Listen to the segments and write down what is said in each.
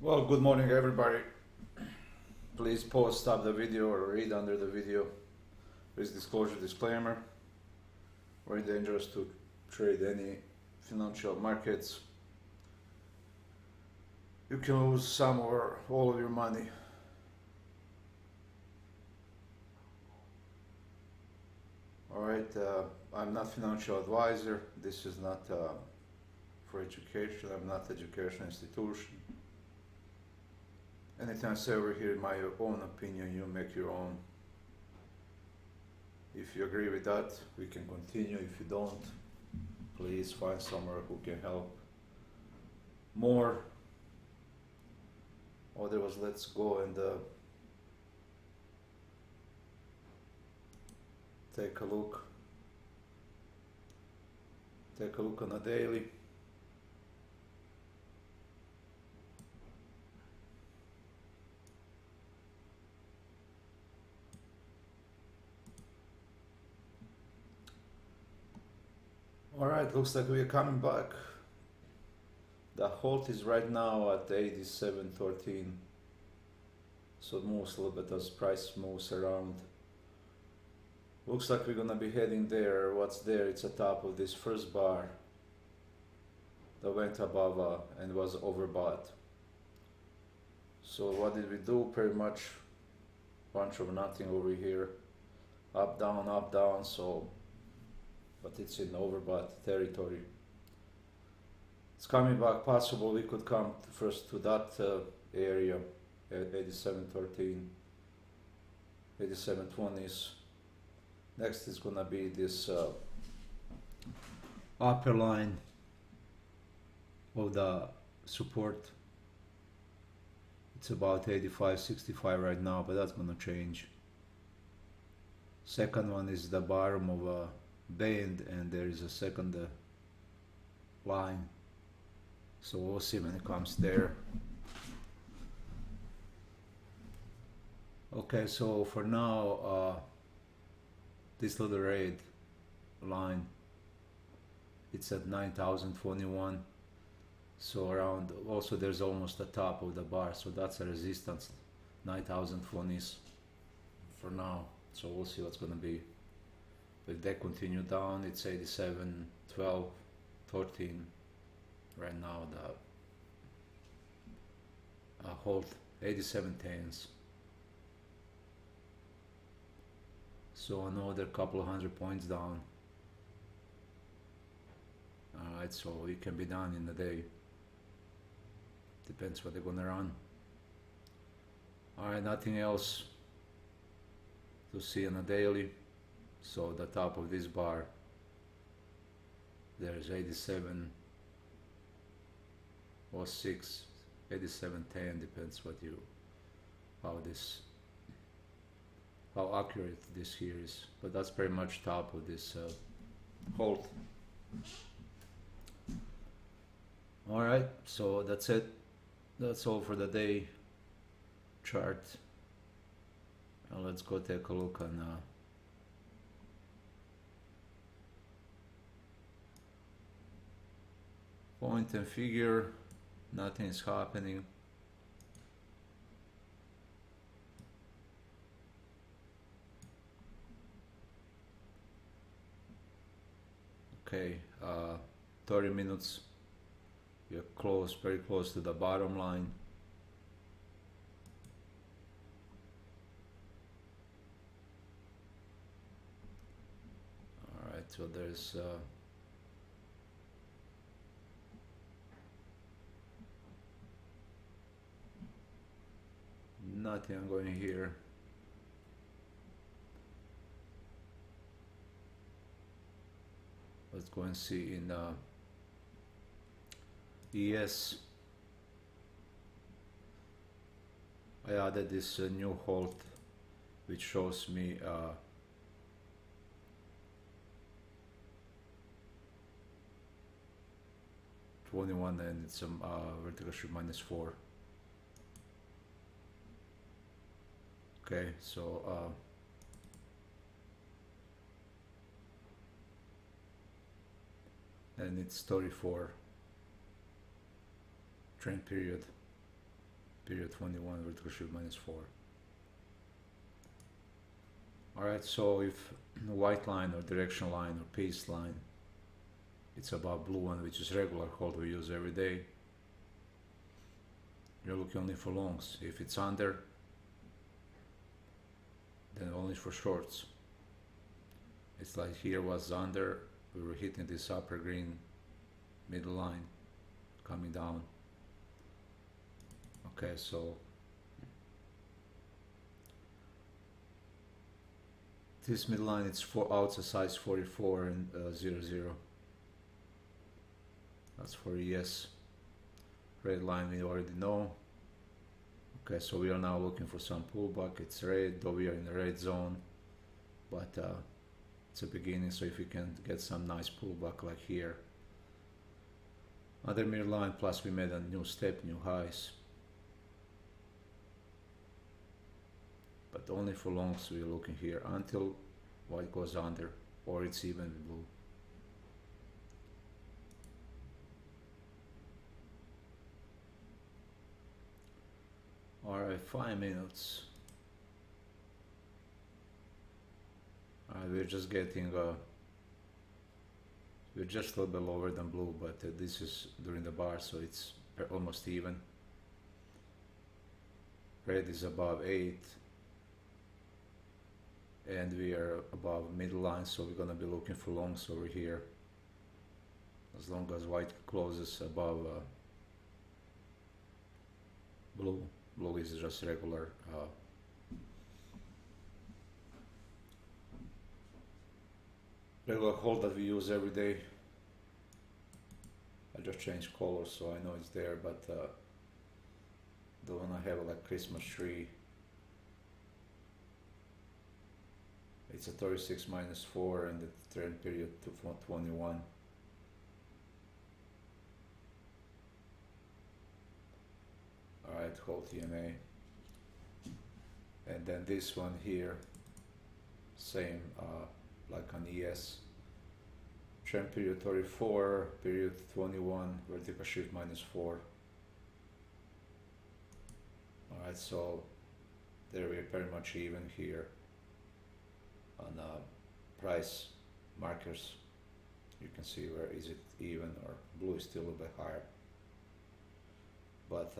Well, good morning everybody. Please pause, stop the video or read under the video. Please disclosure disclaimer. Very dangerous to trade any financial markets. You can lose some or all of your money. Alright, I'm not financial advisor. This is not for education. I'm not educational institution. Anything I say over here in my own opinion, you make your own. If you agree with that, we can continue. If you don't, please find somewhere who can help more. Otherwise, let's go and take a look. Take a look on a daily. Alright, looks like we are coming back. The halt is right now at 87.13. So it moves a little bit as price moves around. Looks like we're gonna be heading there. What's there? It's the top of this first bar that went above and was overbought. So what did we do? Pretty much bunch of nothing over here. Up, down, so but it's in overbought territory. It's coming back. Possible we could come first to that area at 87.13, 87.20s. Next is gonna be this upper line of the support. It's about 85.65 right now, but that's gonna change. Second one is the bottom of a band, and there is a second line. So we'll see when it comes there. Okay, so for now, this little red line, it's at 9,021. So around, also there's almost the top of the bar, so that's a resistance, 9,020s for now. So we'll see what's gonna be. If they continue down, it's 87, 12, 13. Right now the hold 87.10s. So another couple of 100 points down. Alright, so it can be done in a day. Depends what they're gonna run. Alright, nothing else to see on a daily. So the top of this bar, there's 87 or 6, 87.10, depends what you, how accurate this here is, but that's pretty much top of this hold. Alright, so that's it. That's all for the day chart. Now let's go take a look on point and figure. Nothing is happening. Okay, 30 minutes. You're close, very close to the bottom line. All right, so there's nothing I'm going here. Let's go and see in ES. I added this new halt which shows me 21 and it's vertical strip -4. Okay, so and it's 34 trend period. period 21 vertical shift -4. Alright, so if white line or direction line or pace line, it's above blue one, which is regular hold we use every day, you're looking only for longs. If it's under, then only for shorts. It's like here was under, we were hitting this upper green middle line coming down. Okay, so this middle line, it's outside size 44 and 00. That's for ES. Red line we already know. Okay, so we are now looking for some pullback. It's red, though we are in the red zone, but it's a beginning. So if we can get some nice pullback like here, other mirror line, plus we made a new step, new highs, but only for longs we're looking here until white goes under or it's even with blue. Alright, 5 minutes. Alright, we're just getting we're just a little bit lower than blue, but this is during the bar, so it's almost even. Red is above 8 and we are above middle line, so we're gonna be looking for longs over here as long as white closes above blue. Blue is just regular regular hold that we use every day. I just changed color so I know it's there, but the one I have like Christmas tree, it's a 36 -4 and the trend period to 21. Alright, hold TMA. And then this one here, same like on ES. Trend period 34, period 21, vertical shift -4. Alright, so there we're very much even here on price markers. You can see where is it even, or blue is still a little bit higher. But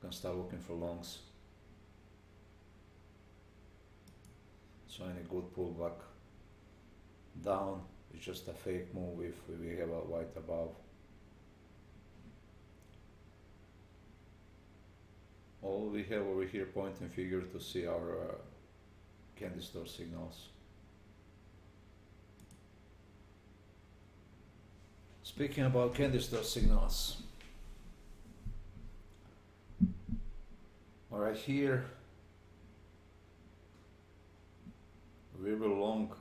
gonna start looking for longs. So any good pullback down is just a fake move if we have a white above. All we have over here, point and figure, to see our candy store signals. Speaking about candy store signals, alright, here we were long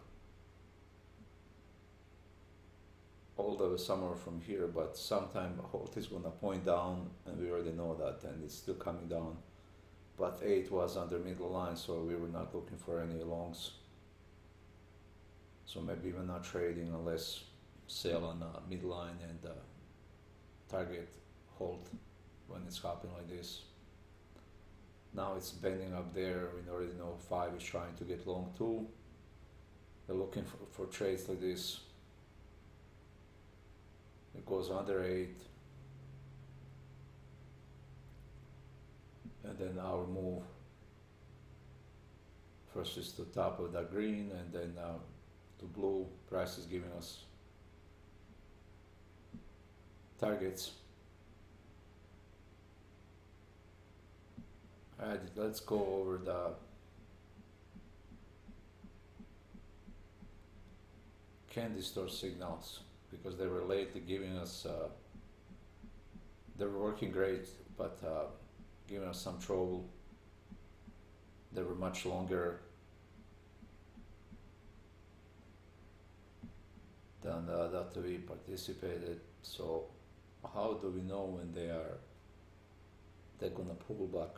all the summer from here, but sometime hold is gonna point down and we already know that, and it's still coming down. But 8 was under middle line, so we were not looking for any longs. So maybe we're not trading unless sell on midline and target hold when it's happening like this. Now it's bending up there. We already know 5 is trying to get long too. We're looking for trades like this. It goes under 8. And then our move first is to top of that green and then to blue. Price is giving us targets. Alright, let's go over the candy store signals, because they were lately giving us, they were working great, but giving us some trouble. They were much longer than that we participated. So how do we know when they're gonna pull back?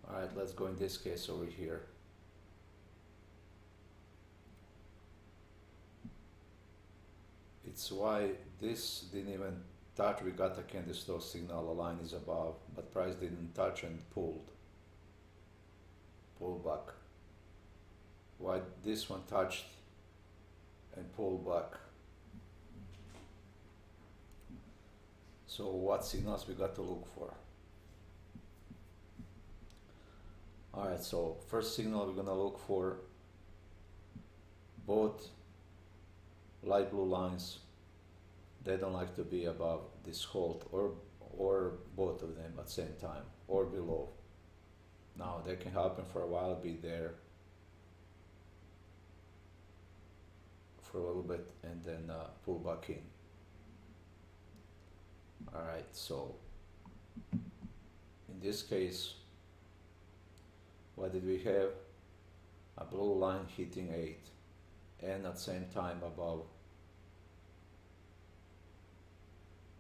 Alright, let's go in this case over here. It's why this didn't even touch, we got a candlestick signal, a line is above, but price didn't touch and pulled back. Why this one touched and pulled back? So what signals we got to look for? Alright, so first signal we're gonna look for both light blue lines. They don't like to be above this hold, or both of them at the same time, or below. Now they can happen for a while, be there for a little bit, and then pull back in. Alright, so in this case, what did we have? A blue line hitting 8, and at the same time above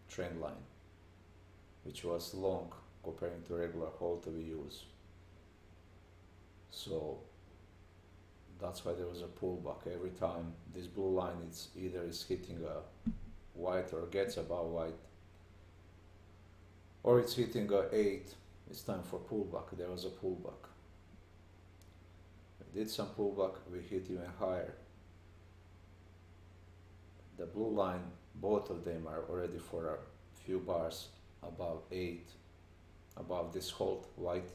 trend line, which was long comparing to regular hold that we use. So that's why there was a pullback. Every time this blue line is either hitting a white or gets above white, or it's hitting a 8, it's time for pullback. There was a pullback. We did some pullback, we hit even higher. The blue line, both of them are already for a few bars above 8, above this hold white.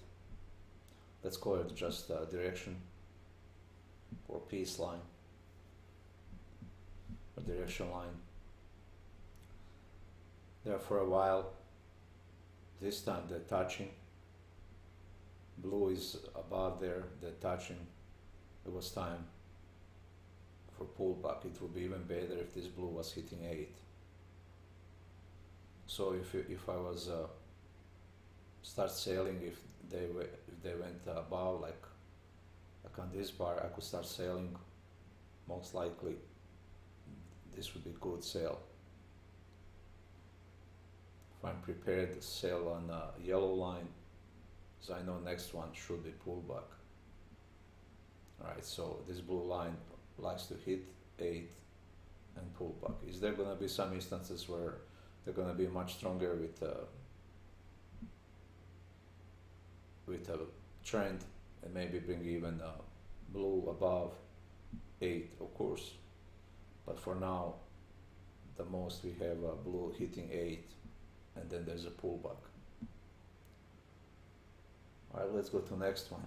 Let's call it just a direction or peace line, or direction line. There for a while. This time they're touching. Blue is above there, they're touching. It was time for pullback. It would be even better if this blue was hitting 8. So if I was start selling, if they went above, like on this bar, I could start selling. Most likely this would be good sale. If I'm prepared to sell on a yellow line, so I know next one should be pullback. Alright, so this blue line likes to hit 8 and pull back. Is there going to be some instances where they're going to be much stronger with a trend and maybe bring even blue above 8, of course, but for now the most we have blue hitting 8, and then there's a pullback. Alright, let's go to next one.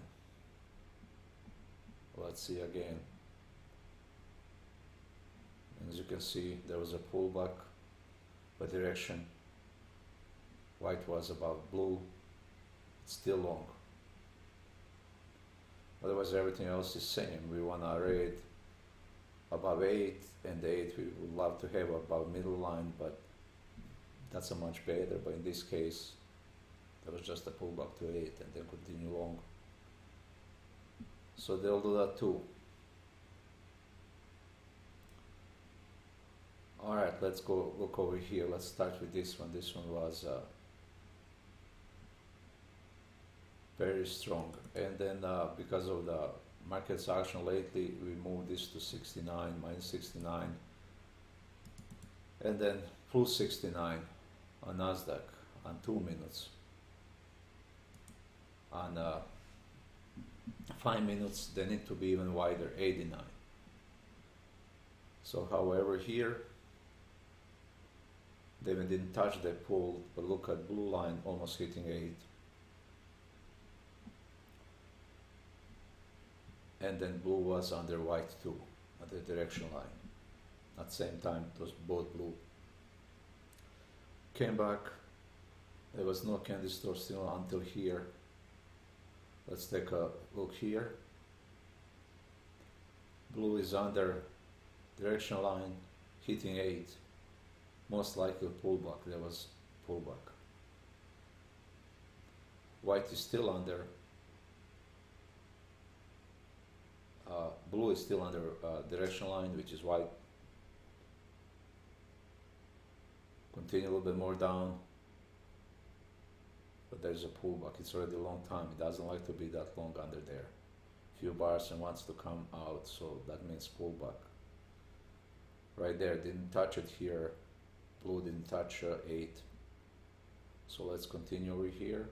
Let's see again. As you can see, there was a pullback, but direction white was above blue. It's still long. Otherwise everything else is same. We want a red above 8, and the 8 we would love to have above middle line, but that's a much better. But in this case there was just a pullback to 8 and then continue long. So they'll do that too. Alright, let's go look over here. Let's start with this one. This one was very strong, and then because of the market's action lately, we moved this to 69, minus 69, and then plus 69 on Nasdaq on 2 minutes. On 5 minutes they need to be even wider, 89. So however here they even didn't touch, they pulled, but look at blue line almost hitting 8. And then blue was under white too, at the direction line. At the same time, it was both blue. Came back, there was no candlestick still until here. Let's take a look here. Blue is under direction line, hitting 8. Most likely pullback, there was pullback. White is still under. Blue is still under direction line, which is white. Continue a little bit more down, but there's a pullback. It's already a long time. It doesn't like to be that long under there. Few bars and wants to come out, so that means pullback. Right there, didn't touch it here, blue didn't touch 8. So let's continue over here.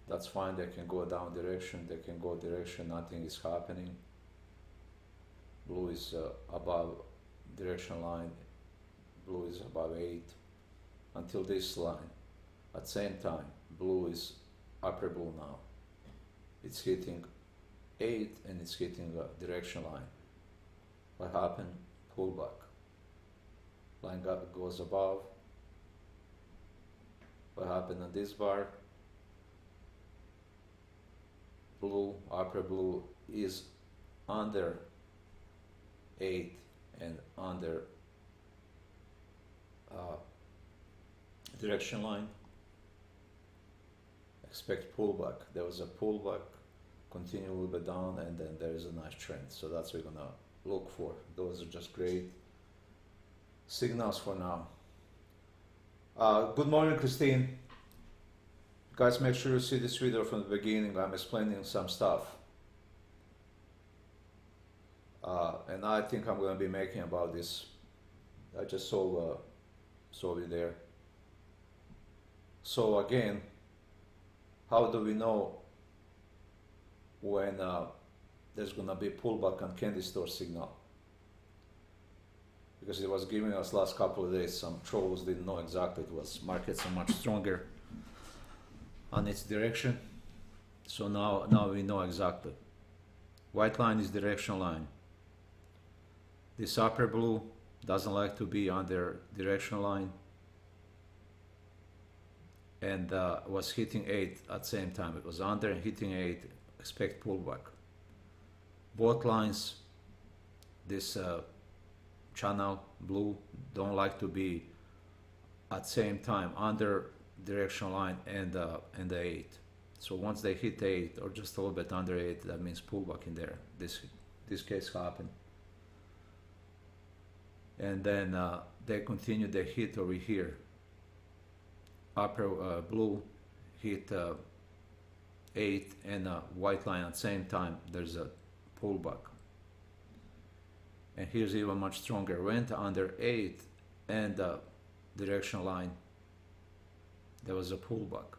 That's fine, they can go down direction, they can go direction, nothing is happening. Blue is above direction line, blue is above 8 until this line. At the same time, blue is upper blue now. It's hitting 8 and it's hitting a direction line. What happened? Pullback. Line goes above. What happened on this bar? Blue, upper blue is under 8 and under direction line. Expect pullback. There was a pullback, continue a little bit down, and then there is a nice trend. So that's what we're gonna look for. Those are just great signals for now. Good morning, Christine. Guys, make sure you see this video from the beginning. I'm explaining some stuff. And I think I'm going to be making about this. I just saw it there. So again, how do we know when there's going to be pullback on candy store signal? Because it was giving us last couple of days, some trolls didn't know exactly. It was markets are much stronger on its direction. So now we know exactly. White line is direction line. This upper blue doesn't like to be under direction line, and was hitting 8 at the same time. It was under and hitting 8, expect pullback. Both lines, this channel blue, don't like to be at the same time under direction line and the 8. So once they hit 8 or just a little bit under 8, that means pullback in there. This case happened. And then they continue the hit over here. Upper blue hit 8 and white line at the same time. There's a pullback. And here's even much stronger. Went under 8 and direction line. There was a pullback.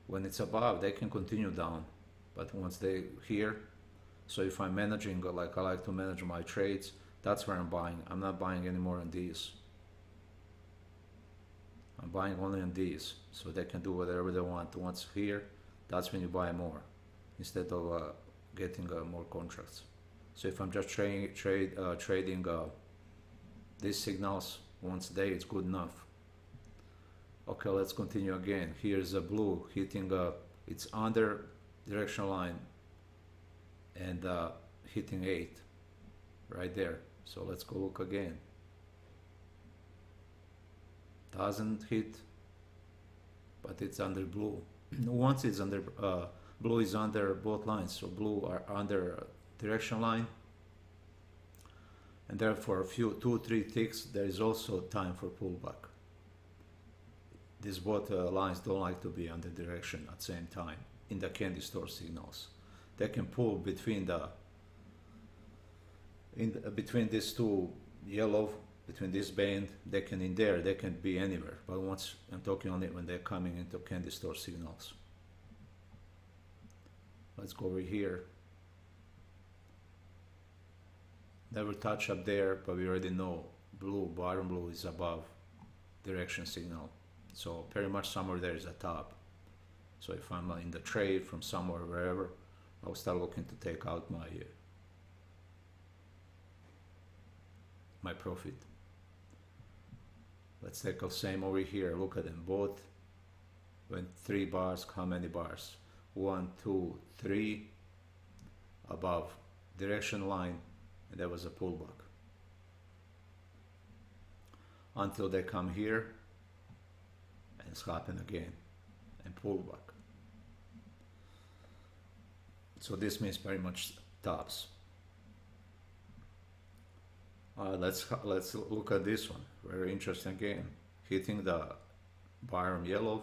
When it's above, they can continue down. But once they here, so if I'm managing, like I like to manage my trades, that's where I'm buying. I'm not buying anymore on these. I'm buying only on these, so they can do whatever they want. Once here, that's when you buy more, instead of getting more contracts. So if I'm just trading these signals once a day, it's good enough. Okay, let's continue again. Here's a blue hitting, it's under direction line and hitting 8 right there. So let's go look again. Doesn't hit, but it's under blue. Once it's under, blue is under both lines, so blue are under direction line, and therefore a few 2-3 ticks there is also time for pullback. These both lines don't like to be under direction at the same time in the candy store signals. They can pull between between these two yellow, between this band, they can they can be anywhere. But once I'm talking on it when they're coming into candy store signals. Let's go over here. Never touch up there, but we already know blue, bottom blue is above direction signal. So pretty much somewhere there is a top. So if I'm in the trade from somewhere, wherever, I'll start looking to take out my profit. Let's take the same over here. Look at them both. Went 3 bars. How many bars? 1, 2, 3 above direction line, and there was a pullback until they come here and it's happened again and pullback. So this means very much tops. Let's look at this one. Very interesting again. Hitting the bottom yellow.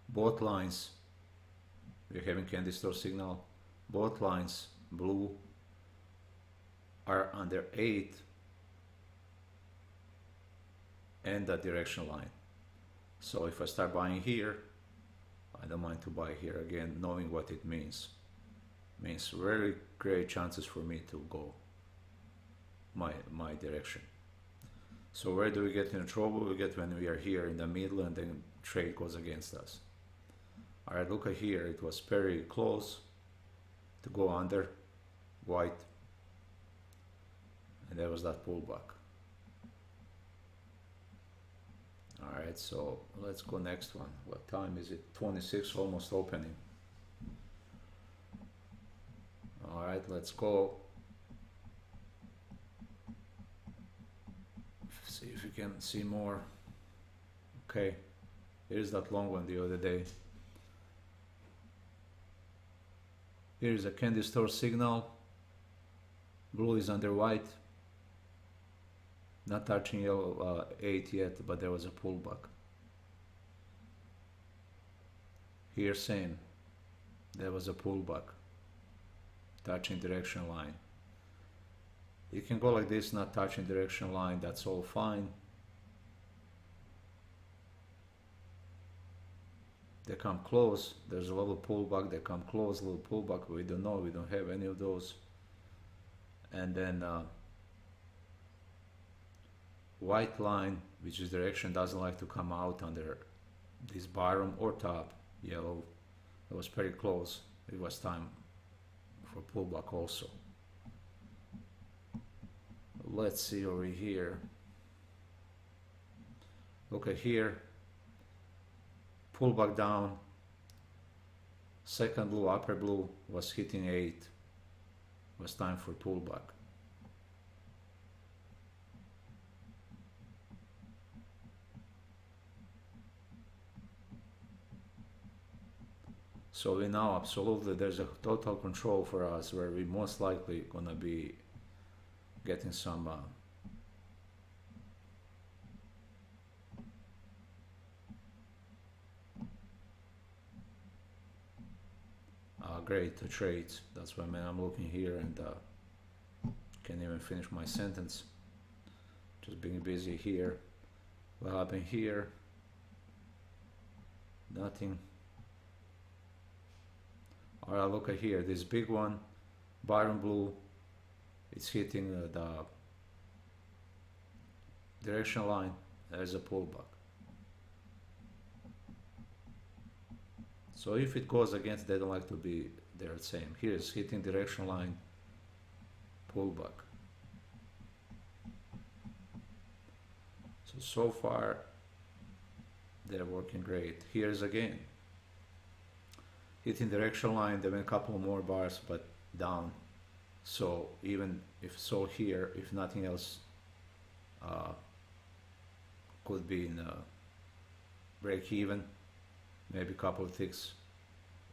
Both lines, we're having candy store signal. Both lines blue are under 8 and the direction line. So if I start buying here, I don't mind to buy here again, knowing what it means. Means very great chances for me to go my direction. So where do we get in trouble? We get when we are here in the middle and then trade goes against us. Alright, look at here, it was very close to go under white, and there was that pullback. Alright, so let's go next one. What time is it? 26, almost opening. Alright, let's go. See if you can see more. Okay, here's that long one the other day. Here's a candy store signal. Blue is under white. Not touching yellow 8 yet, but there was a pullback. Here same, there was a pullback, touching direction line. You can go like this, not touching direction line, that's all fine. They come close, there's a little pullback, they come close, little pullback, we don't know, we don't have any of those. And then white line, which is direction, doesn't like to come out under this bottom or top. Yellow, it was pretty close, it was time for pullback also. Let's see over here. Look at here, pullback down, second blue, upper blue was hitting 8, it was time for pullback. So we know absolutely there's a total control for us where we most likely gonna be getting some great trades. That's why I'm looking here and can't even finish my sentence. Just being busy here. What happened here? Nothing. Alright, look at here, this big one, bottom blue, it's hitting the direction line, there's a pullback. So if it goes against, they don't like to be there same. Here it's hitting direction line, pullback. So far, they're working great. Here's again. Hitting direction line, there were a couple more bars, but down. So even if so here, if nothing else could be in break even, maybe a couple of ticks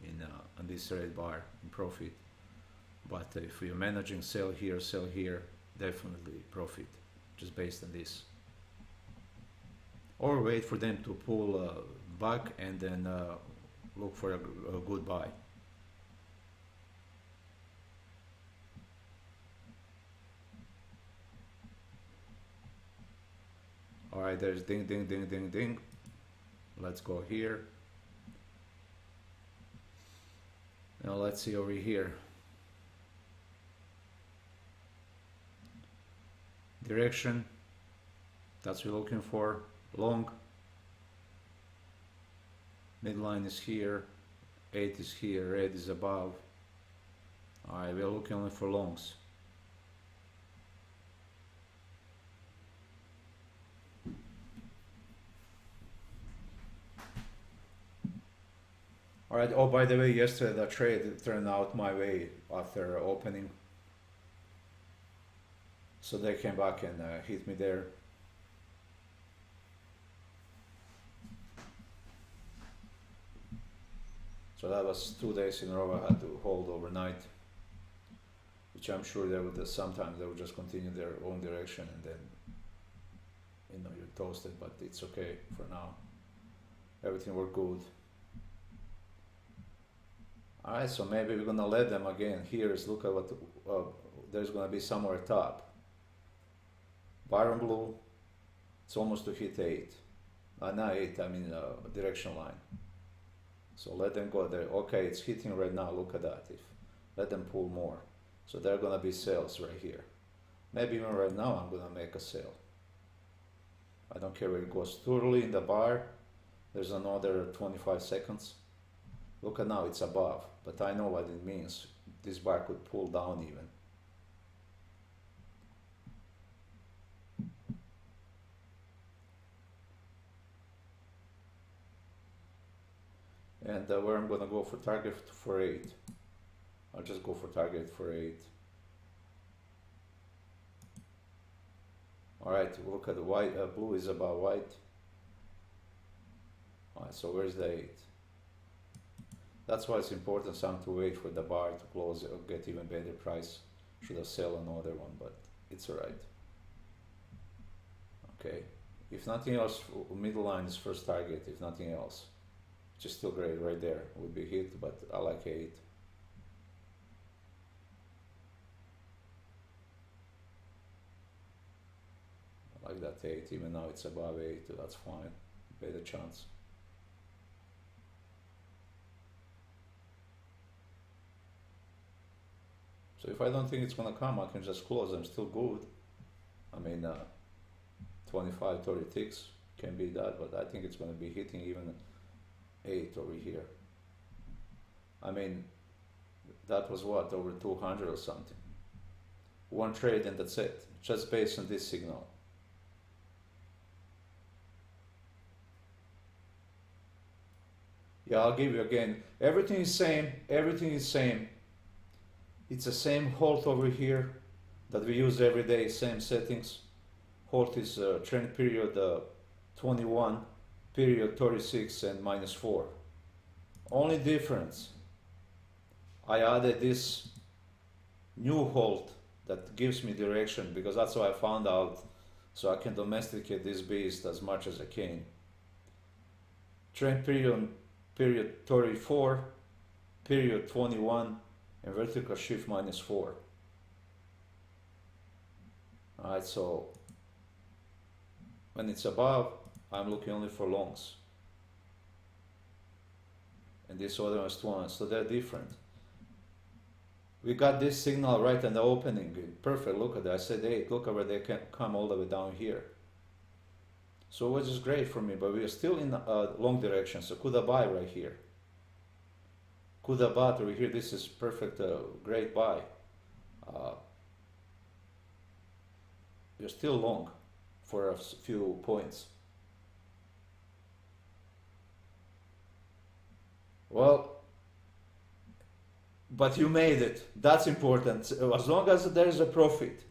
in on this red bar in profit. But if you're managing sell here, definitely profit, just based on this. Or wait for them to pull back and then look for a good buy. Alright, there's ding, ding, ding, ding, ding. Let's go here. Now let's see over here. Direction, that's what we're looking for. Long. Midline is here, 8 is here, red is above. Alright, we're looking only for longs. Alright, oh by the way, yesterday the trade turned out my way after opening. So they came back and hit me there. So that was 2 days in a row I had to hold overnight, which I'm sure they would sometimes they would just continue their own direction and then, you know, you're toasted, but it's okay for now. Everything worked good. Alright, so maybe we're gonna let them again. Here's look at what there's gonna be somewhere top. Bottom blue, it's almost to hit 8. Not 8, I mean direction line. So let them go there. Okay, it's hitting right now, look at that. Let them pull more. So there are gonna be sales right here. Maybe even right now I'm gonna make a sale. I don't care where it goes. Too early in the bar, there's another 25 seconds. Look at now, it's above, but I know what it means. This bar could pull down even. And where I'm gonna go for target for 8. I'll just go for target for 8. Alright, look at the white, blue is above white. Alright, so where's the 8? That's why it's important some to wait for the bar to close or get even better price. Should have sell another one, but it's alright. Okay, if nothing else, middle line is first target, if nothing else. Which is still great right there, would be hit, but I like 8. I like that 8, even now it's above 8, that's fine, better chance. So if I don't think it's gonna come, I can just close, I'm still good. I mean, 25, 30 ticks can be that, but I think it's gonna be hitting even 8 over here. I mean, that was what, over 200 or something. One trade and that's it, just based on this signal. Yeah, I'll give you again, everything is same, everything is same. It's the same hold over here that we use every day, same settings. Hold is trend period 21, period 36 and -4. Only difference, I added this new hold that gives me direction because that's what I found out, so I can domesticate this beast as much as I can. Trend period 34, period 21 and vertical shift -4. Alright, so when it's above, I'm looking only for longs. And this other one is 1, so they're different. We got this signal right in the opening, perfect, look at that, I said 8, look at where they can come all the way down here. So which is great for me, but we are still in long direction, so could I buy right here? Could I buy over here? This is perfect, great buy. You're still long for a few points. Well, but you made it. That's important. As long as there is a profit.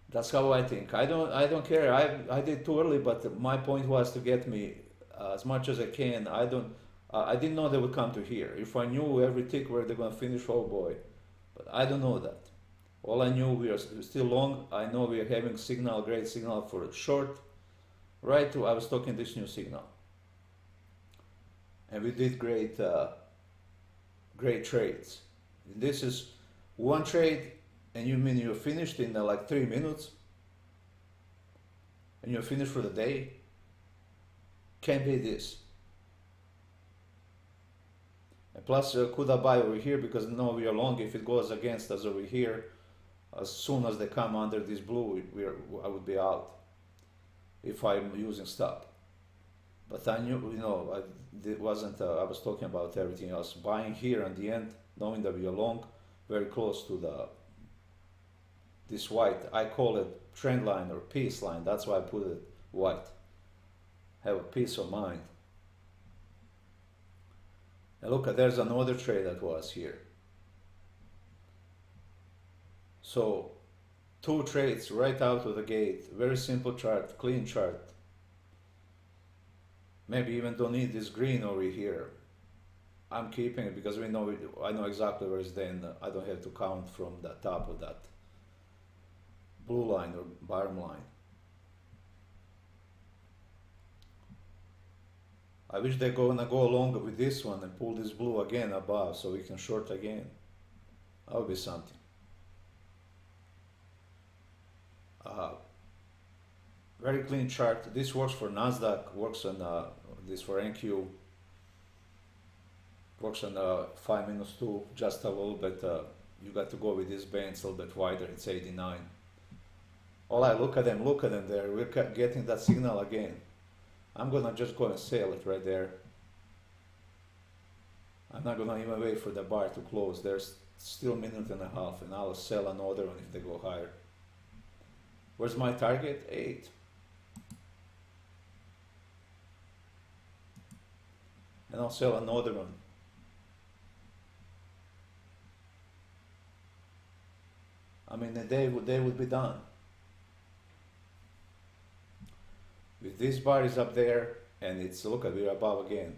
That's how I think. I don't care. I did too early, but my point was to get me as much as I can. I didn't know they would come to here. If I knew every tick where they're gonna finish, oh boy. But I don't know that. All I knew, we are still long. I know we are having signal, great signal for short. Right, I was talking this new signal. And we did great, great trades. This is one trade, and you mean you're finished in like 3 minutes? And you're finished for the day? Can't be this. And plus, could I buy over here? Because no, we are long. If it goes against us over here, as soon as they come under this blue, I would be out if I'm using stop. But I knew, you know, I was talking about everything else. Buying here at the end, knowing that we are long, very close to this white. I call it trend line or peace line. That's why I put it white. Have a peace of mind. And look, there's another trade that was here. So 2 trades right out of the gate. Very simple chart, clean chart. Maybe even don't need this green over here. I'm keeping it because I know exactly where it's then. I don't have to count from the top of that blue line or bottom line. I wish they're gonna go along with this one and pull this blue again above so we can short again. That would be something. Very clean chart. This works for Nasdaq, works on this for NQ, works on 5-2, just a little bit. You got to go with these bands a little bit wider. It's 89. All I look at them there. We're getting that signal again. I'm gonna just go and sell it right there. I'm not gonna even wait for the bar to close. There's still a minute and a half, and I'll sell another one if they go higher. Where's my target? 8. And I'll sell another one. I mean, the day would be done. If this bar is up there and it's, look at, we're above again.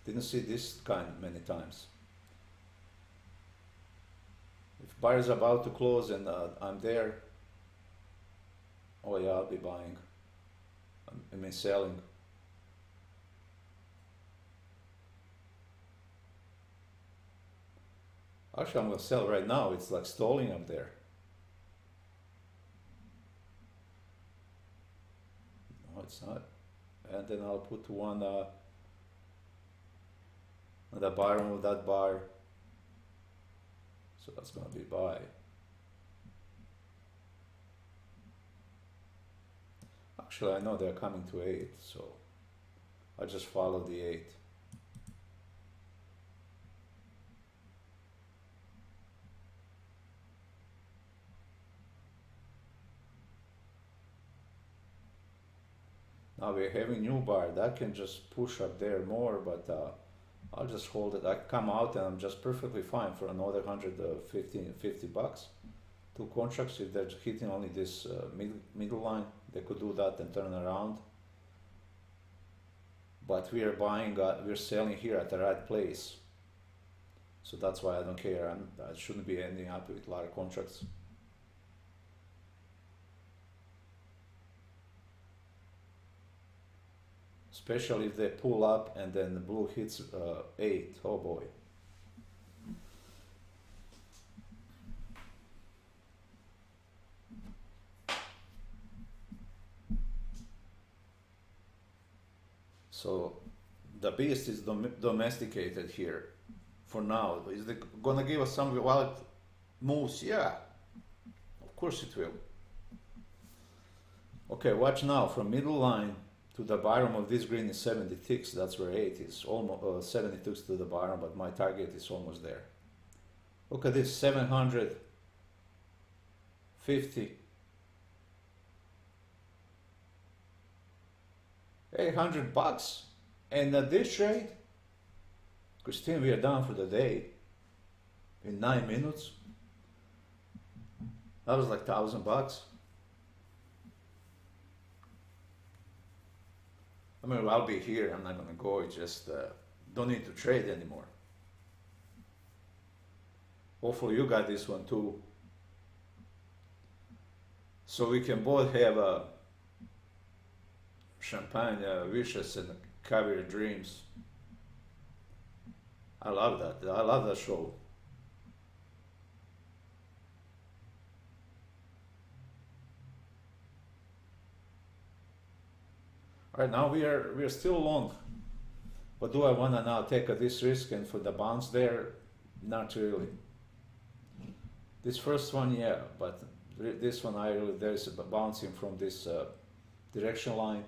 Didn't see this kind many times. If bar is about to close and I'm there, oh yeah, I'll be buying. I mean selling. Actually, I'm gonna sell right now. It's like stalling up there. No, it's not. And then I'll put one on the bottom of that bar. So that's gonna be buy. Actually, I know they're coming to 8, so I just follow the 8. Now we're having new bar that can just push up there more, but I'll just hold it. I come out and I'm just perfectly fine for another 150 bucks. 2 contracts. If they're hitting only this middle line, they could do that and turn around. But we are buying, we're selling here at the right place. So that's why I don't care. I shouldn't be ending up with a lot of contracts. Especially if they pull up and then the blue hits 8. Oh boy. So the beast is domesticated here for now. Is it gonna give us some while it moves? Yeah, of course it will. Okay, watch now. From middle line to the bottom of this green is 76. That's where 8 is. Almost 72 to the bottom, but my target is almost there. Look at this, 750. 800 bucks. And at this trade, Christine, we are done for the day in 9 minutes. That was like 1,000 bucks. I mean, I'll be here. I'm not gonna go. It's just don't need to trade anymore. Hopefully you got this one too. So we can both have champagne wishes and caviar dreams. I love that. I love that show. All right, now we are still long, but do I want to now take this risk and for the bounce there? Not really. This first one, yeah, but this one there's a bouncing from this direction line.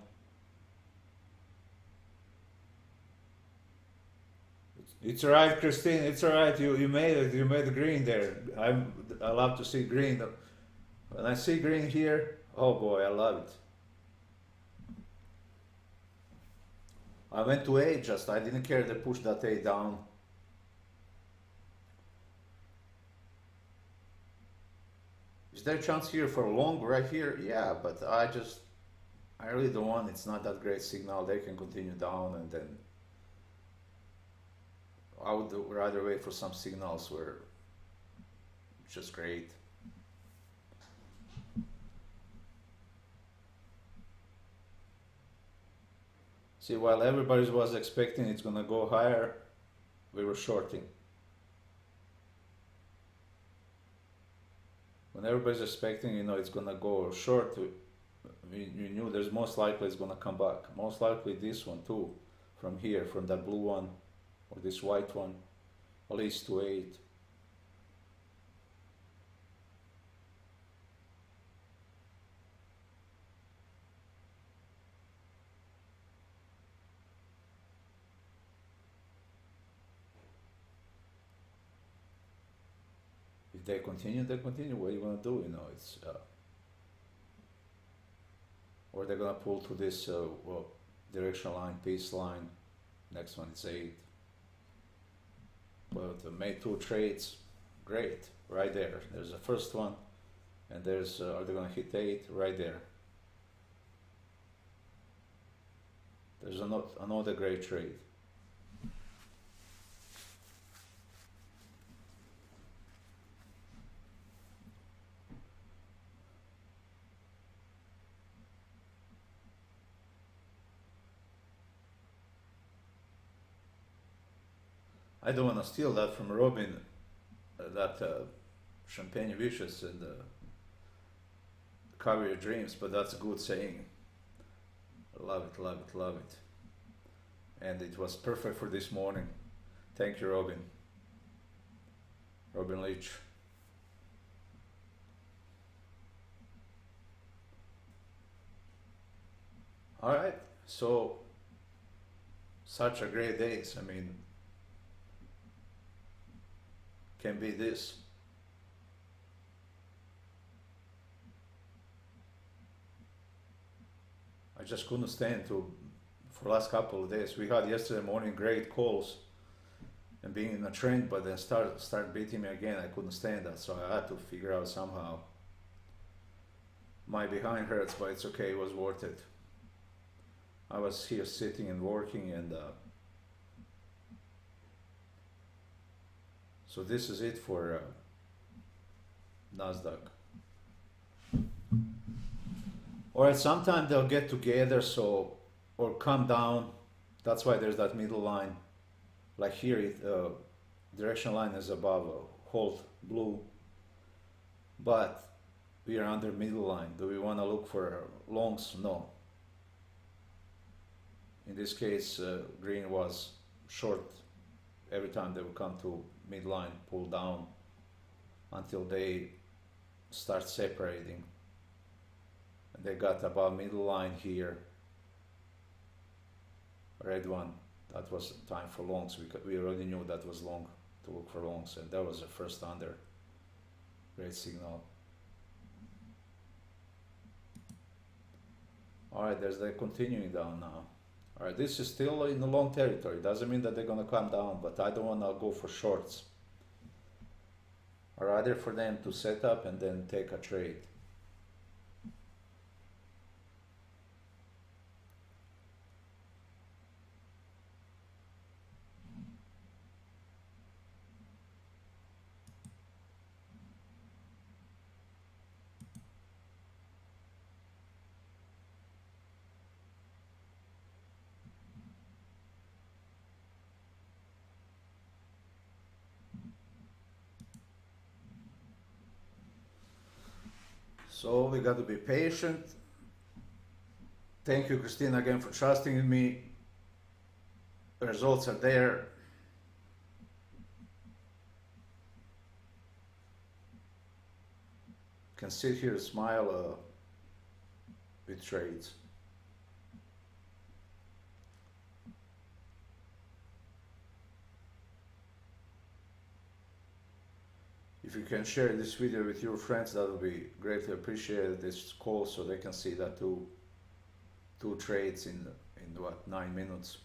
It's all right, Christine. It's all right. You made it. You made green there. I love to see green. When I see green here, oh boy, I love it. I went to 8 just. I didn't care to push that 8 down. Is there a chance here for long right here? Yeah, but I really don't want. It's not that great signal. They can continue down and then. I would rather wait for some signals where it's just great. See, while everybody was expecting it's gonna go higher, we were shorting. when everybody's expecting, you know, it's gonna go short, we knew there's most likely it's gonna come back. Most likely this one too, from here, from that blue one, or this white one, at least to 8. If they continue, what are you gonna do, you know, it's, or they're gonna pull to this, well, direction line, peace line, next one is 8. But made 2 trades, great, right there. There's the first one, and there's, are they gonna hit 8? Right there. There's another great trade. I don't want to steal that from Robin, that champagne wishes and cover your dreams, but that's a good saying. Love it, love it, love it. And it was perfect for this morning. Thank you, Robin. Robin Leach. All right, so such a great days. I mean, can be this. I just couldn't stand to, for last couple of days. We had yesterday morning great calls and being in a trend, but then start beating me again. I couldn't stand that, so I had to figure out somehow. My behind hurts, but it's okay, it was worth it. I was here sitting and working, and so this is it for Nasdaq. Alright, sometime they'll get together, so, or come down. That's why there's that middle line. Like here, direction line is above, hold blue, but we are under middle line. Do we want to look for longs? No. In this case, green was short every time they would come to midline, pull down until they start separating. And they got above middle line here. Red one, that was time for longs. We already knew that was long, to look for longs, and that was the first under. Great signal. Alright, they're continuing down now. Alright, this is still in the long territory. Doesn't mean that they're gonna come down, but I don't wanna go for shorts. I'd rather for them to set up and then take a trade. So we got to be patient. Thank you, Christina, again for trusting in me. The results are there. Can sit here and smile with trades. If you can share this video with your friends, that would be greatly appreciated. This call, so they can see that two trades in what, 9 minutes.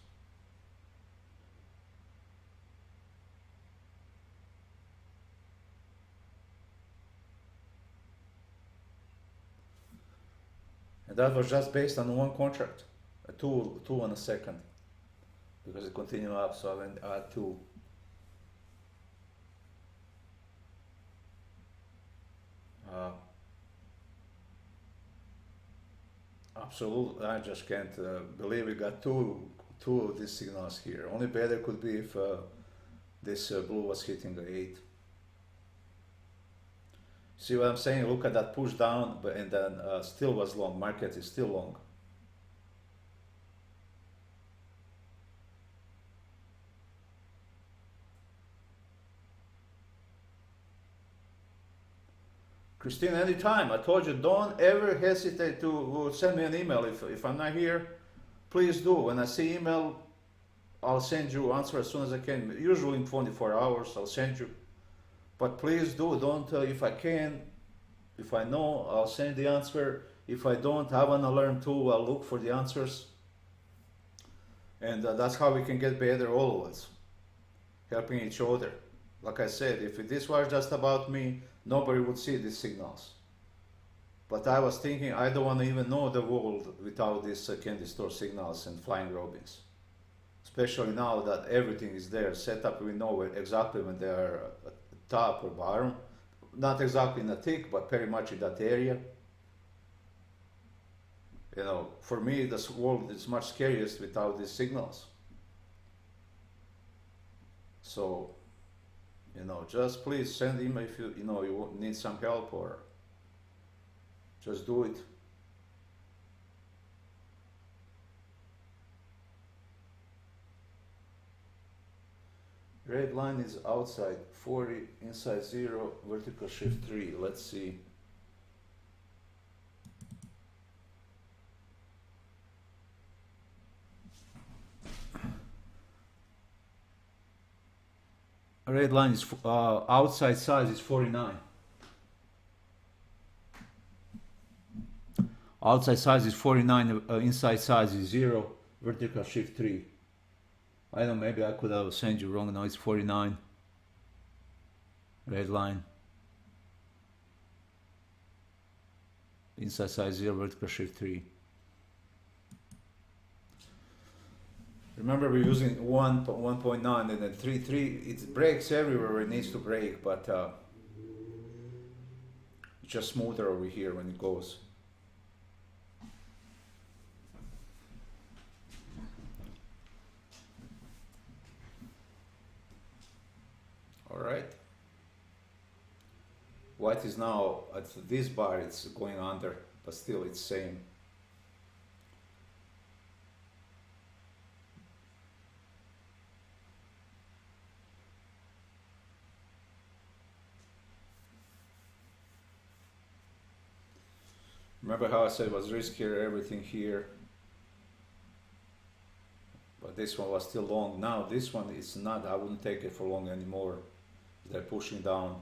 And that was just based on one contract, two in a second, because it continued up. So I had two. Absolutely, I just can't believe we got two of these signals here. Only better could be if this blue was hitting the 8. See what I'm saying? Look at that push down, and then still was long. Market is still long. Christine, anytime. I told you, don't ever hesitate to send me an email. If I'm not here, please do. When I see email, I'll send you answer as soon as I can. Usually in 24 hours, I'll send you. But please do. Don't, if I can, if I know, I'll send the answer. If I don't, I want to learn too. I'll look for the answers. And that's how we can get better, all of us. Helping each other. Like I said, if this was just about me, nobody would see these signals. But I was thinking, I don't want to even know the world without these candy store signals and flying robins. Especially now that everything is there set up, we know exactly when they are at top or bottom. Not exactly in a tick, but very much in that area. You know, for me, this world is much scariest without these signals. So, you know, just please send email if you know you need some help, or just do it. Red line is outside 40, inside 0, vertical shift 3. Let's see. Red line is outside size is 49. Outside size is 49, inside size is 0, vertical shift 3. I don't know, maybe I could have sent you wrong. No, it's 49. Red line. Inside size 0, vertical shift 3. Remember, we're using 1.9 and then 3. It breaks everywhere where it needs to break, but it's just smoother over here when it goes. All right. White is now at this bar, it's going under, but still it's same. Remember how I said it was riskier, everything here, but this one was still long. Now this one is not, I wouldn't take it for long anymore. They're pushing down.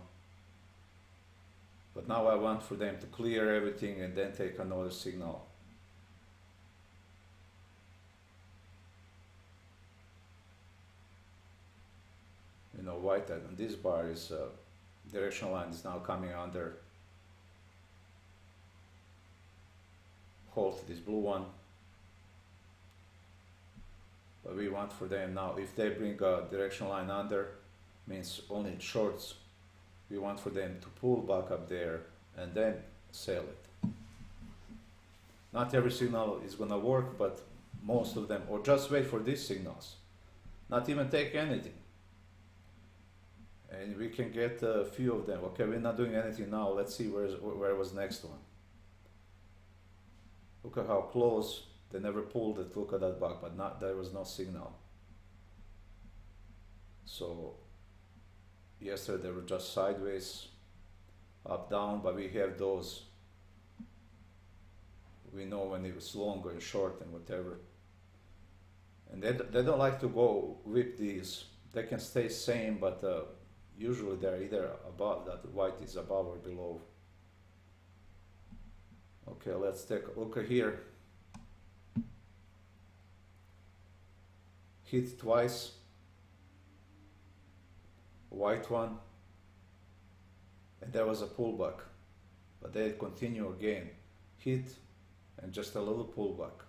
But now I want for them to clear everything and then take another signal. You know, white on this bar is directional line is now coming under. Hold this blue one. But we want for them now, if they bring a directional line under, means only shorts, we want for them to pull back up there and then sell it. Not every signal is gonna work, but most of them, or just wait for these signals. Not even take anything. And we can get a few of them. Okay, we're not doing anything now. Let's see where was next one. Look at how close. They never pulled it. Look at that back, but there was no signal. So yesterday they were just sideways, up, down, but we have those. We know when it was long or short and whatever. And they don't like to go with these. They can stay same, but usually they're either above, that white is above or below. Okay, let's take a look here. Hit twice. White one. And there was a pullback. But they continue again. Hit and just a little pullback.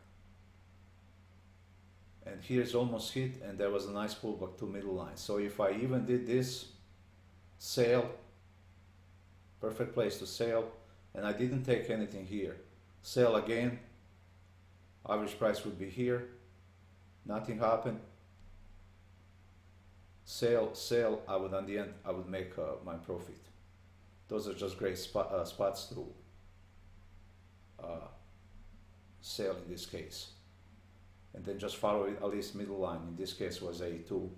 And here's almost hit, and there was a nice pullback to middle line. So if I even did this, sell, perfect place to sell, and I didn't take anything here. Sell again, average price would be here, nothing happened. Sell, I would, on the end, I would make my profit. Those are just great spots to sell in this case. And then just follow it, at least middle line. In this case was A2.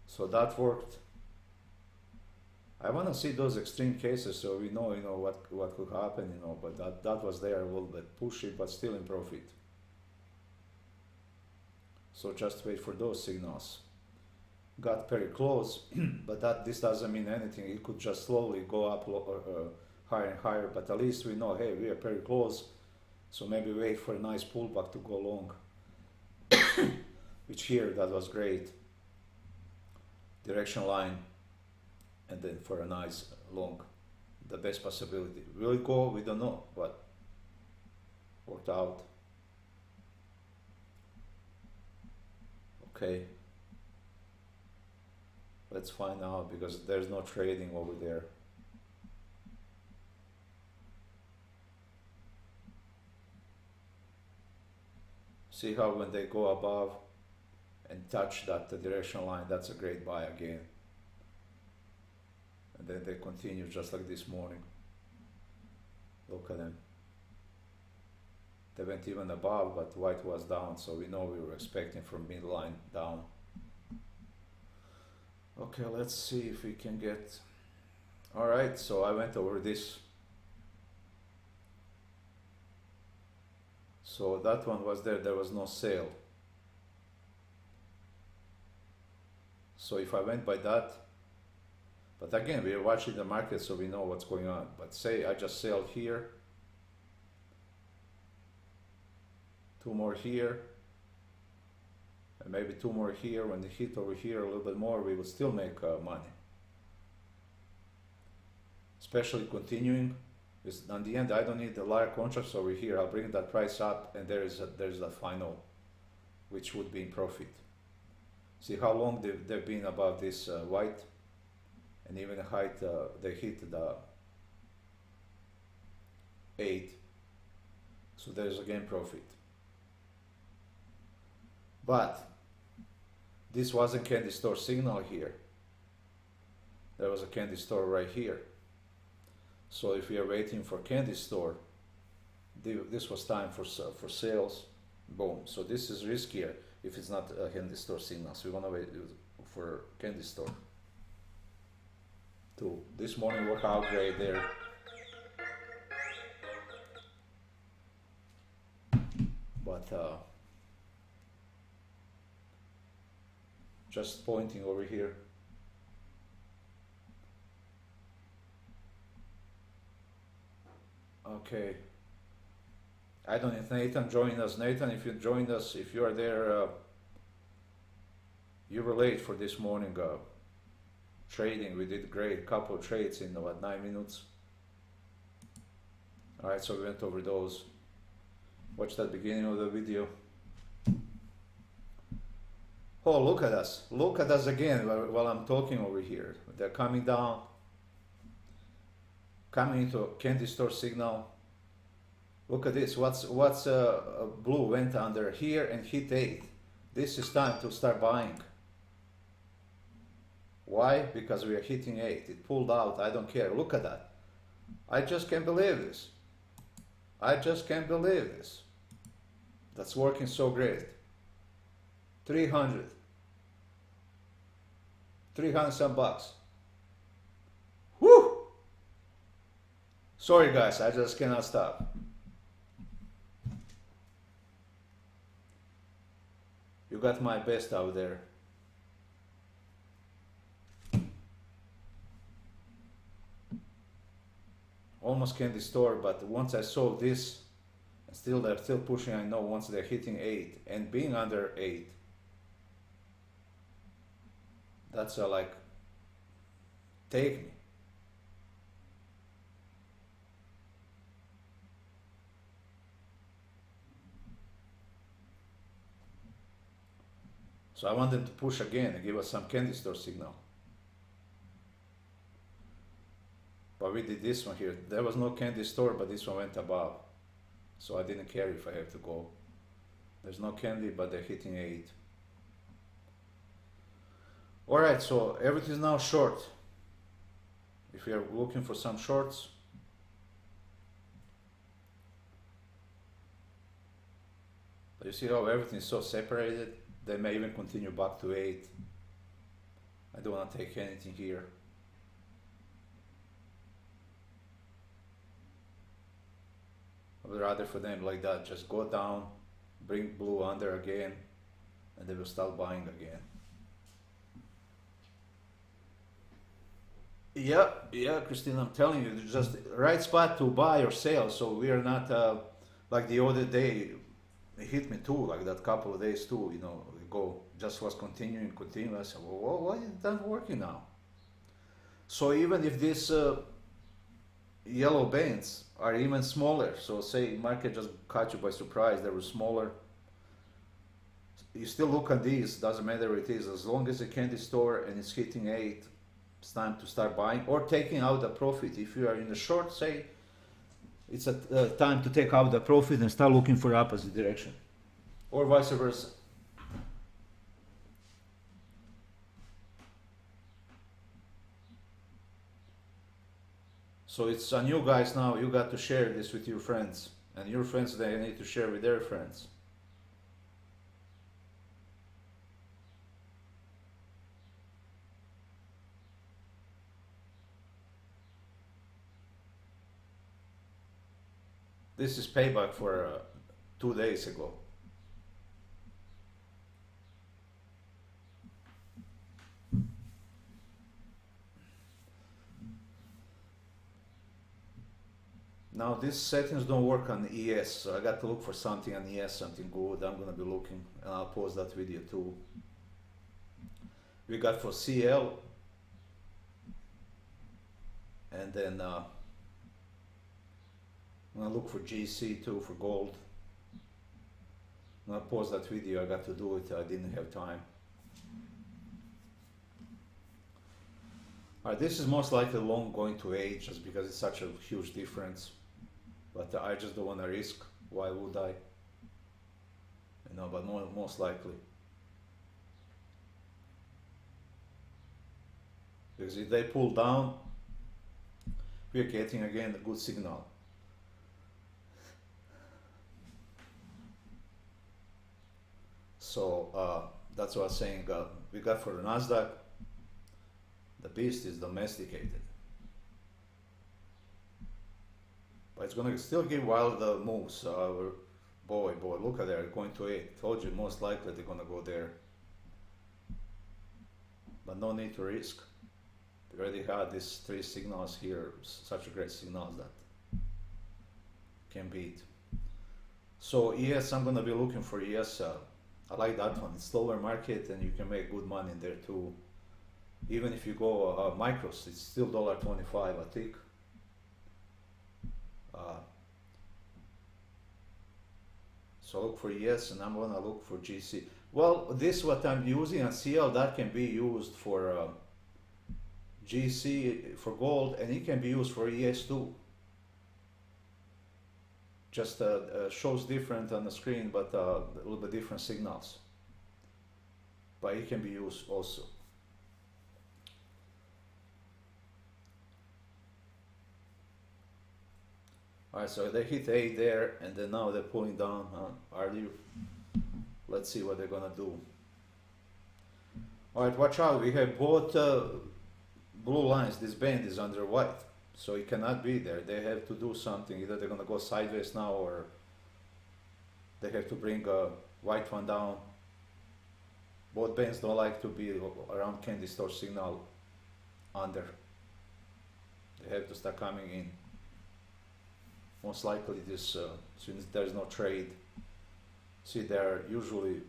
So that worked. I want to see those extreme cases so we know, what could happen, but that was there a little bit pushy, but still in profit. So just wait for those signals. Got very close, but this doesn't mean anything. It could just slowly go up higher and higher, but at least we know, hey, we are very close. So maybe wait for a nice pullback to go long. Which here, that was great. Direction line, and then for a nice long, the best possibility. Will it go? We don't know, but worked out. Okay, let's find out because there's no trading over there. See how when they go above and touch that direction line, that's a great buy again. And then they continue just like this morning. Look at them. They went even above, but white was down, so we know we were expecting from midline down. Okay, let's see if we can get... Alright, so I went over this. So that one was there was no sale. So if I went by that, but again, we are watching the market so we know what's going on. But say I just sell here, 2 more here, and maybe 2 more here. When they hit over here a little bit more, we will still make money. Especially continuing, because on the end I don't need the large contracts over here. I'll bring that price up, and there's the final, which would be in profit. See how long they've been above this white, and even the height they hit the 8, so there's again profit. But this wasn't candy store signal here. There was a candy store right here. So if we are waiting for candy store, this was time for sales. Boom. So this is riskier if it's not a candy store signal. So we want to wait for candy store. Too. This morning worked out great there. But just pointing over here. Okay. I don't know if Nathan joined us. Nathan, if you joined us, if you are there, you were late for this morning trading. We did great, couple of trades in about 9 minutes. All right, so we went over those. Watch that beginning of the video. Oh, look at us. Look at us again while I'm talking over here. They're coming down, coming into a candy store signal. Look at this. What's blue went under here and hit 8. This is time to start buying. Why? Because we are hitting 8. It pulled out. I don't care. Look at that. I just can't believe this. I just can't believe this. That's working so great. 300 some bucks. Whoo! Sorry guys, I just cannot stop. You got my best out there. Almost candy store, but once I saw this, they're still pushing. I know once they're hitting 8 and being under 8, that's like, take me. So I want them to push again and give us some candy store signal. But we did this one here. There was no candy store, but this one went above. So I didn't care if I have to go. There's no candy, but they're hitting 8. Alright, so everything is now short. If you're looking for some shorts, but you see how everything is so separated, they may even continue back to 8. I don't want to take anything here. I would rather for them like that, just go down, bring blue under again, and they will start buying again. Yeah, Christine, I'm telling you, it's just right spot to buy or sell. So we are not like the other day. It hit me too, like that couple of days too. You know, go just was continuing. I said, well, why is that working now? So even if these yellow bands are even smaller, so say market just caught you by surprise, they were smaller. You still look at these. Doesn't matter what it is, as long as the candy store and it's hitting 8. It's time to start buying or taking out the profit. If you are in the short, say, it's a time to take out the profit and start looking for opposite direction, or vice versa. So it's on you guys now. You got to share this with your friends, and your friends, they need to share with their friends. This is payback for 2 days ago. Now these settings don't work on ES, so I got to look for something on ES, something good. I'm gonna be looking, and I'll post that video too. We got for CL, and then I'm gonna look for GC too, for gold. I'm gonna post that video. I got to do it. I didn't have time. Alright, this is most likely long going to 8 just because it's such a huge difference. But I just don't want to risk. Why would I? You know, but most likely. Because if they pull down, we're getting again a good signal. So that's what I was saying. We got for the Nasdaq, the beast is domesticated. But it's gonna still give wild moves. Boy, look at that, going to 8. Told you most likely they're gonna go there. But no need to risk. We already had these 3 signals here, such a great signals that can beat. So ES, I'm gonna be looking for ES. I like that one. It's slower market and you can make good money in there too. Even if you go micros, it's still $1.25 a tick. So look for ES, and I'm gonna look for GC. Well, this what I'm using on CL, that can be used for GC for gold, and it can be used for ES too. Just shows different on the screen, but a little bit different signals. But it can be used also. Alright, so they hit 8 there, and then now they're pulling down. Are you? Let's see what they're gonna do. Alright, watch out. We have both blue lines. This band is under white, so it cannot be there. They have to do something. Either they're gonna go sideways now, or they have to bring a white one down. Both bands don't like to be around candy store signal under. They have to start coming in. Most likely this, since there's no trade, see there usually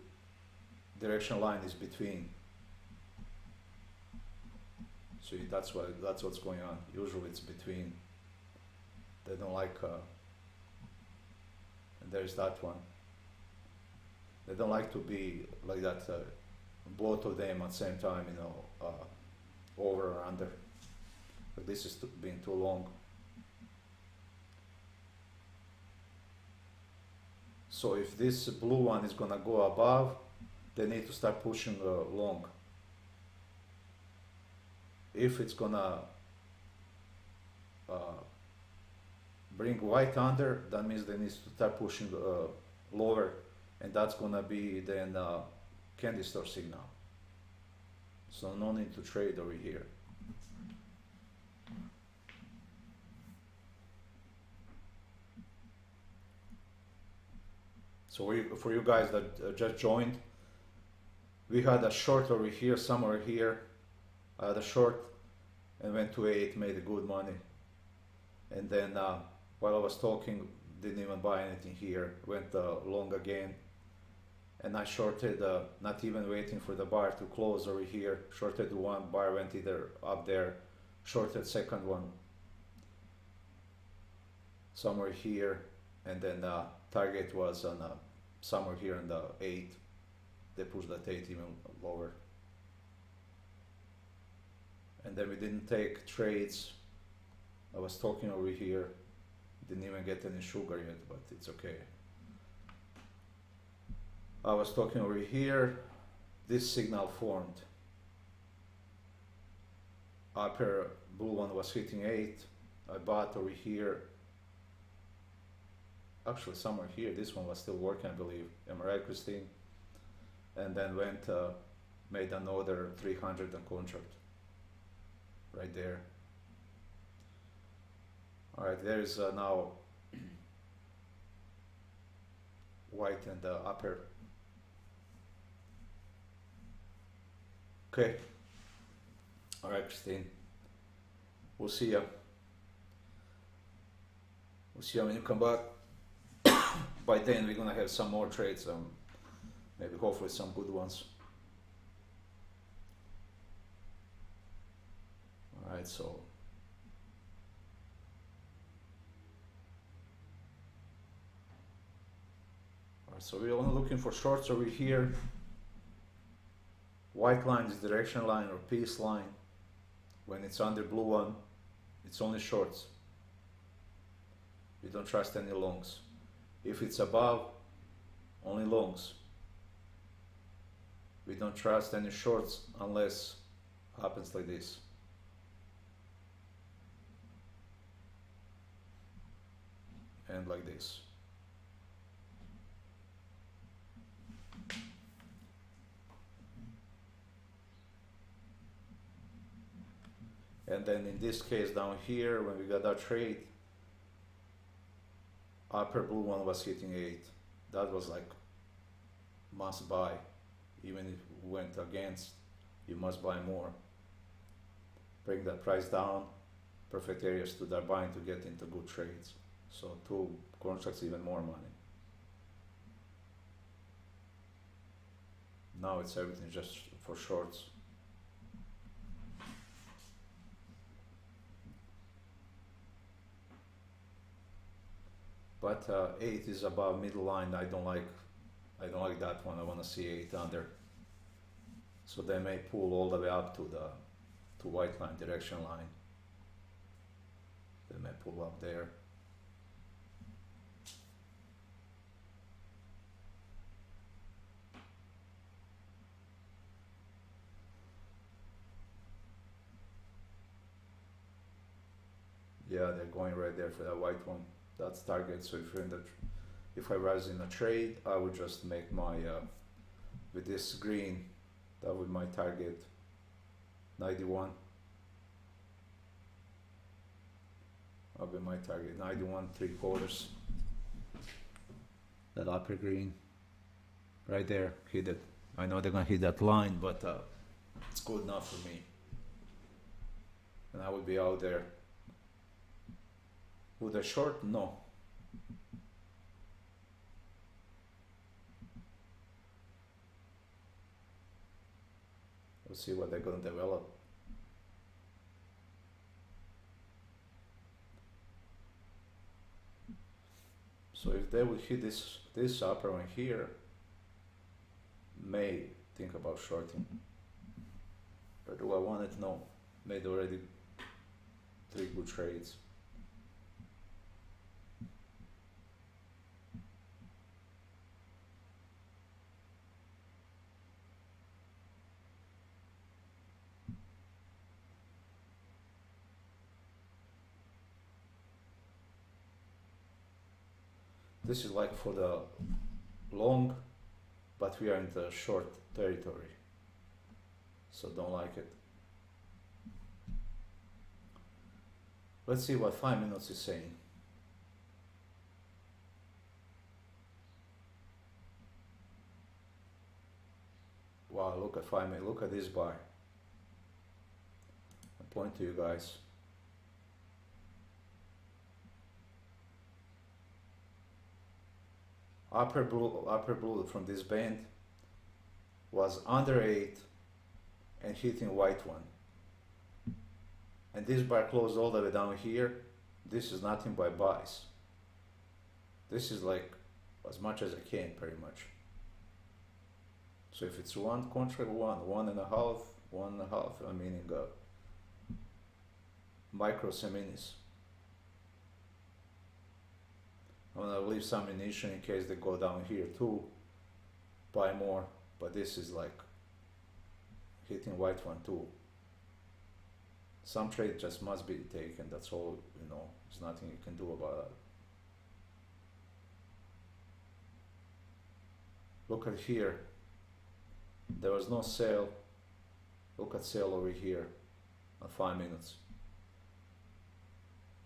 direction line is between. See, that's what's going on. Usually it's between. They don't like, and there's that one. They don't like to be like that, both of them at the same time, you know, over or under. But this is being too long. So if this blue one is gonna go above, they need to start pushing long. If it's gonna bring white under, that means they need to start pushing lower, and that's gonna be then candy store signal. So no need to trade over here. So for you guys that just joined, we had a short over here, somewhere here. I had a short and went to 8, made a good money. And then while I was talking, didn't even buy anything here, went long again. And I shorted, not even waiting for the bar to close over here, shorted one, bar went either up there, shorted second one somewhere here, and then target was on somewhere here in the 8. They pushed that 8 even lower. And then we didn't take trades. I was talking over here, didn't even get any sugar yet, but it's okay. I was talking over here, this signal formed. Upper blue one was hitting 8. I bought over here. Actually somewhere here, this one was still working, I believe. Am I right, Christine? And then went, made another 300 on contract. Right there. Alright, there is now white and the upper. Okay. Alright, Christine. We'll see ya. We'll see ya when you come back. By then we're gonna have some more trades, maybe hopefully some good ones. Alright, so we're only looking for shorts over here. White line is direction line or peace line. When it's under blue one, it's only shorts. We don't trust any longs. If it's above, only longs. We don't trust any shorts unless it happens like this. And like this. And then in this case down here, when we got our trade, upper blue one was hitting 8. That was like must buy. Even if it went against, you must buy more. Bring that price down. Perfect areas to start buying to get into good trades. So 2 contracts, even more money. Now it's everything just for shorts. But 8 is above middle line. I don't like that one. I want to see 8 under. So they may pull all the way up to the white line, direction line. They may pull up there. Yeah, they're going right there for that white one. That's target. So if you're in if I was in a trade, I would just make my with this green, that would be my target 91. That'll be my target 91 3/4. That upper green right there, hit it. I know they're gonna hit that line, but it's good enough for me. And I would be out there. Would I short? No. We'll see what they're going to develop. So if they would hit this upper one here, may think about shorting. Or do I want it? No. Made already 3 good trades. This is like for the long, but we are in the short territory, so don't like it. Let's see what 5 minutes is saying. Wow, look at 5 minutes, look at this bar. I point to you guys. Upper blue from this band was under 8 and hitting white one. And this bar closed all the way down here. This is nothing but buys. This is like as much as I can, pretty much. So if it's one contract, one and a half, I mean micro seminis. I'm gonna leave some ammunition in case they go down here too, buy more, but this is like hitting white one too. Some trade just must be taken, that's all, you know, there's nothing you can do about it. Look at here, there was no sale. Look at sale over here at 5 minutes.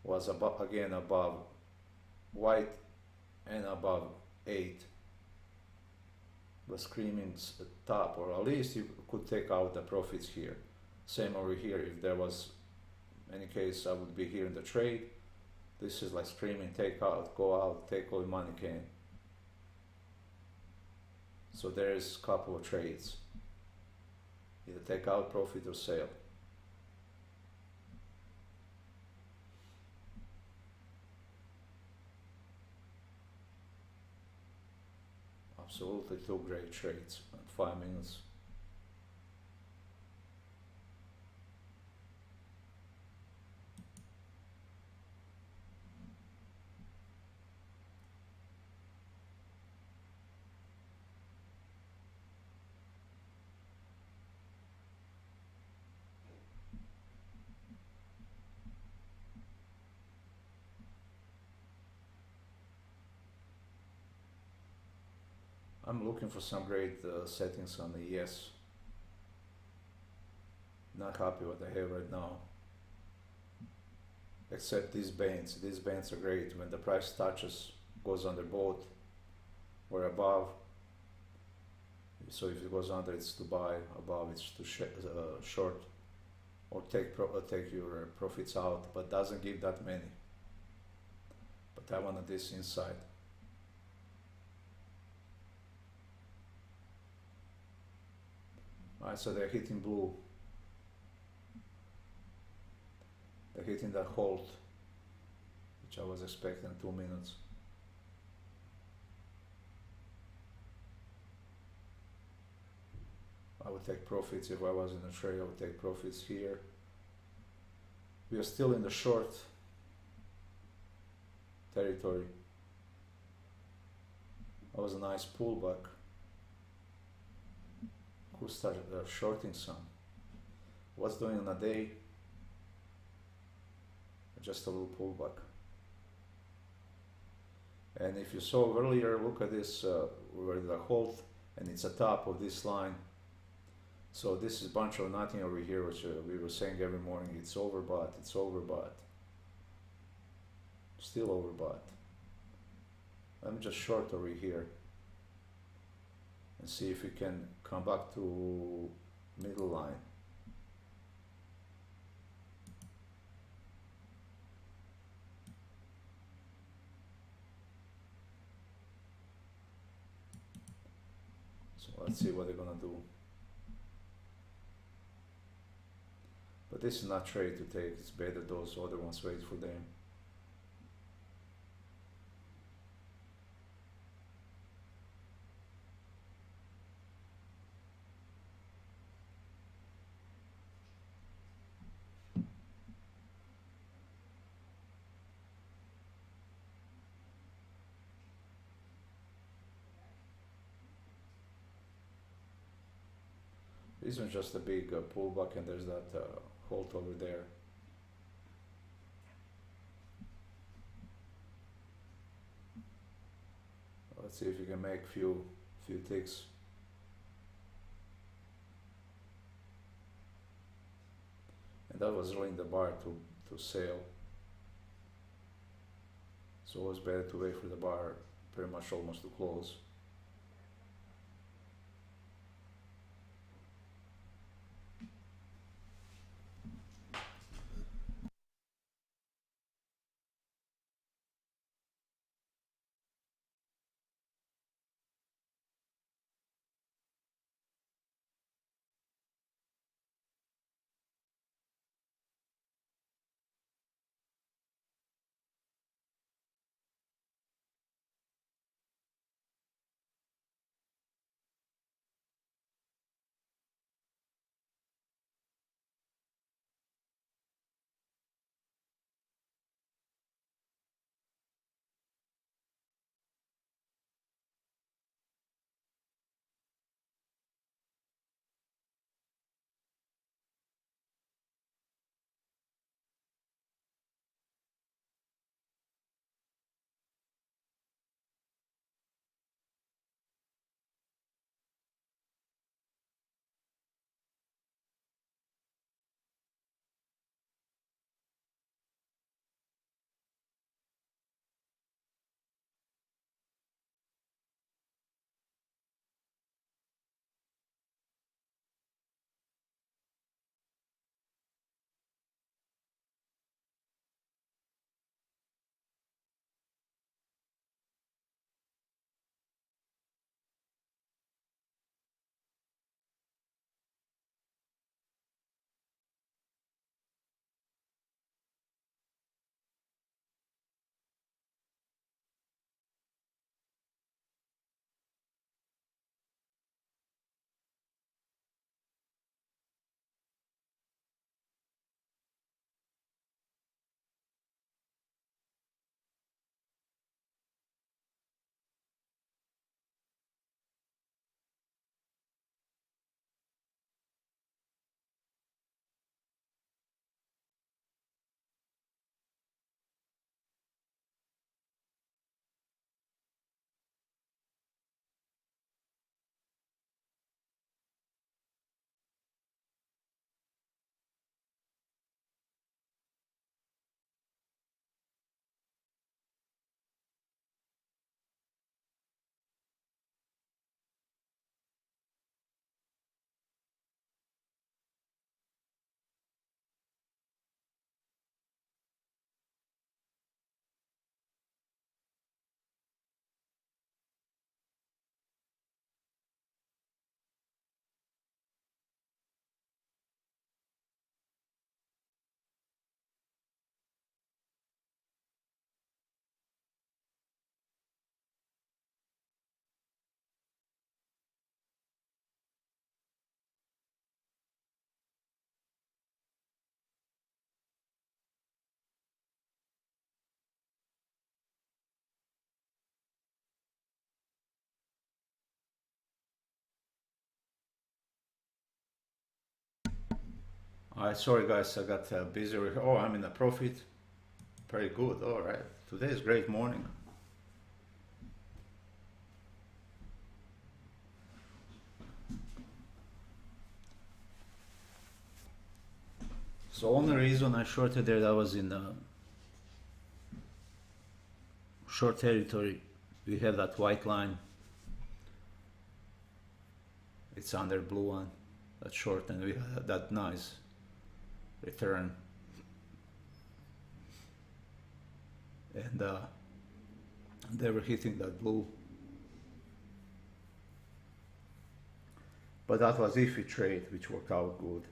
Was above, again above white and above 8. Was screaming top, or at least you could take out the profits here. Same over here, if there was any case I would be here in the trade. This is like screaming take out, go out, take all the money you can. So there's a couple of trades, either take out profit or sale. Absolutely two great trades at 5 minutes. I'm looking for some great settings on the ES. Not happy what I have right now. Except these bands. These bands are great. When the price touches, goes under both or above. So if it goes under, it's to buy. Above, it's to short or take your profits out. But doesn't give that many. But I wanted this inside. Alright, so they're hitting blue. They're hitting that hold, which I was expecting 2 minutes. I would take profits if I was in a trade. I would take profits here. We are still in the short territory. That was a nice pullback. Who started shorting some? What's doing on a day? Just a little pullback. And if you saw earlier, look at this, where the hold, and it's the top of this line. So this is a bunch of nothing over here, which we were saying every morning. It's overbought. It's overbought. Still overbought. Let me just short over here and see if we can come back to middle line. So let's see what they're gonna do. But this is not trade to take. It's better those other ones wait for them. This one's just a big pullback, and there's that hold over there. Let's see if we can make few ticks. And that was rolling the bar to sell. So it was better to wait for the bar pretty much almost to close. Sorry guys, I got busy. Oh, I'm in a profit. Very good. All right. Today is great morning. So only reason I shorted there, that was in short territory. We had that white line. It's under blue one. That short, and we had that nice return. And they were hitting that blue. But that was iffy trade, which worked out good.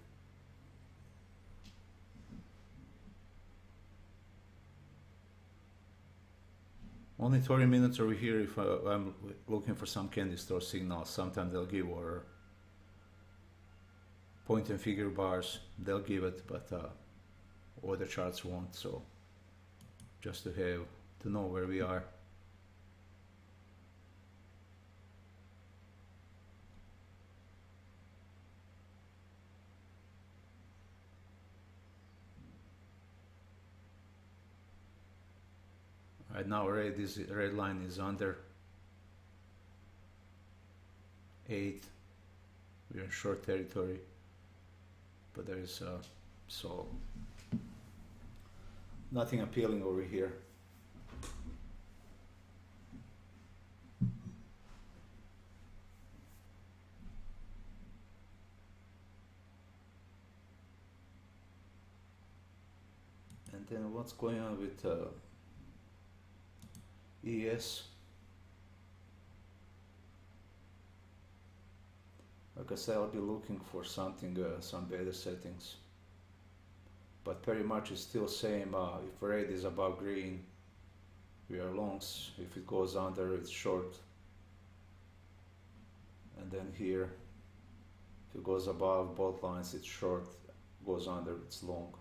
Only 30 minutes over here if I'm looking for some candy store signals. Sometimes they'll give, or point and figure bars, they'll give it, but other charts won't. So just to know where we are. Right now already this red line is under. 8. We're in short territory, but there is so nothing appealing over here. And then what's going on with ES? Like I said, I'll be looking for something, some better settings. But pretty much it's still same. If red is above green, we are longs. If it goes under, it's short. And then here, if it goes above both lines, it's short. Goes under, it's long.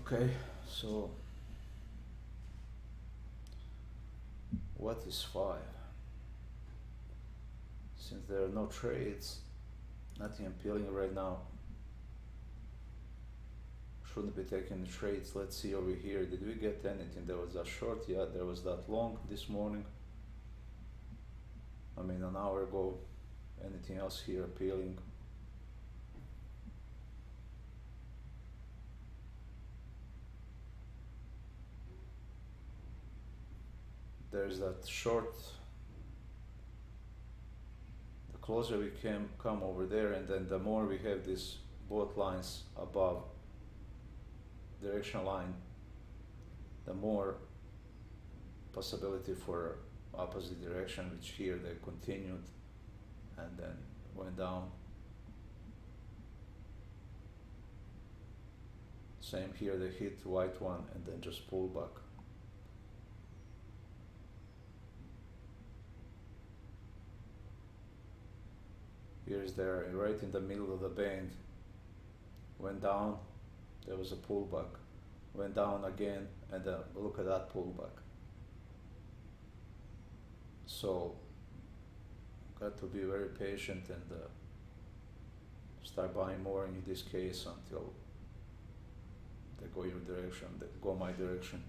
Okay, so what is 5? Since there are no trades, nothing appealing right now. Shouldn't be taking trades. Let's see over here. Did we get anything? There was a short, yeah, there was that long this morning. I mean, an hour ago. Anything else here appealing? There's that short. The closer we come over there, and then the more we have this both lines above direction line, the more possibility for opposite direction, which here they continued and then went down. Same here, they hit white one and then just pull back. Here's there, right in the middle of the band, went down, there was a pullback, went down again, and then look at that pullback. So, got to be very patient and start buying more in this case until they go your direction, they go my direction.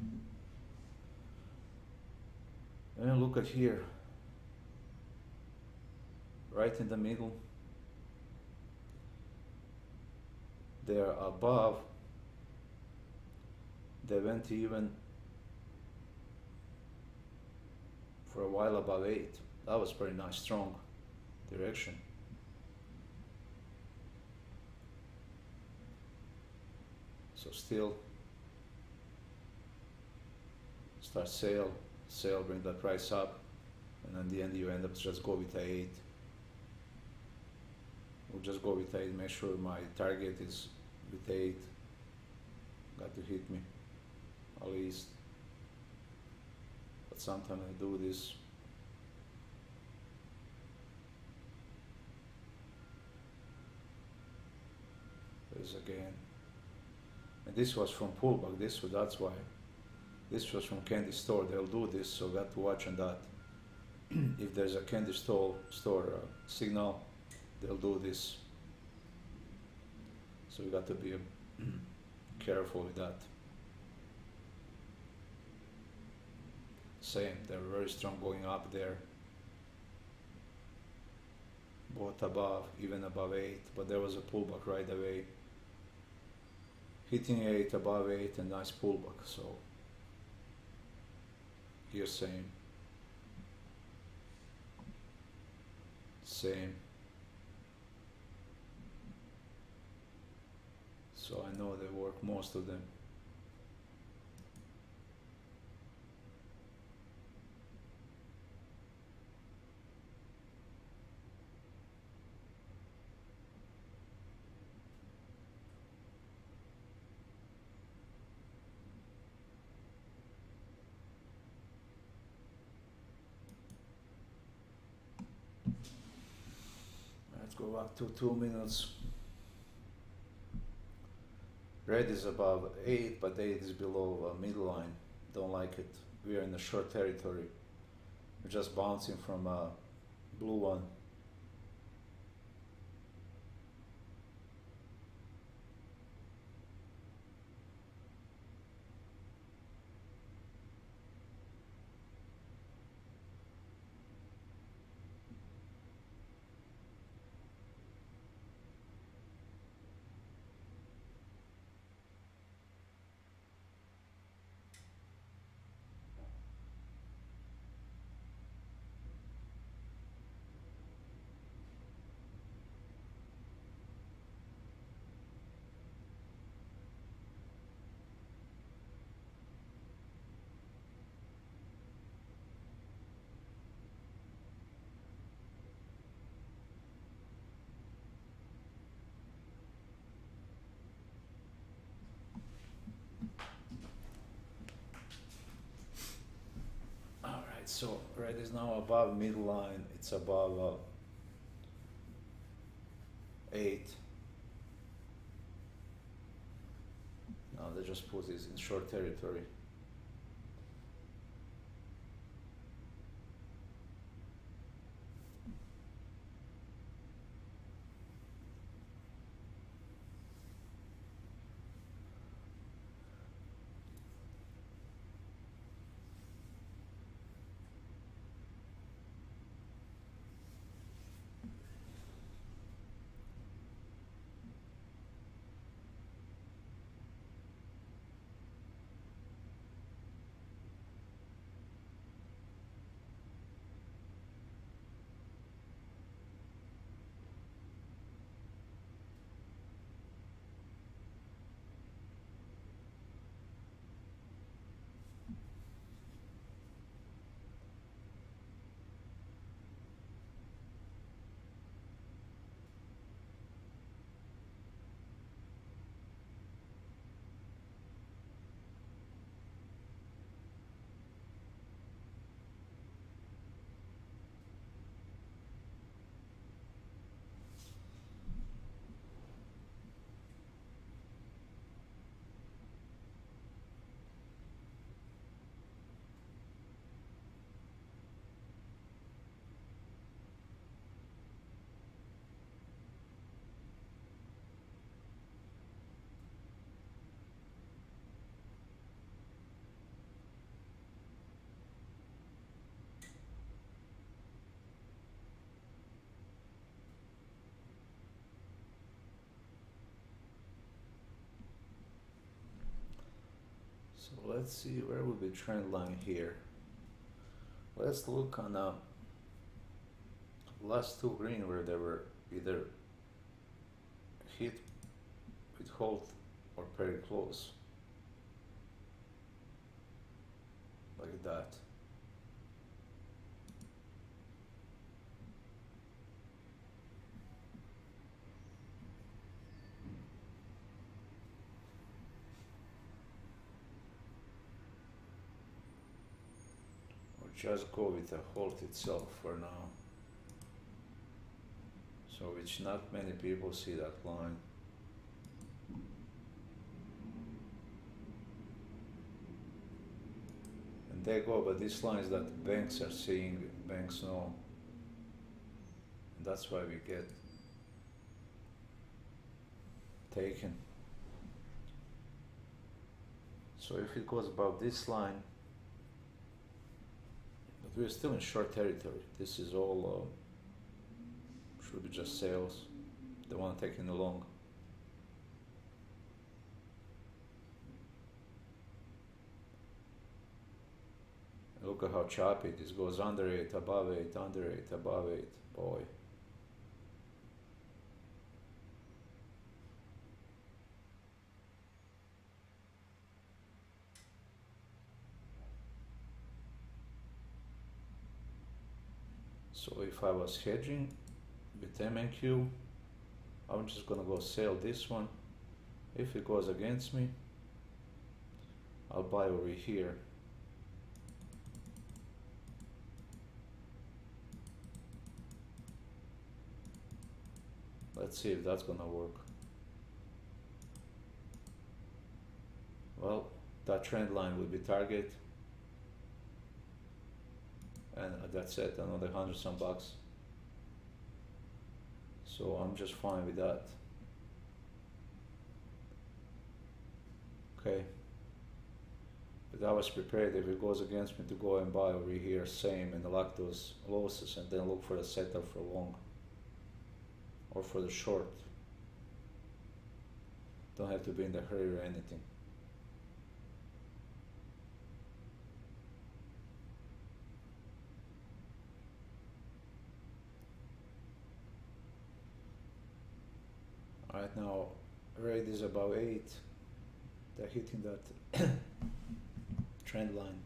And look at here, right in the middle. They're above, they went even for a while above 8. That was pretty nice, strong direction. So still start sale, bring the price up, and in the end you end up just go with a 8. We'll just go with 8, make sure my target is with 8. Got to hit me at least. But sometimes I do this. There's again. And this was from pullback, that's why. This was from candy store, they'll do this, so got to watch on that. If there's a candy store signal, they'll do this. So we got to be careful with that. Same, they're very strong going up there. Both above, even above 8, but there was a pullback right away. Hitting 8, above 8, and nice pullback, so here same. Same. So I know they work, most of them. Let's go back to 2 minutes. Red is above 8, but 8 is below middle line. Don't like it. We are in a short territory. We're just bouncing from a blue one. So red is now above midline, it's above 8. Now let's just put this in short territory. So let's see where will be trend line here. Let's look on last two green where they were either hit with hold or very close, like that. Or just go with the hold itself for now. So which not many people see that line. And they go, but these lines that banks are seeing, banks know. And that's why we get taken. So if it goes above this line, but we're still in short territory. This is all should be just sales. They want to take in the long. Look at how choppy this goes. Under 8, above 8, under 8, above 8. Boy. So if I was hedging with MNQ, I'm just gonna go sell this one. If it goes against me, I'll buy over here. Let's see if that's gonna work. Well, that trend line will be target. And that's it, another 100 some bucks. So I'm just fine with that. Okay. But I was prepared if it goes against me to go and buy over here, same, and lock those losses and then look for a setup for long or for the short. Don't have to be in the hurry or anything. Right now, rate is about 8. They're hitting that trend line.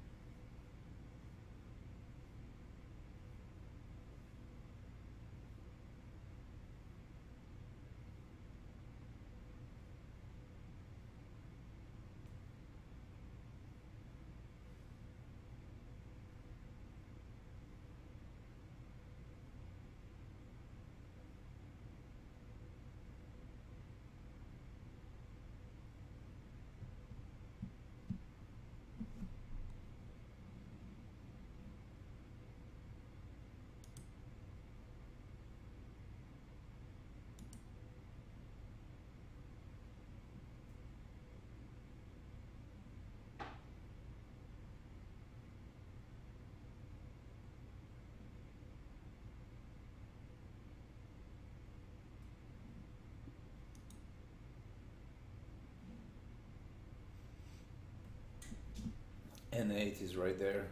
and 8 is right there.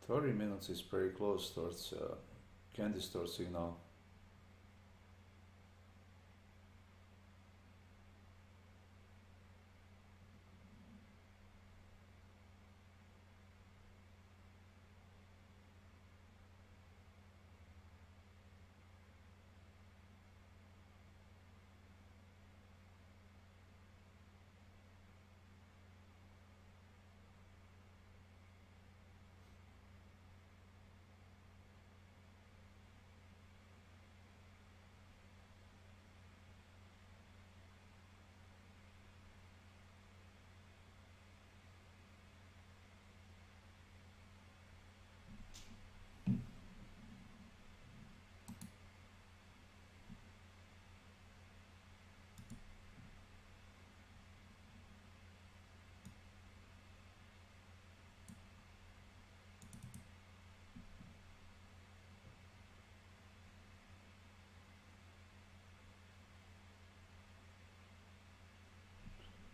Thirty minutes is pretty close towards candy store signal.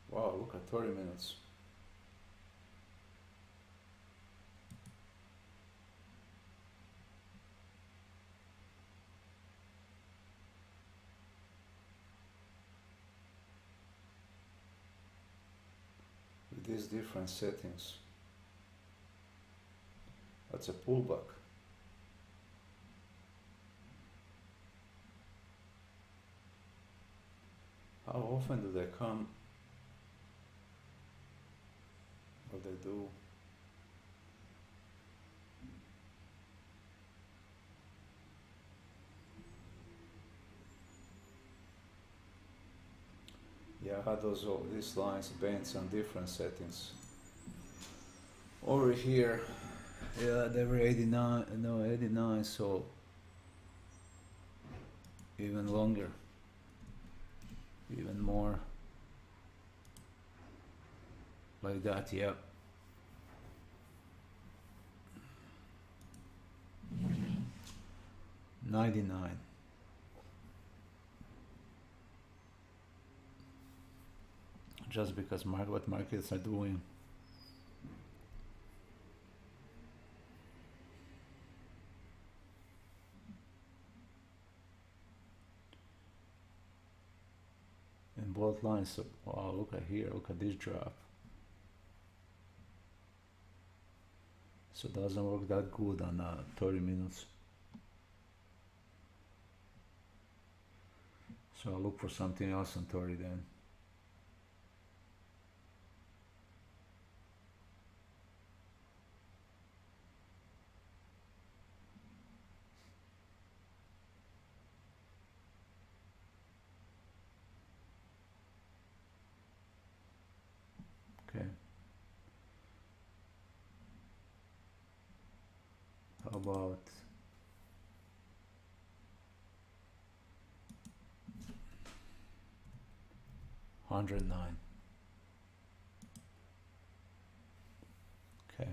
Wow, look at 30 minutes. With these different settings. That's a pullback. How often do they come? What they do? Yeah, I had these lines bent on different settings. Over here, yeah, they were 89, no 89, so even longer, even more, like that, yeah. $99. Just because what markets are doing. In both lines, so, wow, look at here, look at this drop. So it doesn't work that good on 30 minutes. So I'll look for something else on 30 then. Okay. How about 109. Okay.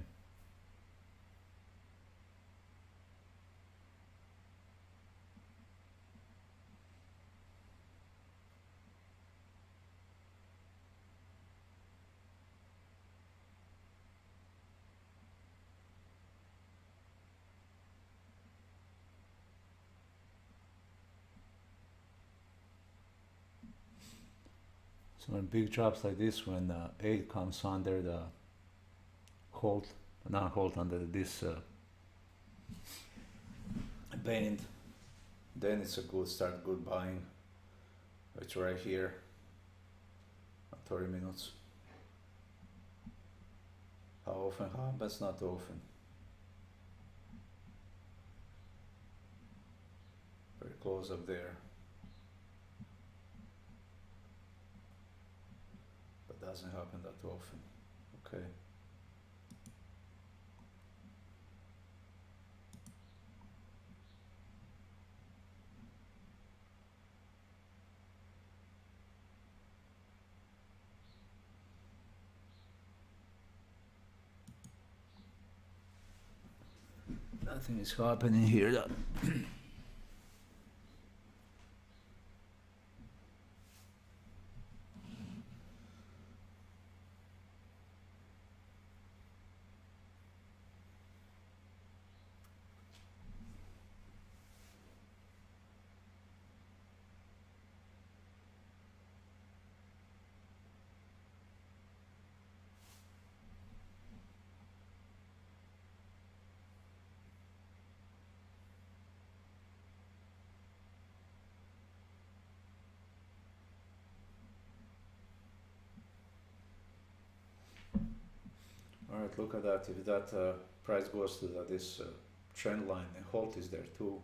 So in big drops like this, when 8 comes under the hold, not hold, under this band, then it's a good start, good buying. It's right here at 30 minutes. How often happens? Not often. Very close up there. But doesn't happen that often. Okay. Nothing is happening here. That Alright, look at that. If that price goes to this trend line, and halt is there too.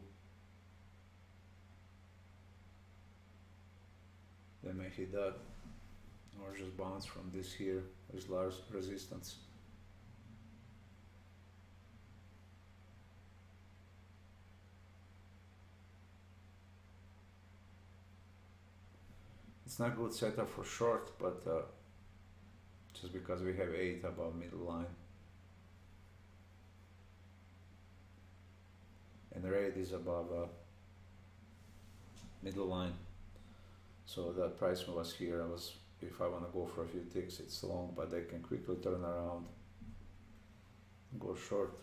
They may hit that, or just bounce from this here. There's large resistance. It's not good setup for short, but just because we have 8 above middle line. And the rate is above middle line. So that price was here. If I want to go for a few ticks, it's long, but they can quickly turn around and go short.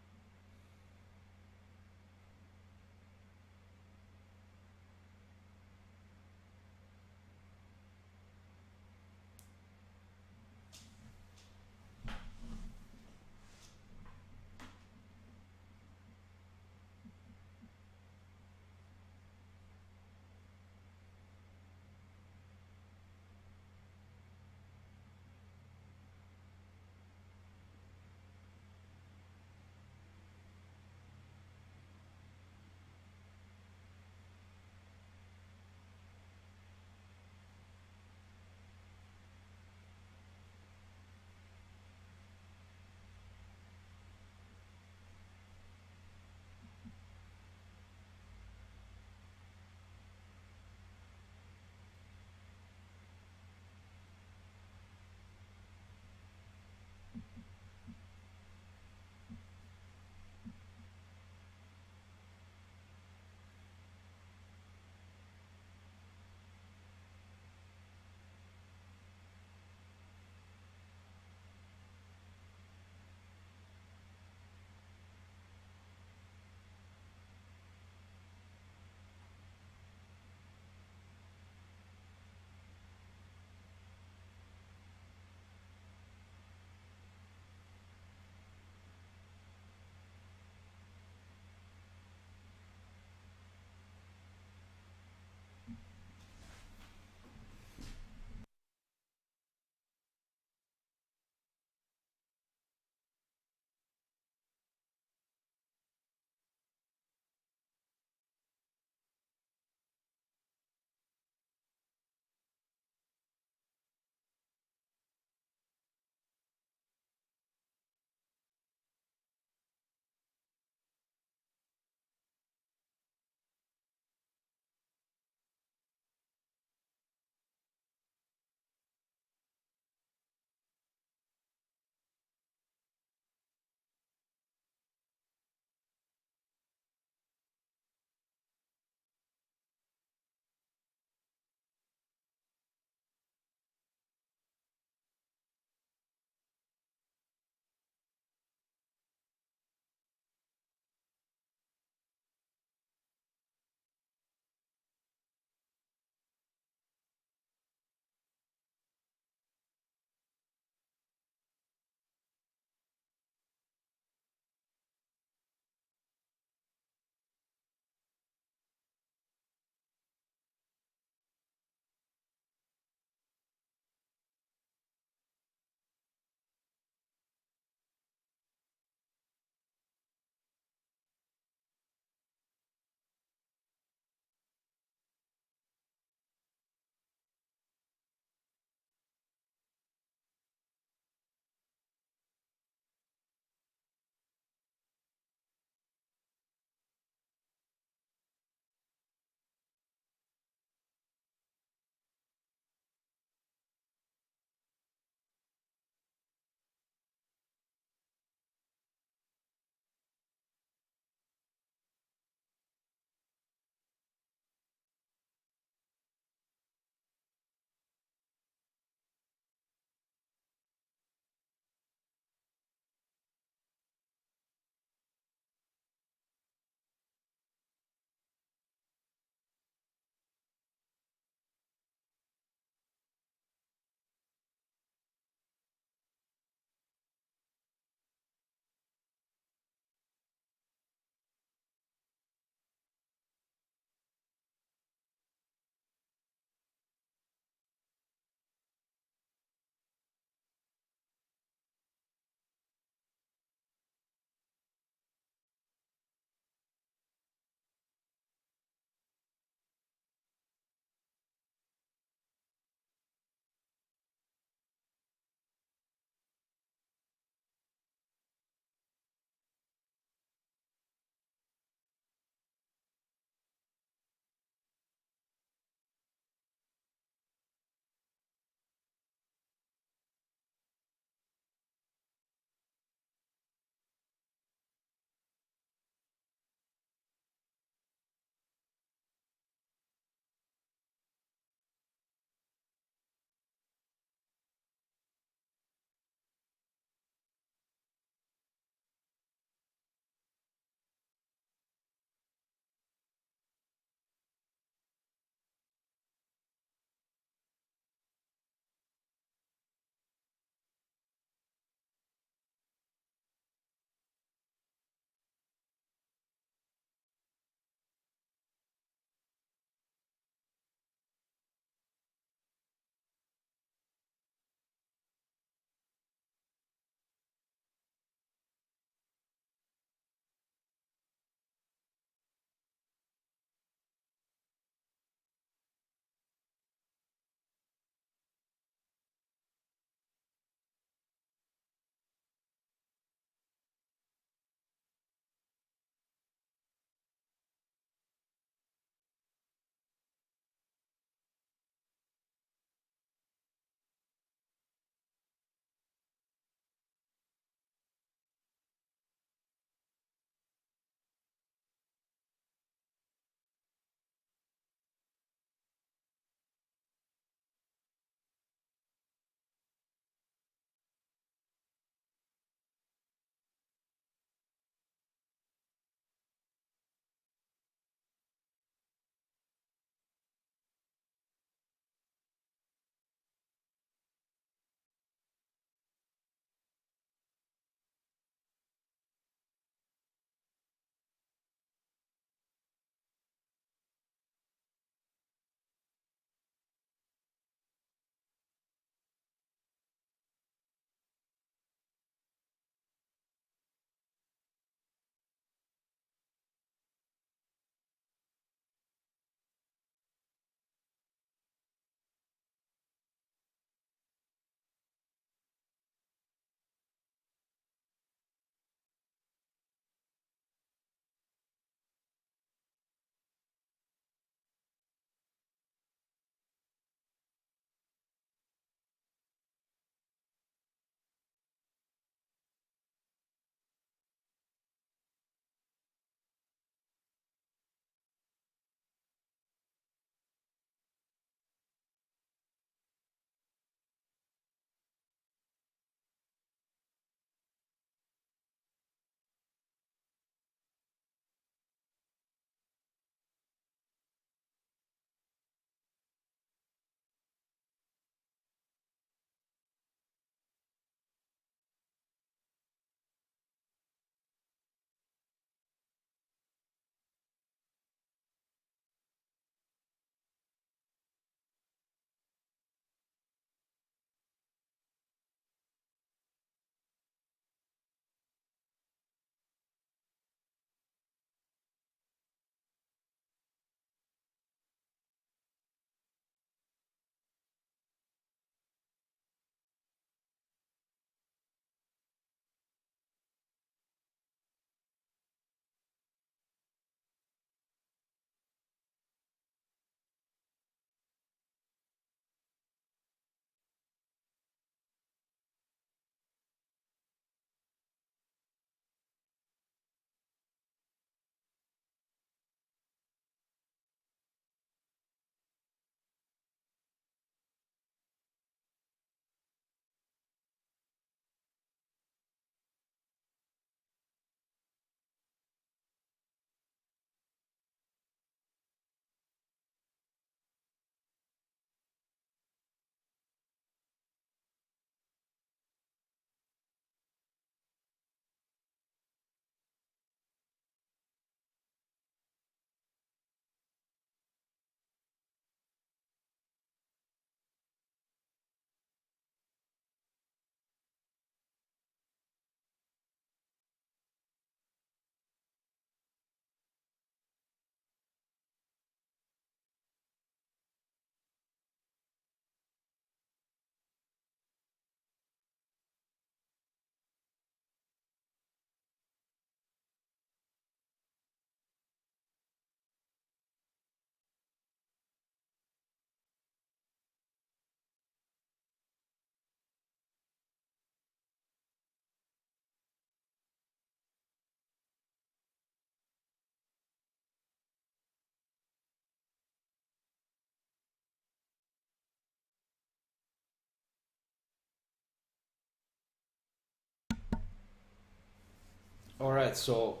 Alright, so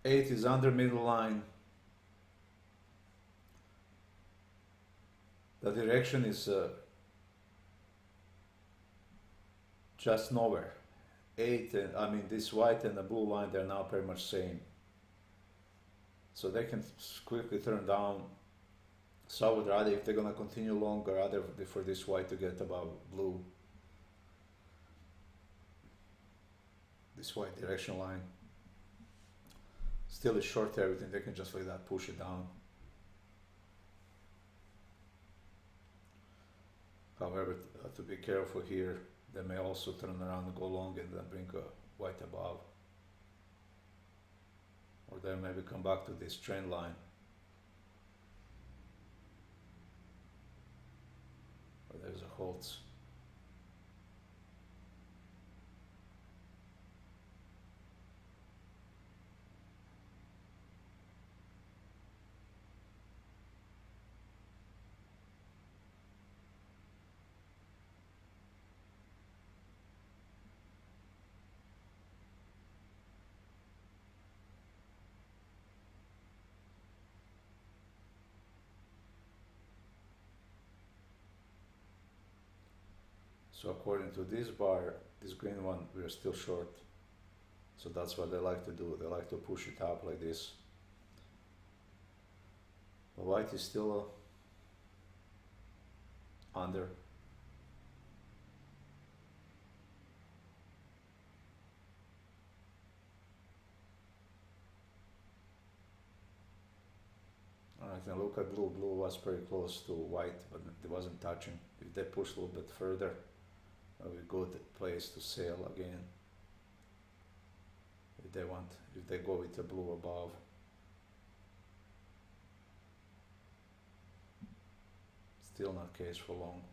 8 is under middle line. The direction is just nowhere. 8 and I mean this white and the blue line, they're now pretty much same. So they can quickly turn down. So I would rather, if they're gonna continue longer, rather for this white to get above blue. This white direction line. Still is short everything, they can just like that push it down. However, to be careful here, they may also turn around and go long and then bring a white above. Or they maybe come back to this trend line. Or there's a holds. So according to this bar, this green one, we are still short. So that's what they like to do. They like to push it up like this. The white is still under. Alright, and look at blue. Blue was pretty close to white, but it wasn't touching. If they push a little bit further, a good place to sail again. If they go with the blue above. Still not case for long.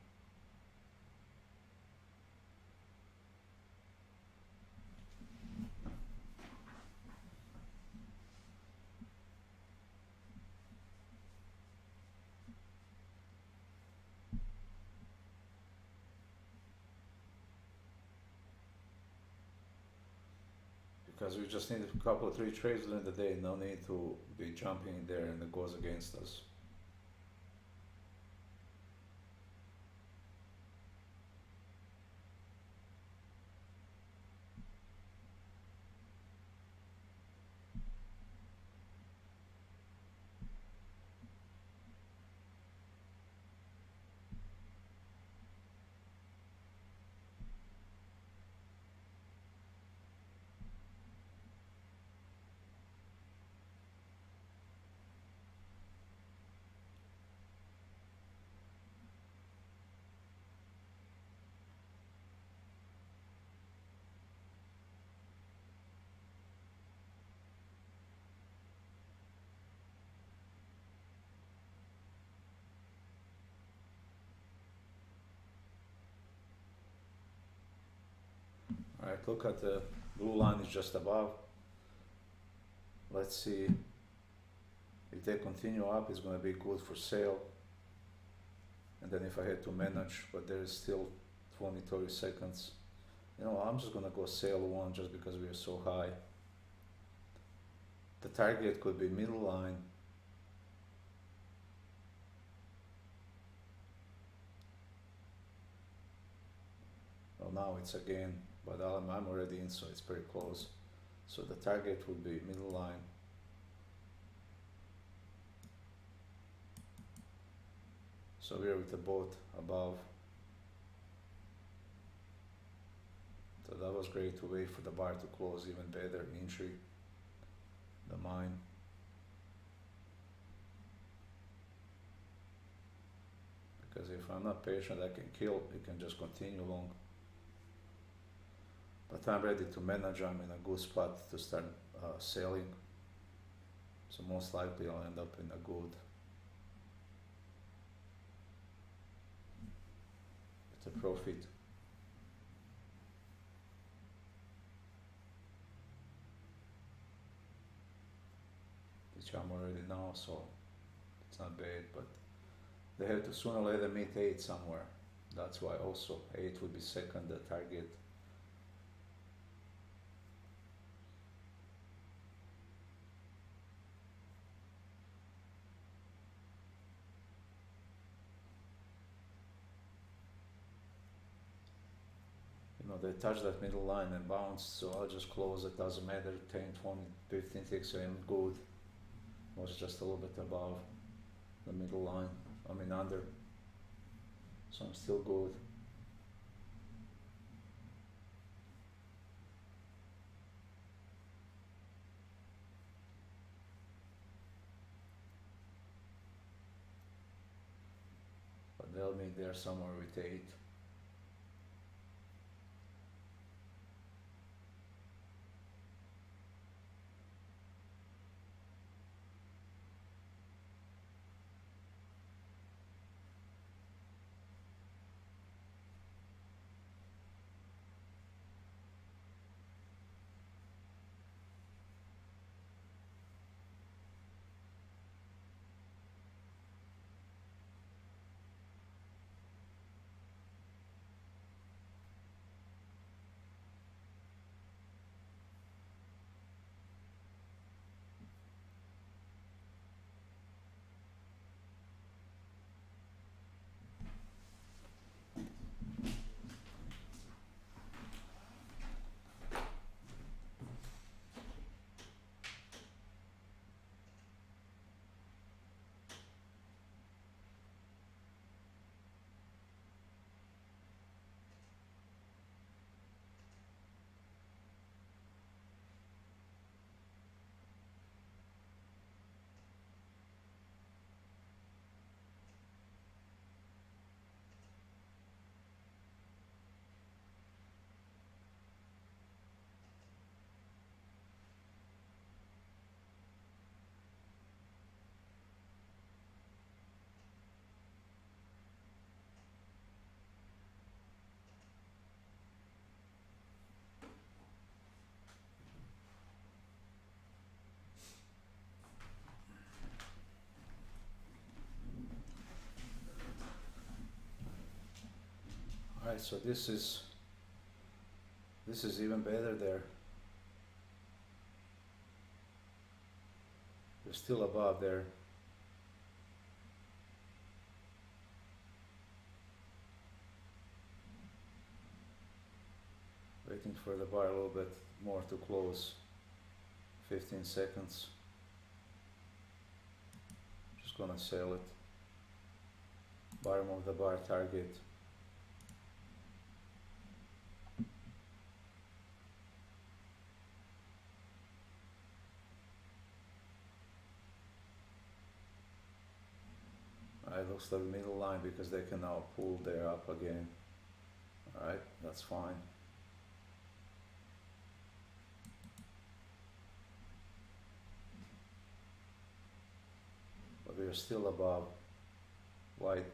Because we just need a couple of 3 trades during the day, no need to be jumping in there and it goes against us. Alright, look at the blue line is just above. Let's see if they continue up, it's going to be good for sale. And then if I had to manage, but there is still 20-30 seconds. You know, I'm just going to go sell one just because we are so high. The target could be middle line. Well, now it's again, but I'm already in, so it's pretty close. So the target would be middle line. So we are with the boat above. So that was great to wait for the bar to close, even better entry, the mine. Because if I'm not patient, I can kill, it can just continue long. But I'm ready to manage, I'm in a good spot to start selling. So most likely I'll end up in a good, with a profit. Which I'm already now, so it's not bad, but they have to sooner or later meet 8 somewhere. That's why also 8 would be second the target. they touched that middle line and bounced, so I'll just close it, doesn't matter, 10, 20, 15 ticks, I'm good. Was just a little bit above the middle line, I mean under, so I'm still good. But they'll meet there somewhere with 8. Alright, so this is even better there. They're still above there. Waiting for the bar a little bit more to close. 15 seconds. Just gonna sell it. Bottom of the bar target. It looks like the middle line because they can now pull there up again. Alright, that's fine. But we are still above white.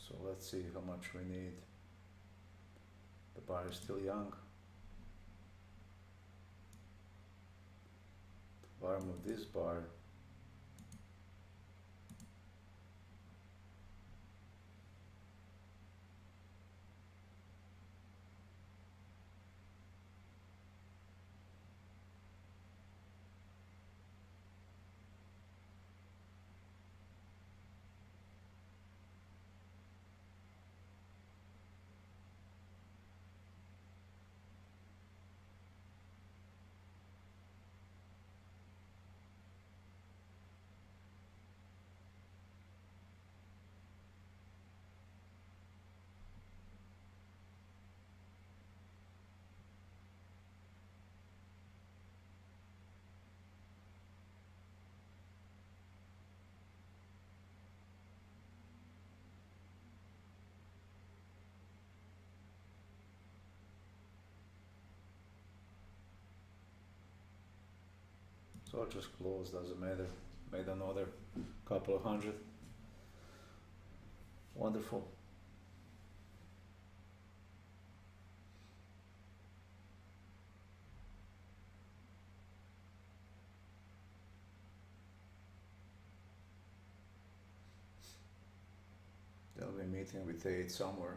So let's see how much we need. The bar is still young. The bottom of this bar. So I'll just close, doesn't matter. Made another couple of hundred. Wonderful. meeting with 8 somewhere.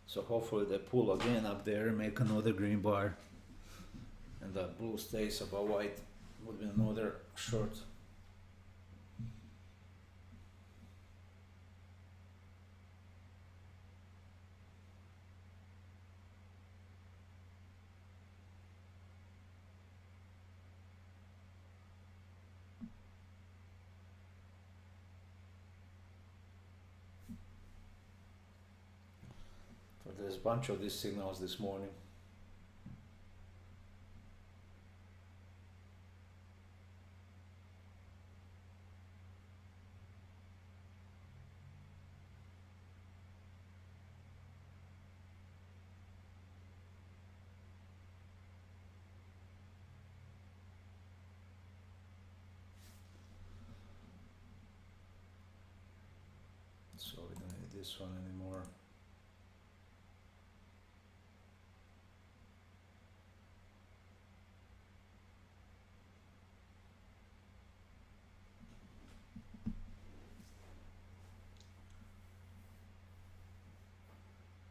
So hopefully they pull again up there, make another green bar, and that blue stays above white. Would be another short. So there's a bunch of these signals this morning. So we don't need this one anymore.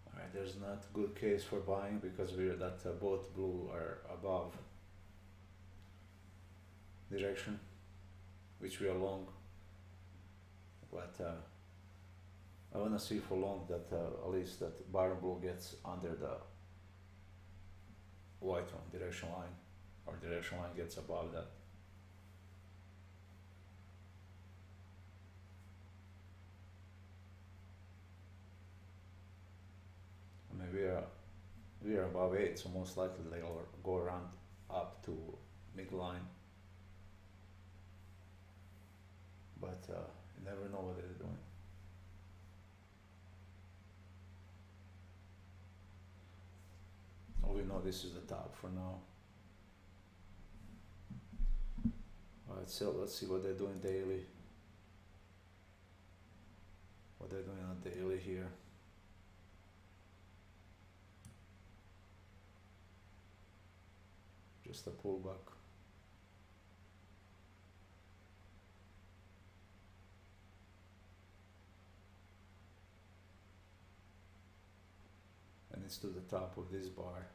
Alright, there's not good case for buying because we're that both blue are above direction, which we are long. But I wanna see for long that at least that bottom blue gets under the white one, direction line, or direction line gets above that. I mean we are above 8, so most likely they'll go around up to midline. But you never know what they're doing. All we know, this is the top for now. Alright, so let's see what they're doing daily. What they're doing on daily here. Just a pullback. And it's to the top of this bar.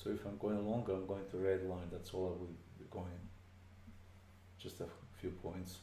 So if I'm going longer, I'm going to red line, that's all I will be going. Just a few points.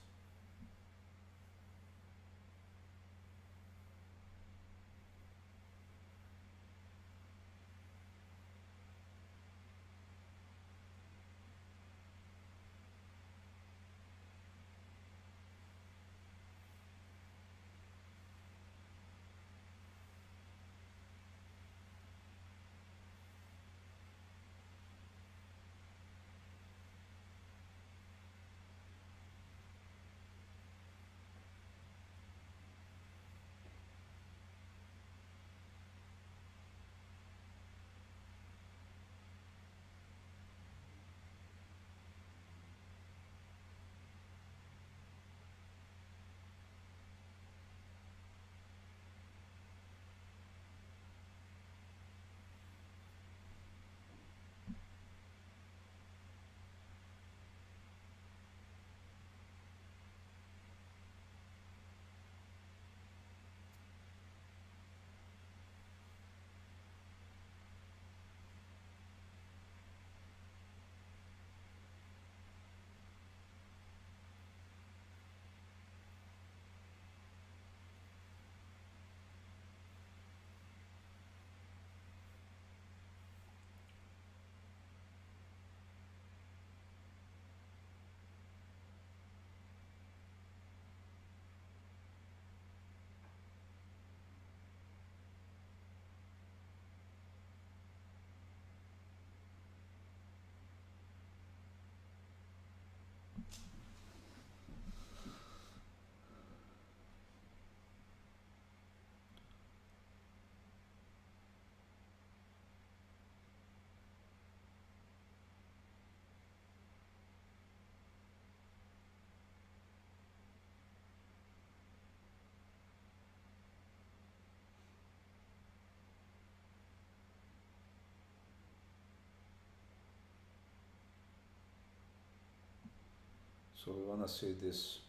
So we want to see this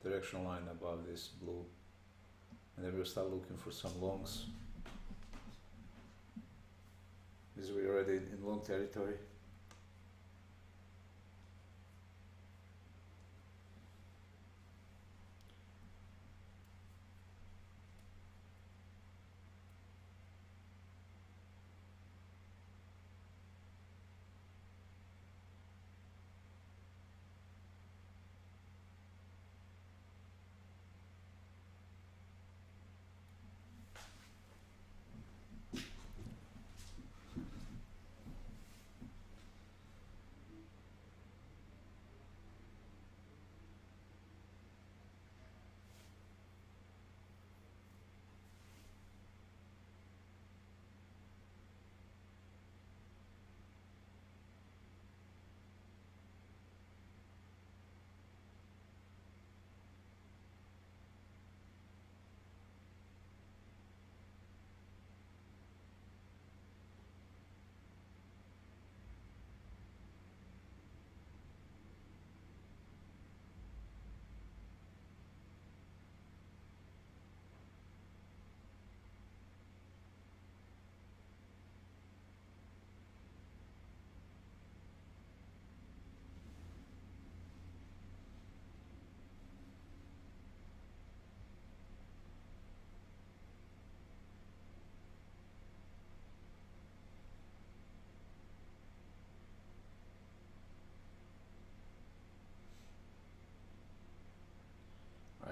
direction line above this blue, and then we'll start looking for some longs. This we're already in long territory.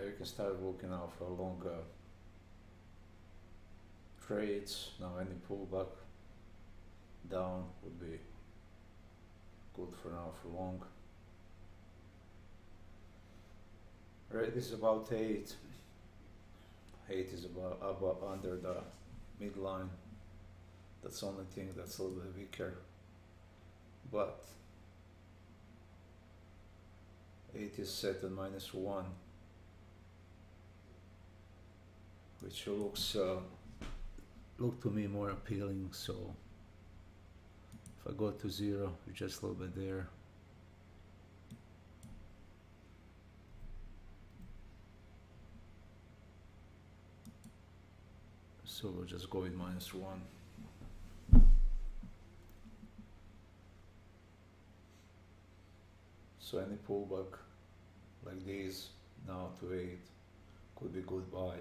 You can start looking out for longer trades. Now any pullback down would be good for now for long. Right, this is about 8. 8 is about under the midline. That's the only thing that's a little bit weaker. But 8 is set at -1. Which looks look to me more appealing. So if I go to 0, we're just a little bit there. So we'll just go with -1. So any pullback like this now to 8 could be good buy.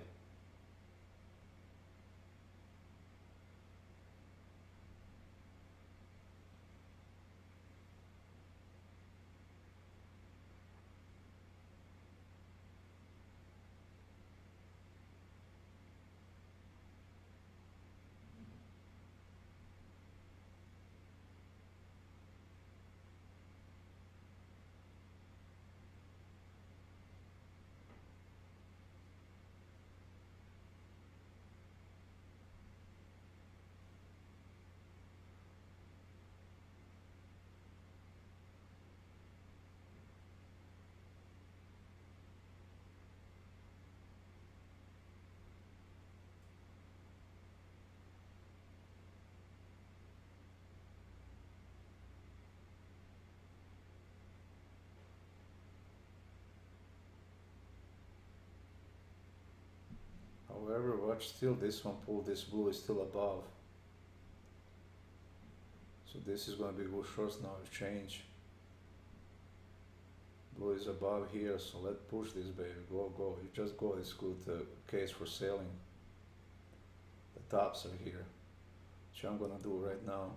However, watch still this one pull, this blue is still above. So this is going to be good shorts now, change. Blue is above here, so let's push this baby, go, go, you just go, it's good case for selling. The tops are here, which I'm going to do right now.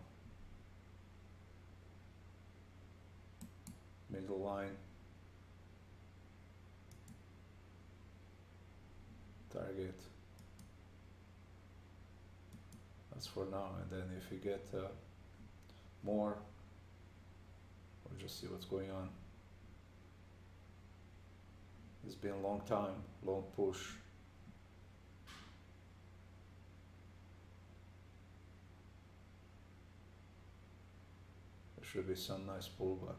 Middle line. Target. That's for now, and then if you get more, we'll just see what's going on. It's been a long time, long push. There should be some nice pullback.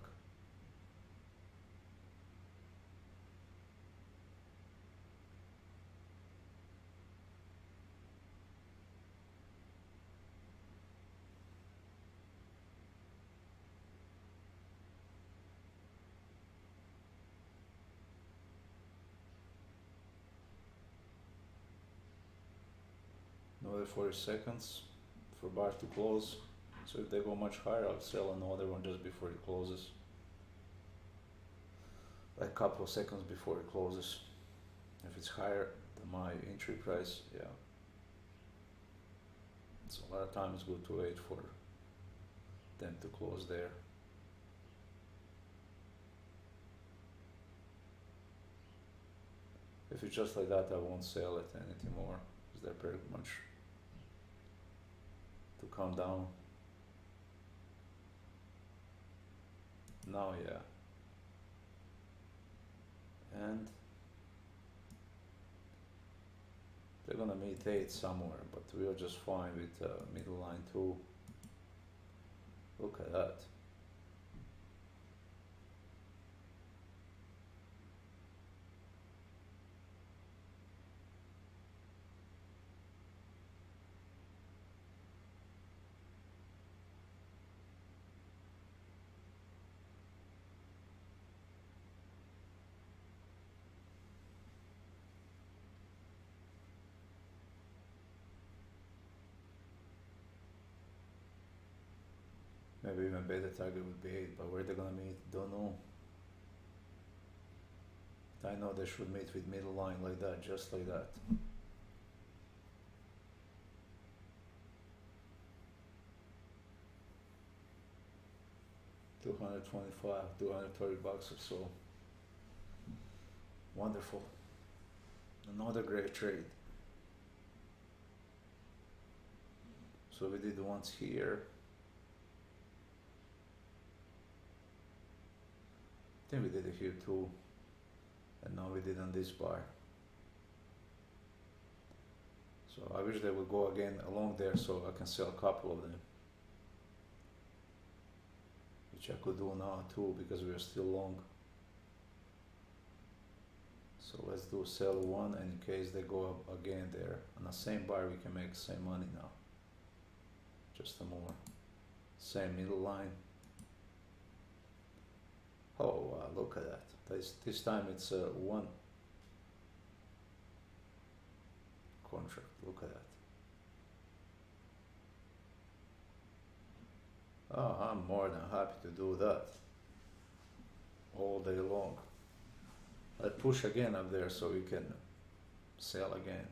Another 40 seconds for bar to close. So if they go much higher, I'll sell another one just before it closes. Like a couple of seconds before it closes. If it's higher than my entry price, yeah. So a lot of times it's good to wait for them to close there. If it's just like that, I won't sell it anything more, because they're pretty much to come down. Now, yeah. And they're gonna meet 8 somewhere, but we are just fine with middle line 2. Look at that. Maybe even better target would be 8, but where they're gonna meet, don't know. I know they should meet with middle line like that, just like that. $225, $230 or so. Wonderful. Another great trade. So we did once here. I think we did it here too, and now we did on this bar. So I wish they would go again along there so I can sell a couple of them, which I could do now too because we are still long. So let's do sell one, and in case they go up again there on the same bar, we can make the same money now. Just a more same middle line. Oh wow, look at that. This time it's one contract. Look at that. Oh, I'm more than happy to do that all day long. Let's push again up there so we can sell again.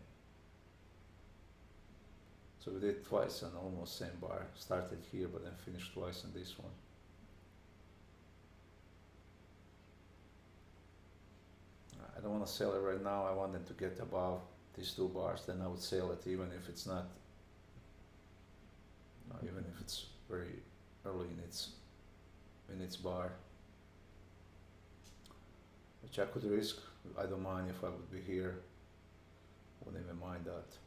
So we did twice on almost same bar. Started here but then finished twice on this one. I don't want to sell it right now. I want them to get above these 2 bars, then I would sell it even if it's not, even if it's very early in its bar, which I could risk. I don't mind if I would be here. Wouldn't even mind that.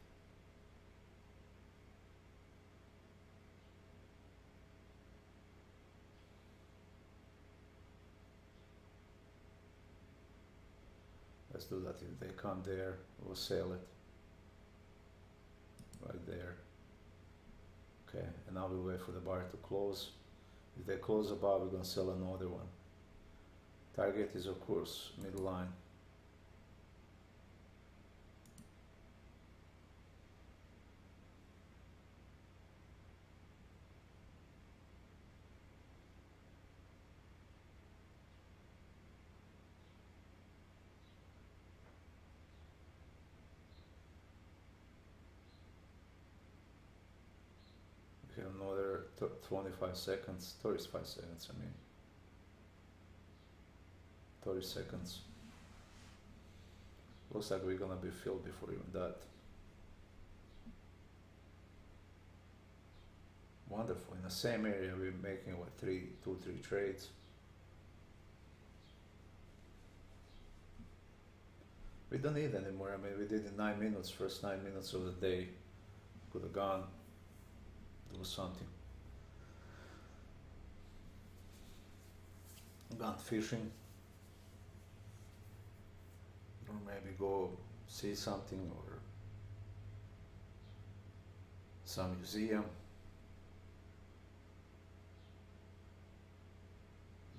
Let's do that. If they come there, we'll sell it right there. Okay, and now we wait for the bar to close. If they close above, we're gonna sell another one. Target is of course middle line. We have another 25 seconds, 35 seconds, I mean. 30 seconds. Looks like we're gonna be filled before even that. Wonderful. In the same area, we're making what, 3 trades. We don't need anymore. I mean, we did in 9 minutes, first 9 minutes of the day. Could have gone, do something. Gone fishing. Or maybe go see something, or some museum.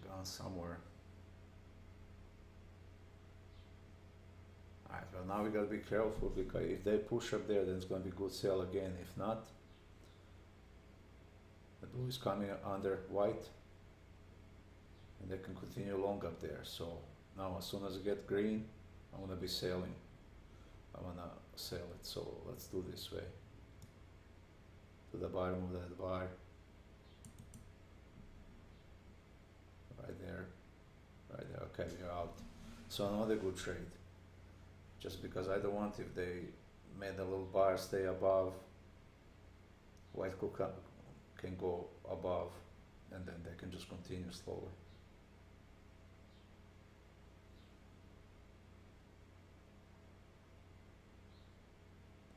Gone somewhere. I well, now we gotta be careful, because if they push up there, then it's gonna be good sell again. If not, the blue is coming under white, and they can continue long up there. So now as soon as I get green, I'm gonna be selling. I wanna sell it. So let's do this way. To the bottom of that bar. Right there. Right there. Okay, we're out. So another good trade. Just because I don't want, if they made a little bar stay above, white can go above, and then they can just continue slowly.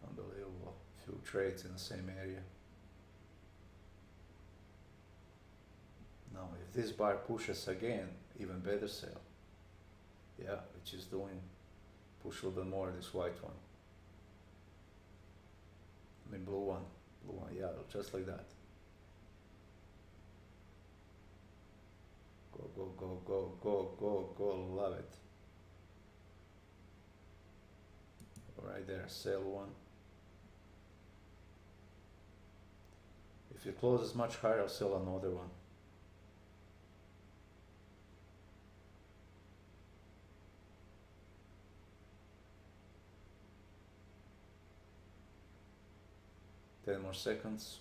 Unbelievable. Few trades in the same area. Now if this bar pushes again, even better sell. Yeah, which is doing, push a little bit more, this white one. I mean blue one, yeah, just like that. Go, go, go, go, go, go, go, love it. Right there, sell one. If it closes much higher, I'll sell another one. Ten more seconds.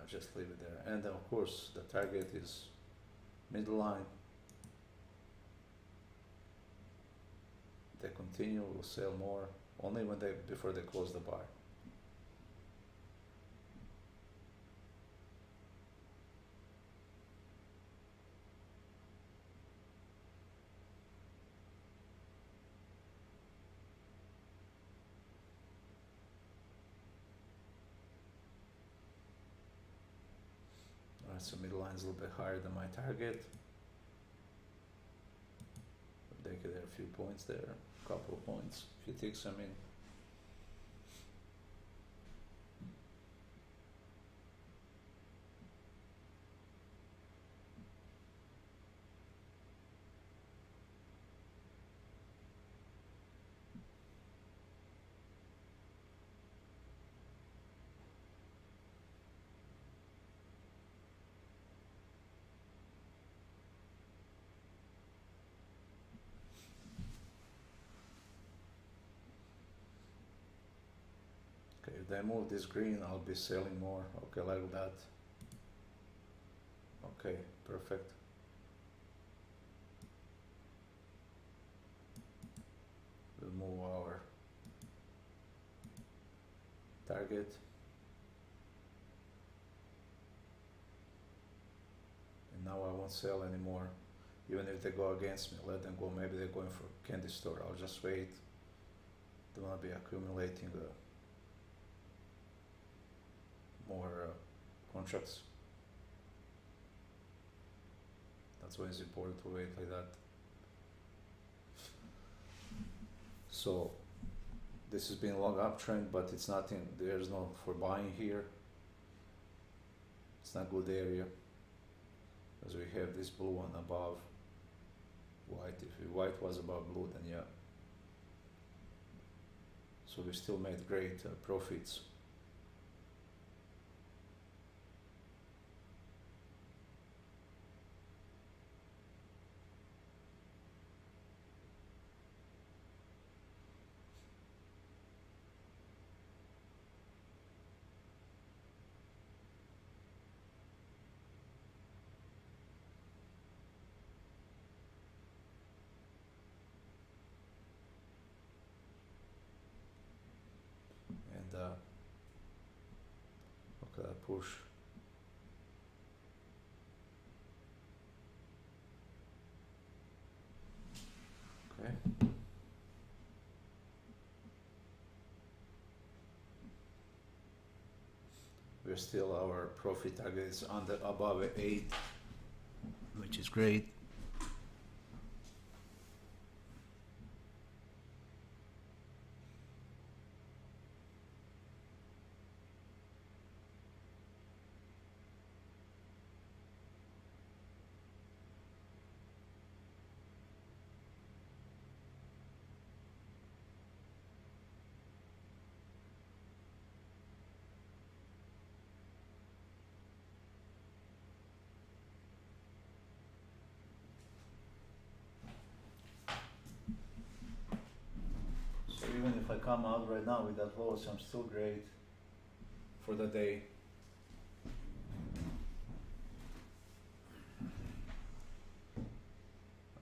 Just leave it there. And of course, the target is middle line. They continue, will sell more only when before they close the bar. Alright, so middle line is a little bit higher than my target. They get there a few points there, a couple of points, few ticks, I mean. Okay, if they move this green, I'll be selling more. Okay, like that. Okay, perfect. We'll move our target. And now I won't sell anymore. Even if they go against me, let them go. Maybe they're going for candy store. I'll just wait. Don't want to be accumulating more contracts. That's why it's important to wait like that. So this has been a long uptrend, but it's nothing. There's no for buying here. It's not good area, as we have this blue one above white. If white was above blue, then yeah. So we still made great profits. Okay, push. Okay. We're still, our profit target is above 8, which is great. even if I come out right now with that loss, I'm still great for the day.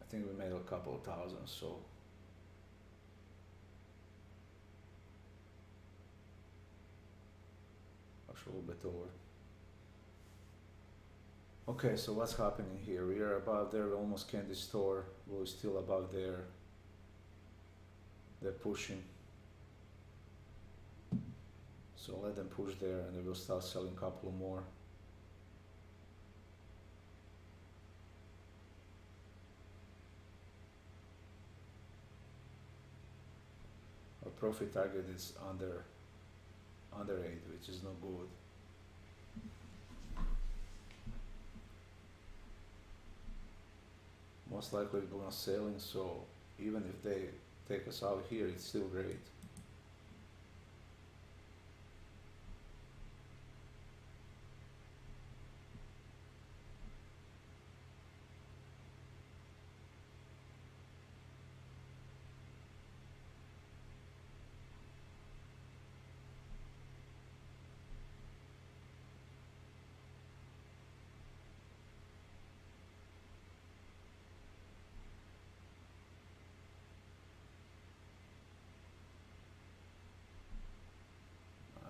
I think we made a couple of thousand, so actually a little bit over. Okay, so what's happening here? We are above there, we almost candy store. We're still above there. They're pushing. So let them push there and they will start selling a couple more. Our profit target is under 8, which is not good. Most likely we're gonna selling, so even if they take us out here, it's still great.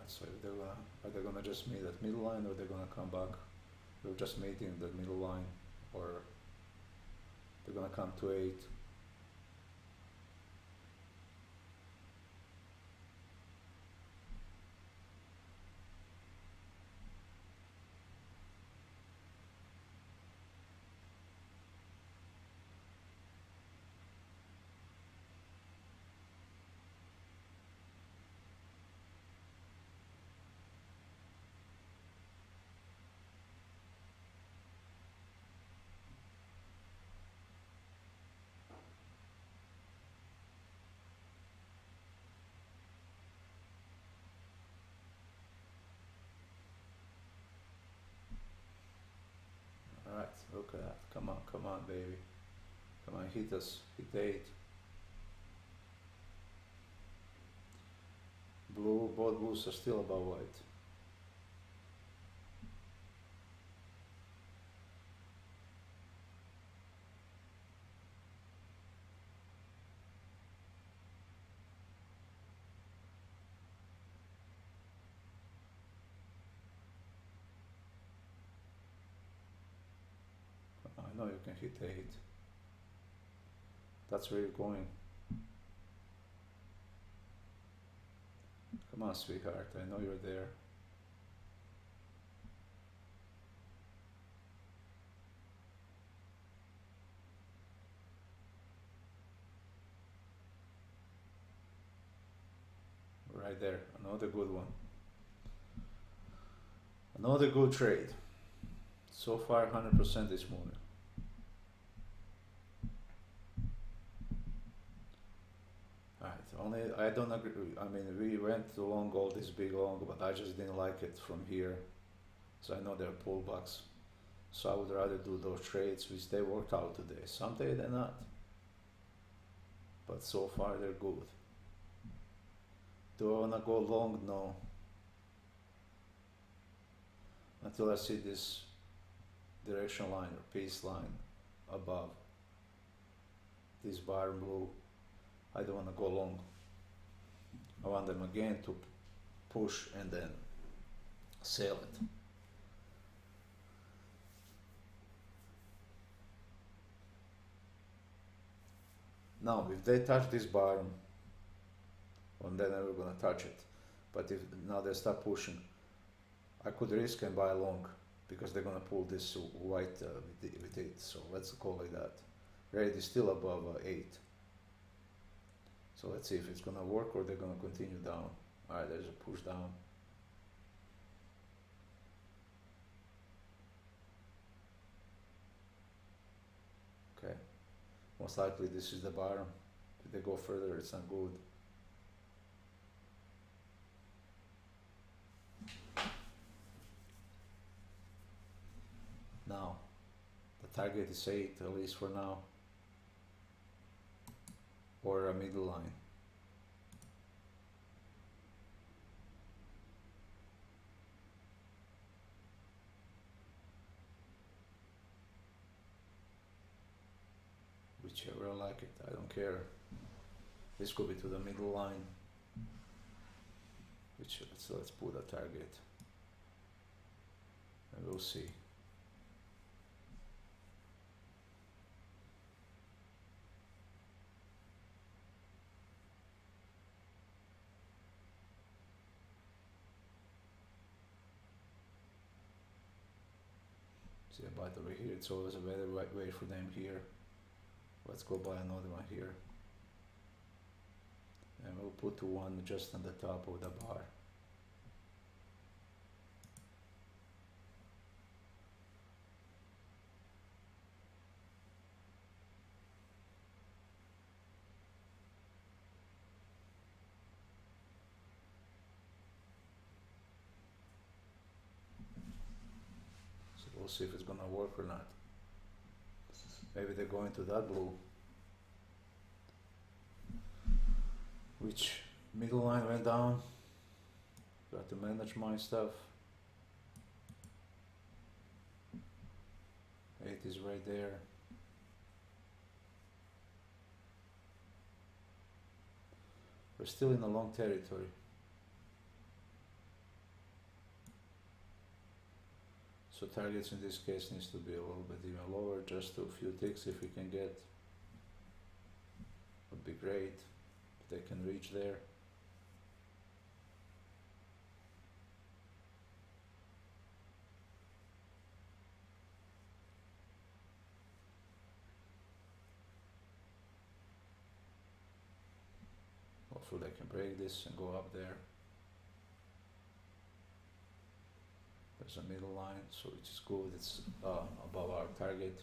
So if they're gonna, are they gonna just meet at middle line, or they're gonna come back? They're just meeting the middle line, or they're gonna come to 8. Alright, look at that. Come on, baby. Come on, hit us. Hit 8. Blue, both blues are still above white. I know you can hit 8. That's where you're going. Come on, sweetheart, I know you're there. Right there, another good one. Another good trade. So far 100% this morning. Alright, only I don't agree. I mean, we went to long gold this big long, but I just didn't like it from here. So I know there are pullbacks. So I would rather do those trades which they worked out today. Someday they're not. But so far they're good. Do I wanna go long? No. Until I see this direction line or peace line above this bar blue, I don't want to go long. I want them again to push and then sell it. Now if they touch this bottom, well, then I'm never gonna touch it. But if now they start pushing, I could risk and buy long, because they're gonna pull this white with it. So let's call it that. Red is still above 8. So let's see if it's gonna work or they're gonna continue down. Alright, there's a push down. Okay, most likely this is the bottom. If they go further, it's not good. Now, the target is 8, at least for now, or a middle line. whichever I like it, I don't care. This could be to the middle line, which let's put a target and we'll see. See, by the way, here it's always a better way for them here. Let's go buy another one here. And we'll put one just on the top of the bar. So we'll see if it's gonna work or not. Maybe they're going to that blue. Which middle line went down. Got to manage my stuff. 8 is right there. We're still in a long territory. So targets in this case needs to be a little bit even lower, just a few ticks if we can get. Would be great if they can reach there. Hopefully they can break this and go up there. There's a middle line, so which is good. It's above our target.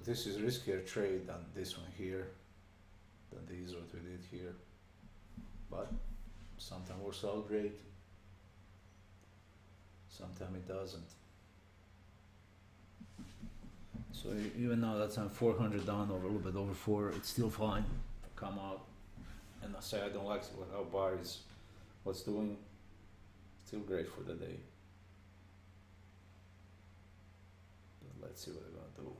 This is riskier trade than this one here, than these what we did here, but sometimes works out great, sometimes it doesn't. So even now that I'm 400 down or a little bit over 4, it's still fine. Come out and I say I don't like what our bar is what's doing, still great for the day. But let's see what they're gonna do.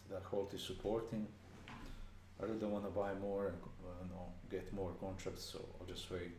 That hold is supporting. I really don't want to buy more and get more contracts, so I'll just wait.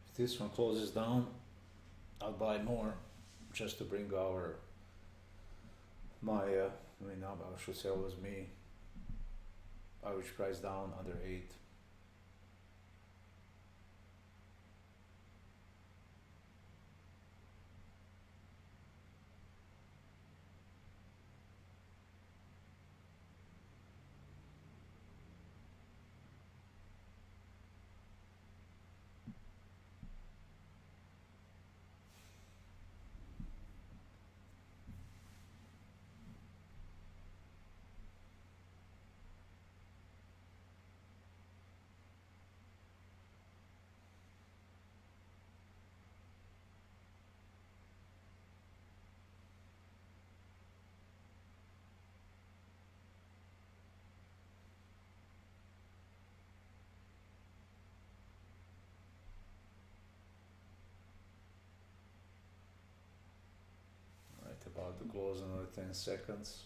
If this one closes down, I'll buy more just to bring our I should say it was me, average price down under 8. About to close another 10 seconds.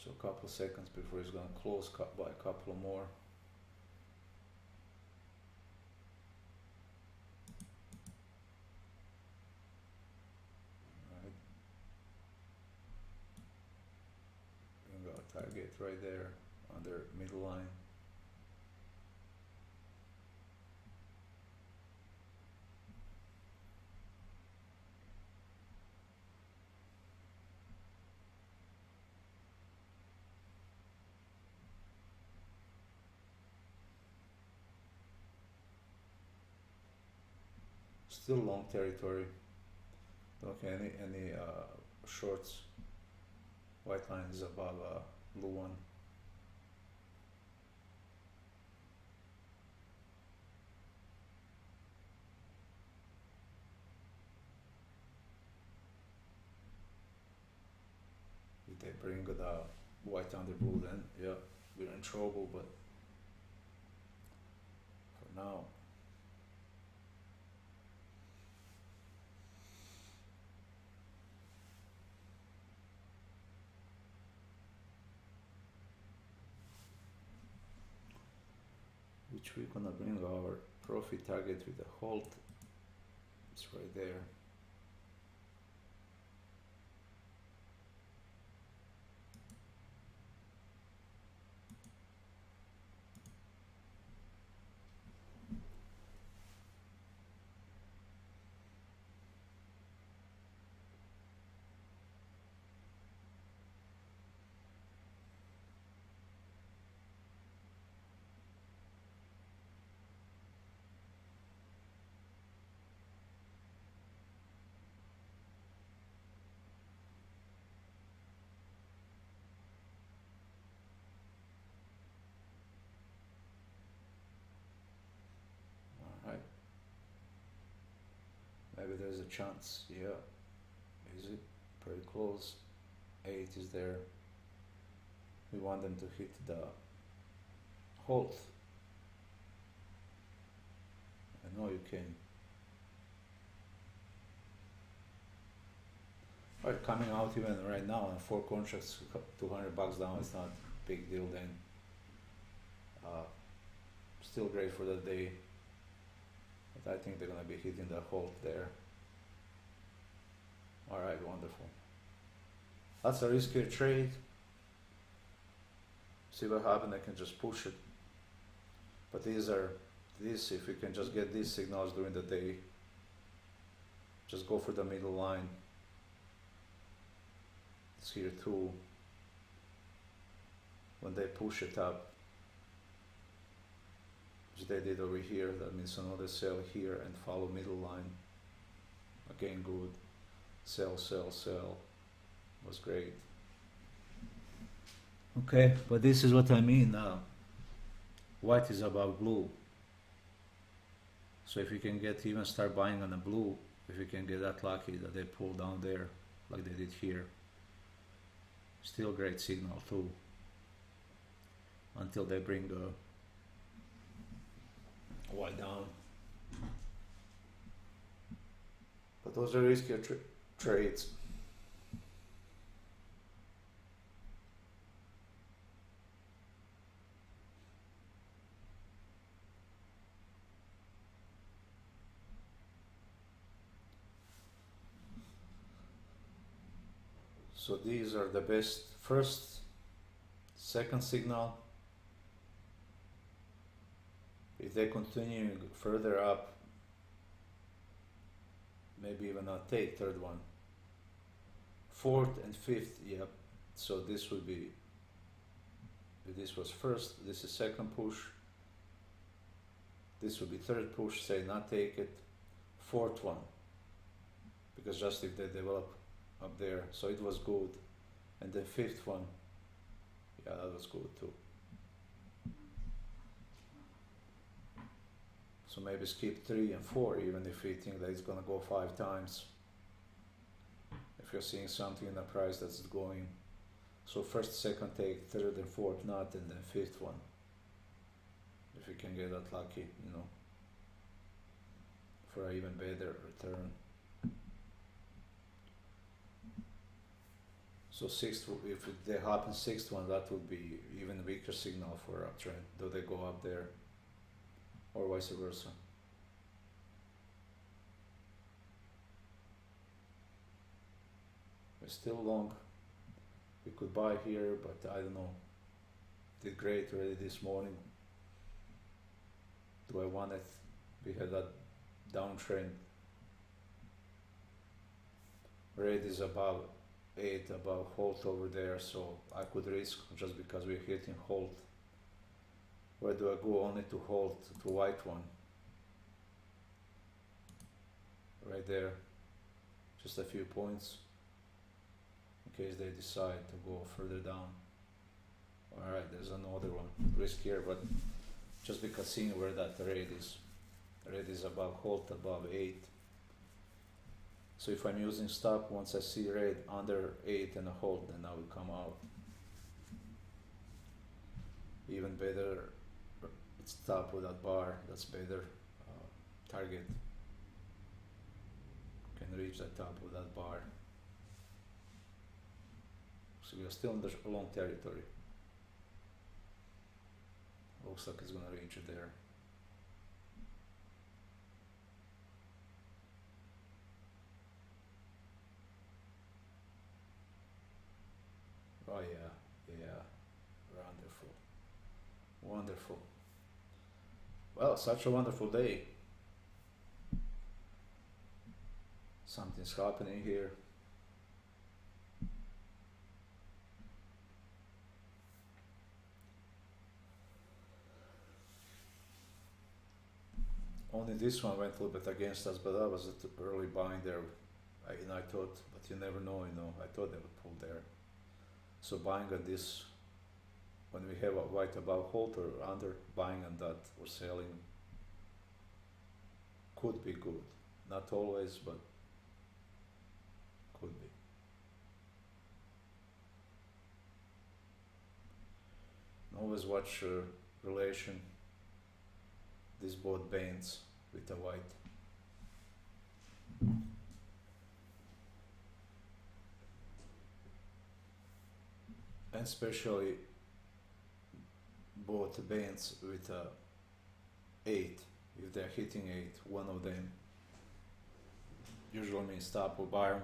So a couple seconds before it's gonna close by a couple more. Alright. We got a target right there under middle line. Still long territory. Okay, any shorts. White line is above blue one. If they bring the white under blue, then yeah, we're in trouble. But for now, which we're gonna bring our profit target with a hold. It's right there. Alright. Maybe there's a chance. Yeah. Is it? Pretty close. 8 is there. We want them to hit the hold. I know you can. Alright, coming out even right now on 4 contracts, $200 down, it's not a big deal then. Still great for the day, but I think they're gonna be hitting the hold there. Alright, wonderful. That's a riskier trade. See what happens, I can just push it. But if you can just get these signals during the day, just go for the middle line. It's here too. When they push it up, which they did over here, that means another sell here and follow middle line. Again, good. Sell, sell, sell. Was great. Okay, but this is what I mean now. White is above blue. So if you can get even start buying on the blue, if you can get that lucky that they pull down there like they did here, still great signal too. Until they bring white down. But those are riskier trades. So these are the best first, second signal. If they continue further up, maybe even not take third one. Fourth and fifth, yep. So this would be, if this was first, this is second push. This would be third push, say not take it. Fourth one, because just if they develop up there, so it was good. And the fifth one, yeah, that was good too. So maybe skip 3 and 4, even if you think that it's gonna go 5 times. If you're seeing something in the price that's going, so first, second take, third and fourth not, and then fifth one. If you can get that lucky, you know, for an even better return. So sixth, if they happen sixth one, that would be even weaker signal for uptrend. Do they go up there, or vice versa? We're still long. We could buy here, but I don't know. Did great already this morning. Do I want it? We had that downtrend. Red is above 8, above halt over there, so I could risk just because we're hitting halt. Where do I go? Only to halt to white one. Right there. Just a few points. In case they decide to go further down. Alright, there's another one. Risk here, but just because seeing where that red is. Red is above halt, above 8. So if I'm using stop, once I see red under 8 and a hold, then I will come out. Even better, stop with that bar, that's better. Target. Can reach the top of that bar. So we are still in the long territory. Looks like it's gonna reach it there. Oh yeah, yeah, wonderful, wonderful. Well, such a wonderful day. Something's happening here. Only this one went a little bit against us, but that was an early buying there. And I thought, but you never know, I thought they would pull there. So buying at this, when we have a white above hold or under, buying on that or selling could be good. Not always, but could be. Always watch relation. This both bands with the white. And especially both bands with 8. If they're hitting 8, one of them usually means stop or buy.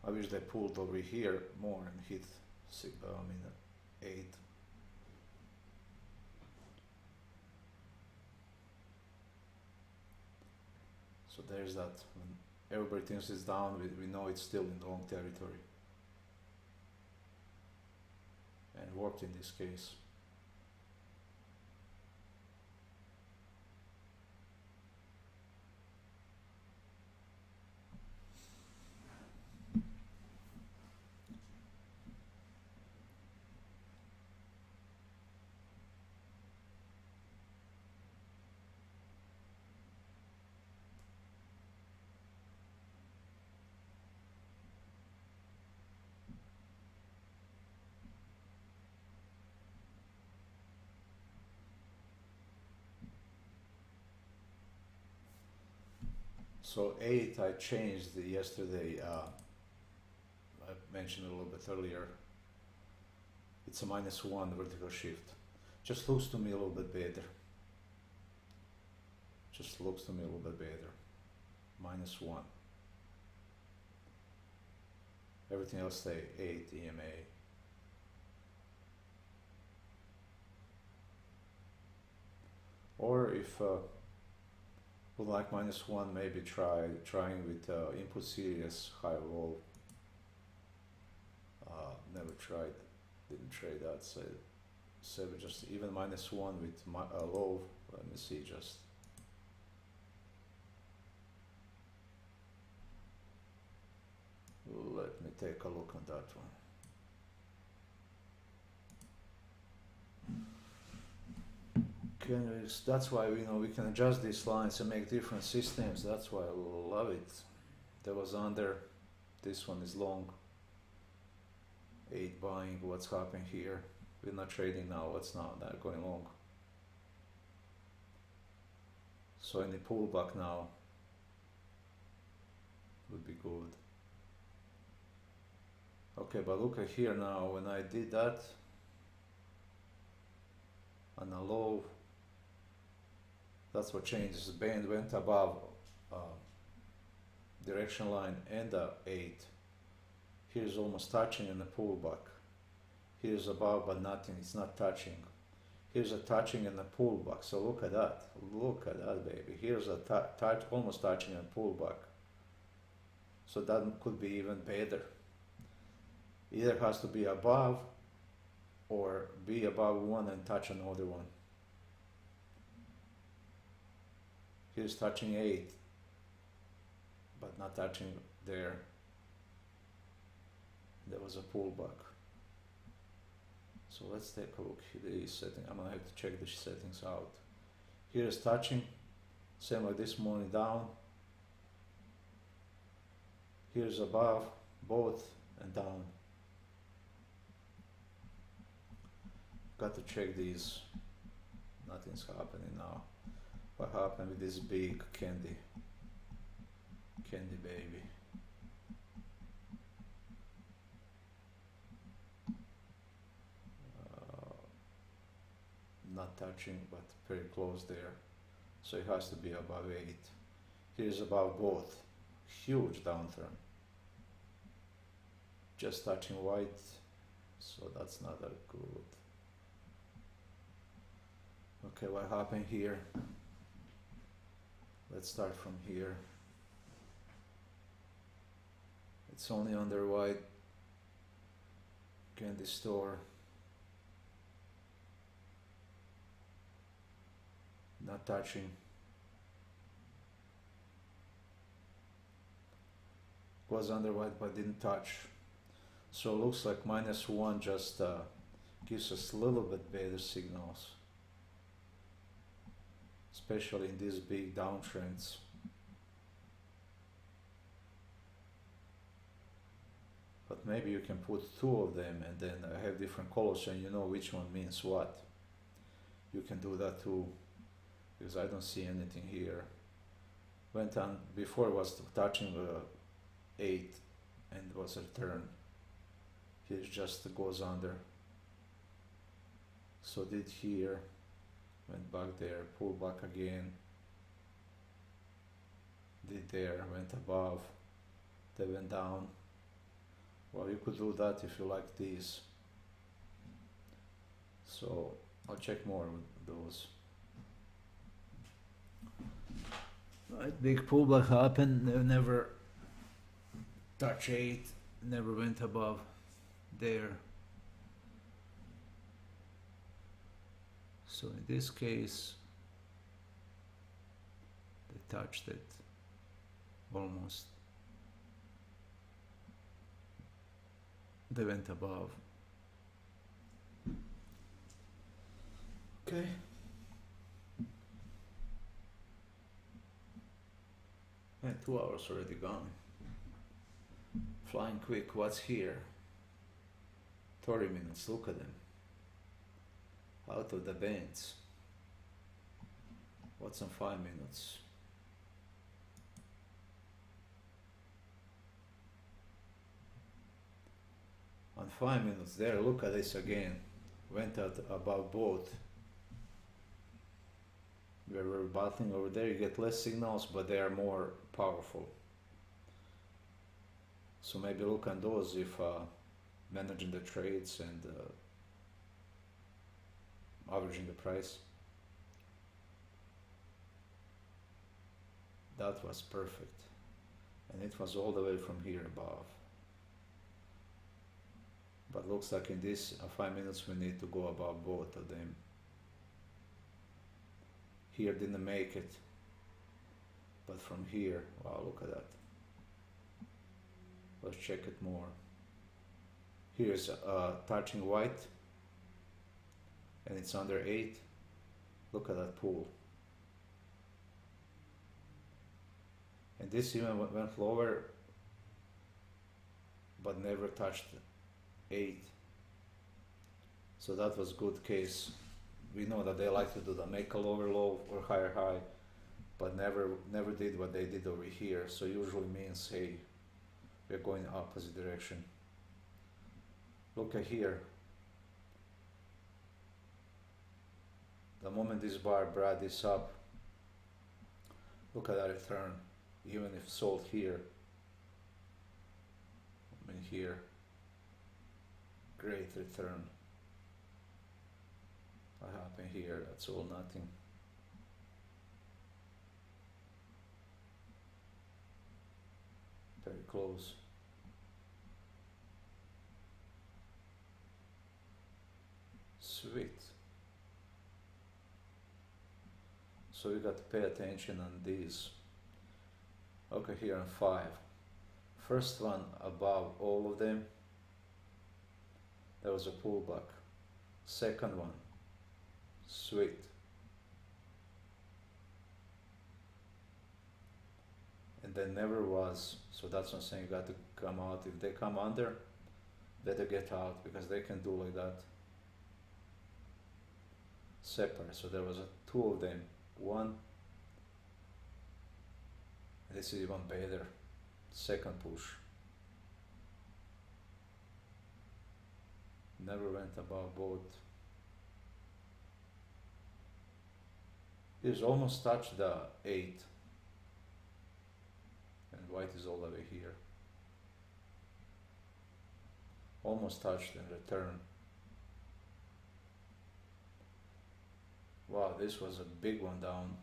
I wish they pulled over here more and hit 8. So there's that. When everybody thinks it's down, we know it's still in long territory. And worked in this case. So 8 I changed yesterday, I mentioned a little bit earlier, it's a -1 vertical shift. Just looks to me a little bit better. Just looks to me a little bit better. -1. Everything else stay 8 EMA. Or if would like -1, maybe trying with input series high low. Never tried, didn't trade that. So just even -1 with low. Let me see just. Let me take a look on that one. That's why we can adjust these lines and make different systems. That's why I love it. That was under. This one is long. 8 buying. What's happening here? We're not trading now. What's now? They're going long. So any pullback now would be good. Okay, but look at here now, when I did that on a low, that's what changes. The band went above direction line and the 8. Here's almost touching in the pullback. Here's above but nothing, it's not touching. Here's a touching in the pullback, so look at that. Look at that, baby. Here's a touch, almost touching in pullback. So that could be even better. Either has to be above or be above one and touch another one. Here's touching 8, but not touching there. There was a pullback. So let's take a look at the setting. I'm gonna have to check the settings out. Here's touching, same like this morning down. Here's above, both and down. Got to check these. Nothing's happening now. What happened with this big candy baby? Not touching, but very close there. So it has to be above 8. Here's above both. Huge downturn. Just touching white, so that's not that good. Okay, what happened here? Let's start from here. It's only under white candy store. Not touching. Was under white but didn't touch. So it looks like -1 just gives us a little bit better signals, especially in these big downtrends. But maybe you can put 2 of them and then have different colors and you know which one means what. You can do that too, because I don't see anything here. Went on before, was touching 8 and was a turn. Here just goes under. So did here, went back there, pulled back again. Did there, went above, they went down. Well, you could do that if you like these. So I'll check more with those. Right, big pullback happened, they never touch 8, never went above there. So in this case, they touched it almost. They went above. Okay. And 2 hours already gone. Flying quick. What's here? 30 minutes. Look at them. Out of the bands. What's on 5 minutes? On 5 minutes there, look at this again. Went out above both. Where we're battling over there, you get less signals, but they are more powerful. So maybe look on those if managing the trades and averaging the price. That was perfect. And it was all the way from here above. But looks like in this 5 minutes we need to go above both of them. Here didn't make it. But from here, wow, look at that. Let's check it more. Here's touching white. And it's under 8. Look at that pool. And this even went lower, but never touched 8. So that was good case. We know that they like to do that, make a lower low or higher high, but never did what they did over here. So usually means, hey, we're going opposite direction. Look at here. The moment this bar brought this up, look at that return. Even if sold here, I mean here, great return. What happened here? That's all nothing. Very close. Sweet. So you got to pay attention on these. Okay, here on 5. First one above all of them, there was a pullback. Second one, sweet. And there never was, so that's what I'm saying, you got to come out. If they come under, better get out, because they can do like that. Separate, so there was two of them. One, this is even better, second push. Never went above both. He's almost touched the 8. And white is all the way here. Almost touched and return. Wow, this was a big one down.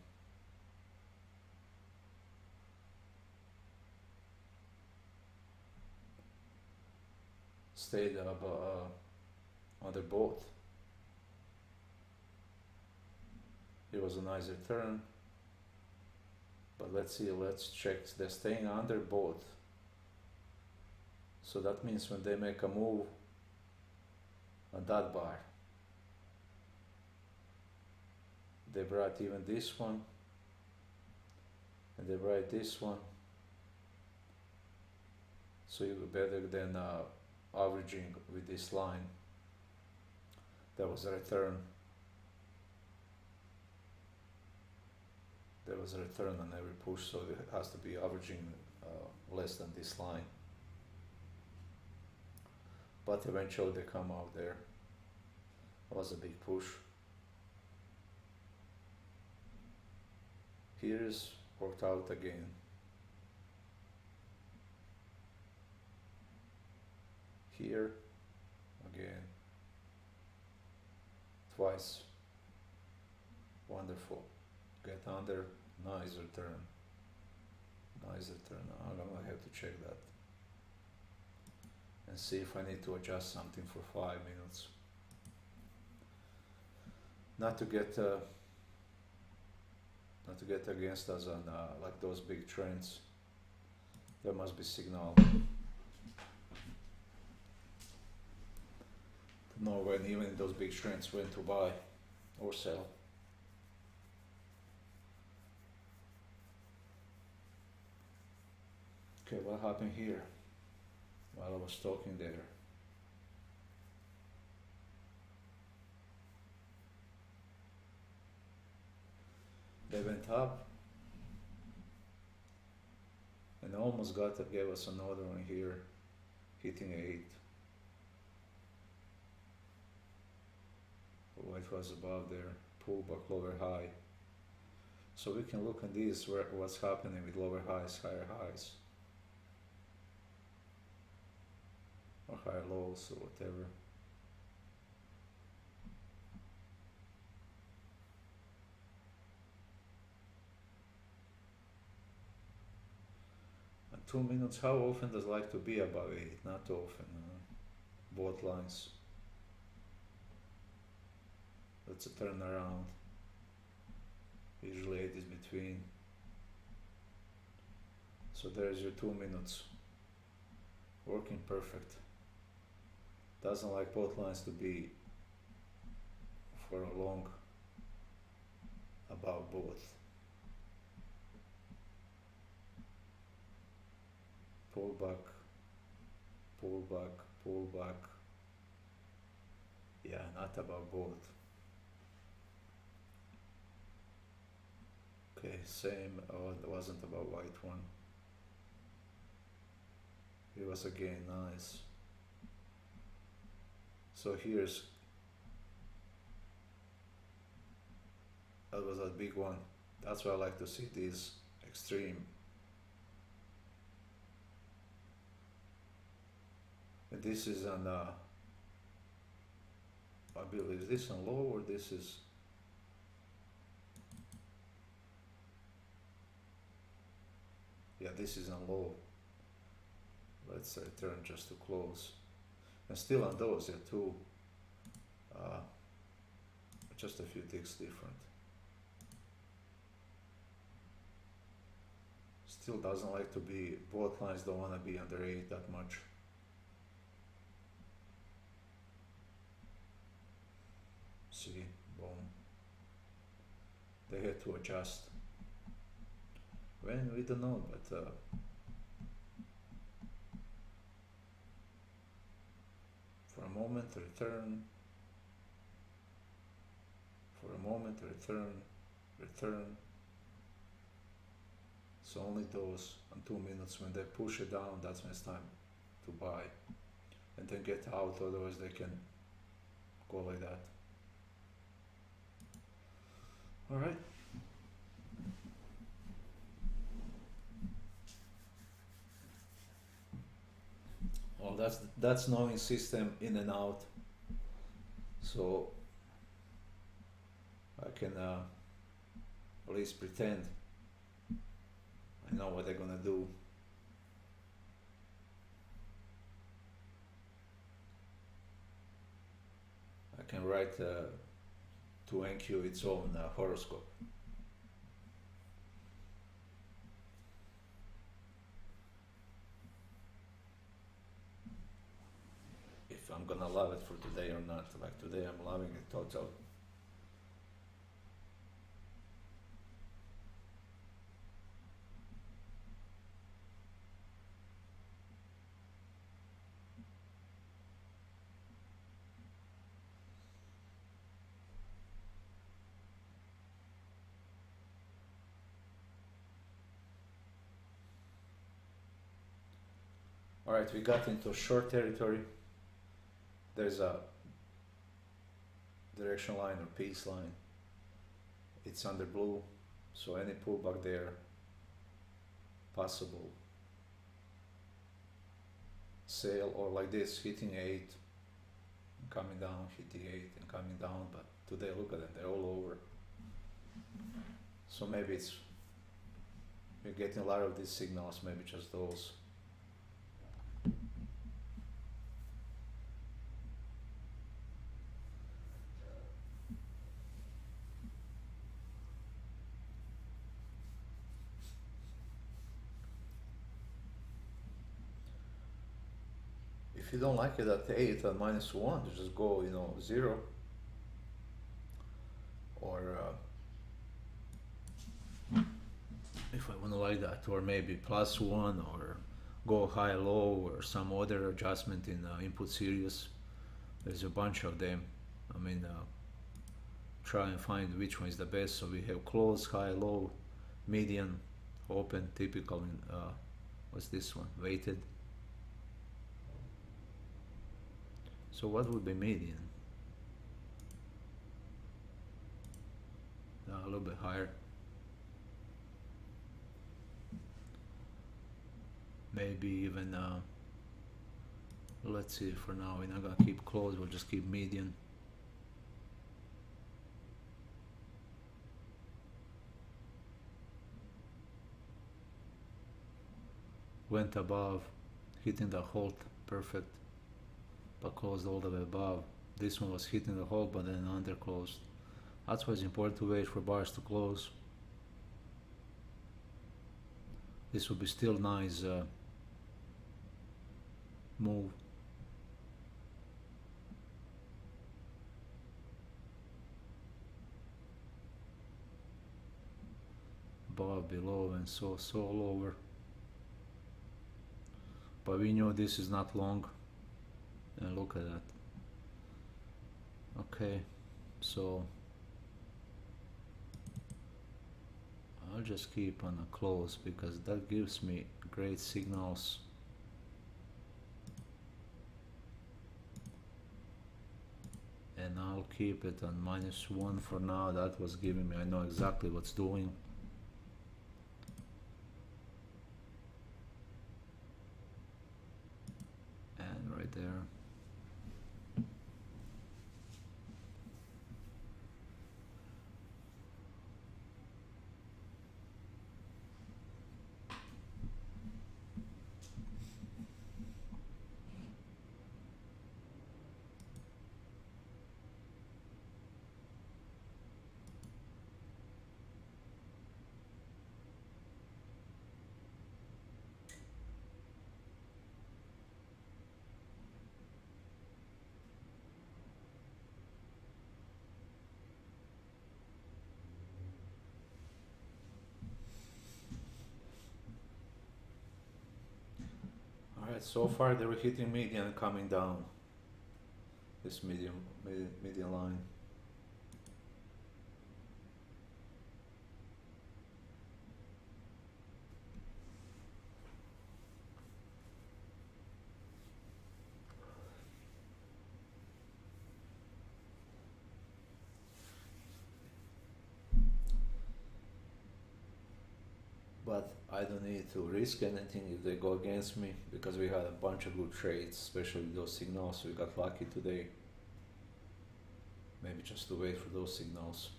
Stayed up on the boat. It was a nice return. But let's see, let's check. They're staying under both. So that means when they make a move on that bar, they brought even this one, and they brought this one. So you better than averaging with this line. There was a return. There was a return on every push, so it has to be averaging less than this line. But eventually they come out there. It was a big push. Here's worked out again. Here again. Twice. Wonderful. Get under. Nice return. Nice return. I'm gonna have to check that and see if I need to adjust something for 5 minutes. Not to get against us on like those big trends. There must be signal to know when even those big trends when to buy or sell. Okay, what happened here while I was talking there? They went up and almost gave us another one here, hitting 8. White was above there, pullback, lower high. So we can look at these, what's happening with lower highs, higher highs, or higher lows, or whatever. At 2 minutes, how often does it like to be above 8? Not often. Both lines. That's a turnaround. Usually 8 is between. So there's your 2 minutes. Working perfect. Doesn't like both lines to be for a long above both. Pull back, pull back, pull back. Yeah, not above both. Okay, same. Oh, it wasn't about white one. It was again nice. So here's, that was a big one. That's why I like to see these extreme. And this is on, I believe, is this on low or this is, yeah, this is on low. Let's return just to close. And still on those, yeah, two, just a few ticks different. Still doesn't like to be, both lines don't want to be under 8 that much. See, boom. They had to adjust. When, we don't know, but for a moment return, for a moment return, return. So only those on 2 minutes, when they push it down, that's when it's time to buy, and then get out, otherwise they can go like that. All right. Well, that's knowing system in and out. So I can at least pretend I know what they're gonna do. I can write to NQ its own horoscope. If I'm gonna love it for today or not. Like today I'm loving it total. Alright, we got into short territory. There's a direction line or peace line. It's under blue, so any pullback there possible. Sale, or like this, hitting 8, coming down, hitting 8 and coming down, but today look at them, they're all over. So maybe it's, we're getting a lot of these signals, maybe just those. If you don't like it at 8 and -1, you just go, 0. Or if I want to like that, or maybe +1, or go high low, or some other adjustment in input series. There's a bunch of them. I mean, try and find which one is the best. So we have close, high, low, median, open, typical, and what's this one, weighted. So what would be median? A little bit higher. Maybe even, let's see, for now we're not gonna keep close, we'll just keep median. Went above, hitting the halt, perfect, but closed all the way above. This one was hitting the halt, but then under closed. That's why it's important to wait for bars to close. This would be still nice move. Above, below, and so all over. But we know this is not long. And look at that. Okay, so I'll just keep on a close because that gives me great signals. keep it on -1 for now. That was giving me, I know exactly what's doing. And right there. Alright, so far they were hitting median and coming down. This median line. But I don't need to risk anything if they go against me, because we had a bunch of good trades, especially those signals. We got lucky today. Maybe just to wait for those signals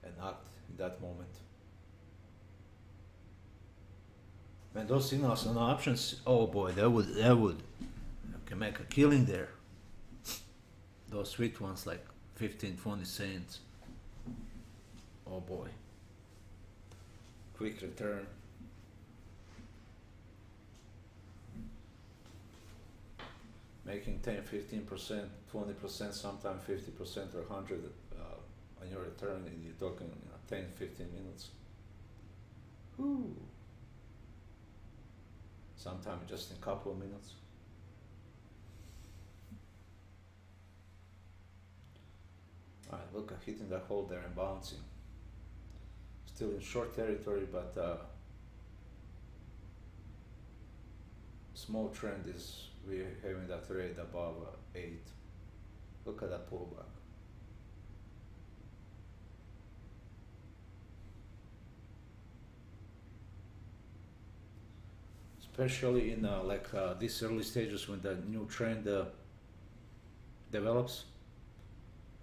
and act in that moment. Man, those signals on options, oh boy, that would you can make a killing there. Those sweet ones like 15-20 cents. Oh boy. Quick return. Making 10-15%, 20%, sometimes 50% or 100 on your return, and you're talking 10-15 minutes. Whew. Sometimes just in a couple of minutes. Alright, look at hitting that hole there and bouncing. Still in short territory, but small trend is we're having that rate above 8. Look at that pullback. Especially in these early stages when the new trend develops,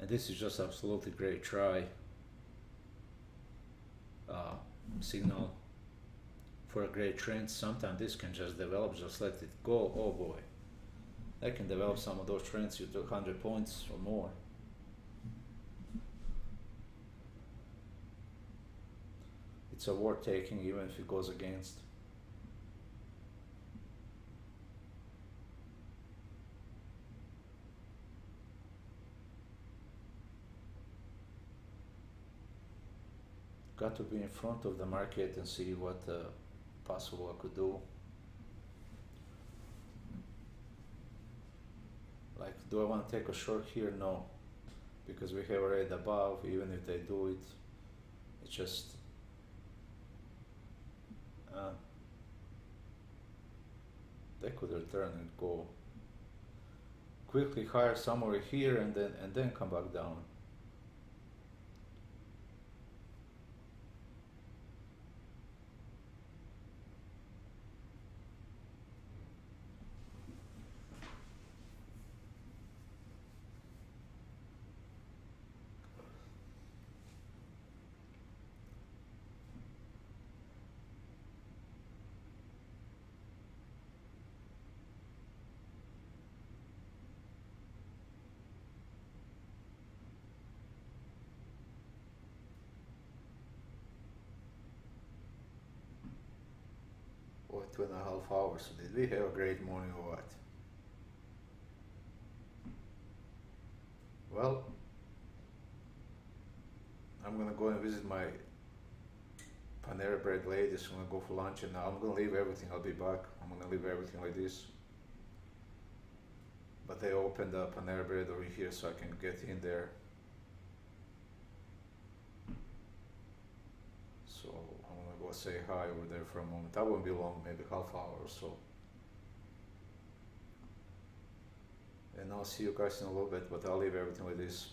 and this is just absolutely great try. Signal for a great trend. Sometimes this can just develop, just let it go. Oh boy, that can develop some of those trends you took 100 points or more. It's a worth taking even if it goes against. Got to be in front of the market and see what possible I could do. Like, do I want to take a short here? No, because we have a rate above. Even if they do it, it's just they could return and go quickly higher somewhere here and then come back down. Or 2.5 hours. So did we have a great morning or what? Well, I'm gonna go and visit my Panera Bread ladies. I'm gonna go for lunch, and I'm gonna leave everything. I'll be back. I'm gonna leave everything like this. But they opened up Panera Bread over here, so I can get in there. So I'm gonna go say hi over there for a moment. That won't be long, maybe half hour or so. and I'll see you guys in a little bit, but I'll leave everything with this.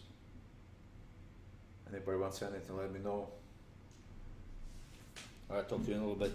Anybody wants anything, let me know. Alright, talk to you in a little bit.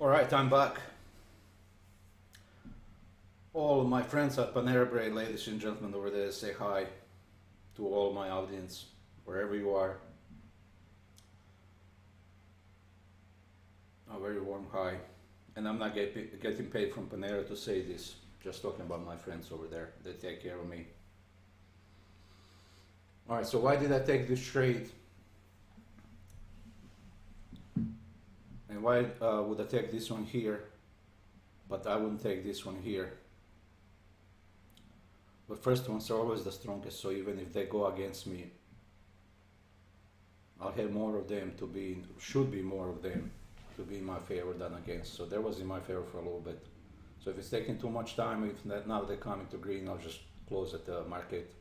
Alright, I'm back. All my friends at Panera Bread, ladies and gentlemen over there, say hi to all my audience, wherever you are. A very warm hi. And I'm not getting paid from Panera to say this, just talking about my friends over there. They take care of me. Alright, so why did I take this trade? And why would I take this one here, but I wouldn't take this one here? The first ones are always the strongest, so even if they go against me, I'll have more of them to be, should be more of them to be in my favor than against. So that was in my favor for a little bit. So if it's taking too much time, if now they're coming to green, I'll just close at the market.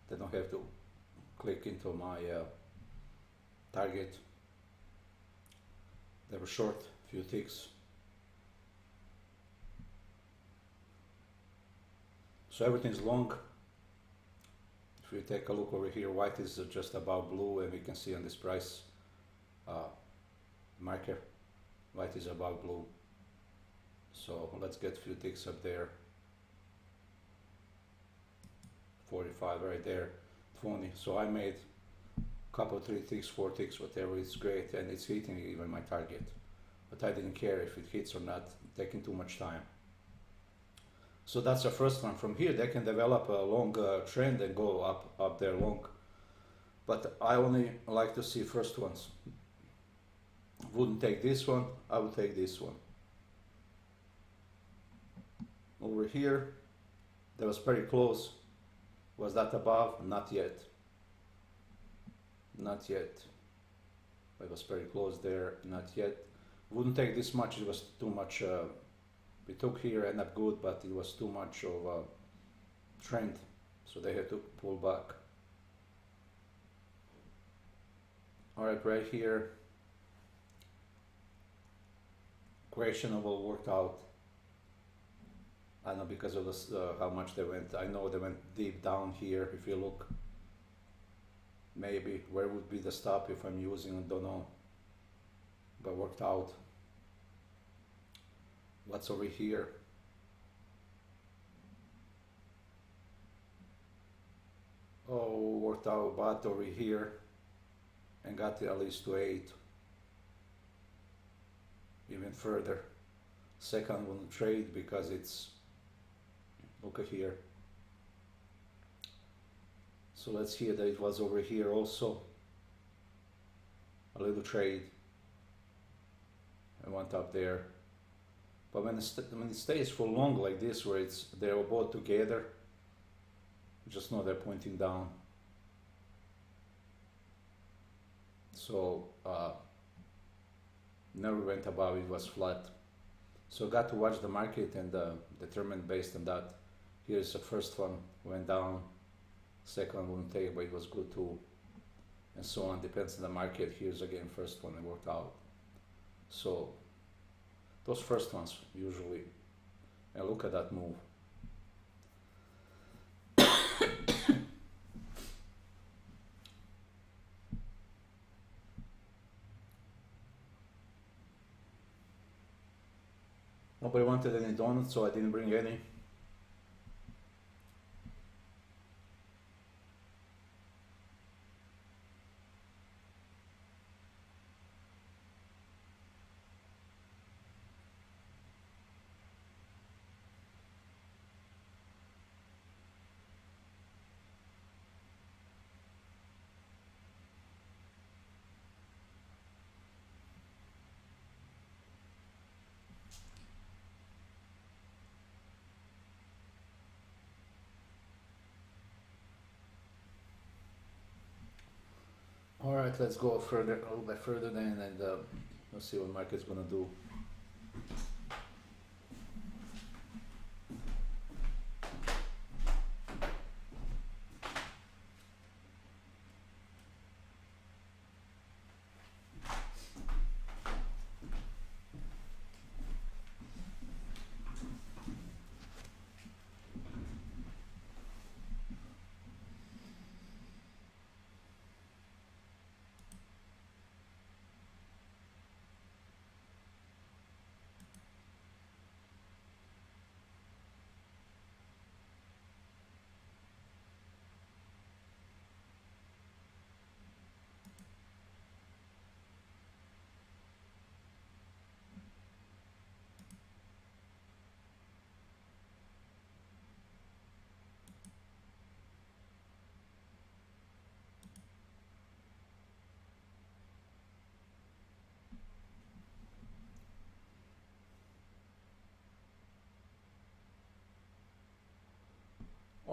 They don't have to click into my target. They were short, few ticks. So everything's long. If you take a look over here, white is just above blue, and we can see on this price marker, white is above blue. So let's get a few ticks up there. 45 right there, 20. So I made a couple, 3 ticks, 4 ticks, whatever. It's great, and it's hitting even my target. But I didn't care if it hits or not, taking too much time. So that's the first one. From here they can develop a long trend and go up there long. But I only like to see first ones. Wouldn't take this one, I would take this one. Over here, that was very close. Was that above? Not yet. Not yet. It was very close there, not yet. Wouldn't take this much, it was too much. We took here, ended up good, but it was too much of a trend, so they had to pull back. Alright, right here, questionable worked out. I don't know, because of this, how much they went. I know they went deep down here. If you look, maybe where would be the stop if I'm using it, don't know, but worked out. What's over here? Oh, worked out, but over here, and got at least to 8. Even further. Second one trade because it's, look at here. So let's hear that it was over here also. A little trade. I went up there. But when it stays for long like this, where they're both together, just know they're pointing down. So never went above, it was flat. So got to watch the market and determine based on that. Here's the first one, went down. Second one wouldn't take, but it was good too. And so on, depends on the market. Here's again first one, it worked out. So those first ones usually, and look at that move. Nobody wanted any donuts, so I didn't bring any. All right, let's go further, a little bit further then, and let's see what market's gonna do.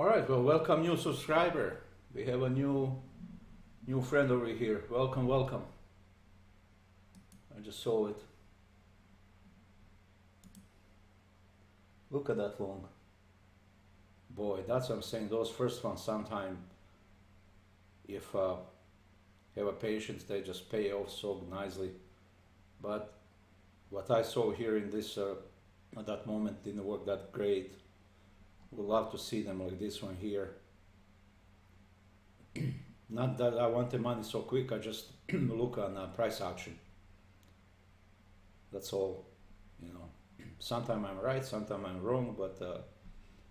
All right, well, welcome new subscriber. We have a new friend over here. Welcome, welcome. I just saw it. Look at that long. Boy, that's what I'm saying. Those first ones, sometime, if have a patience, they just pay off so nicely. But what I saw here in this at that moment didn't work that great. Would love to see them like this one here. Not that I want the money so quick, I just look on price action. That's all, you know. Sometimes I'm right, sometimes I'm wrong, but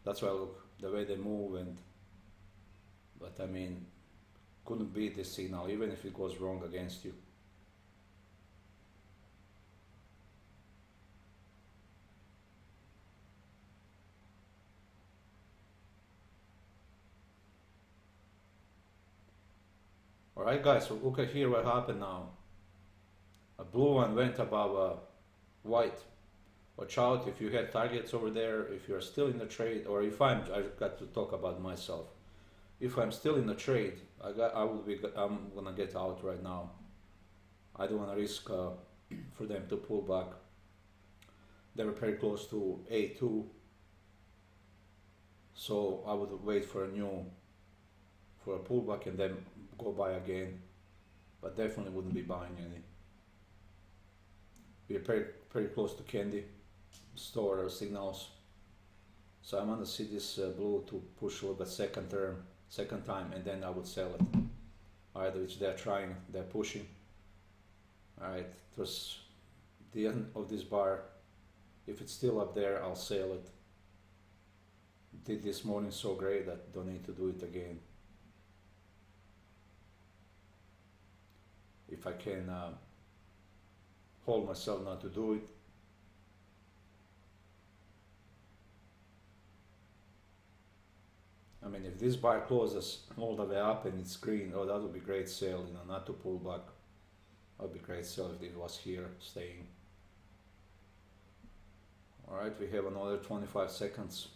that's why I look the way they move. And but I mean, couldn't beat this signal even if it goes wrong against you. Alright guys, so look at here what happened now. A blue one went above white. Watch out if you had targets over there, if you're still in the trade, or if I got to talk about myself. If I'm still in the trade, I'm gonna get out right now. I don't wanna risk for them to pull back. They were very close to A2. So I would wait for a pullback and then go buy again, but definitely wouldn't be buying any. We're very close to candy store signals, so I'm gonna see this blue to push a little bit second time, and then I would sell it. Alright, which they're pushing. Alright, it was the end of this bar. If it's still up there, I'll sell it. Did this morning so great that don't need to do it again. If I can hold myself not to do it. I mean, if this bar closes all the way up and it's green, oh, that would be great sale, you know, not to pull back. That would be great sale if it was here, staying. Alright, we have another 25 seconds.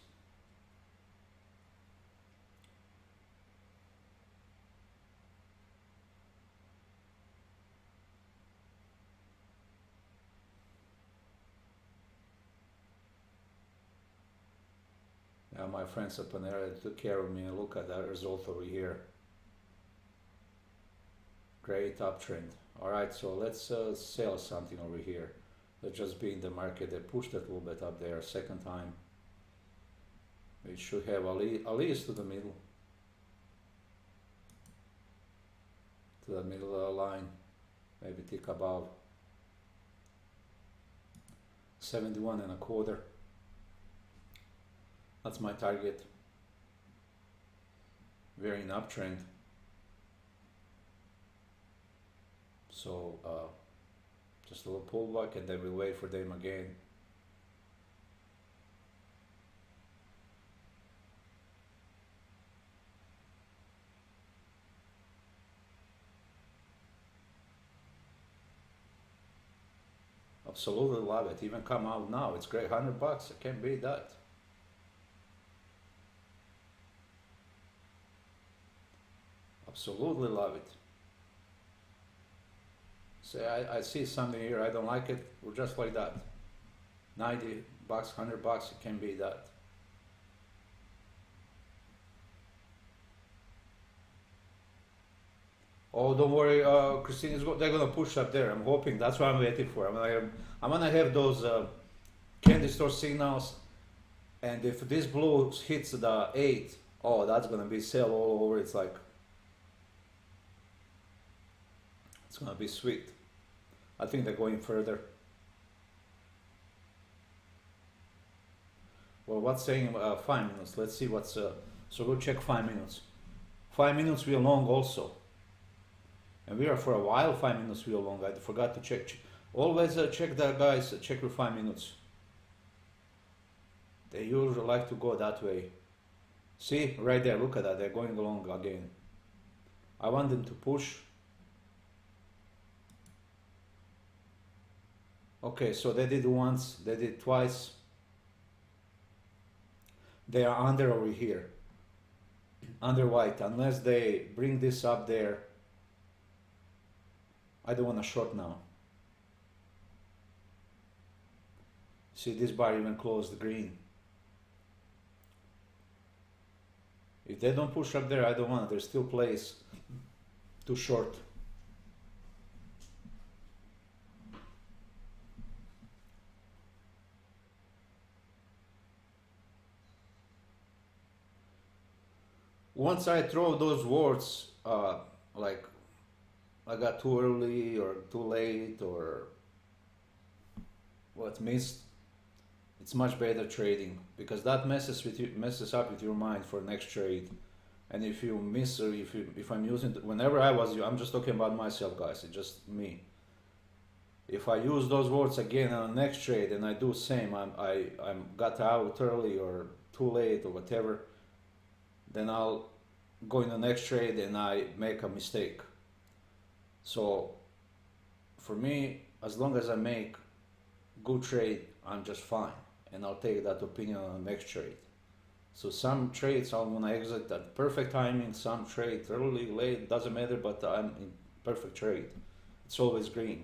Yeah, my friends up in there took care of me, and look at that result over here. Great uptrend. Alright, so let's sell something over here. Let's just be in the market. They pushed it a little bit up there, second time. We should have at least to the middle. To the middle of the line. Maybe tick above. 71.25. That's my target. We're in uptrend. So just a little pullback and then we'll wait for them again. Absolutely love it. Even come out now. It's great. $100. I can't beat that. Absolutely love it. Say I see something here, I don't like it, we're just like that. $90, $100, it can be that. Oh, don't worry, Christine, they're gonna push up there. I'm hoping. That's what I'm waiting for. I'm gonna have those candy store signals, and if this blue hits the 8, oh, that's gonna be sell all over. It's like, it's gonna be sweet. I think they're going further. Well, what's saying 5 minutes? Let's see what's. So we'll check 5 minutes. 5 minutes we are long also. And we are for a while 5 minutes real long. I forgot to check. Always check that, guys. Check your 5 minutes. They usually like to go that way. See, right there, look at that. They're going along again. I want them to push. Okay, so they did once, they did twice. They are under over here. under white. Unless they bring this up there, I don't want to short now. See, this bar even closed green. If they don't push up there, I don't want. There's still place to short. Once I throw those words, like I got too early or too late or what missed, it's much better trading, because that messes up with your mind for next trade. And if you miss, or if I'm using, whenever I'm just talking about myself, guys, it's just me. If I use those words again on the next trade and I do same, I'm got out early or too late or whatever, then I'll go in the next trade and I make a mistake. So for me, as long as I make good trade, I'm just fine, and I'll take that opinion on the next trade. So some trades I'm gonna exit at perfect timing, some trade early, late, doesn't matter, but I'm in perfect trade. It's always green.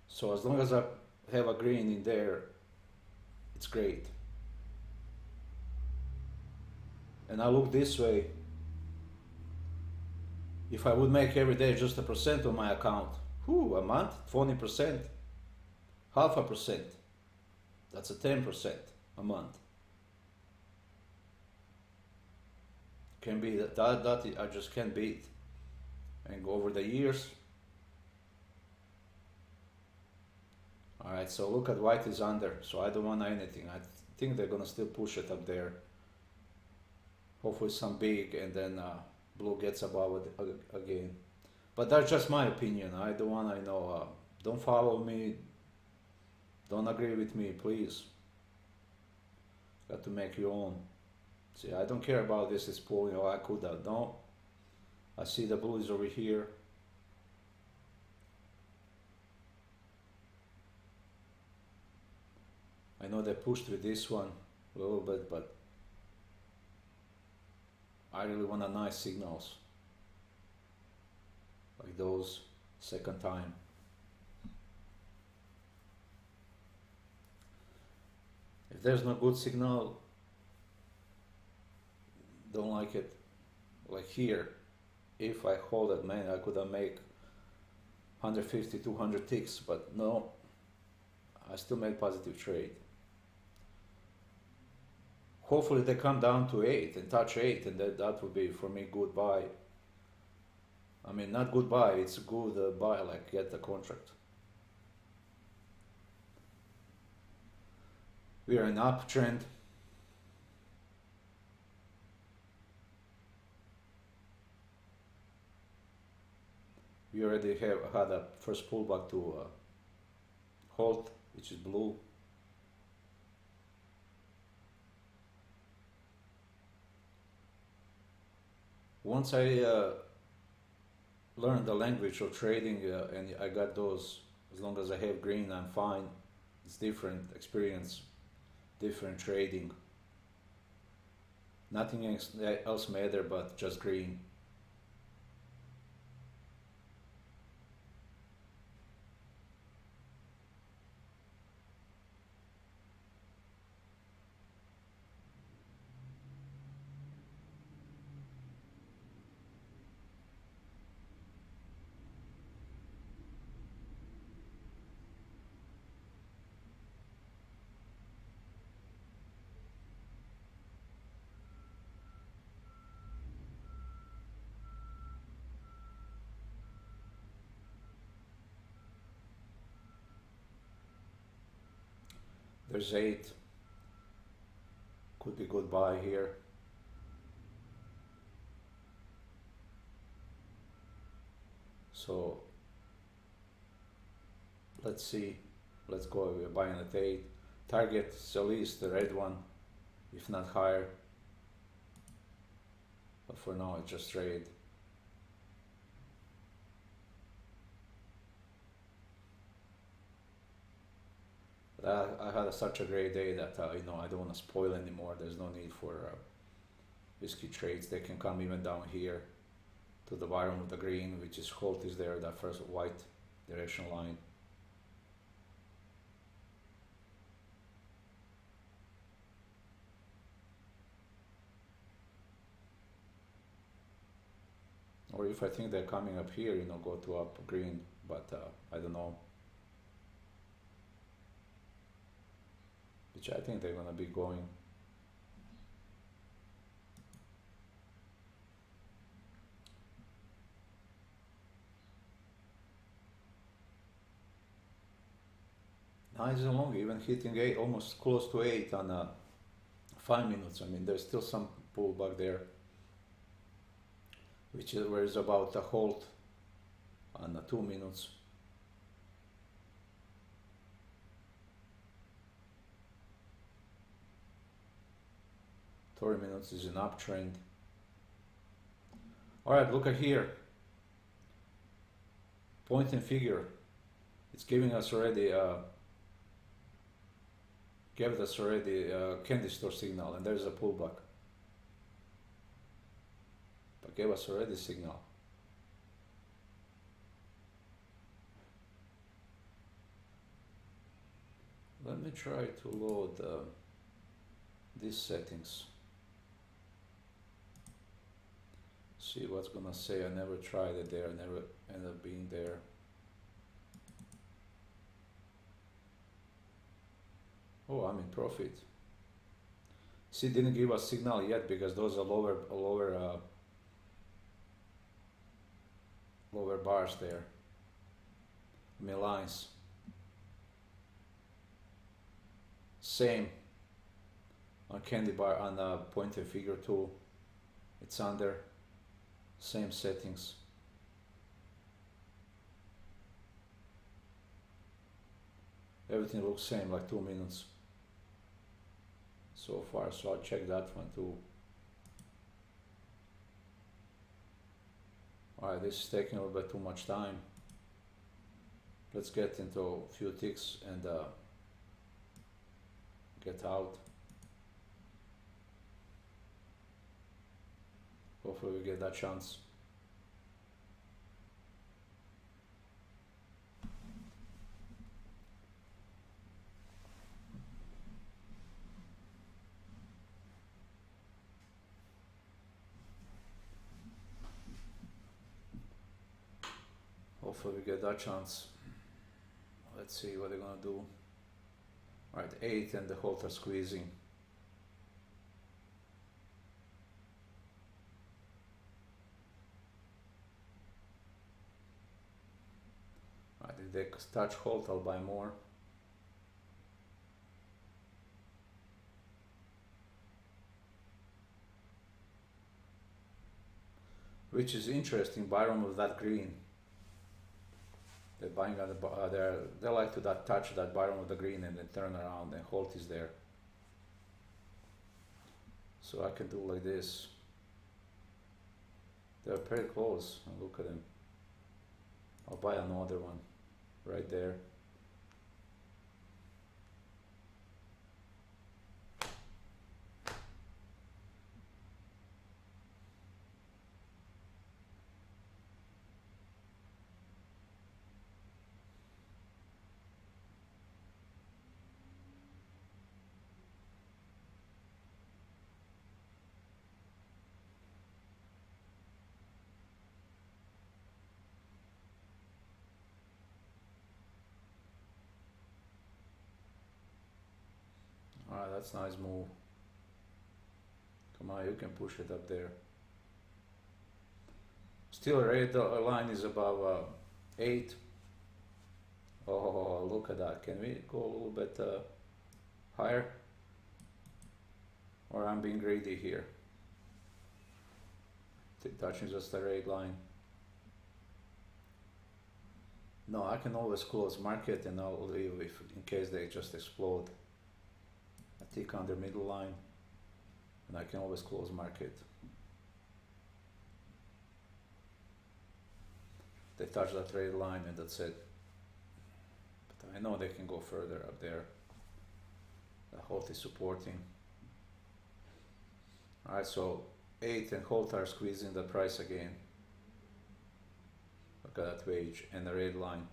So as long as I have a green in there, it's great. And I look this way, if I would make every day just 1% on my account, a month, 20%, half a percent, that's a 10% a month. Can be that I just can't beat. And go over the years. Alright, so look at white is under, so I don't want anything. I think they're gonna still push it up there. Hopefully some big, and then blue gets above it again. But that's just my opinion. I don't want to, don't follow me, don't agree with me, please. Got to make your own. See, I don't care about this, it's pulling, I could have, no. I see the blue is over here. I know they pushed with this one a little bit, but I really want a nice signals like those second time. If there's no good signal, don't like it. Like here, if I hold it, man, I could have make 150, 200 ticks, but no, I still make positive trade. Hopefully they come down to 8 and touch 8, and that would be for me good buy. I mean, not good buy, it's a good buy, like get the contract. We are in uptrend. We already have had a first pullback to hold, which is blue. Once I learned the language of trading and I got those, as long as I have green, I'm fine. It's different experience, different trading. Nothing else matter but just green. There's 8. Could be good buy here. So let's see. Let's go. We're buying at 8. Target is at least the red one, if not higher. But for now, it's just trade. I had such a great day that you know, I don't want to spoil anymore. There's no need for risky trades. They can come even down here to the bottom of the green, which is halt is there, that first white direction line. Or if I think they're coming up here, you know, go to up green, but I don't know. Which I think they're gonna be going. Nice and long, even hitting 8, almost close to 8 on 5 minutes. I mean, there's still some pullback there, which is where it's about a halt on 2 minutes. Thirty minutes is an uptrend. All right, look at here. Point and figure. It's giving us already gave us already a candy store signal, and there's a pullback. But gave us already signal. Let me try to load these settings. See what's gonna say. I never tried it there. I never ended up being there. Oh, I'm in profit. See, didn't give us signal yet because those are lower bars there. I mean lines. Same on candy bar on point and figure tool. It's under same settings. Everything looks same, like 2 minutes so far, so I'll check that one too. Alright, this is taking a little bit too much time. Let's get into a few ticks and get out. Hopefully we get that chance. Hopefully we get that chance. Let's see what they're gonna do. Alright, 8 and the halt are squeezing. Alright, if they touch halt, I'll buy more. Which is interesting, bottom of that green. They're buying on the they like to touch that bottom of the green and then turn around and halt is there. So I can do like this. They're pretty close. Look at them. I'll buy another one right there. Alright, that's a nice move. Come on, you can push it up there. Still red line is above 8. Oh, look at that. Can we go a little bit higher? Or I'm being greedy here. Touching just the red line. No, I can always close market and I'll leave if in case they just explode. I tick on their middle line and I can always close market. They touch that red line and that's it. But I know they can go further up there. The halt is supporting. Alright, so 8 and hold are squeezing the price again. Look at that wage and the red line.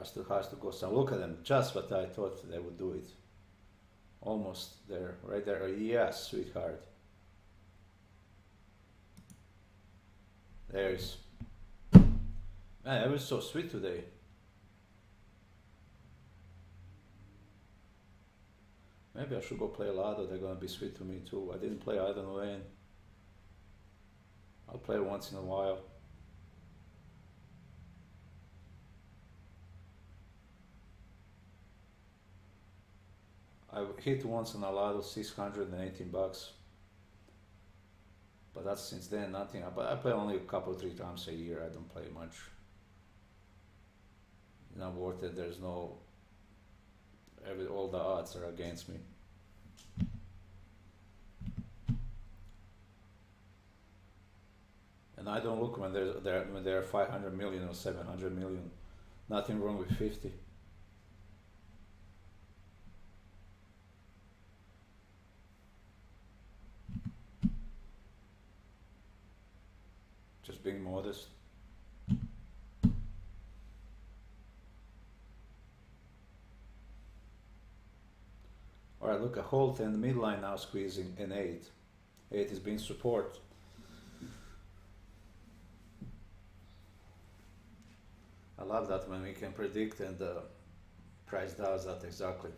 Still has to go some. Look at them, just what I thought they would do it. Almost there, right there. Yes, sweetheart. There's. Man, it was so sweet today. Maybe I should go play Lotto. They're gonna be sweet to me too. I didn't play either way. I'll play once in a while. I hit once on a Lotto, 618 bucks. But that's since then nothing. But I play only a couple, 3 times a year. I don't play much. Not worth it. There's no. All the odds are against me. And I don't look when there are 500 million or 700 million. Nothing wrong with 50. Just being modest. Alright, look, a hold and the midline now squeezing in 8. 8 is being support. I love that when we can predict and the price does that exactly.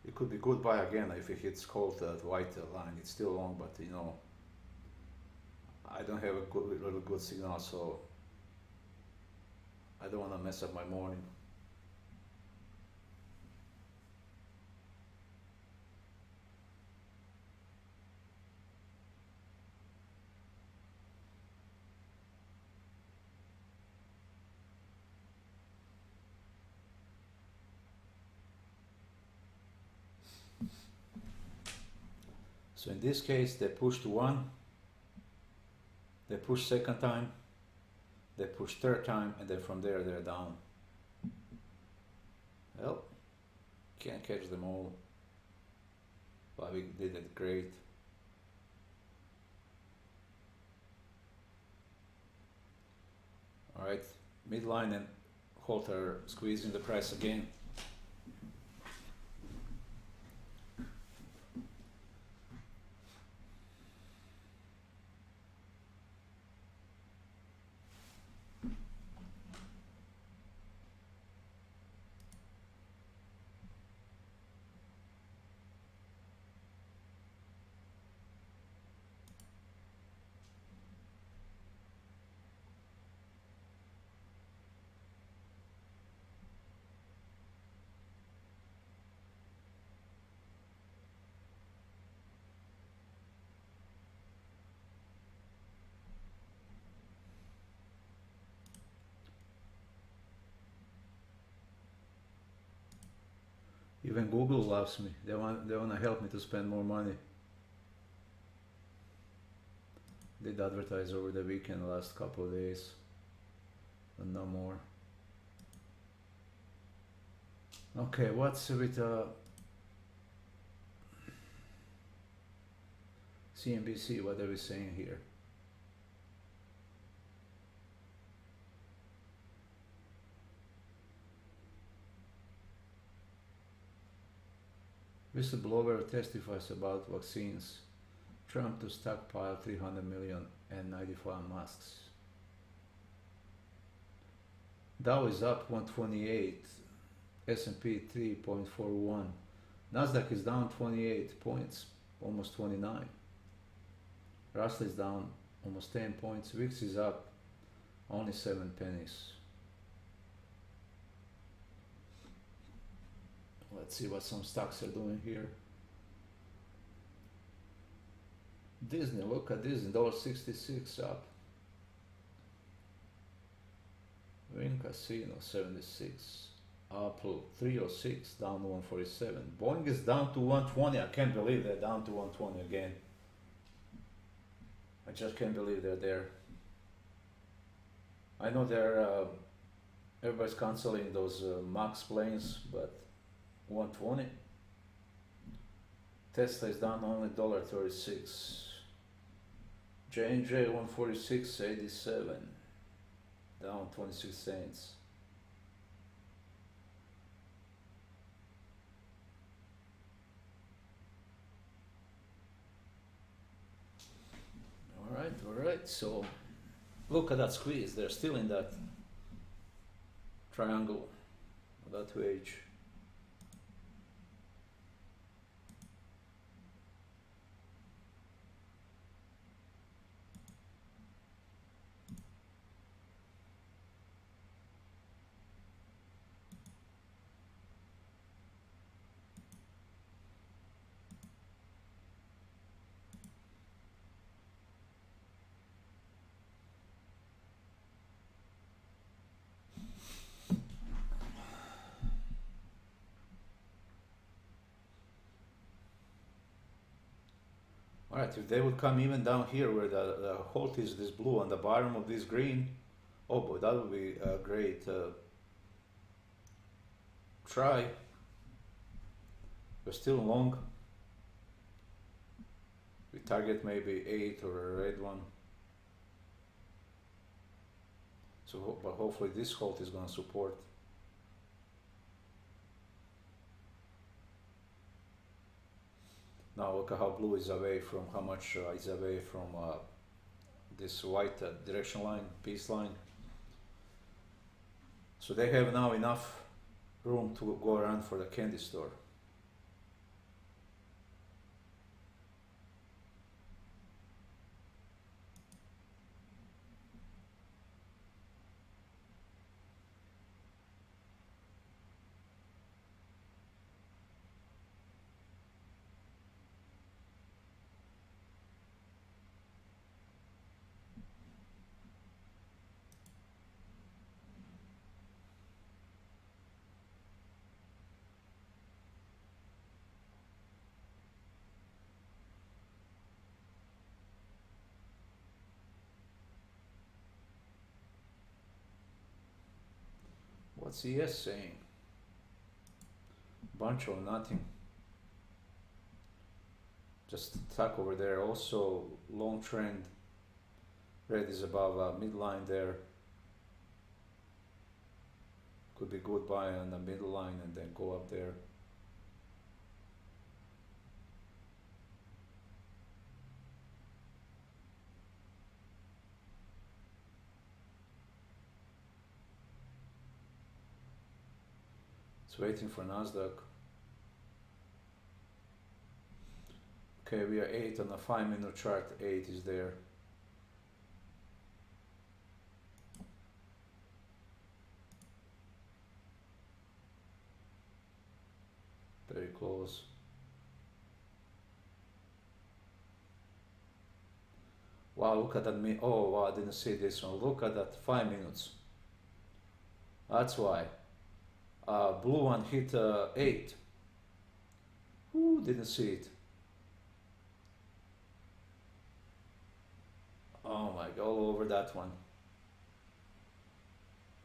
It could be good buy again if it hits cold that white line. It's still long, but you know, I don't have a really good signal, so I don't want to mess up my morning. So in this case, they pushed 1, they pushed second time, they pushed third time, and then from there they're down. Well, can't catch them all, but we did it great. All right, midline and hold are squeezing the price again. Even Google loves me. They want to help me to spend more money. Did advertise over the weekend, last couple of days, but no more. Okay, what's with CNBC? What are we saying here? Whistleblower testifies about vaccines. Trump to stockpile 300 million and 95 masks. Dow is up 128, S&P 3.41. Nasdaq is down 28 points, almost 29. Russell is down almost 10 points. VIX is up only 7 pennies. Let's see what some stocks are doing here. Disney, look at Disney, $1.66 up. Wynn Casino 76. Apple 306 down to 147. Boeing is down to 120. I can't believe they're down to 120 again. I just can't believe they're there. I know they're everybody's canceling those MAX planes, but 120. Tesla is down only $1.36. J&J 146.87, down 26 cents. All right. So look at that squeeze. They're still in that triangle, that wedge. All right, if they would come even down here where the halt is this blue on the bottom of this green, oh boy, that would be a great try. We're still long. We target maybe 8 or a red one. So, but hopefully this halt is going to support. Now look at how blue is away from, how much is away from this white direction line, peace line. So they have now enough room to go around for the candy store. What's CS saying? Bunch of nothing. Just stuck over there. Also long trend. Red is above midline there. Could be good buy on the middle line and then go up there. It's waiting for Nasdaq. Okay, we are 8 on a 5-minute chart. 8 is there. Very close. Wow, look at that. Oh, wow, I didn't see this one. Look at that. 5 minutes. That's why. Blue one hit 8. Who didn't see it? Oh my God, all over that one.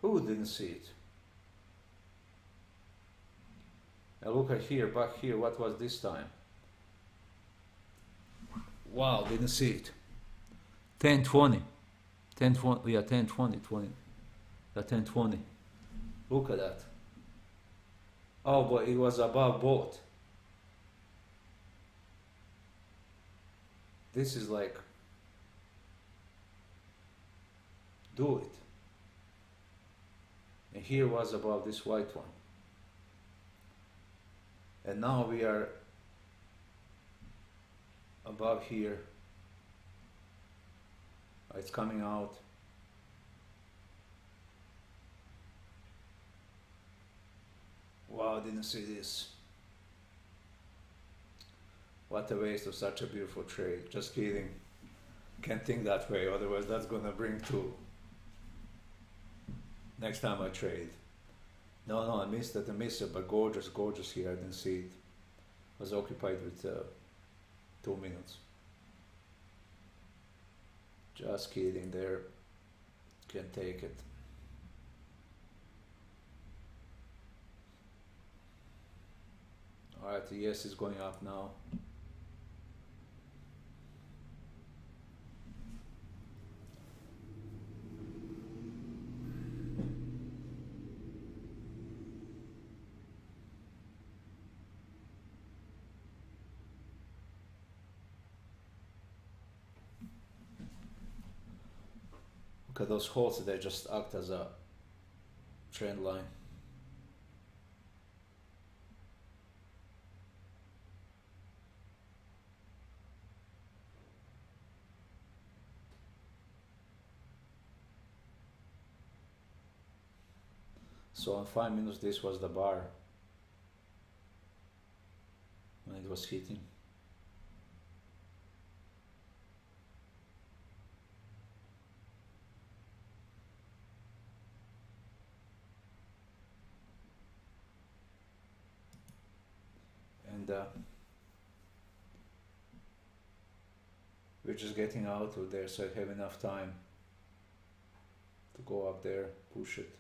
Who didn't see it? Now look at here, back here, what was this time? Wow, didn't see it. 1020. 1020, yeah, 1020, 20. The 1020. Look at that. Oh, but it was above both. This is like, do it. And here was above this white one. And now we are above here. It's coming out. Wow, I didn't see this. What a waste of such a beautiful trade. Just kidding. Can't think that way, otherwise that's gonna bring to next time I trade. No, I missed it, but gorgeous here, I didn't see it. Was occupied with 2 minutes. Just kidding there. Can't take it. Alright, yes, it's going up now. Look at those holes, they just act as a trend line. So on 5 minutes this was the bar when it was hitting. And we're just getting out of there, so I have enough time to go up there, push it.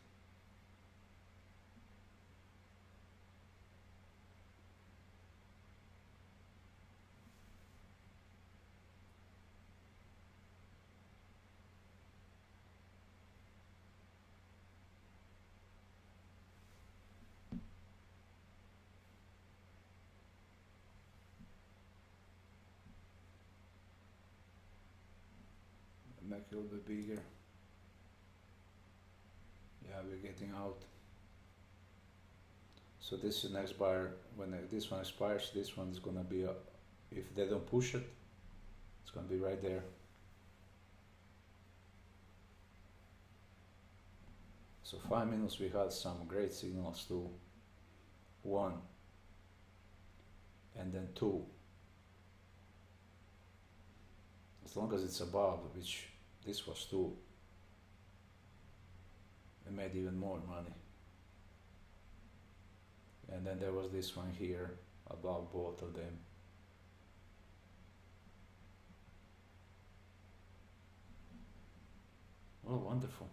Make it a little bit bigger. Yeah, we're getting out. So this is next bar. When this one expires, this one is gonna be if they don't push it, it's gonna be right there. So 5 minutes we had some great signals too. 1 and then 2. As long as it's above, which this was 2, we made even more money. And then there was this one here above both of them. Oh, wonderful.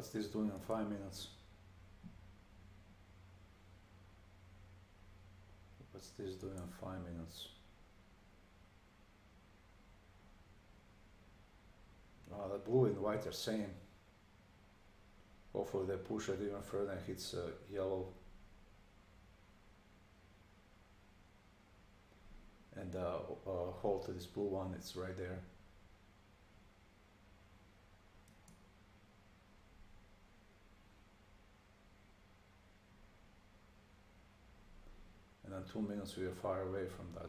What's this doing in 5 minutes? What's this doing in 5 minutes? The blue and white are same. Hopefully they push it even further and hits yellow. And hold to this blue one, it's right there. And in 2 minutes we are far away from that.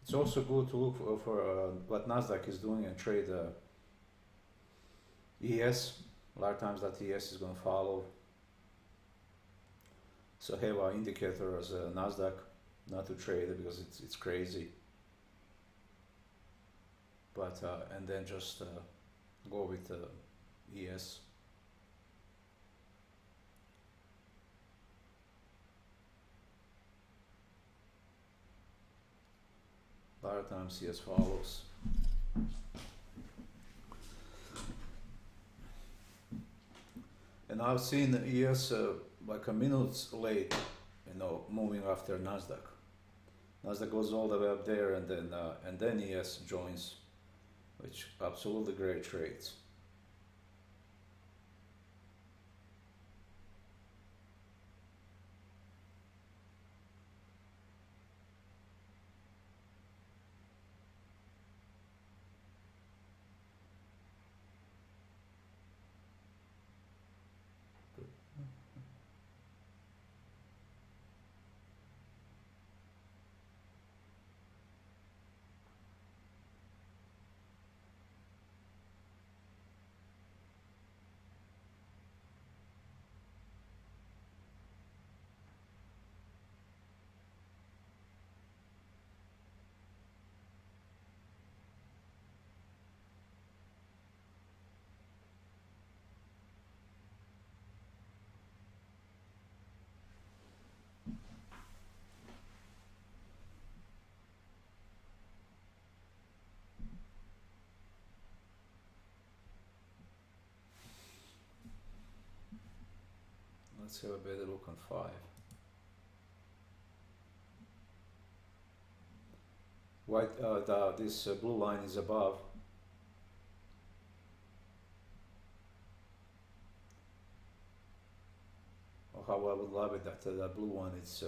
It's also good to look for what Nasdaq is doing and trade ES. A lot of times that ES is going to follow. So have an indicator as a Nasdaq, not to trade it because it's crazy. But and then just go with ES. A lot of times ES follows. And I've seen ES like a minute late, you know, moving after Nasdaq. Nasdaq goes all the way up there, and then ES joins, which absolutely great trades. Let's have a better look on 5. White, this blue line is above. Oh, how I would love it that that blue one is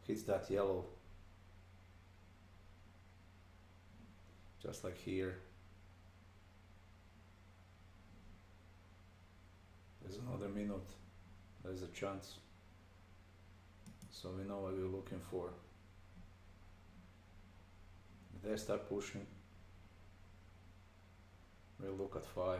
hits that yellow, just like here. There's another minute. There's a chance. So we know what we're looking for. If they start pushing, we'll look at 5.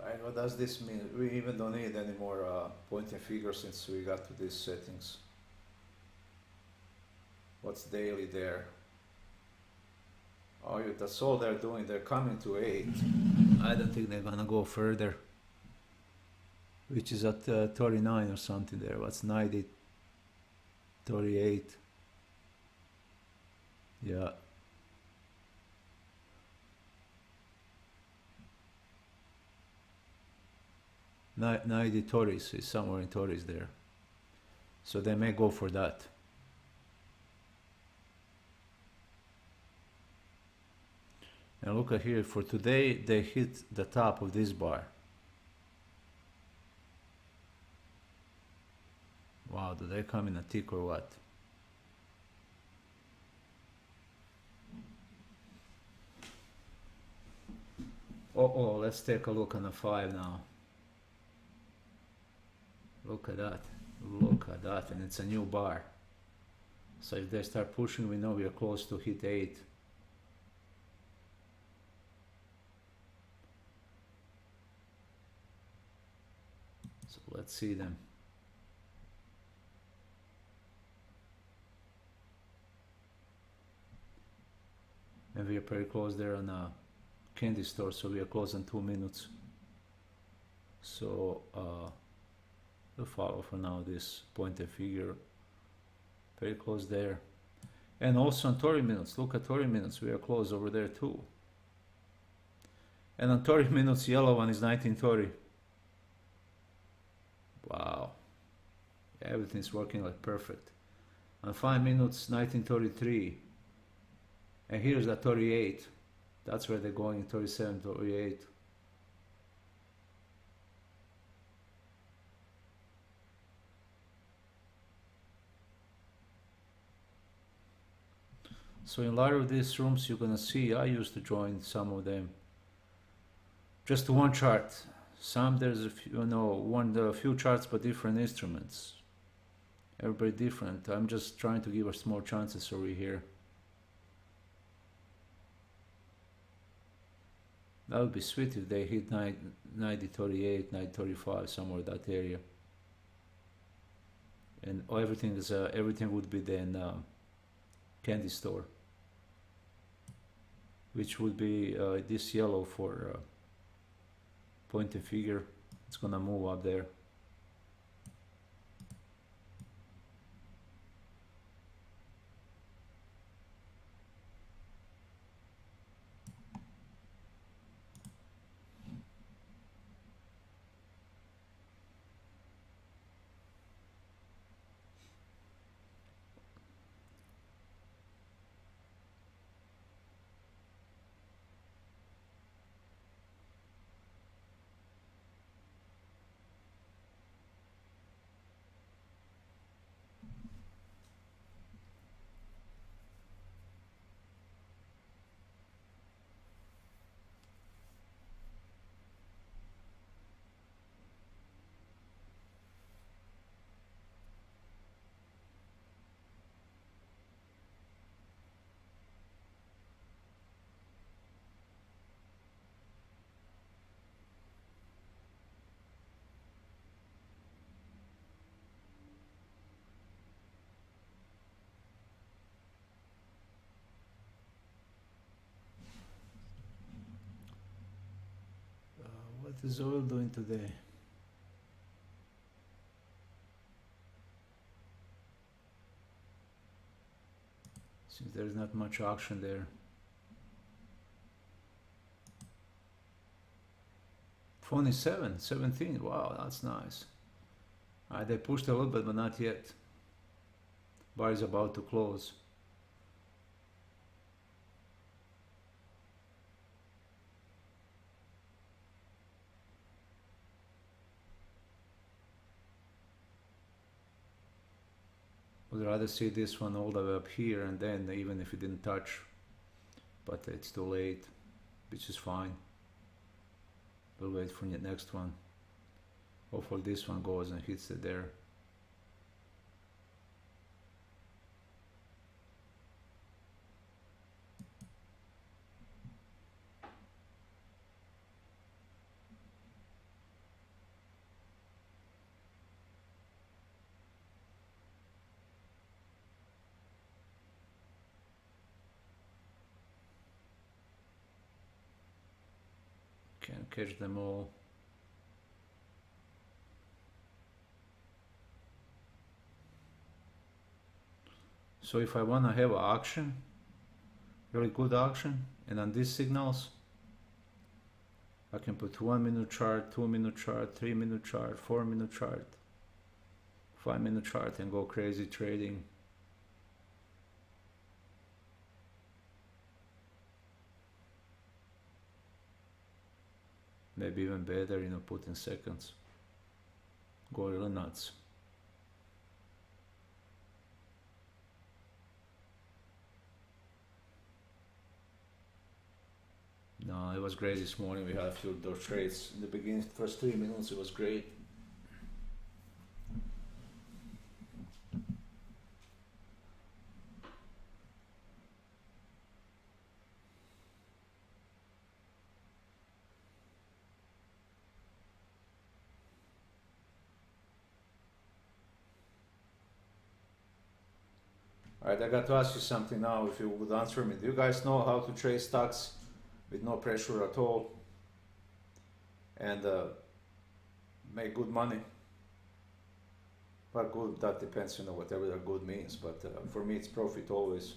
Right, what does this mean? We even don't need any more pointing figures since we got to these settings. What's daily there? Oh, that's all they're doing. They're coming to 8. I don't think they're gonna go further. Which is at 39 or something there. What's 90? 38. Yeah. 90 Tories is somewhere in Tories there. So they may go for that. And look at here, for today they hit the top of this bar. Wow, do they come in a tick or what? Oh, let's take a look on the 5 now. Look at that. Look at that, and it's a new bar. So if they start pushing, we know we are close to hit 8. So let's see them. And we are pretty close there on a candy store, so we are close in 2 minutes. So we'll follow for now this pointed figure. Very close there. And also on Tory minutes, look at Tory minutes, we are close over there too. And on Tory minutes, yellow one is 19 Tory. Wow. Everything's working like perfect. On 5 minutes, 1933. And here's that 38. That's where they're going, 37, 38. So in a lot of these rooms you're gonna see, I used to join some of them. Just one chart. Some there's a few, a few charts but different instruments. Everybody different. I'm just trying to give us more chances over here. That would be sweet if they hit 90.38, 9.35, somewhere that area. And everything would be then candy store, which would be this yellow for pointing figure. It's gonna move up there. What is oil doing today? Since there's not much action there. 27, 17, wow, that's nice. They pushed a little bit, but not yet. Bar is about to close. Would rather see this one all the way up here, and then even if it didn't touch, but it's too late, which is fine. We'll wait for the next one. Hopefully this one goes and hits it there. Can't catch them all. So if I want to have an auction, really good auction, and on these signals, I can put 1 minute chart, 2 minute chart, 3 minute chart, 4 minute chart, 5 minute chart and go crazy trading. Maybe even better, you know, put in seconds. Go really nuts. No, it was great this morning. We had a few of those trades in the beginning. First 3 minutes, it was great. Alright, I got to ask you something now, if you would answer me. Do you guys know how to trade stocks with no pressure at all and make good money? Well, good, that depends, you know, whatever that good means, but for me it's profit always.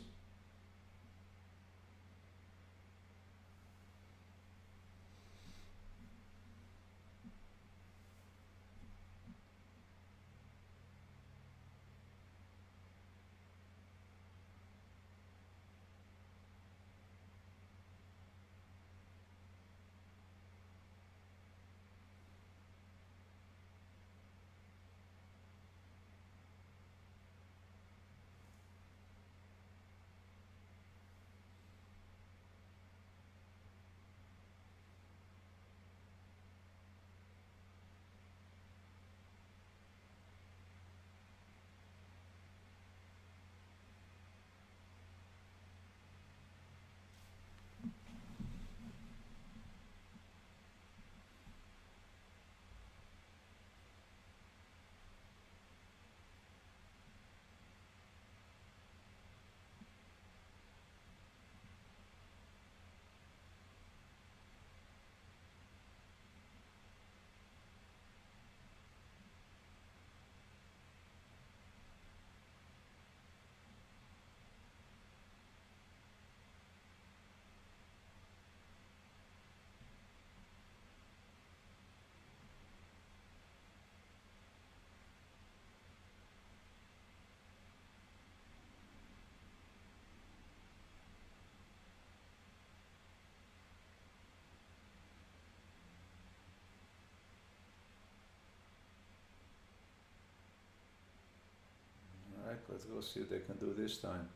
Alright, let's go see what they can do this time.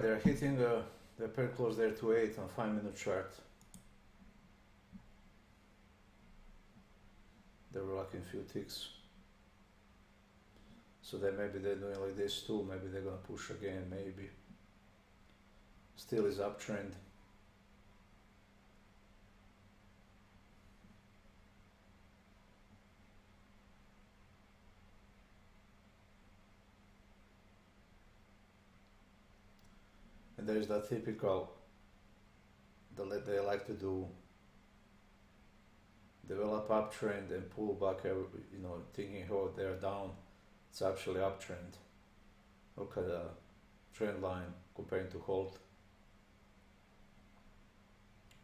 they're hitting the pair close there to 8 on 5-minute chart. They were like in few ticks. So then maybe they're doing like this too. Maybe they're gonna push again. Maybe. Still is uptrend. And there's that typical that they like to do, develop uptrend and pull back, you know, thinking, oh, they're down. It's actually uptrend. Look at the trend line comparing to hold.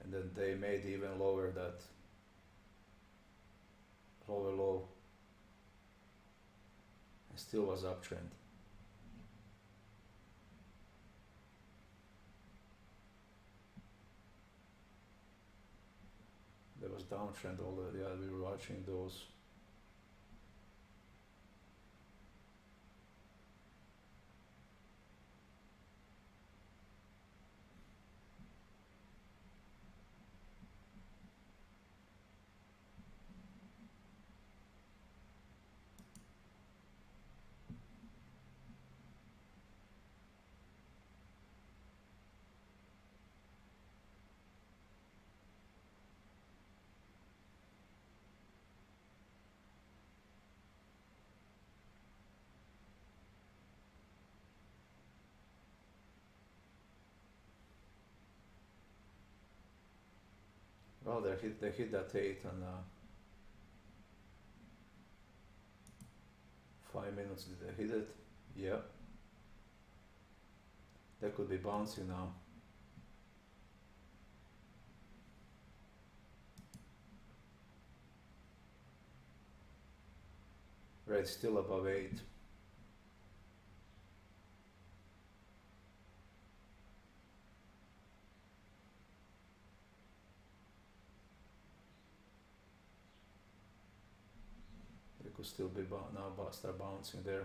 And then they made even lower that lower low. And still was uptrend. There was downtrend already. Yeah, we were watching those. Well, they hit that 8 on 5 minutes. Did they hit it? Yeah. They could be bouncing now. Right, still above 8. They could still be now start bouncing there.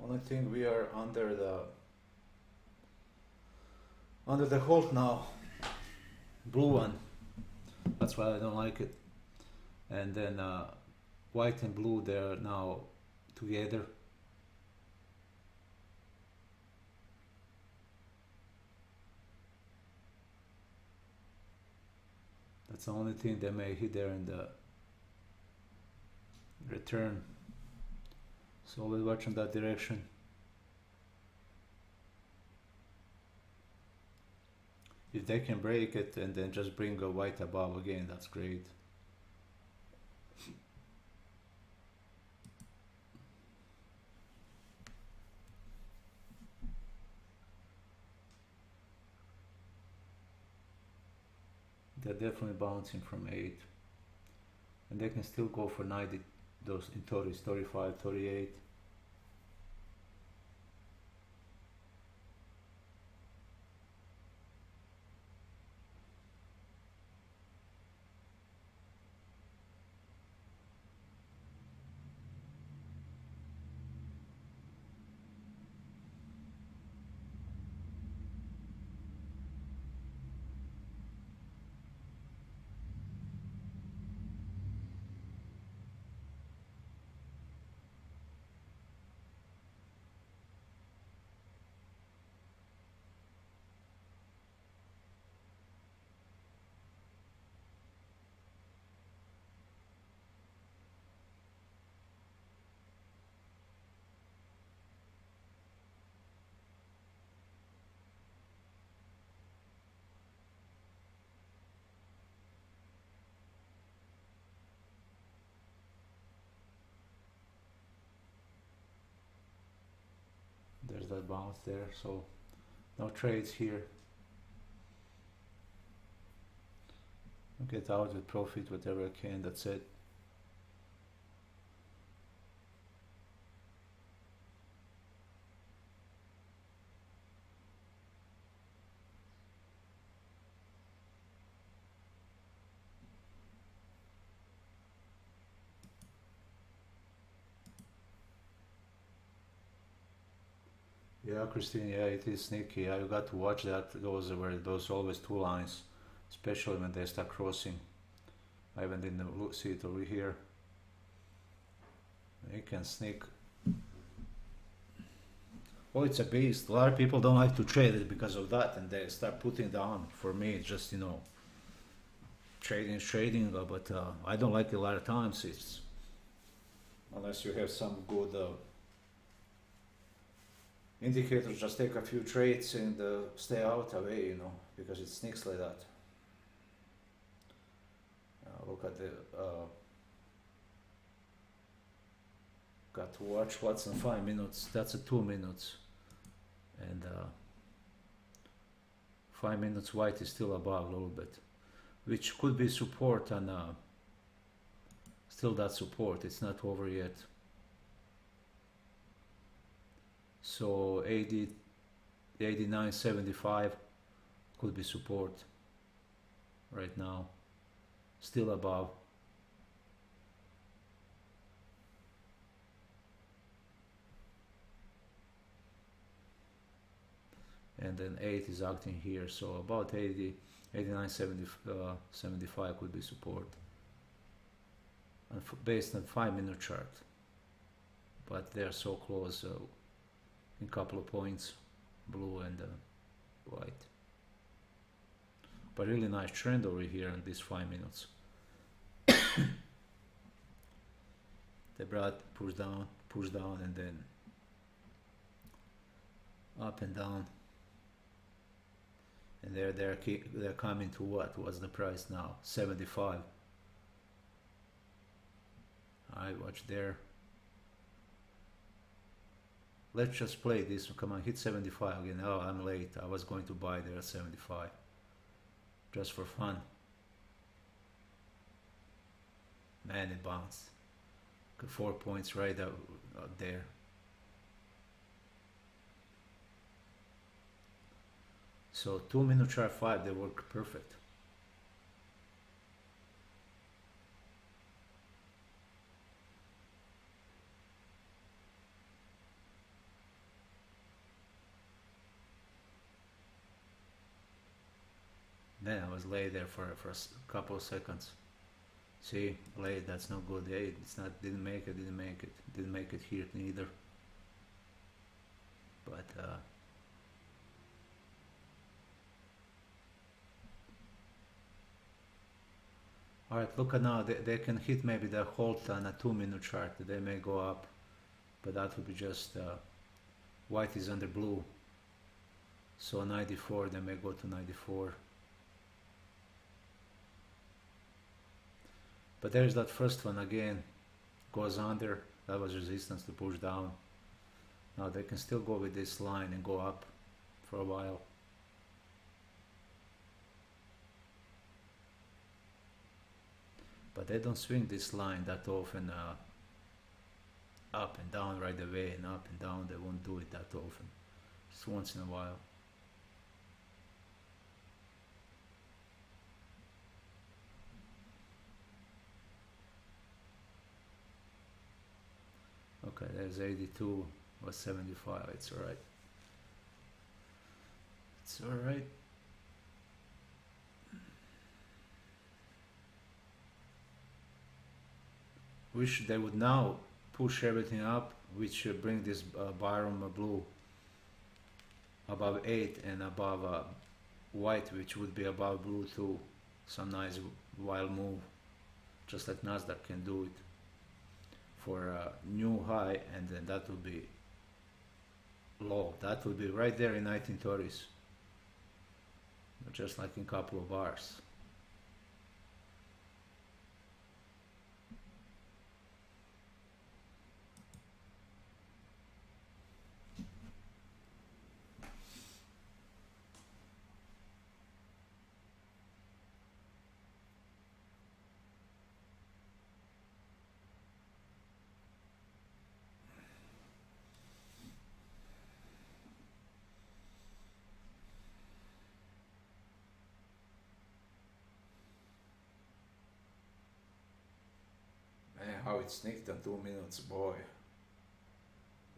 Only thing, we are under the hold now, blue one. That's why I don't like it. And then white and blue, they're now together. That's the only thing they may hit there in the return. So we'll watch in that direction. If they can break it and then just bring a white above again, that's great. They're definitely bouncing from 8, and they can still go for 90, those in 30s, 35, 38. There's that bounce there, so no trades here. Get out with profit, whatever I can, that's it. Yeah, Christine, yeah, it is sneaky. Yeah, you got to watch that. Those always two lines, especially when they start crossing. I even didn't see it over here. You can sneak. Oh, it's a beast. A lot of people don't like to trade it because of that, and they start putting down. For me, it's just, you know, trading is trading, but I don't like it a lot of times. It's unless you have some good indicators, just take a few trades and stay out away, you know, because it sneaks like that. Look at the got to watch what's in 5 minutes. That's a 2 minutes, and 5 minutes white is still above a little bit, which could be support, and still that support, it's not over yet. So 80, 89.75 could be support right now, still above. And then 8 is acting here, so about 80, 89.75 could be support, and based on 5 minute chart, but they're so close in a couple of points, blue and white. But really nice trend over here in these 5 minutes. They brought push down, and then up and down. And they're coming to what? What's the price now? 75. I watch there. Let's just play this. Come on, hit 75 again. Oh, I'm late. I was going to buy there at 75, just for fun. Man, it bounced. 4 points right out there. So 2 minute chart 5, they work perfect. Then I was late there for a couple of seconds. See, late, that's not good. Hey, it's not, didn't make it here neither. But alright, look at now, they can hit maybe the halt on a 2 minute chart. They may go up, but that would be just white is under blue, so 94, they may go to 94. But there's that first one again, goes under. That was resistance to push down. Now they can still go with this line and go up for a while. but they don't swing this line that often, up and down right away and up and down. They won't do it that often, just once in a while. Okay, there's 82 or 75. It's all right. It's all right. Wish they would now push everything up, which bring this Byron blue above 8 and above white, which would be above blue too. Some nice wild move, just like Nasdaq can do it for a new high, and then that would be low. That would be right there in 1930s, just like in a couple of bars. Man, how it sneaked in 2 minutes, boy.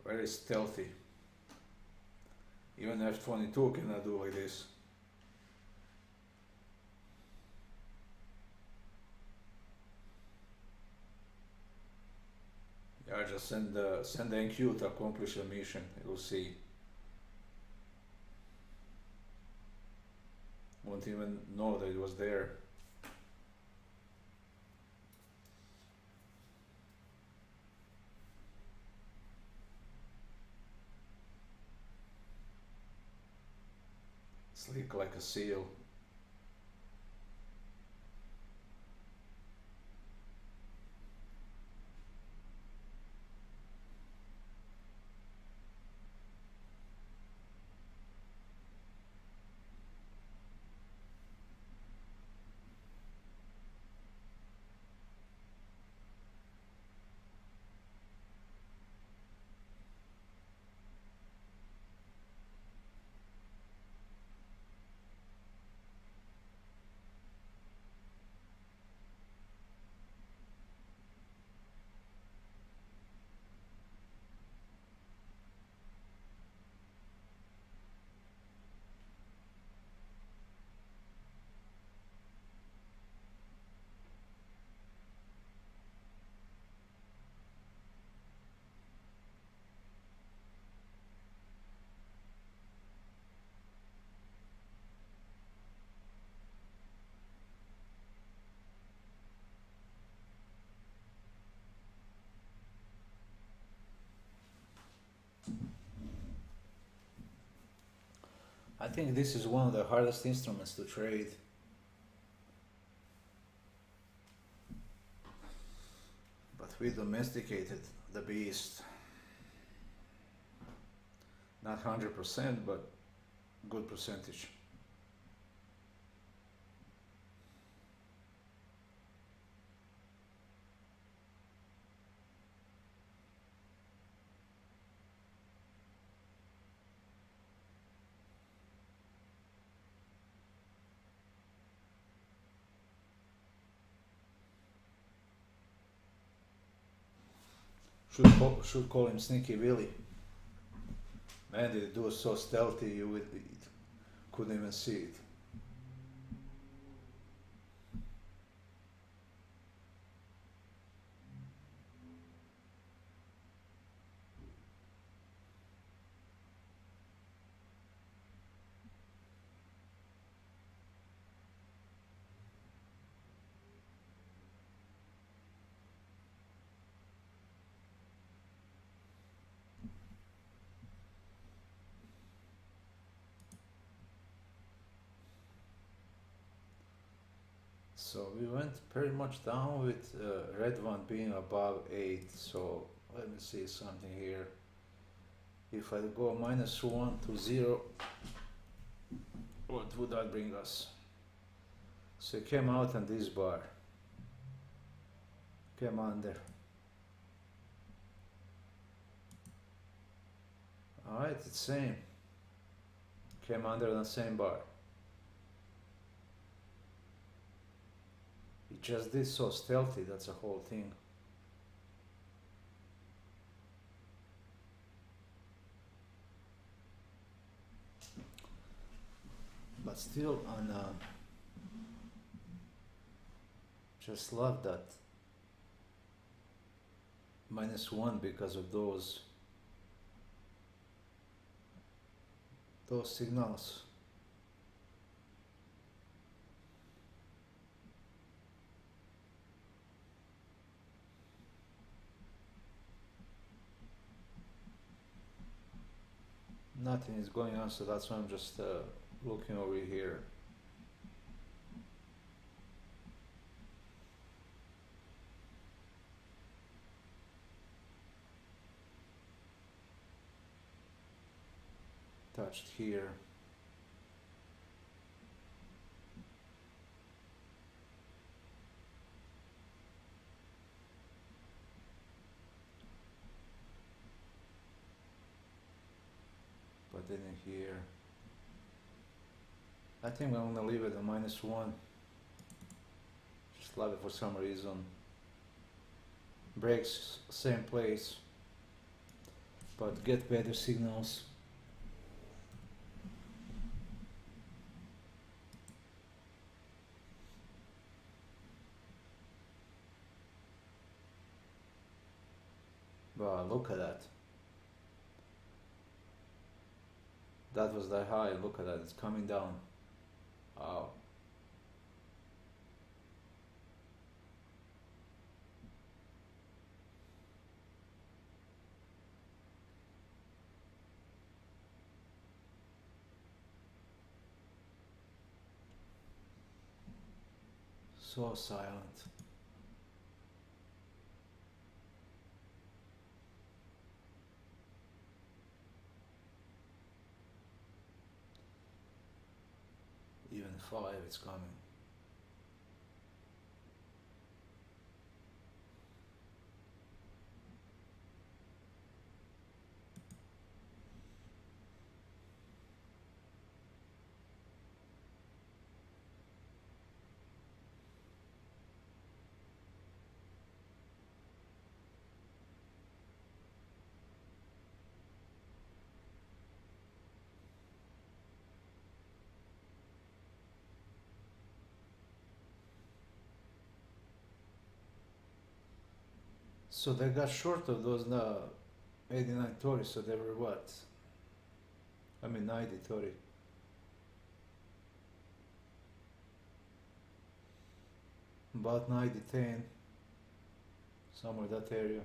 Very stealthy. Even F22 cannot do like this. Yeah, just send the NQ to accomplish a mission. You'll see. Won't even know that it was there. Sleek like a seal. I think this is one of the hardest instruments to trade. But we domesticated the beast. Not 100%, but good percentage. Should call him Sneaky Willy. Man, did it do so stealthy you couldn't even see it. So we went pretty much down with red one being above 8. So let me see something here. If I go -1 to 0, what would that bring us? So it came out on this bar. came under. Alright, it's same. Came under the same bar. It just did so stealthy, that's the whole thing. But still on just love that -1 because of those signals. Nothing is going on, so that's why I'm just looking over here. Touched here. But then here. I think I'm gonna leave it at -1. Just love it for some reason. Breaks same place, but get better signals. Wow, look at that. That was the high, look at that, it's coming down. Wow. So silent. Even 5, it's coming. So they got short of those 89.30, so they were what? I mean 90.30. About 90.10, somewhere that area.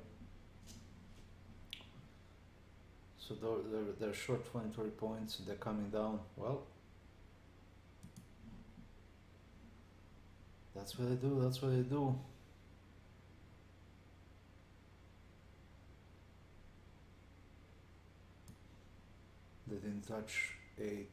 So they're short 20-30 points, and they're coming down. Well, that's what they do, that's what they do. They didn't touch 8.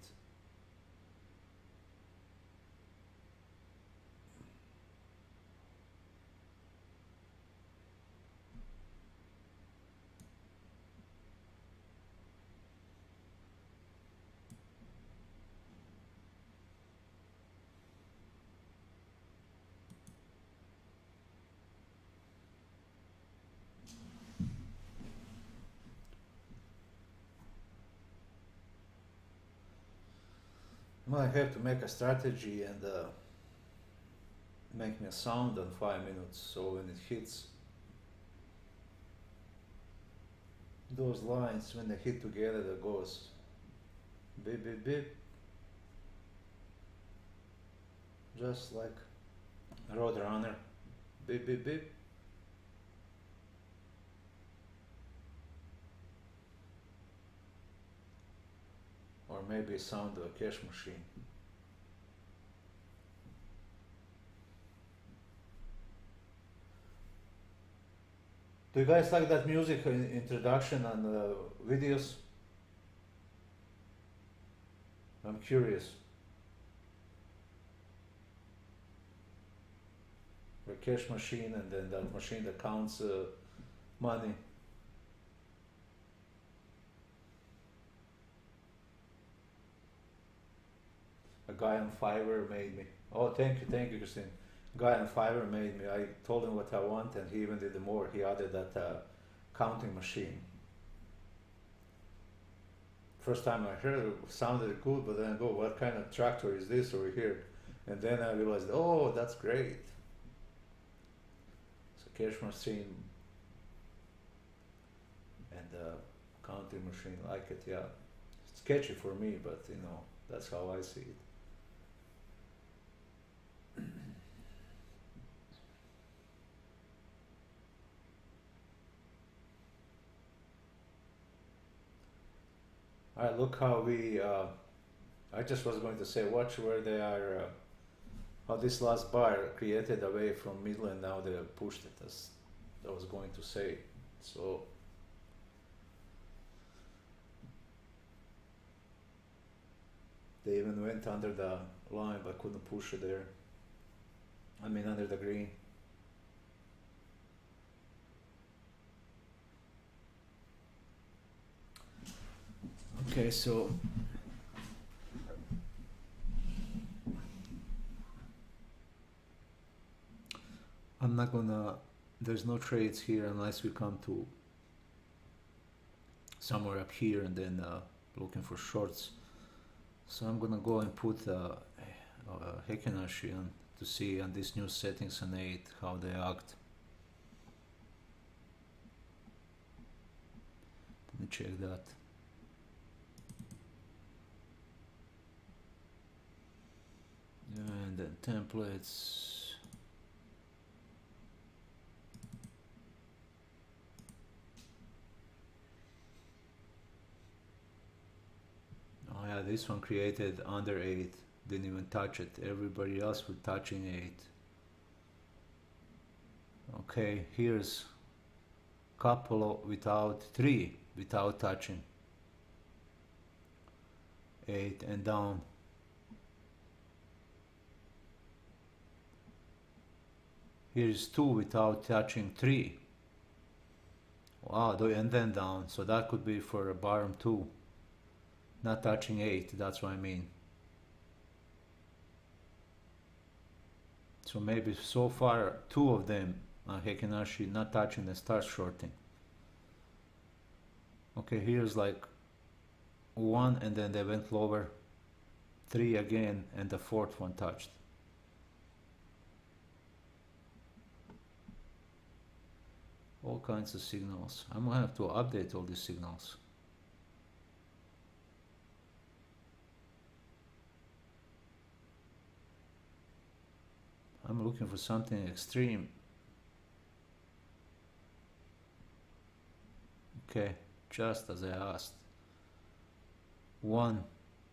Well, I have to make a strategy and make me a sound on 5 minutes, so when it hits those lines, when they hit together, that goes beep beep beep, just like Roadrunner, beep beep beep. Or maybe a sound of a cash machine. Do you guys like that music introduction and videos? I'm curious. a cash machine, and then that machine that counts money. A guy on Fiverr made me. Oh, thank you, Christine. Guy on Fiverr made me. I told him what I want, and he even did more. He added that counting machine. First time I heard it, sounded good, but then I go, what kind of tractor is this over here? And then I realized, oh, that's great. It's a cash machine and a counting machine, like it, yeah. It's sketchy for me, but you know, that's how I see it. Alright, look how we, I just was going to say, watch where they are, how this last bar created away from middle, and now they have pushed it, as I was going to say. So, they even went under the line, but couldn't push it there. I mean, under the green. Okay, so I'm not gonna, there's no trades here unless we come to somewhere up here and then looking for shorts. So I'm gonna go and put Heikin-Ashi on to see on these new settings on 8 how they act. Let me check that. And then templates. Oh yeah, this one created under 8, didn't even touch it. Everybody else was touching 8. Okay, here's couple without 3, without touching 8 and down. Here's 2 without touching 3. Wow, and then down. So that could be for a bottom 2. Not touching 8, that's what I mean. So maybe so far 2 of them Heikin-Ashi not touching and start shorting. Okay, here's like 1 and then they went lower, 3 again, and the 4th one touched. All kinds of signals. I'm gonna have to update all these signals. I'm looking for something extreme. Okay, just as I asked. 1,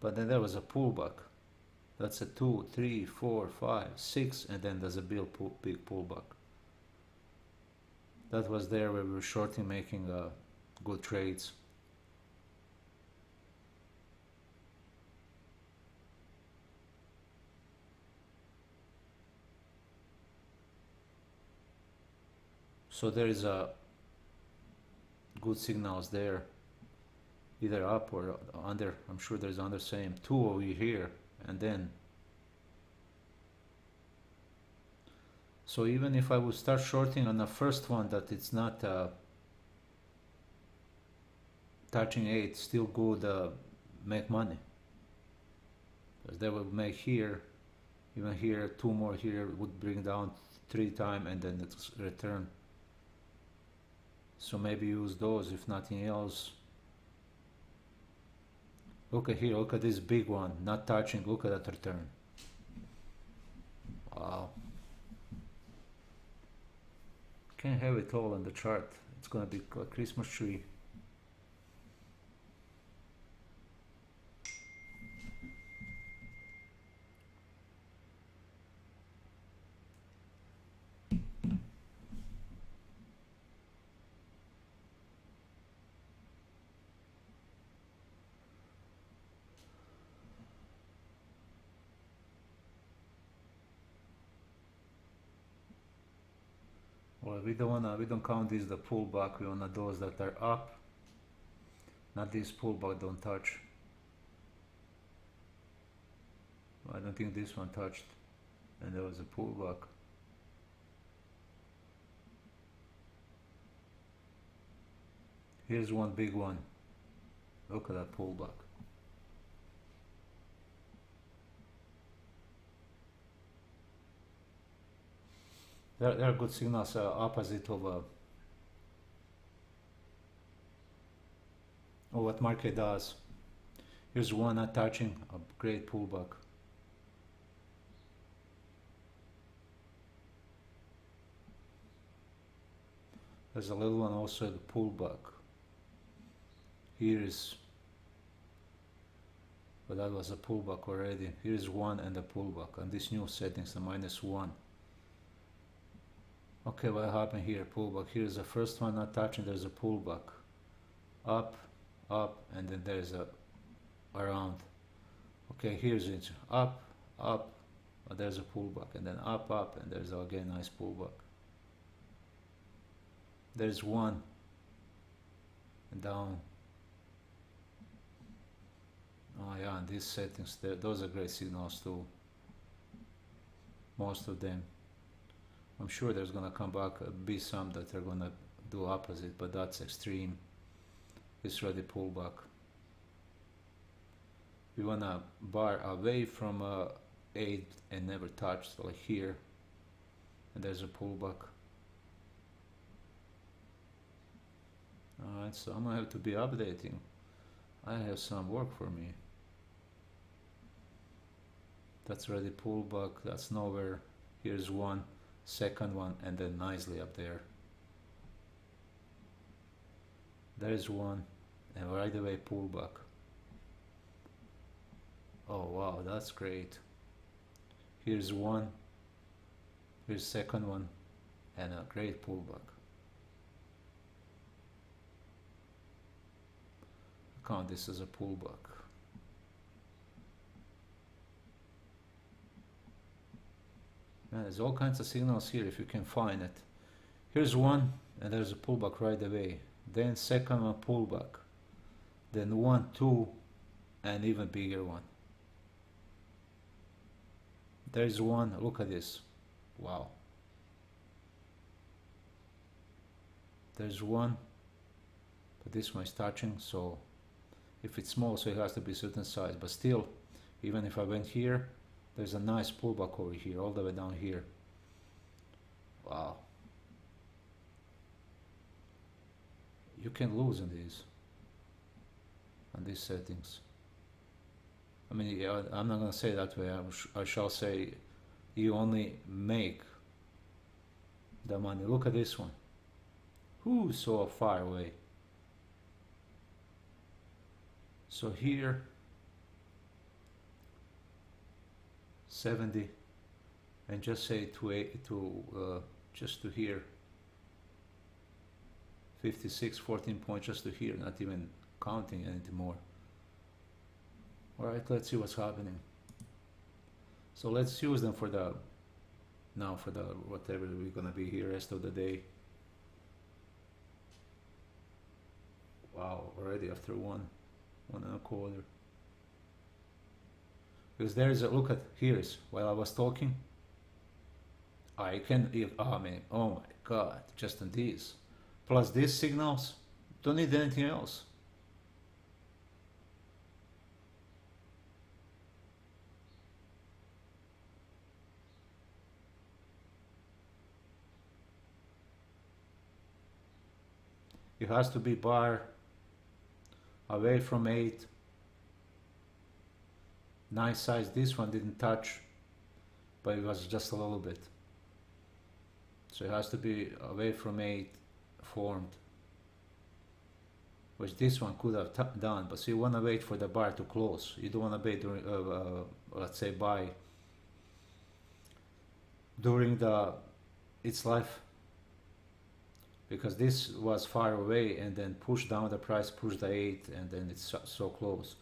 but then there was a pullback. That's a 2, 3, 4, 5, 6, and then there's a big pullback. That was there where we were shorting, making good trades. So there is a good signals there, either up or under. I'm sure there's under same 2 over here, and then. So even if I would start shorting on the first one that it's not touching 8, still good make money. Because they would make here, even here, 2 more here would bring down 3 times and then it's return. So maybe use those if nothing else. Look at here, look at this big one, not touching, look at that return. Wow. Can't have it all on the chart. It's gonna be a Christmas tree. we don't count these the pullback. We wanna those that are up, not this pullback. Don't touch. I don't think this one touched, and there was a pullback. Here's one big one. Look at that pullback. There are good signals opposite of what market does. Here's one not touching, a great pullback. There's a little one also, the pullback. Here is, but that was a pullback already. Here's one and a pullback, and this new settings, the -1. Okay, what happened here? Pullback. Here's the first one not touching. There's a pullback, up, up, and then there's a around. Okay, here's it, up, up, but there's a pullback, and then up, up, and there's again nice pullback. There's one and down. Oh yeah, and these settings there, those are great signals too. Most of them. I'm sure there's gonna come back, be some that are gonna do opposite, but that's extreme. It's ready pullback. We wanna bar away from 8 and never touch, so like here, and there's a pullback. Alright, so I'm gonna have to be updating. I have some work for me. That's ready pullback, that's nowhere. Here's one, second one, and then nicely up there. There's one, and right away pullback. Oh wow, that's great. Here's one, here's second one, and a great pullback. Count this as a pullback. Man, there's all kinds of signals here if you can find it. Here's one, and there's a pullback right away. Then second one pullback. Then 1, 2, and even bigger one. There's one, look at this. Wow. There's one, but this one is touching, so if it's small, so it has to be a certain size, but still, even if I went here, there's a nice pullback over here, all the way down here. Wow. You can lose in these, on these settings. I mean, yeah, I'm not gonna say it that way. I shall say you only make the money. Look at this one. Who so far away? So here, 70, and just say just to here, 56, 14 points just to here, not even counting anything more. All right, let's see what's happening. So let's use them for the, now for the whatever we're gonna be here rest of the day. Wow, already after 1.25. Because there is a, look at, here's, while I was talking, I can, oh man, oh my god, just on these. Plus these signals, don't need anything else. It has to be bar away from 8. Nice size. This one didn't touch, but it was just a little bit. So it has to be away from 8 formed, which this one could have done. But so you want to wait for the bar to close. You don't want to wait during, let's say, buy during its life, because this was far away and then push down the price, push the 8, and then it's so close.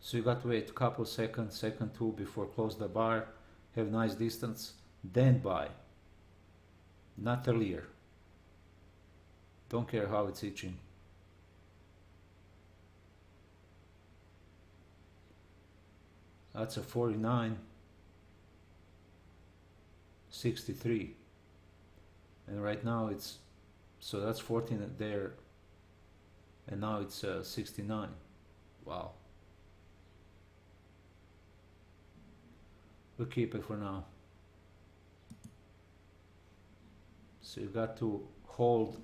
So you got to wait a couple seconds, second, 2 before close the bar, have nice distance, then buy, not earlier. Don't care how it's itching. That's a 49.63, and right now it's, so that's 14 there, and now it's 69. Wow. We'll keep it for now. So you got to hold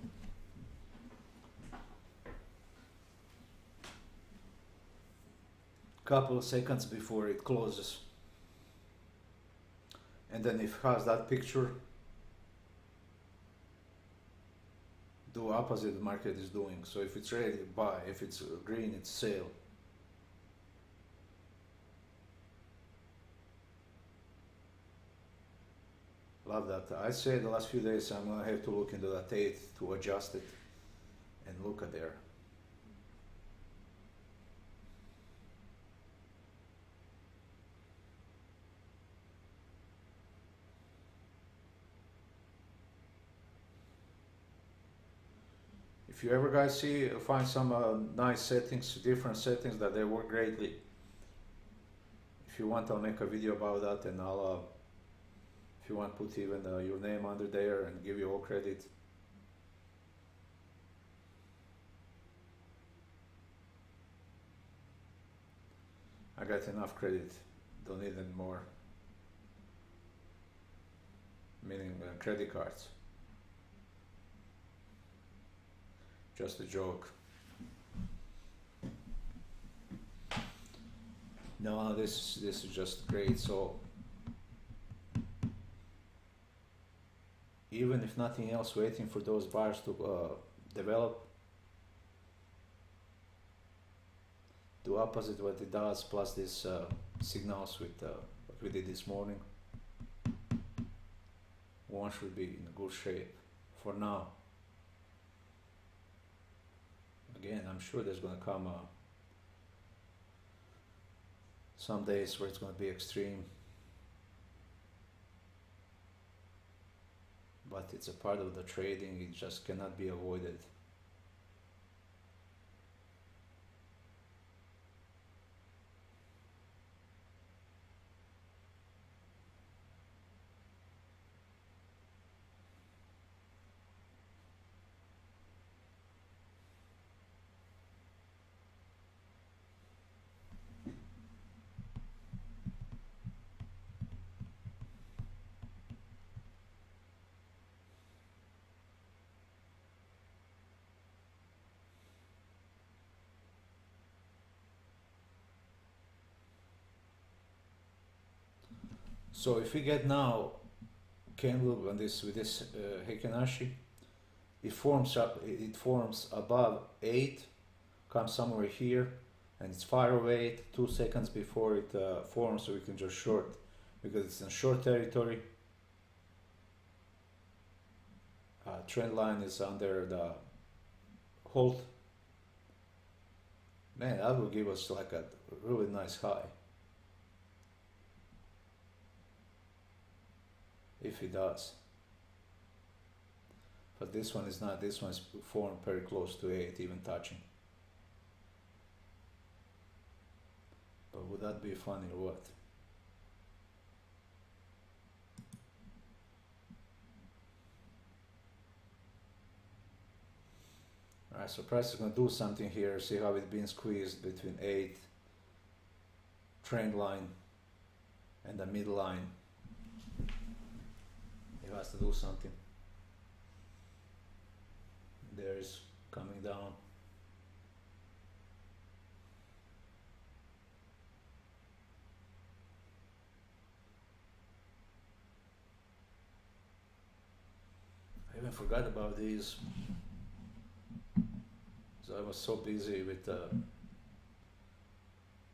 a couple of seconds before it closes, and then if it has that picture, do opposite the market is doing. So if it's ready, buy. If it's green, it's sell. Love that. I said the last few days I'm gonna have to look into that 8 to adjust it and look at there. If you ever guys find some nice settings, different settings that they work greatly, if you want, I'll make a video about that, and I'll if you want, put even your name under there and give you all credit. I got enough credit, don't need any more, meaning credit cards. Just a joke. No, this is just great. So even if nothing else, waiting for those bars to develop, do opposite what it does, plus these signals with what we did this morning. One should be in good shape for now. Again, I'm sure there's going to come some days where it's going to be extreme, but it's a part of the trading. It just cannot be avoided. So if we get now candle on this with this Heikinashi, it forms above 8, comes somewhere here, and it's far away 2 seconds before it forms, so we can just short because it's in short territory. Trend line is under the hold. Man, that will give us like a really nice high. If it does. But this one is not, this one is formed very close to 8, even touching. But would that be funny or what? Alright, so price is going to do something here. See how it's been squeezed between 8 trend line and the middle line. It has to do something. There is coming down. I even forgot about these. So I was so busy with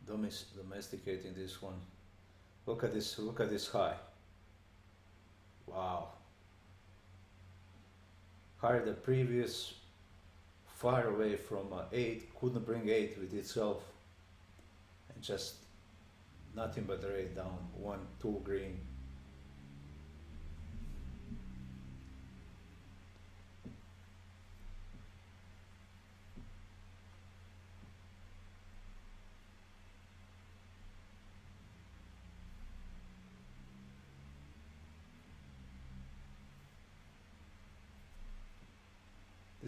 domesticating this one. Look at this high. Wow. Higher than previous, far away from 8, couldn't bring 8 with itself, and just nothing but the rate down, 1, 2 green.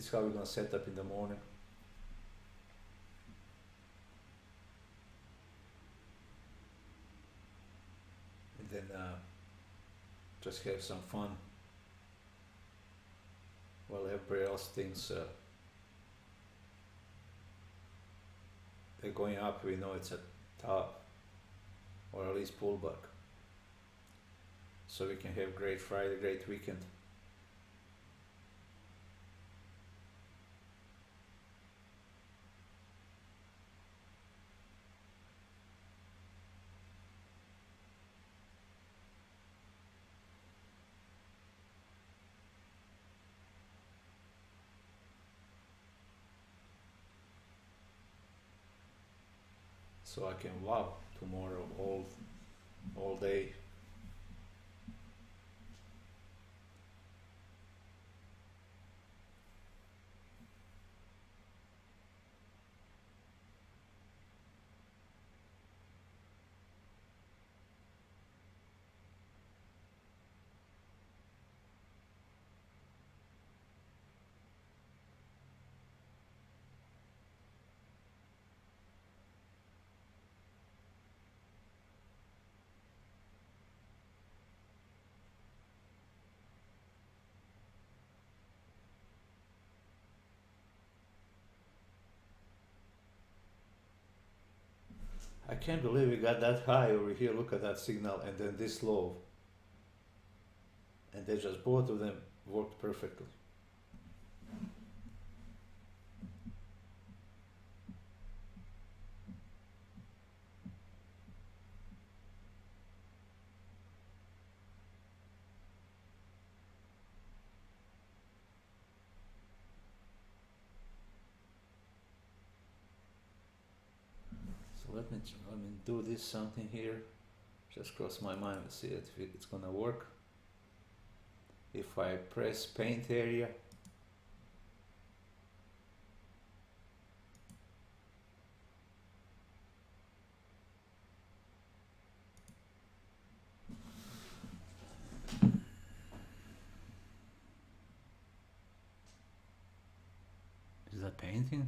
This is how we're gonna set up in the morning. And then just have some fun while everybody else thinks they're going up. We know it's a top or at least pullback, so we can have great Friday, great weekend. So I can wow tomorrow all day. I can't believe we got that high over here. Look at that signal, and then this low, and they just both of them worked perfectly. Let me do this something here. Just cross my mind. Let's see if it's gonna work. If I press paint area, is that painting?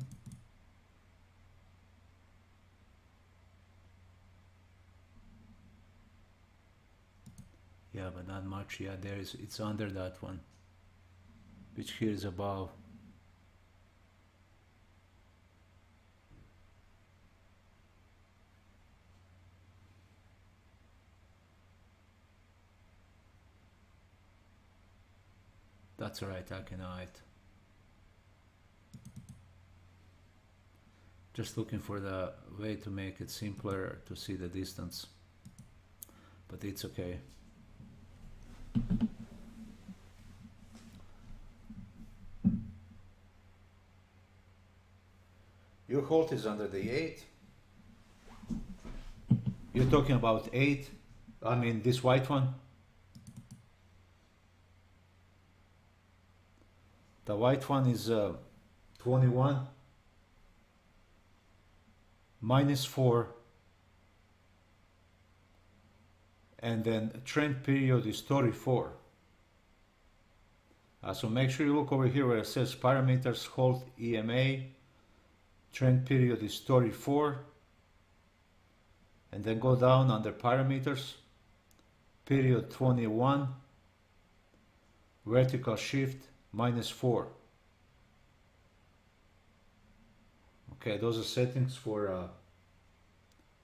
Yeah, but not much. Yeah, it's under that one, which here is above. That's alright, I can hide. Just looking for the way to make it simpler to see the distance, but it's okay. Your hold is under the 8. You're talking about 8? I mean this white one? The white one is 21 minus 4, and then trend period is 34. So make sure you look over here where it says parameters, hold EMA, trend period is 34, and then go down under parameters, period 21, vertical shift minus 4. Okay, those are settings for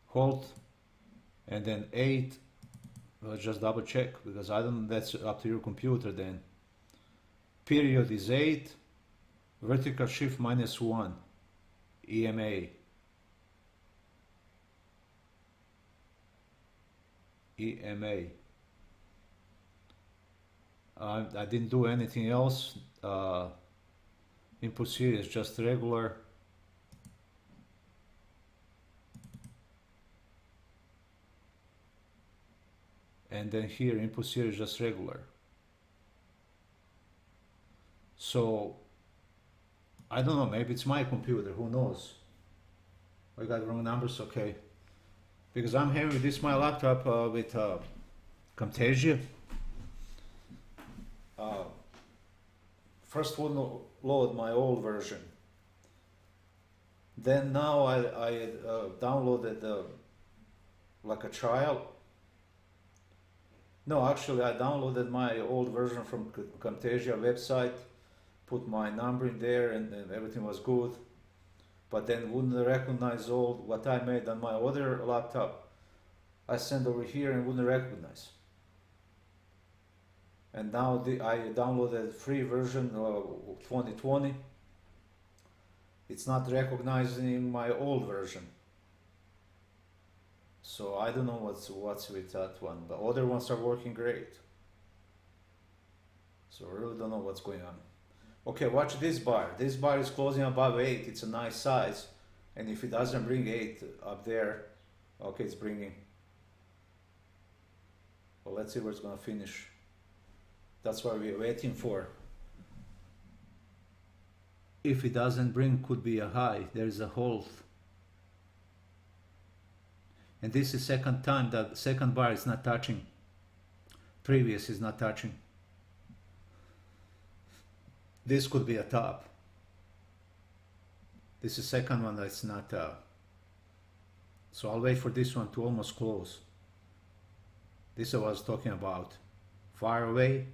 hold, and then 8. Let's just double check, because I don't, that's up to your computer then. Period is 8, vertical shift minus 1, EMA. EMA. I didn't do anything else. Input series just regular. And then here input series just regular. So I don't know, maybe it's my computer, who knows? I got wrong numbers, okay. Because I'm having this my laptop with Camtasia. first wouldn't load my old version. Then now I downloaded like a trial. No, actually I downloaded my old version from Camtasia website, put my number in there, and everything was good. But then wouldn't recognize all what I made on my other laptop. I sent over here and wouldn't recognize. And now I downloaded free version of 2020. It's not recognizing my old version. So I don't know what's with that one. The other ones are working great. So I really don't know what's going on. Okay, watch this bar. This bar is closing above 8. It's a nice size. And if it doesn't bring 8 up there, okay, it's bringing. Well, let's see where it's going to finish. That's what we're waiting for. If it doesn't bring, could be a high. There is a hold. And this is second time that second bar is not touching. Previous is not touching. This could be a top. This is second one that's not. So I'll wait for this one to almost close. This is what I was talking about. Far away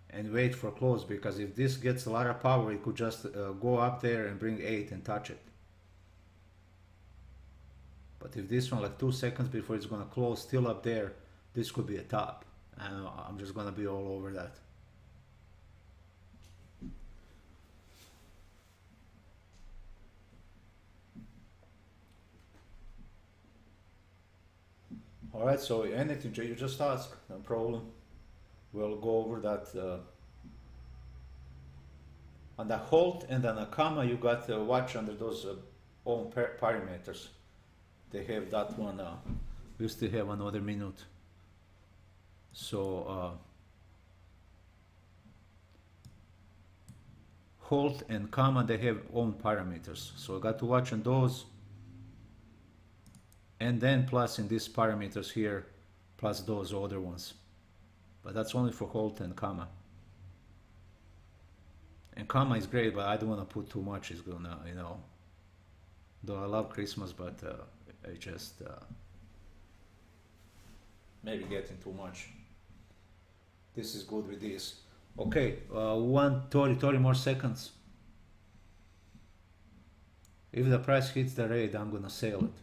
and wait for close, because if this gets a lot of power, it could just go up there and bring 8 and touch it. But if this one, like 2 seconds before it's going to close, still up there, this could be a top. And I'm just going to be all over that. Alright, so anything you just ask, no problem. We'll go over that. On the hold and on a comma, you got to watch under those own parameters. They have that one. We still have another minute. So hold and comma, they have own parameters. So I got to watch on those. And then plus in these parameters here, plus those other ones. But that's only for hold and comma. And comma is great, but I don't want to put too much. It's gonna, you know, though I love Christmas, but I just maybe getting too much. This is good with this. Okay, 30 more seconds. If the price hits the rate, I'm gonna sell it.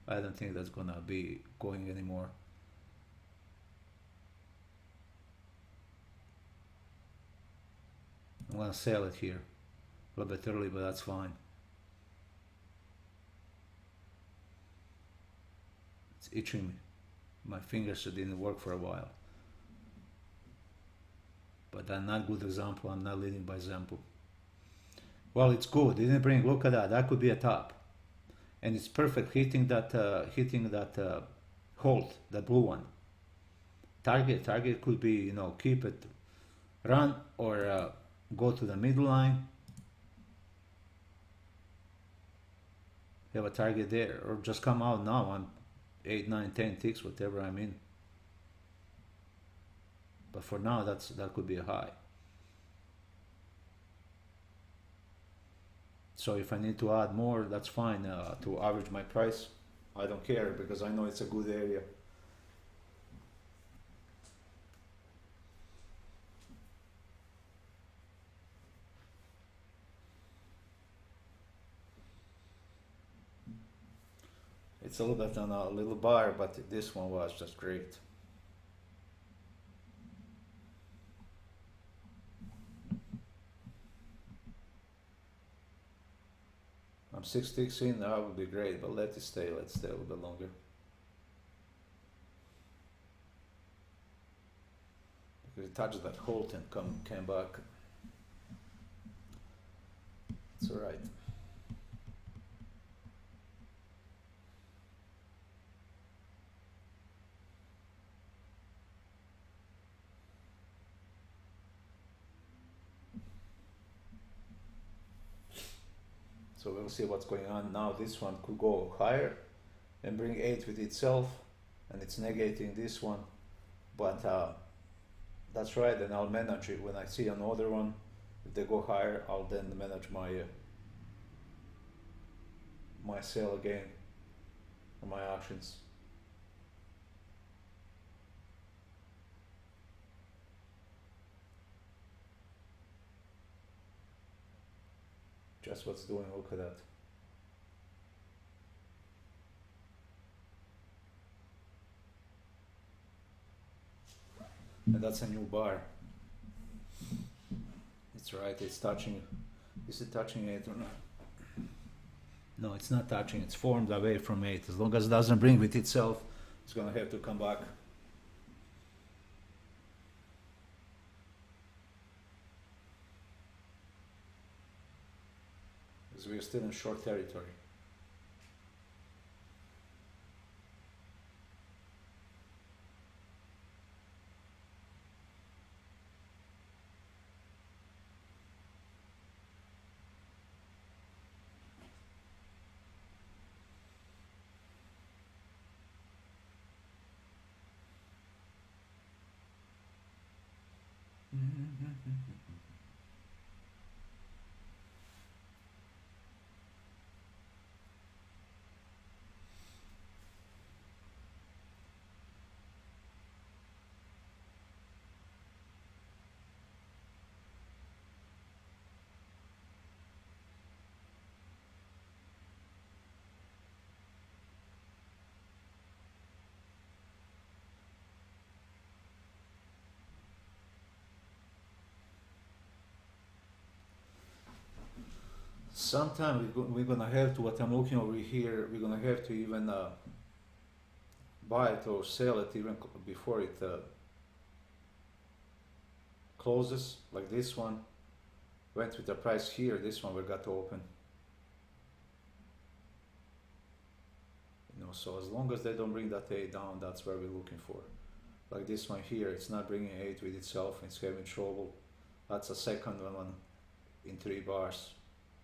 I don't think that's gonna be going anymore. I'm gonna sell it here a little bit early, but that's fine. It's itching me. My fingers didn't work for a while. But I'm not a good example. I'm not leading by example. Well, it's good. It didn't bring. Look at that. That could be a top. And it's perfect hitting that hold, the blue one. Target could be, you know, keep it, run, or go to the middle line. Have a target there, or just come out now on 8, 9, 10 ticks, whatever I'm in. But for now, that could be a high. So if I need to add more, that's fine to average my price. I don't care, because I know it's a good area. It's a little bit on a little bar, but this one was just great. I'm 6 ticks in, that would be great, but let it stay, let's stay a little bit longer. Because it touched that hold and came back. It's alright. So we'll see what's going on now. This one could go higher and bring 8 with itself, and it's negating this one, but that's right, and I'll manage it when I see another one. If they go higher, I'll then manage my my sale again, or my options. Just what's doing, look at that. And that's a new bar. It's right, it's touching. Is it touching 8 or not? No, it's not touching, it's formed away from 8. As long as it doesn't bring with itself, it's gonna have to come back. Because we're still in short territory. Sometime we're gonna have to, what I'm looking over here, we're gonna have to even buy it or sell it even before it closes, like this one. Went with the price here, this one we got to open. You know, so as long as they don't bring that 8 down, that's where we're looking for. Like this one here, it's not bringing 8 with itself, it's having trouble. That's a second one in 3 bars.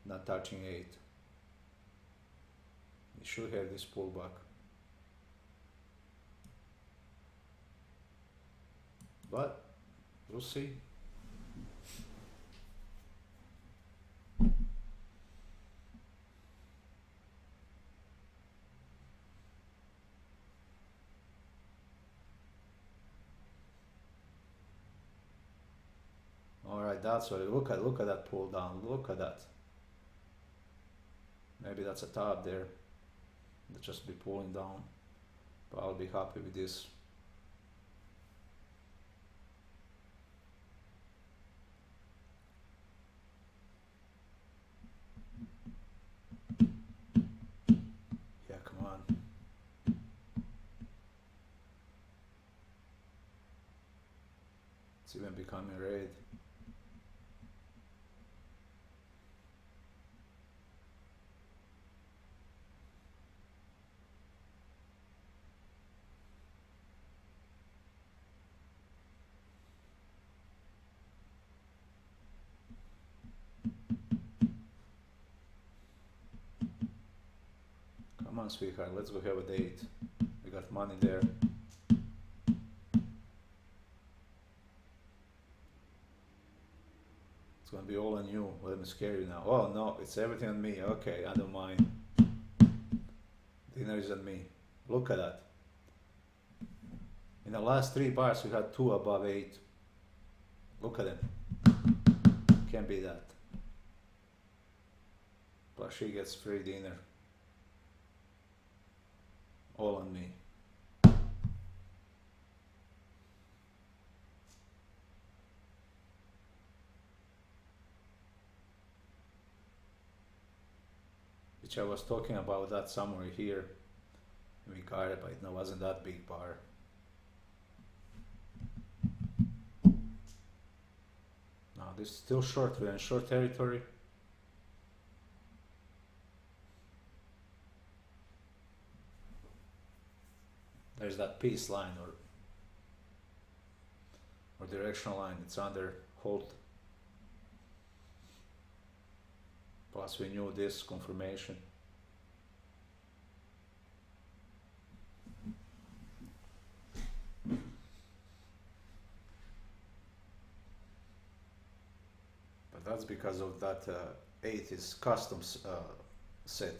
Not touching 8. It should have this pullback. But we'll see. Alright, that's what look at that pull down, look at that. Maybe that's a top there. They'll just be pulling down. But I'll be happy with this. Yeah, come on. It's even becoming red. Come on, sweetheart, let's go have a date. We got money there. It's gonna be all on you. Let me scare you now. Oh no, it's everything on me. Okay, I don't mind. Dinner is on me. Look at that. In the last 3 bars, we had 2 above 8. Look at them. Can't be that. Plus she gets free dinner. All on me. Which I was talking about that somewhere here. We got it, but it wasn't that big bar. Now this is still short, we're in short territory. There's that peace line or directional line, it's under hold. Plus we knew this confirmation. But That's because of that 8 is custom set.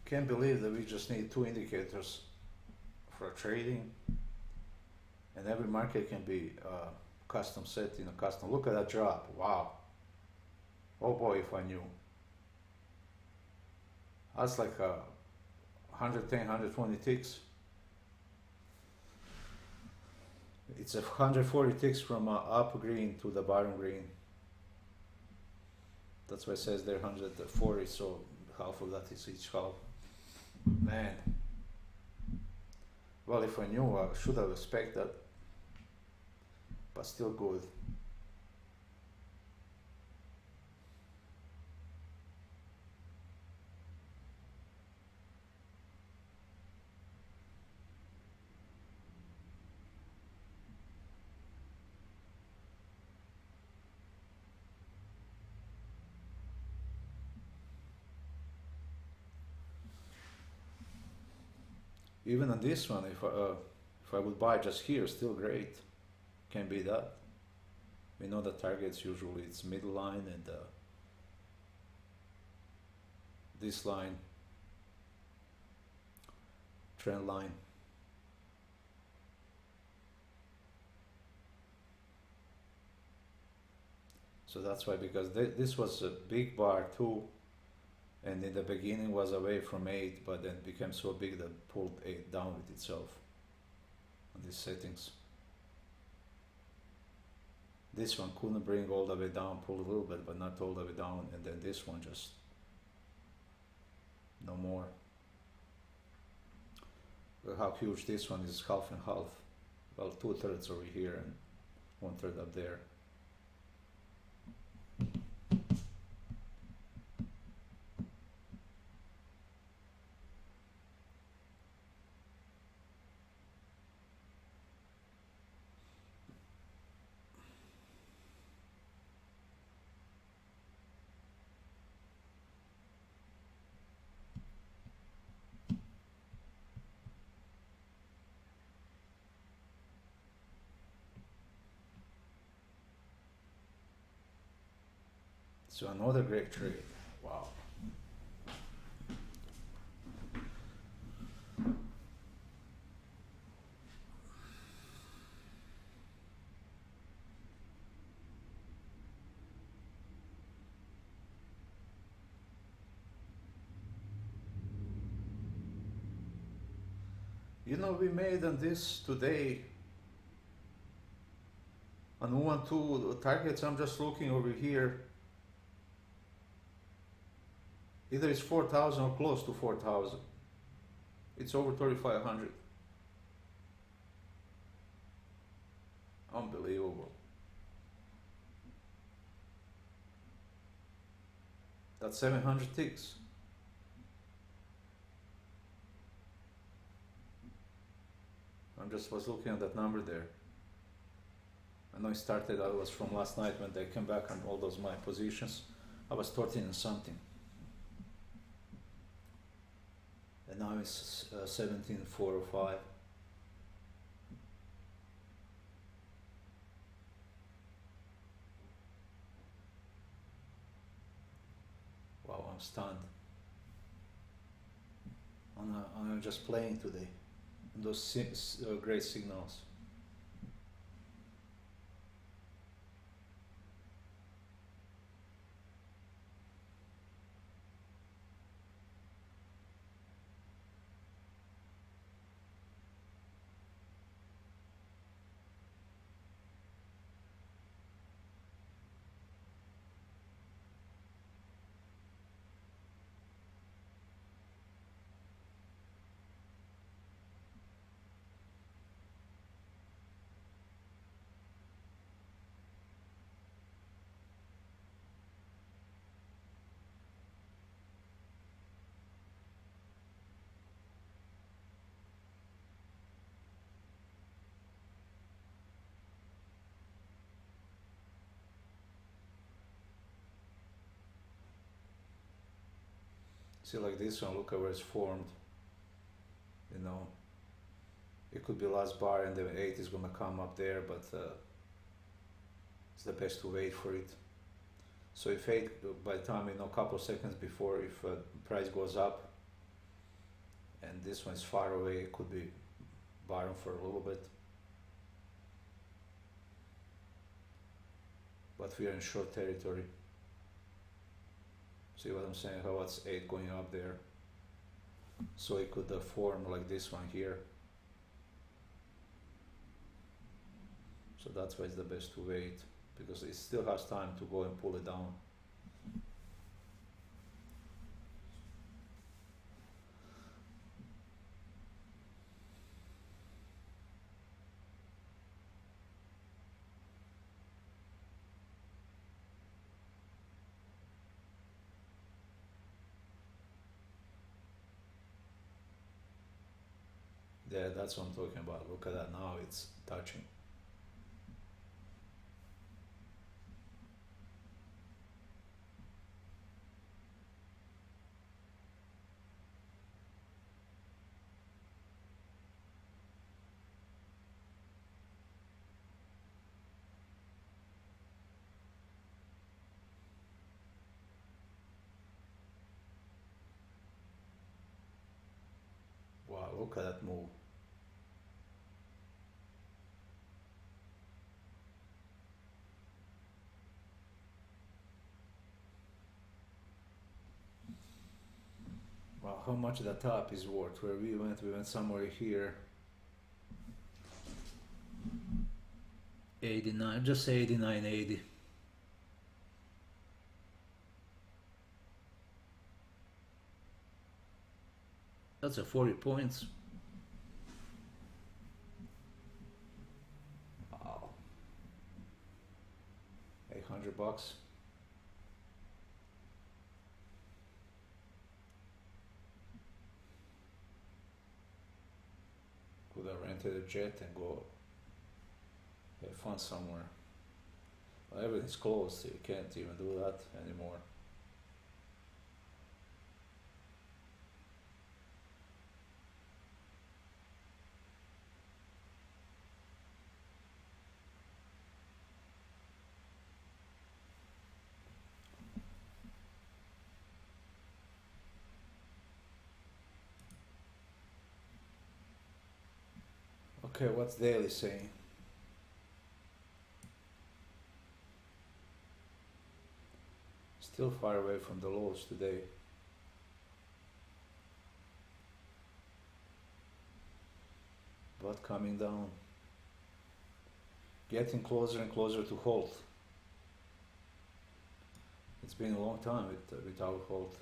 Can't believe that we just need 2 indicators for trading, and every market can be custom set in a custom. Look at that drop, wow. Oh boy, if I knew. That's like 110, 120 ticks. It's 140 ticks from up green to the bottom green. That's why it says they're 140, so half of that is each half. Man, well, if I knew, I should have expected, but still good. Even on this one, if I would buy just here, still great. Can be that. We know the targets usually it's middle line and this line, trend line. So that's why, because this was a big bar too, and in the beginning was away from 8, but then became so big that pulled 8 down with itself on these settings. This one couldn't bring all the way down, pulled a little bit, but not all the way down, and then this one just no more. Look how huge this one is, half and half. Well, 2/3 over here and 1/3 up there. So another great trade. Wow. You know, we made on this today on 1-2 targets. I'm just looking over here. Either it's 4,000 or close to 4,000. It's over 3,500. Unbelievable. That's 700 ticks. I just was looking at that number there. I know it started, I was from last night when they came back on all those my positions. I was 13 and something. And now it's 17,405. Wow, I'm stunned. I'm just playing today. And those great signals. See, like this one, look at where it's formed. You know, it could be last bar and the 8 is gonna come up there, but it's the best to wait for it. So if 8, by the time, you know, a couple of seconds before, if price goes up and this one is far away, it could be bottom for a little bit. But we are in short territory. See what I'm saying? How it's 8 going up there. So it could form like this one here. So that's why it's the best to wait, because it still has time to go and pull it down. Yeah, that's what I'm talking about. Look at that now, it's touching. Wow, look at that move. Wow, how much the top is worth? Where we went somewhere here. 89, just say 89.80. That's a 40 points. Wow. $800. Could have rented a jet and go have fun somewhere. Well, everything's closed, so you can't even do that anymore. Okay, what's daily saying? Still far away from the lows today. But coming down. Getting closer and closer to halt. It's been a long time without halt.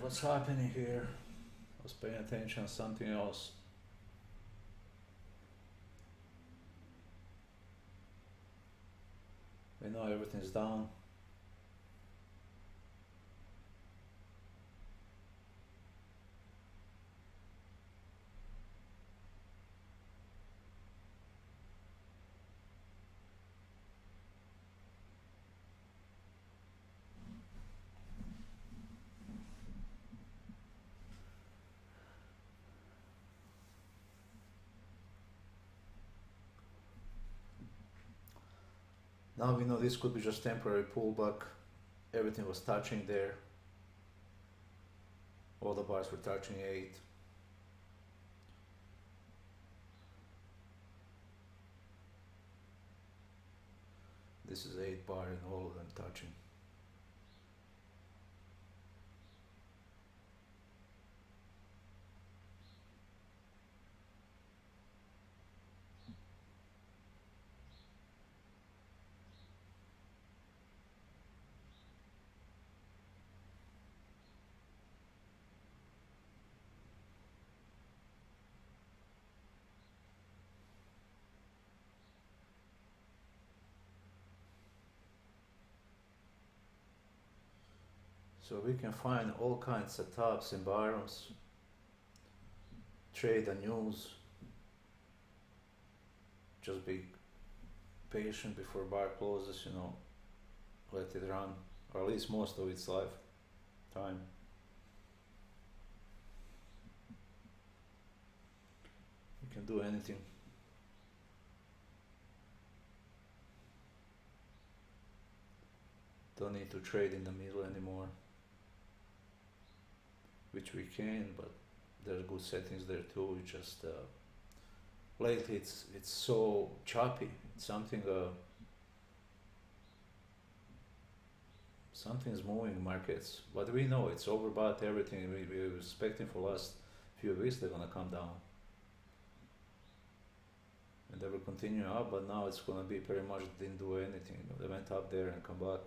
what's happening here? I was paying attention to something else. We know everything's down. Now we know this could be just temporary pullback. Everything was touching there. All the bars were touching 8. This is 8 bar and all of them touching. So we can find all kinds of tops and bottoms, trade the news, just be patient before bar closes, you know, let it run, or at least most of its lifetime. You can do anything. Don't need to trade in the middle anymore, which we can, but there's good settings there too. It's just lately it's so choppy. It's something's moving markets, but we know it's overbought everything. We were expecting for last few weeks they're gonna come down, and they will continue up. But now it's gonna be pretty much didn't do anything. They went up there and come back.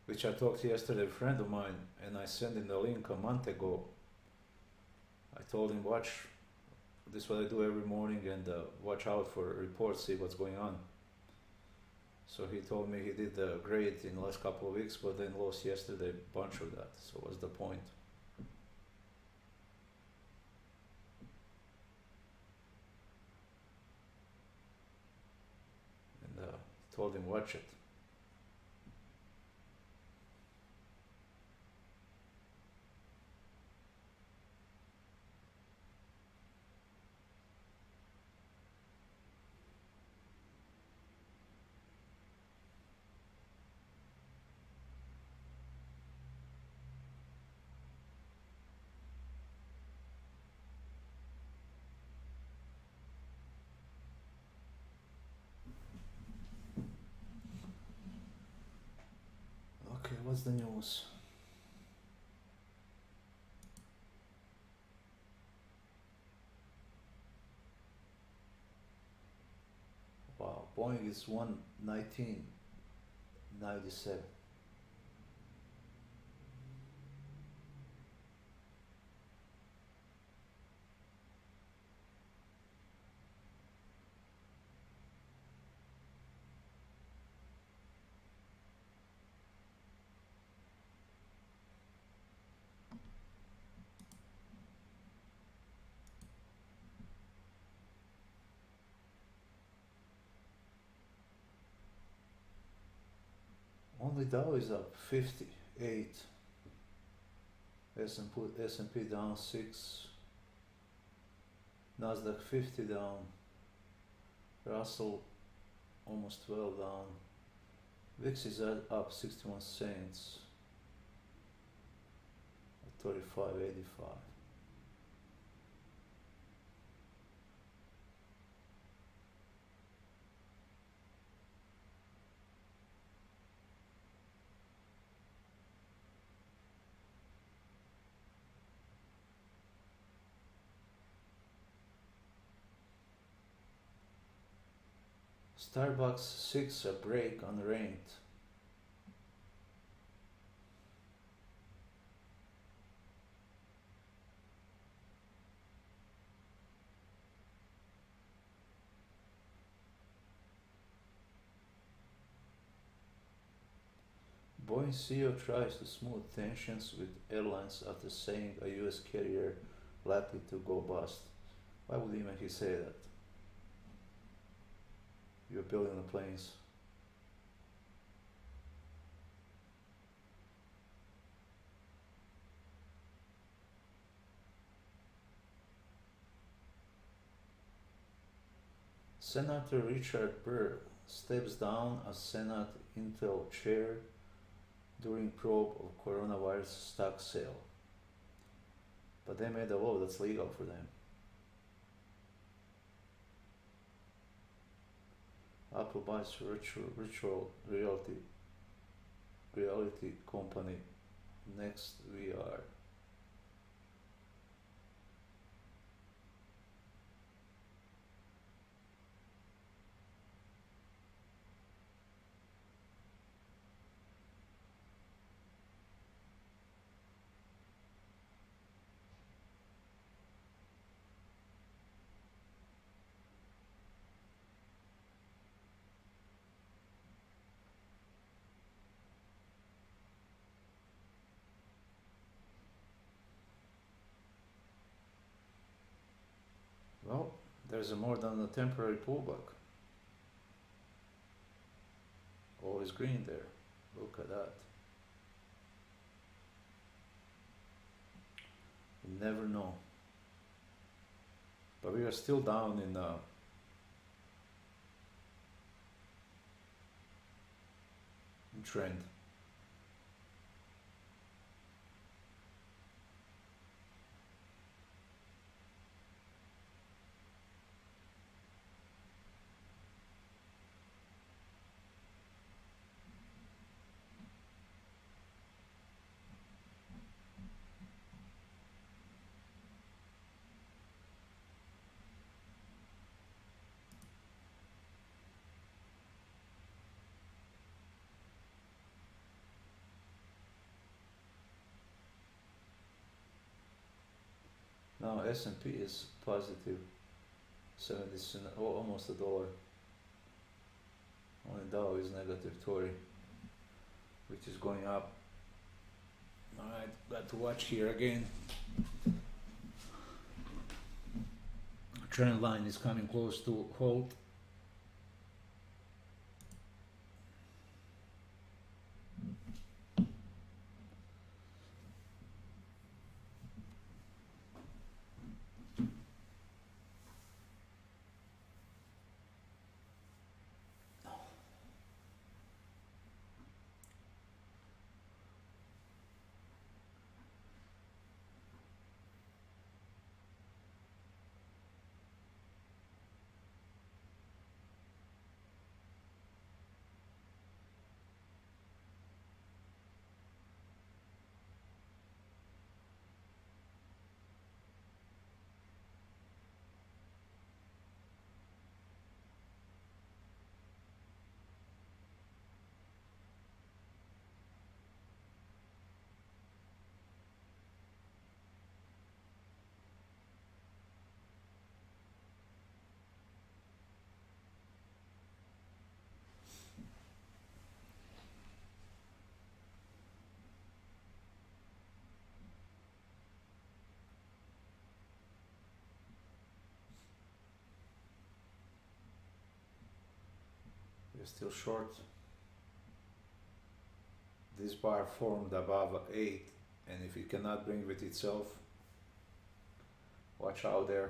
Which I talked yesterday, a friend of mine, and I sent him the link a month ago. I told him, watch, this is what I do every morning, and watch out for reports, see what's going on. So he told me he did great in the last couple of weeks, but then lost yesterday a bunch of that. So what's the point? And told him, watch it. Okay, what's the news? Wow, Boeing is 119.97. Only Dow is up 58. S&P down 6. Nasdaq 50 down. Russell almost 12 down. VIX is up 61 cents. At 35.85. Starbucks 6 a break on ranked. Boeing CEO tries to smooth tensions with airlines after saying a US carrier likely to go bust. Why would even he say that? You're building the planes. Senator Richard Burr steps down as Senate Intel chair during probe of coronavirus stock sale. But they made a law that's legal for them. Apple buys virtual reality company Next VR. Well, there's a more than a temporary pullback. Always green there. Look at that. You never know. But we are still down in trend. Now S&P is positive 70 cents, almost $1. Only Dow is negative 20, which is going up. Alright, got to watch here again. Trend line is coming close to halt. We're still short. This bar formed above 8, and if it cannot bring with itself, watch out there.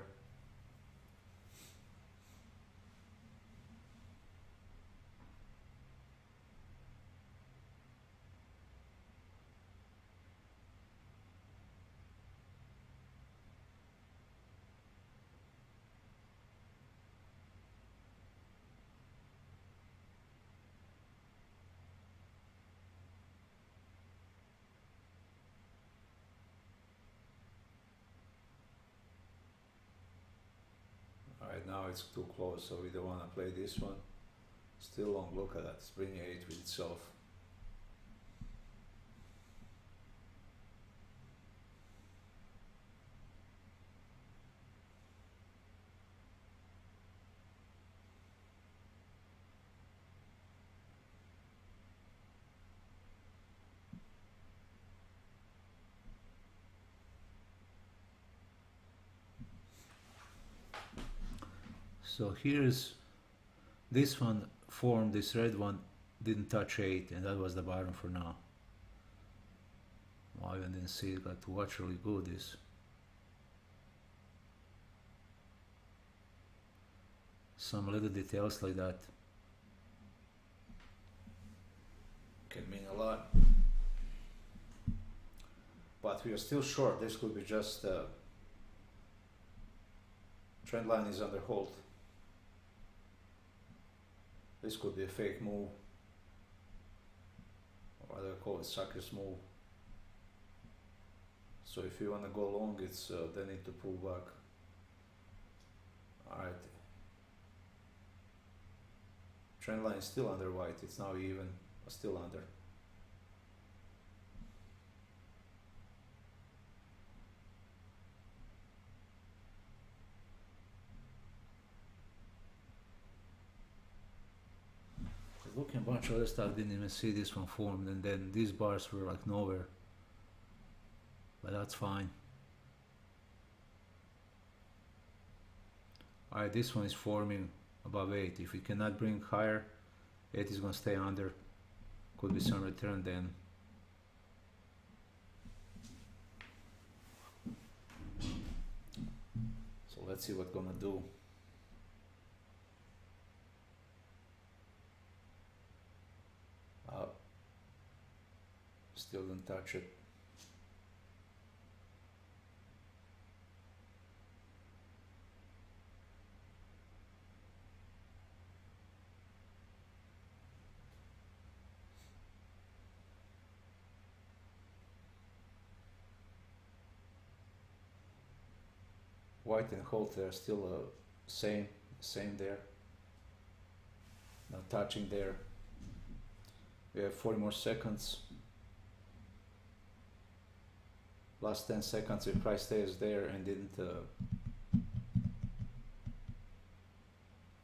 Alright, now it's too close, so we don't want to play this one. Still long, look at that, it's bringing 8 with itself. So here's this one formed, this red one didn't touch 8, and that was the bottom for now. I even didn't see it, got to watch really good this. Some little details like that can mean a lot. But we are still short. This could be just trend line is under hold. This could be a fake move, or rather call it sucker's move. So if you want to go long, it's they need to pull back. Alright. Trend line is still under white. It's now even, still under. Looking a bunch of other stuff, didn't even see this one formed, and then these bars were like nowhere. But that's fine. Alright, this one is forming above 8. If it cannot bring higher, 8 is going to stay under. Could be some return then. So let's see what's gonna do. Still don't touch it. White and hold there, still same there. Not touching there. We have 40 more seconds. Last 10 seconds, if price stays there and didn't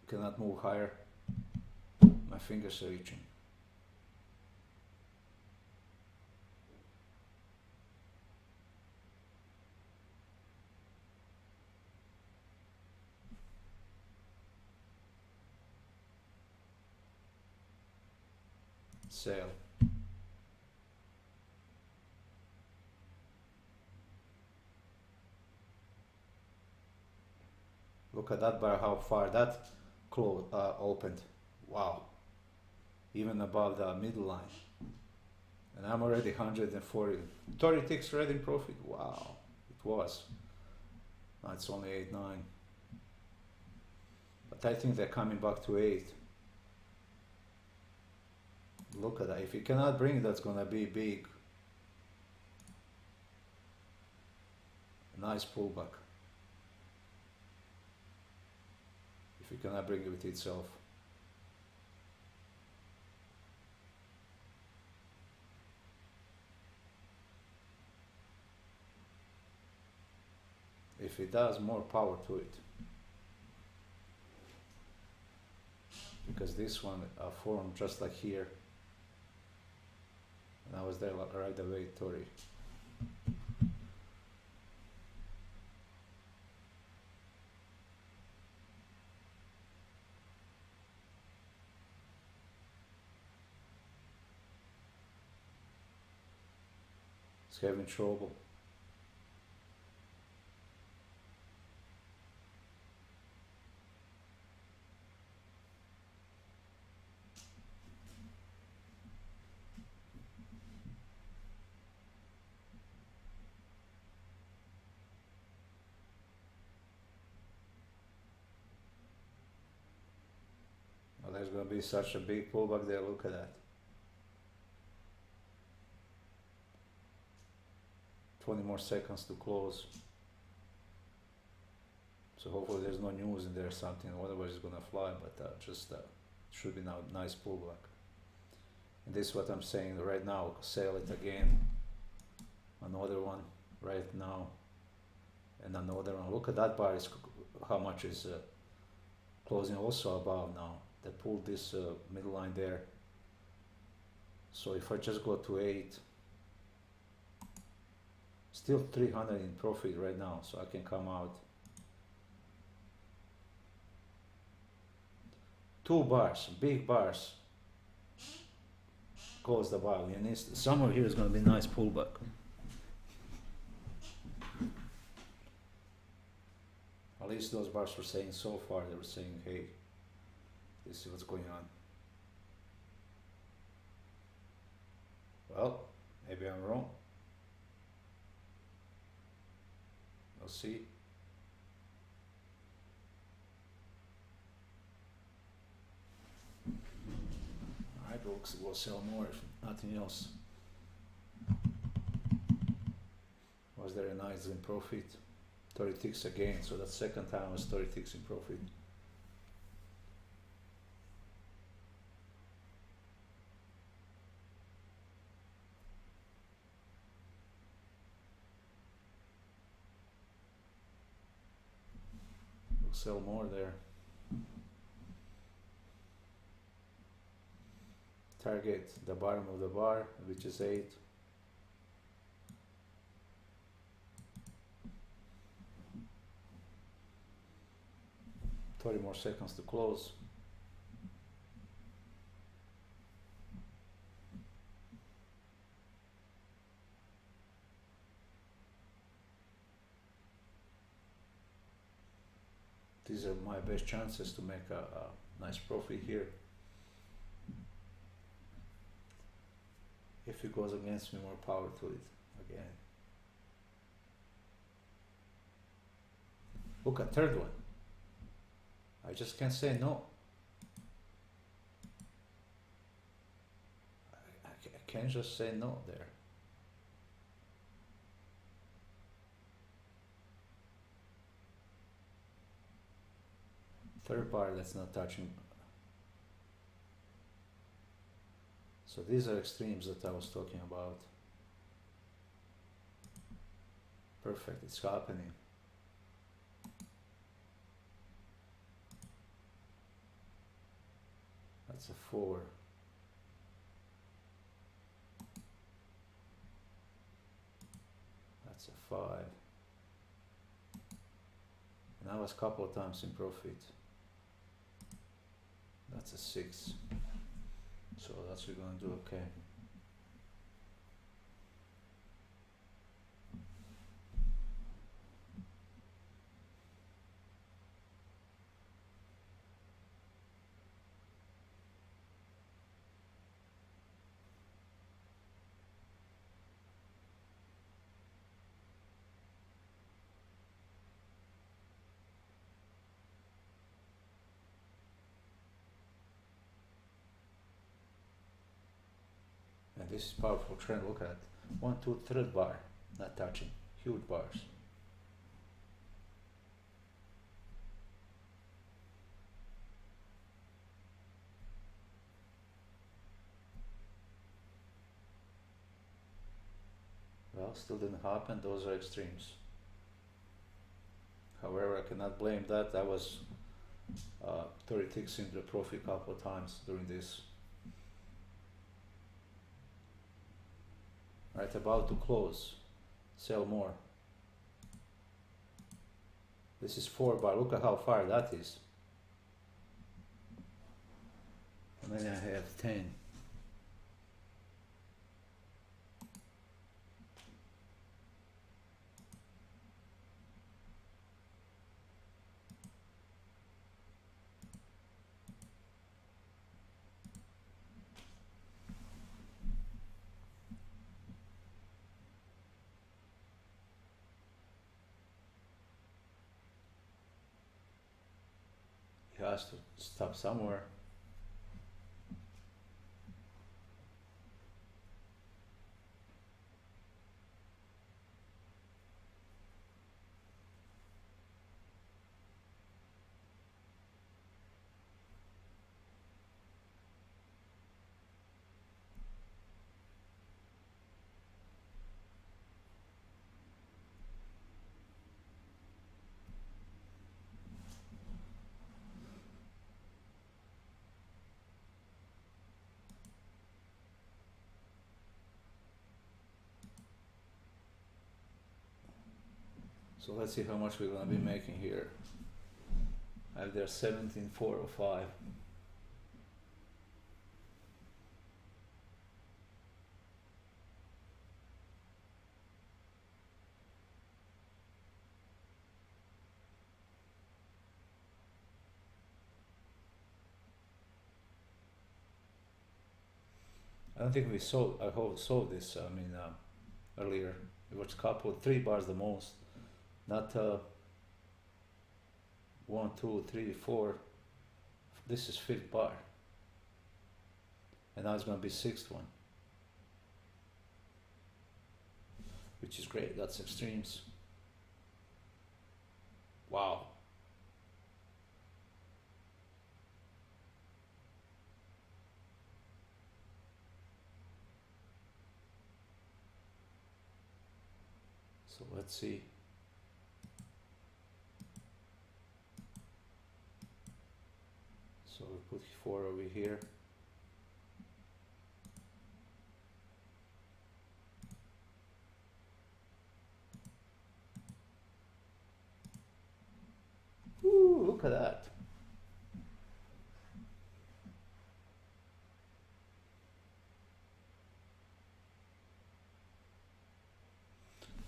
cannot move higher, my fingers are itching. Sale. Look at that bar, how far that closed, opened. Wow. Even above the middle line. And I'm already 140. 30 ticks already in profit. Wow. It was. Now it's only 8, 9. But I think they're coming back to 8. Look at that. If you cannot bring, that's gonna be big. Nice pullback. If you cannot bring it with itself. If it does, more power to it. Because this one formed just like here. And I was there right away, Tori. It's having trouble. Well, there's going to be such a big pullback there. Look at that. 20 more seconds to close. So hopefully there's no news in there or something, otherwise it's gonna fly, but just should be now nice pullback. And this is what I'm saying right now, sell it again. Another one right now. And another one. Look at that bar, is how much is closing also above now. They pulled this middle line there. So if I just go to 8, still 300 in profit right now, so I can come out. 2 bars, big bars. Close the bar. You need somewhere here is going to be a nice pullback. At least those bars were saying so far. They were saying, hey, this is what's going on. Well, maybe I'm wrong. We'll see. Alright, we'll sell more if nothing else. Was there a nice in profit? 30 ticks again, so that second time was 30 ticks in profit. We'll sell more there. Target the bottom of the bar, which is 8. More seconds to close. These are my best chances to make a nice profit here. If it goes against me, more power to it again. Look at third one. I just can't say no. I can't just say no there. Third bar that's not touching. So these are extremes that I was talking about. Perfect, it's happening. That's a 4. That's a 5. And I was a couple of times in profit. That's a 6. So that's we're going to do okay. This is powerful trend. Look at 1, 2, 3rd bar, not touching. Huge bars. Well, still didn't happen. Those are extremes. However, I cannot blame that. I was 30 ticks into the profit a couple of times during this. Right, about to close. Sell more. This is 4 bar. Look at how far that is. And then I have 10. It has to stop somewhere. So let's see how much we're going to be making here. I have there 17,405. don't think we sold, I hope sold this, I mean, earlier. It was couple, 3 bars the most, not 1, 2, 3, 4. This is 5th bar. And now it's gonna be 6th one. Which is great, that's extremes. Wow. So let's see. So we put 4 over here. Ooh, look at that.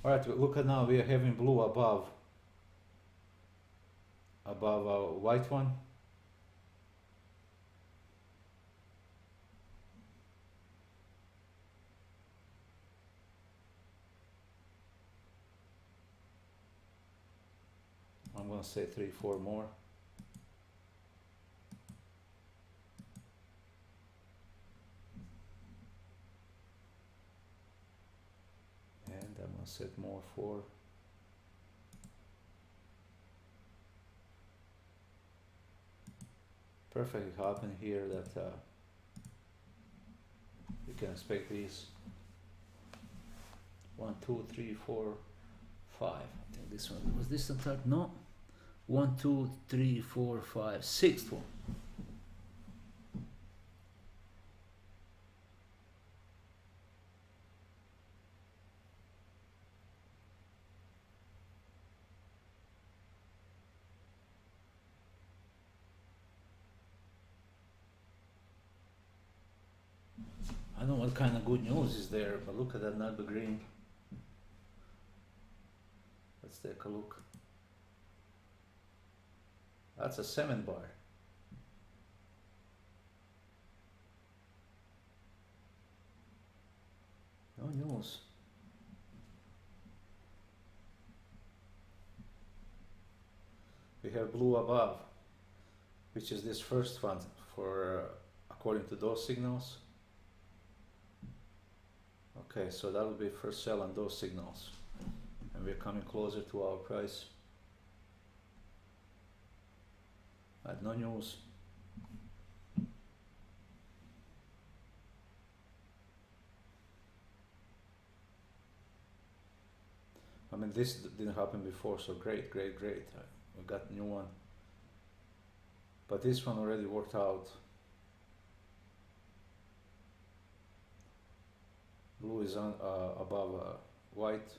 All right, look at now, we are having blue above our white one. I'm gonna say 3, 4 more. And I'm gonna set more 4. Perfectly happen here that you can expect these 1, 2, 3, 4, 5. I think this one was this one type. No, 1, 2, 3, 4, 5, 6th one. I don't know what kind of good news is there, but look at that nut green. Let's take a look. That's a 7 bar. No news. We have blue above, which is this first one for according to those signals. Okay, so that will be first sell on those signals, and we're coming closer to our price. No news. I mean, this didn't happen before, so great, great, great. We got a new one, but this one already worked out. Blue is on above white,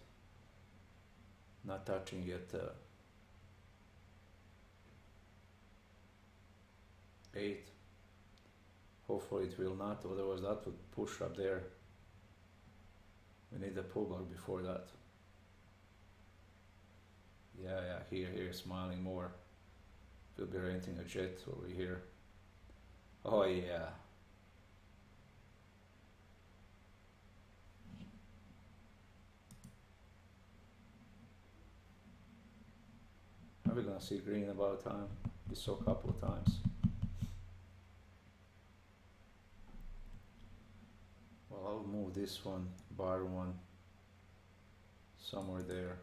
not touching yet 8. Hopefully it will not, otherwise that would push up there. We need a pullback before that. Yeah, here, smiling more. We'll be renting a jet over here. Oh yeah. Are we gonna see green about time? We saw a couple of times. Well, I'll move this one, bar one, somewhere there.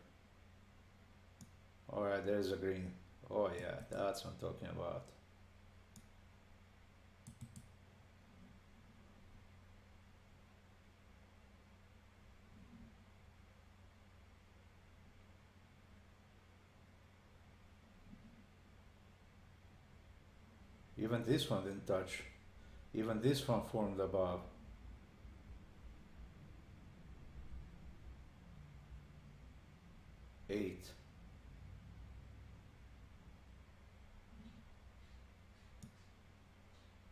Alright, there's a green. Oh yeah, that's what I'm talking about. Even this one didn't touch. Even this one formed above. Eight.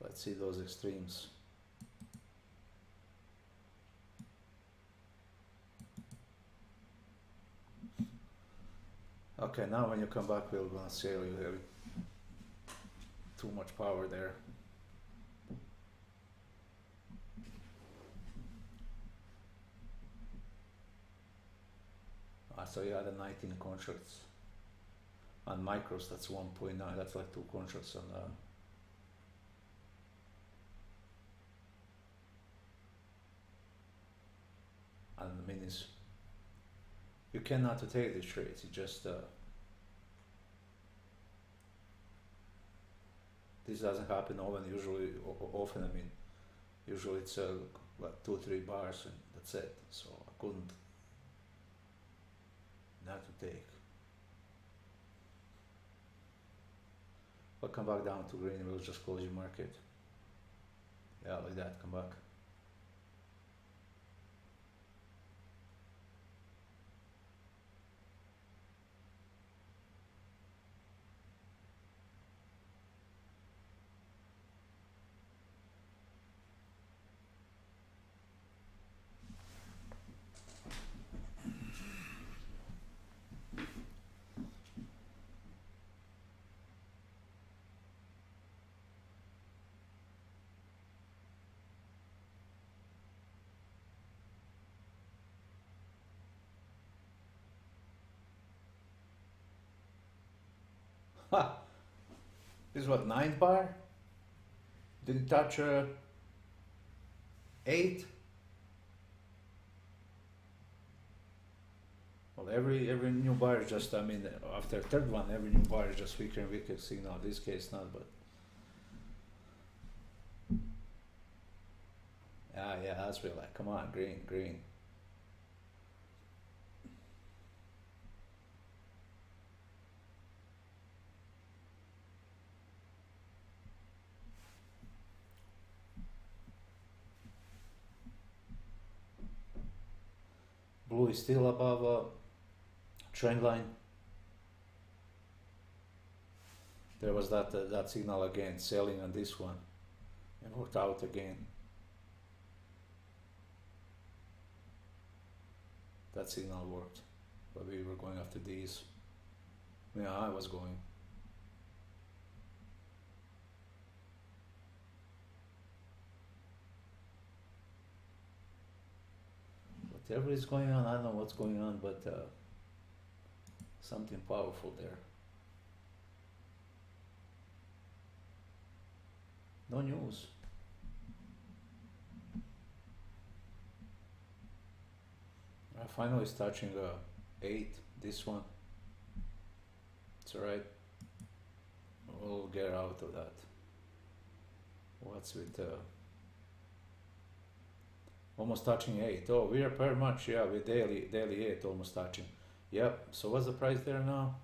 Let's see those extremes. Okay, now when you come back, we're gonna see you have too much power there. so you had a 19 contracts. On micros, that's 1.9, that's like 2 contracts on the minis. You cannot take these trades, you just this doesn't happen often, I mean, usually it's like 2-3 bars and that's it, so I couldn't not to take. But come back down to green, we'll just close your market. Yeah, like that, come back. Ha! This is what, 9 bar? Didn't touch 8? Well, every new bar is just, I mean, after third one, every new bar is just weaker and weaker signal. In this case, not, but yeah, that's real. Like, come on, green. Blue is still above trend line. There was that signal again, selling on this one, and worked out again. That signal worked, but we were going after these. Yeah, I was going. Whatever is going on, I don't know what's going on, but something powerful there. No news. Finally, it's touching 8. This one. It's alright. We'll get out of that. What's with almost touching 8? Oh, we are pretty much, yeah, with daily 8 almost touching. Yep. So what's the price there now?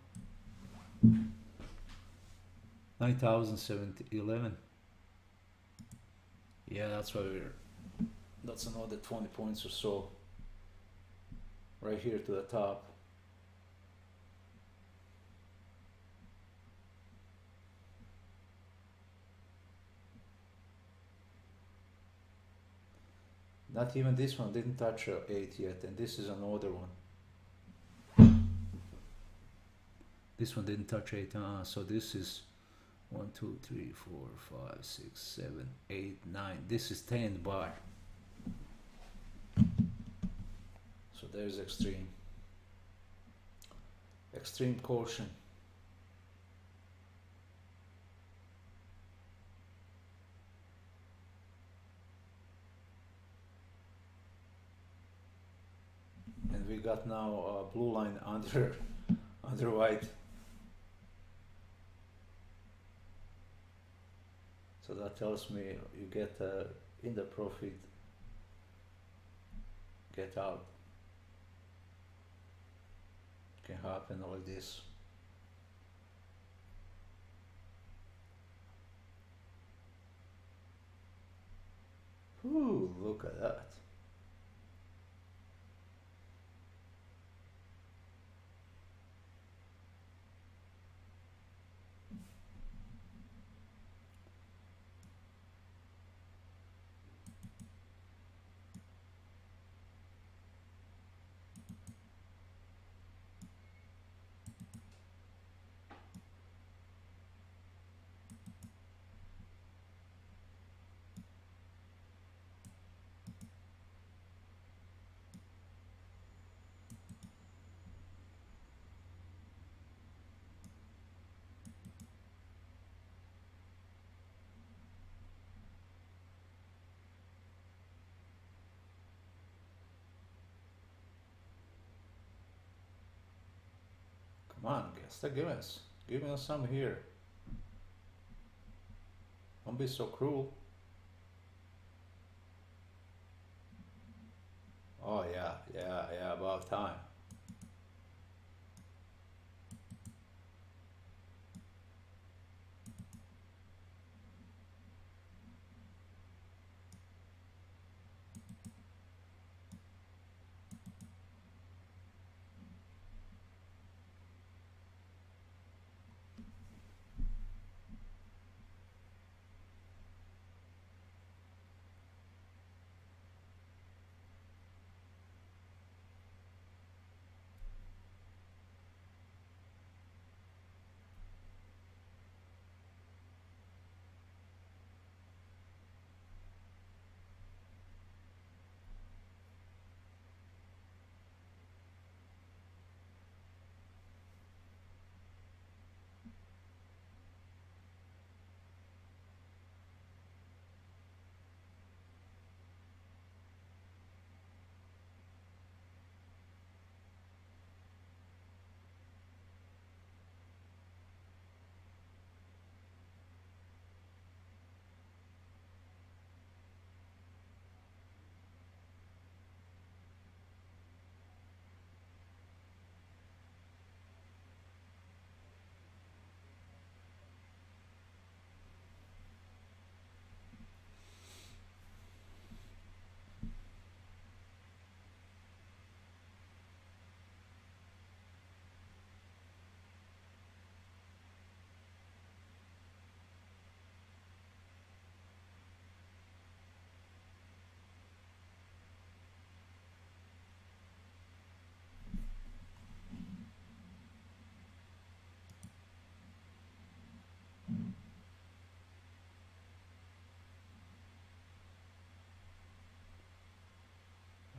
9,711. Yeah, that's why that's another 20 points or so. Right here to the top. Not even this one didn't touch 8 yet, and this is another one. This one didn't touch 8, so this is 1, 2, 3, 4, 5, 6, 7, 8, 9. This is 10 bar. So there's extreme caution. And we got now a blue line under white. So that tells me you get in the profit, get out. Can happen like this. Ooh, look at that. Come on, guess. Give us some here. Don't be so cruel. Oh yeah, about time.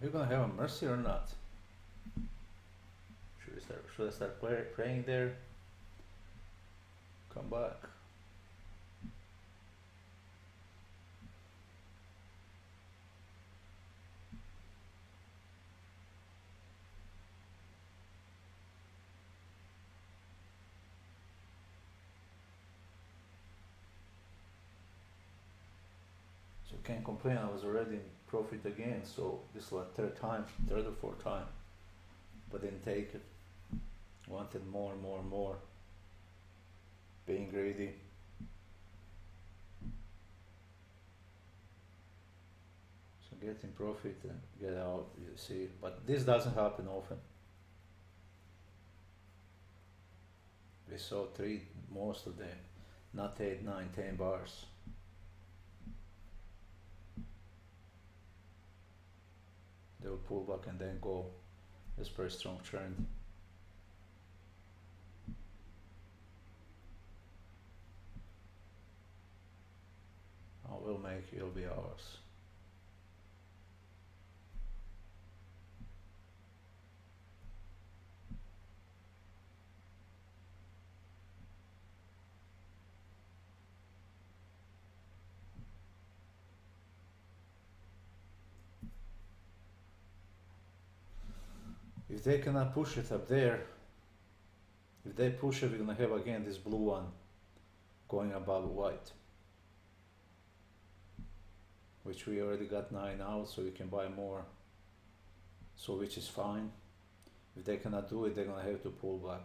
Are you gonna have a mercy or not? Should I start praying there? Come back. So can't complain. I was already in profit again. So this is like third or fourth time, but didn't take it. Wanted more and more and more. Being greedy. So get in profit and get out. You see, but this doesn't happen often. We saw 3, most of them, not 8, 9, 10 bars. They will pull back and then go. It's very strong trend. Oh, we'll make it, it'll be ours. If they cannot push it up there, if they push it, we're gonna have again this blue one going above white, which we already got 9 out, so we can buy more, so which is fine. If they cannot do it, they're gonna have to pull back.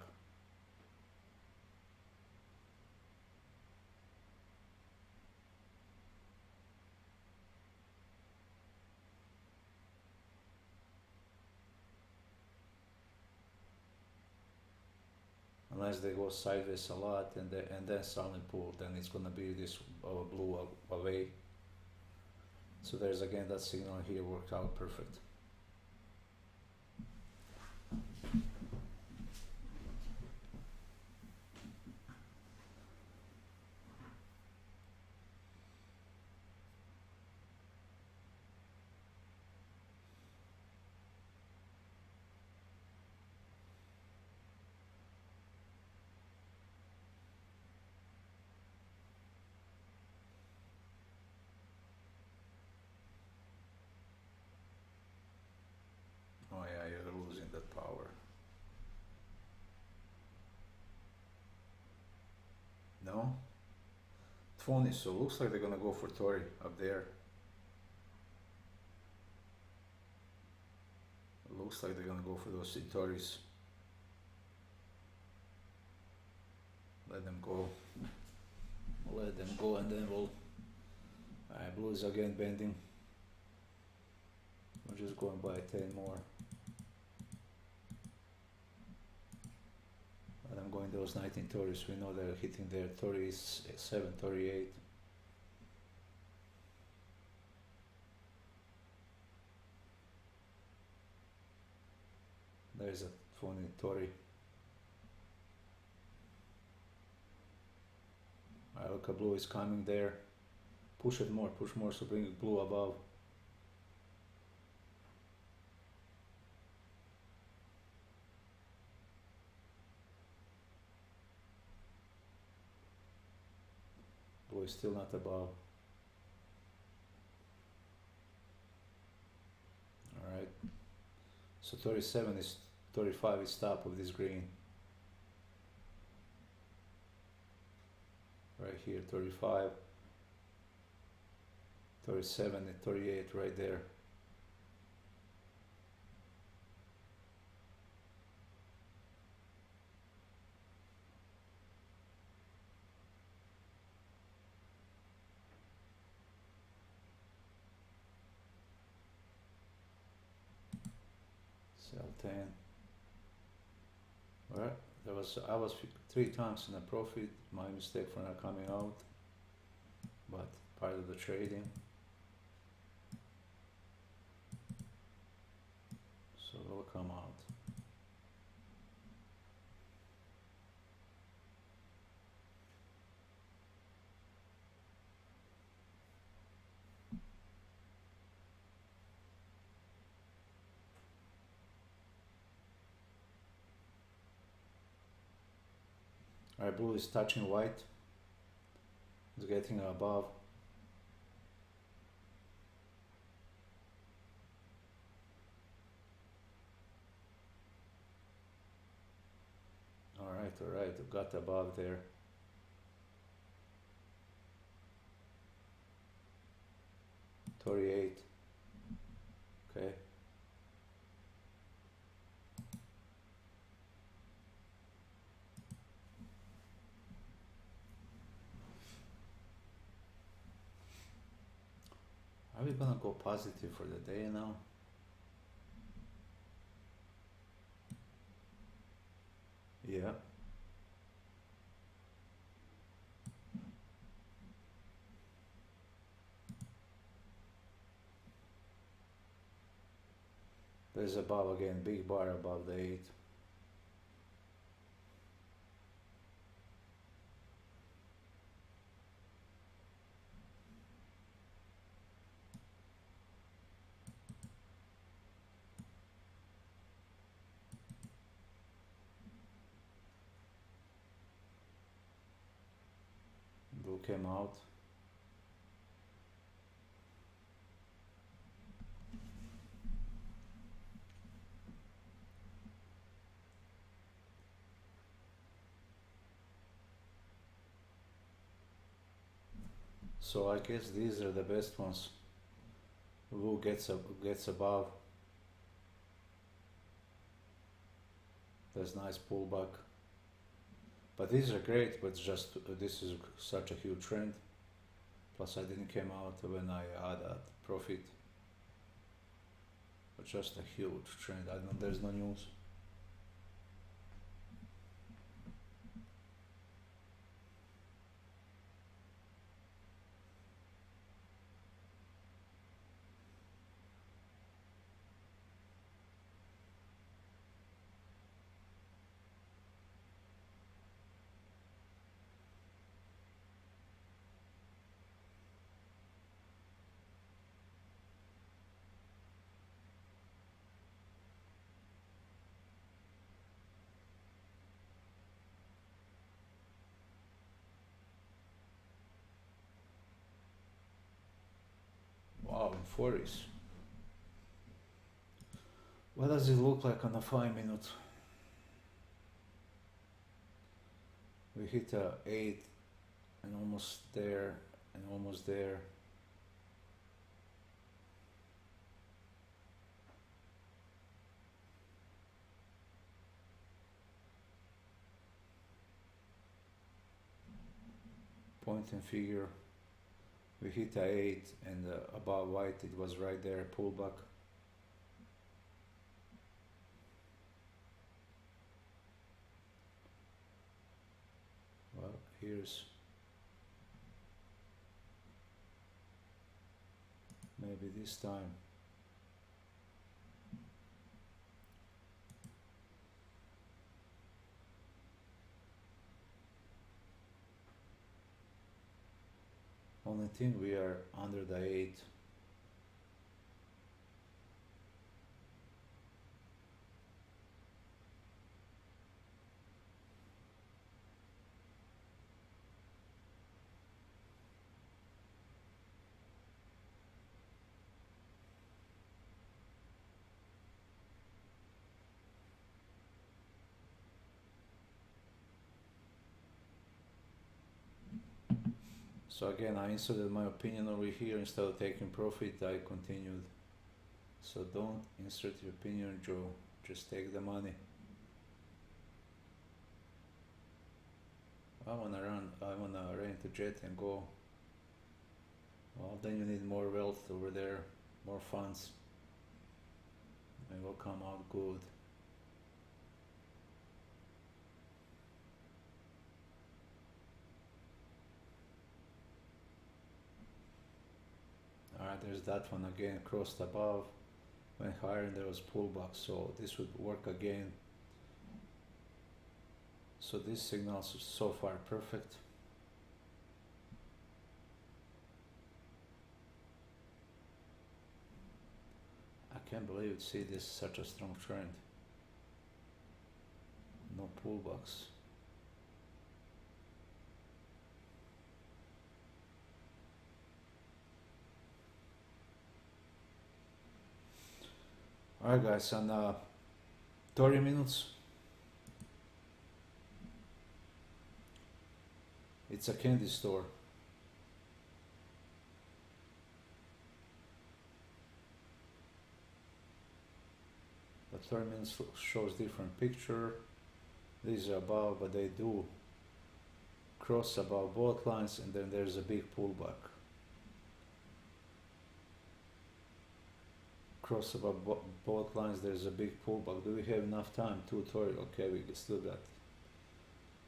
Unless they go sideways a lot and then suddenly pull, then it's gonna be this blue away. So there's again that signal here worked out perfect. know, phony. So looks like they're gonna go for Tori up there. Looks like they're gonna go for those Tories. Let them go. Let them go, and then we'll. Blue is again bending. We're just going by 10 more. And I'm going those 19 Tories. We know they're hitting their 37, 38. There's a phony Tory. Look, a blue is coming there. Push it more, push more, so bring blue above. Blue is still not above. Alright. So 37 is 35 is top of this green. Right here, 35, 37 and 38 right there. Sell 10. Alright, I was 3 times in a profit, my mistake for not coming out, but part of the trading. So we'll come out. Alright, blue is touching white. It's getting above. Alright, got above there. $38. Okay. Are we gonna go positive for the day now? Yeah. There's above again, big bar above the 8. Blue came out. So I guess these are the best ones. Blue gets above. There's nice pullback. But these are great, but just this is such a huge trend. Plus I didn't came out when I had that profit. But just a huge trend. There's no news. Wow, in 40s. What does it look like on a 5-minute? We hit a 8, and almost there and almost there. Point and figure, we hit a 8 and above white it was right there, pullback. Well, here's maybe this time. Only thing, we are under the 8. So again, I inserted my opinion over here. Instead of taking profit, I continued. So don't insert your opinion, Joe. Just take the money. I wanna rent a jet and go. Well, then you need more wealth over there, more funds. It will come out good. Alright, there's that one again, crossed above, went higher and there was pullback, so this would work again. So this signal is so far perfect. I can't believe it, see this such a strong trend. No pullbacks. Alright guys, on 30 minutes, it's a candy store. But 30 minutes shows different picture. These are above, but they do cross above both lines and then there's a big pullback. Cross above both lines, there's a big pullback. Do we have enough time? 2:30. Okay, we still got.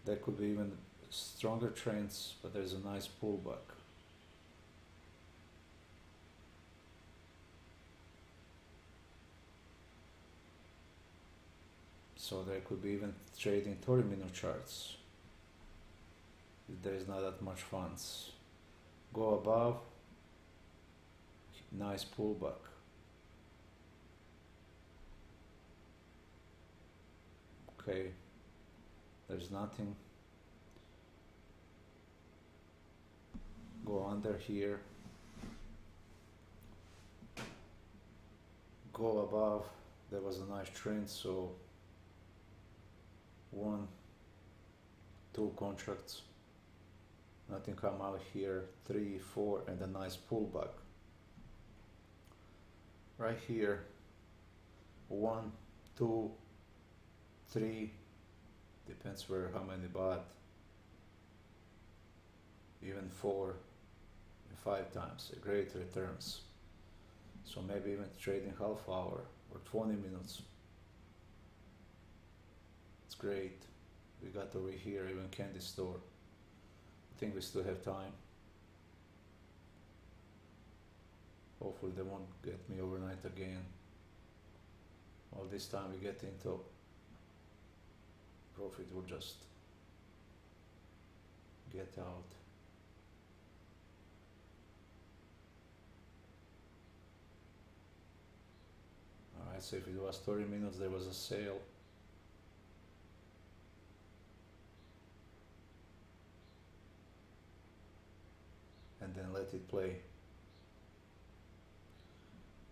There could be even stronger trends, but there's a nice pullback. So there could be even trading 30-minute charts. There is not that much funds. Go above, nice pullback. Okay, there's nothing. Go under here. Go above. There was a nice trend, so 1, 2 contracts. Nothing come out here. 3, 4, and a nice pullback. Right here. 1, 2, 3, depends where, how many bought, even 4 and 5 times, great returns. So maybe even trading half hour or 20 minutes. It's great. We got over here even candy store. I think we still have time. Hopefully they won't get me overnight again. Well, this time we get into profit, will just get out. Alright, so if it was 30 minutes, there was a sale. And then let it play.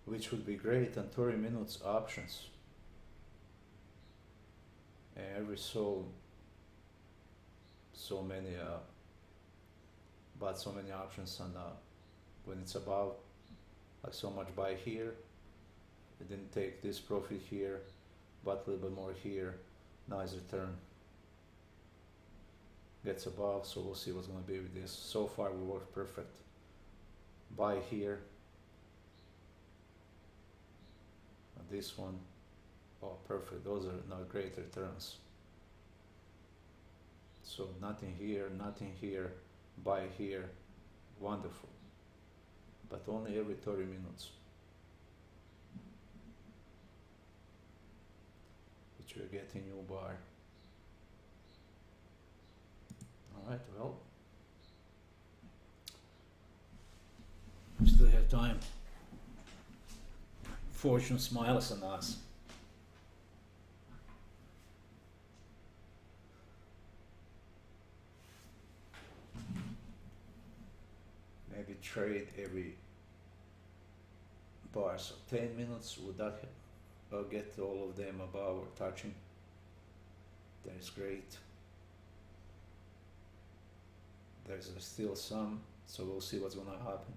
Which would be great on 30 minutes options. Every so many bought so many options, and when it's about like so much buy here, it didn't take this profit here, bought a little bit more here, nice return, gets above, so we'll see what's going to be with this. So far we worked perfect. Buy here, and this one, oh perfect, those are not great returns. So nothing here, buy here, wonderful, but only every 30 minutes, which we're getting new bar. Alright, well, we still have time. Fortune smiles on us. Maybe trade every bar, so 10 minutes, would that get all of them above or touching? That is great. There's still some, so we'll see what's gonna happen.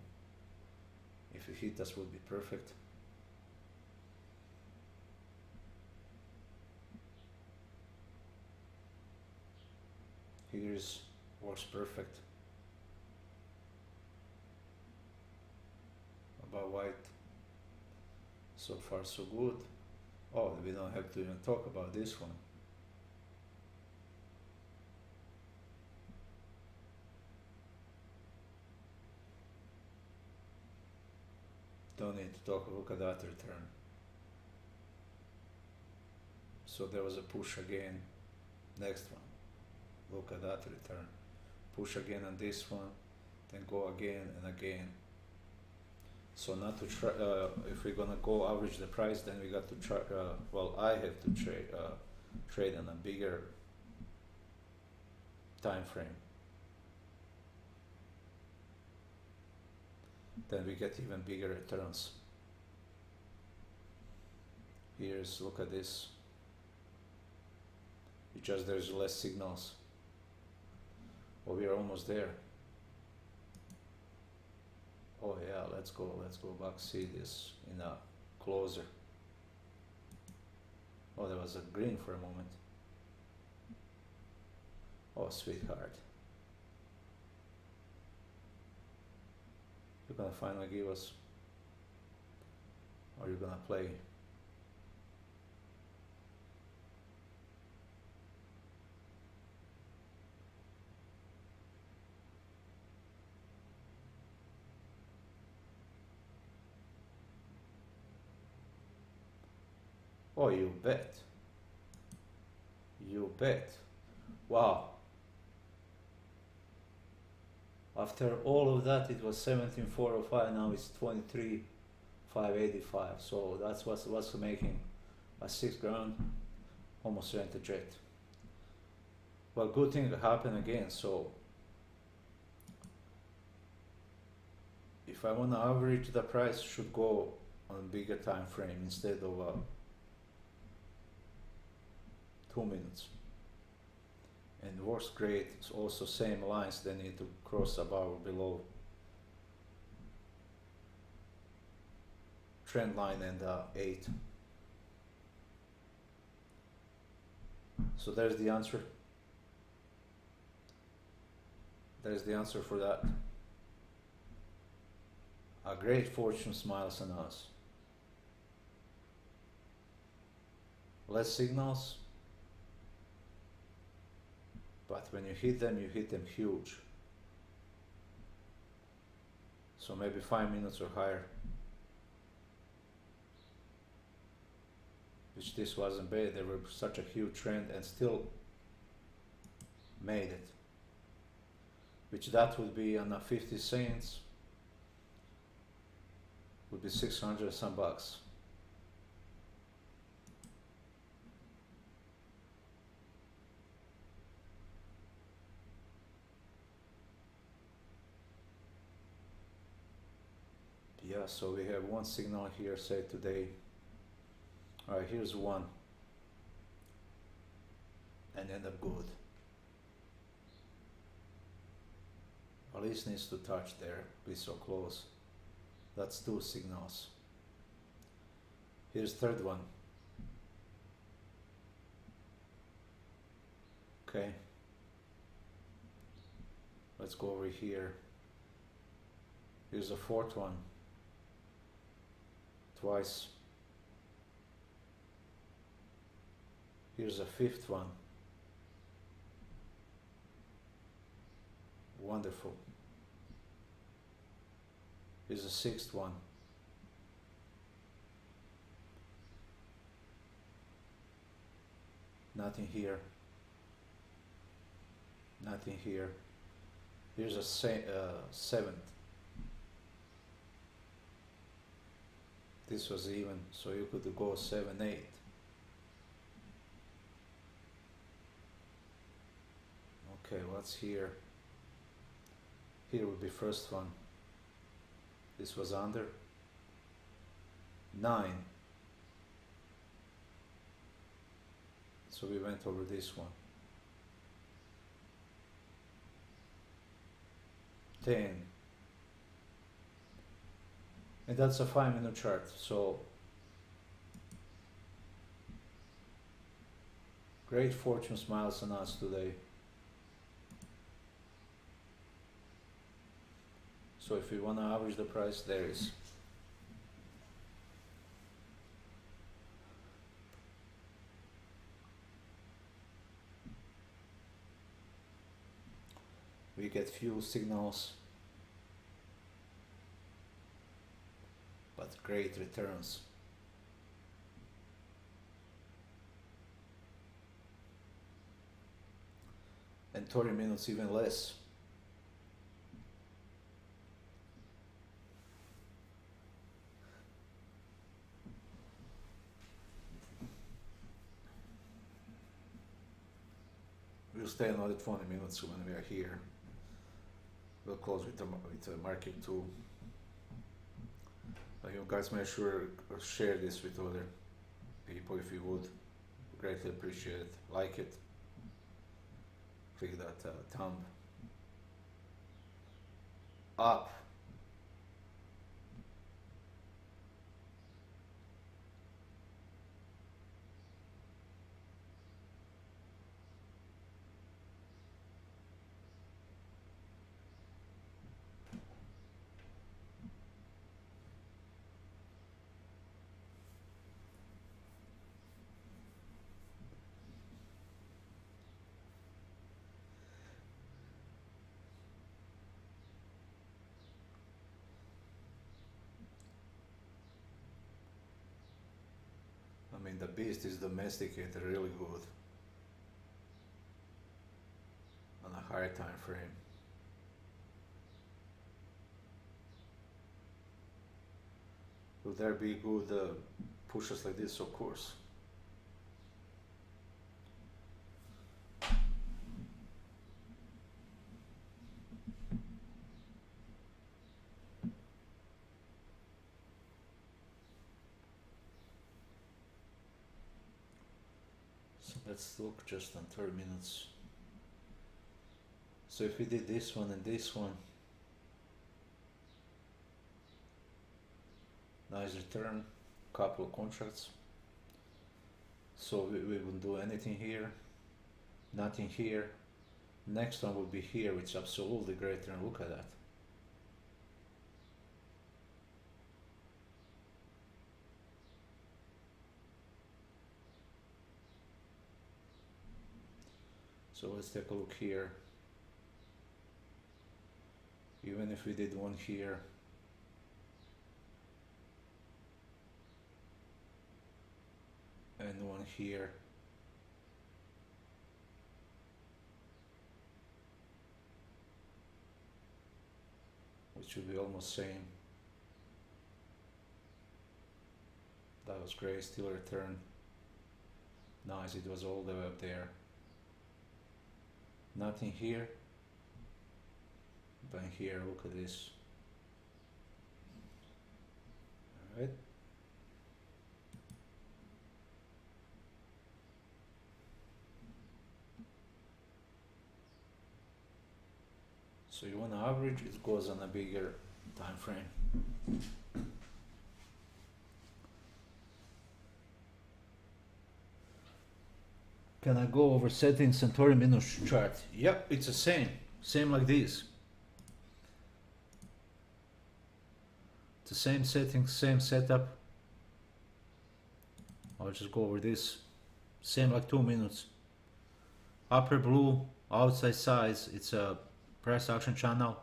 If it hit us, would be perfect. Here's works perfect. About white, so far so good. Oh, we don't have to even talk about this one. Don't need to talk, look at that return. So there was a push again. Next one, look at that return. Push again on this one, then go again and again. So not to try, if we're gonna go average the price, then we got to try, well, I have to trade on a bigger time frame. Then we get even bigger returns. Here's, look at this. It's just there's less signals. Well, we are almost there. Oh yeah, let's go back, see this in a closer. Oh, there was a green for a moment. Oh, sweetheart. You're gonna finally give us, or you're gonna play? Oh, you bet. You bet. Wow. After all of that, it was 17,405. Now it's 23,585. So that's what's making a 6 grand, almost rent a jet. Well, good thing happened again. So if I want to average, the price should go on bigger time frame instead of 2 minutes. And works great, it's also same lines, they need to cross above or below trend line and 8. So there's the answer. There's the answer for that. A great fortune smiles on us. Less signals, but when you hit them huge. So maybe 5 minutes or higher. Which this wasn't bad, they were such a huge trend and still made it. Which that would be on a 50 cents, would be 600 some bucks. Yeah, so we have one signal here, say today. Alright, here's one. And end up good. At least needs to touch there, be so close. That's 2 signals. Here's third one. Okay. Let's go over here. Here's a fourth one. Twice. Here's a fifth one. Wonderful. Here's a sixth one. Nothing here. Nothing here. Here's a seventh. This was even, so you could go 7, 8. Okay, what's here? Here would be first one. This was under 9. So we went over this one. 10. And that's a 5-minute chart. So great fortune smiles on us today. So if we want to average the price, there is. We get few signals, but great returns. And 30 minutes even less. We'll stay another 20 minutes when we are here. We'll close with the market too. You guys make sure share this with other people if you would. Greatly appreciate it. Like it. Click that thumb up. I mean, the beast is domesticated really good on a higher time frame. Will there be good pushes like this? Of course. Let's look just on 30 minutes. So if we did this one and this one, nice return, couple of contracts. So we wouldn't do anything here, nothing here. Next one would be here, which is absolutely great return. Look at that. So let's take a look here. Even if we did one here, and one here, which would be almost same. That was great, still a return. Nice, it was all the way up there. Nothing here, but here, look at this. All right. So you want to average, it goes on a bigger time frame. Can I go over settings and 30-minute chart? Yep, it's the same like this. It's the same settings, same setup. I'll just go over this. Same like 2 minutes. Upper blue, outside size, it's a price action channel.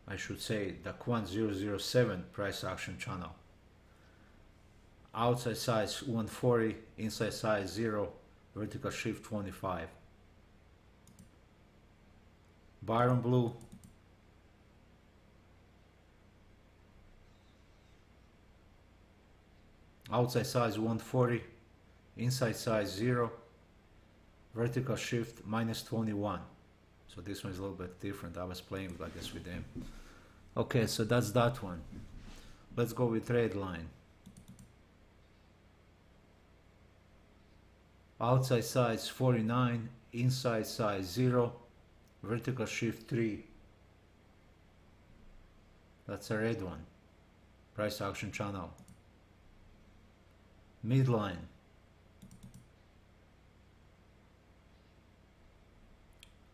I should say the Quant007 price action channel. Outside size 140, inside size 0, vertical shift 25. Byron blue, outside size 140, inside size 0, vertical shift minus 21. So this one is a little bit different. I was playing, I guess, with them. Okay, so that's that one. Let's go with trade line. Outside size 49, inside size 0, vertical shift 3. That's a red one. Price action channel. Midline.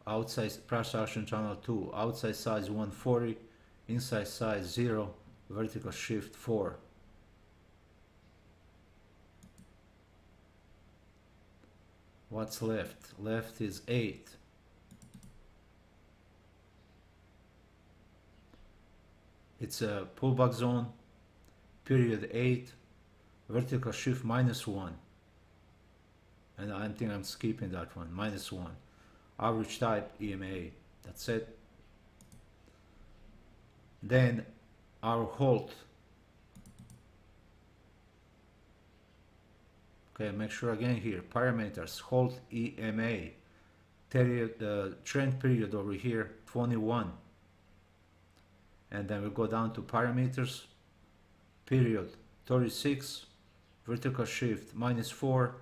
Outside price action channel 2, outside size 140, inside size 0, vertical shift 4. What's left? Left is 8. It's a pullback zone, period 8, vertical shift minus 1. And I think I'm skipping that one, minus 1. Average type EMA, that's it. Then our hold. Okay, make sure again here, parameters, hold EMA, period, trend period over here, 21. And then we go down to parameters, period, 36, vertical shift, minus 4,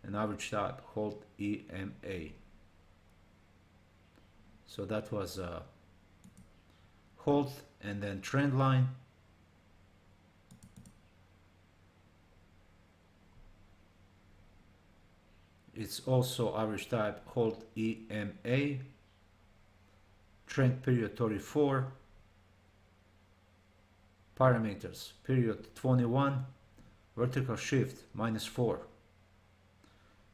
and average type, hold EMA. So that was hold, and then trend line. It's also average type, hold EMA, trend period 34, parameters, period 21, vertical shift minus 4.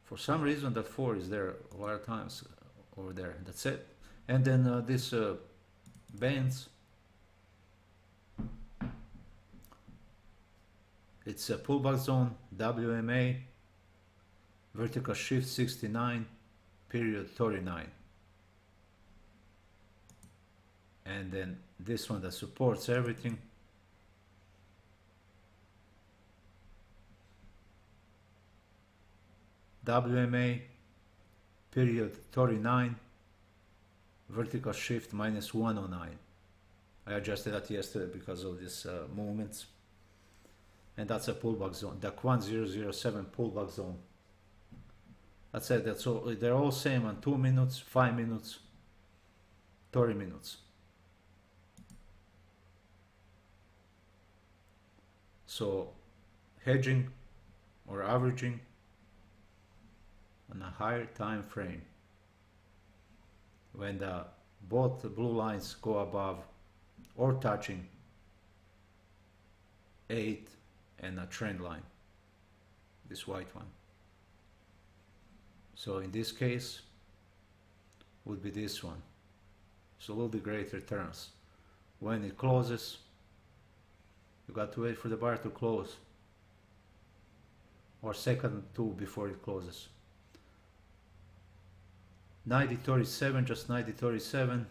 For some reason that 4 is there a lot of times over there. That's it. And then this bands, it's a pullback zone, WMA, vertical shift 69, period 39. And then this one that supports everything, WMA, period 39, vertical shift minus 109. I adjusted that yesterday because of these movements. And that's a pullback zone, the Quant007 pullback zone. That's it, that's all. They're all same on 2 minutes, 5 minutes, 30 minutes. So hedging or averaging on a higher time frame, when both the blue lines go above or touching 8 and a trend line, this white one. So in this case would be this one. So a little bit greater returns. When it closes, you got to wait for the bar to close, or second two before it closes. 90.37, just 90.37,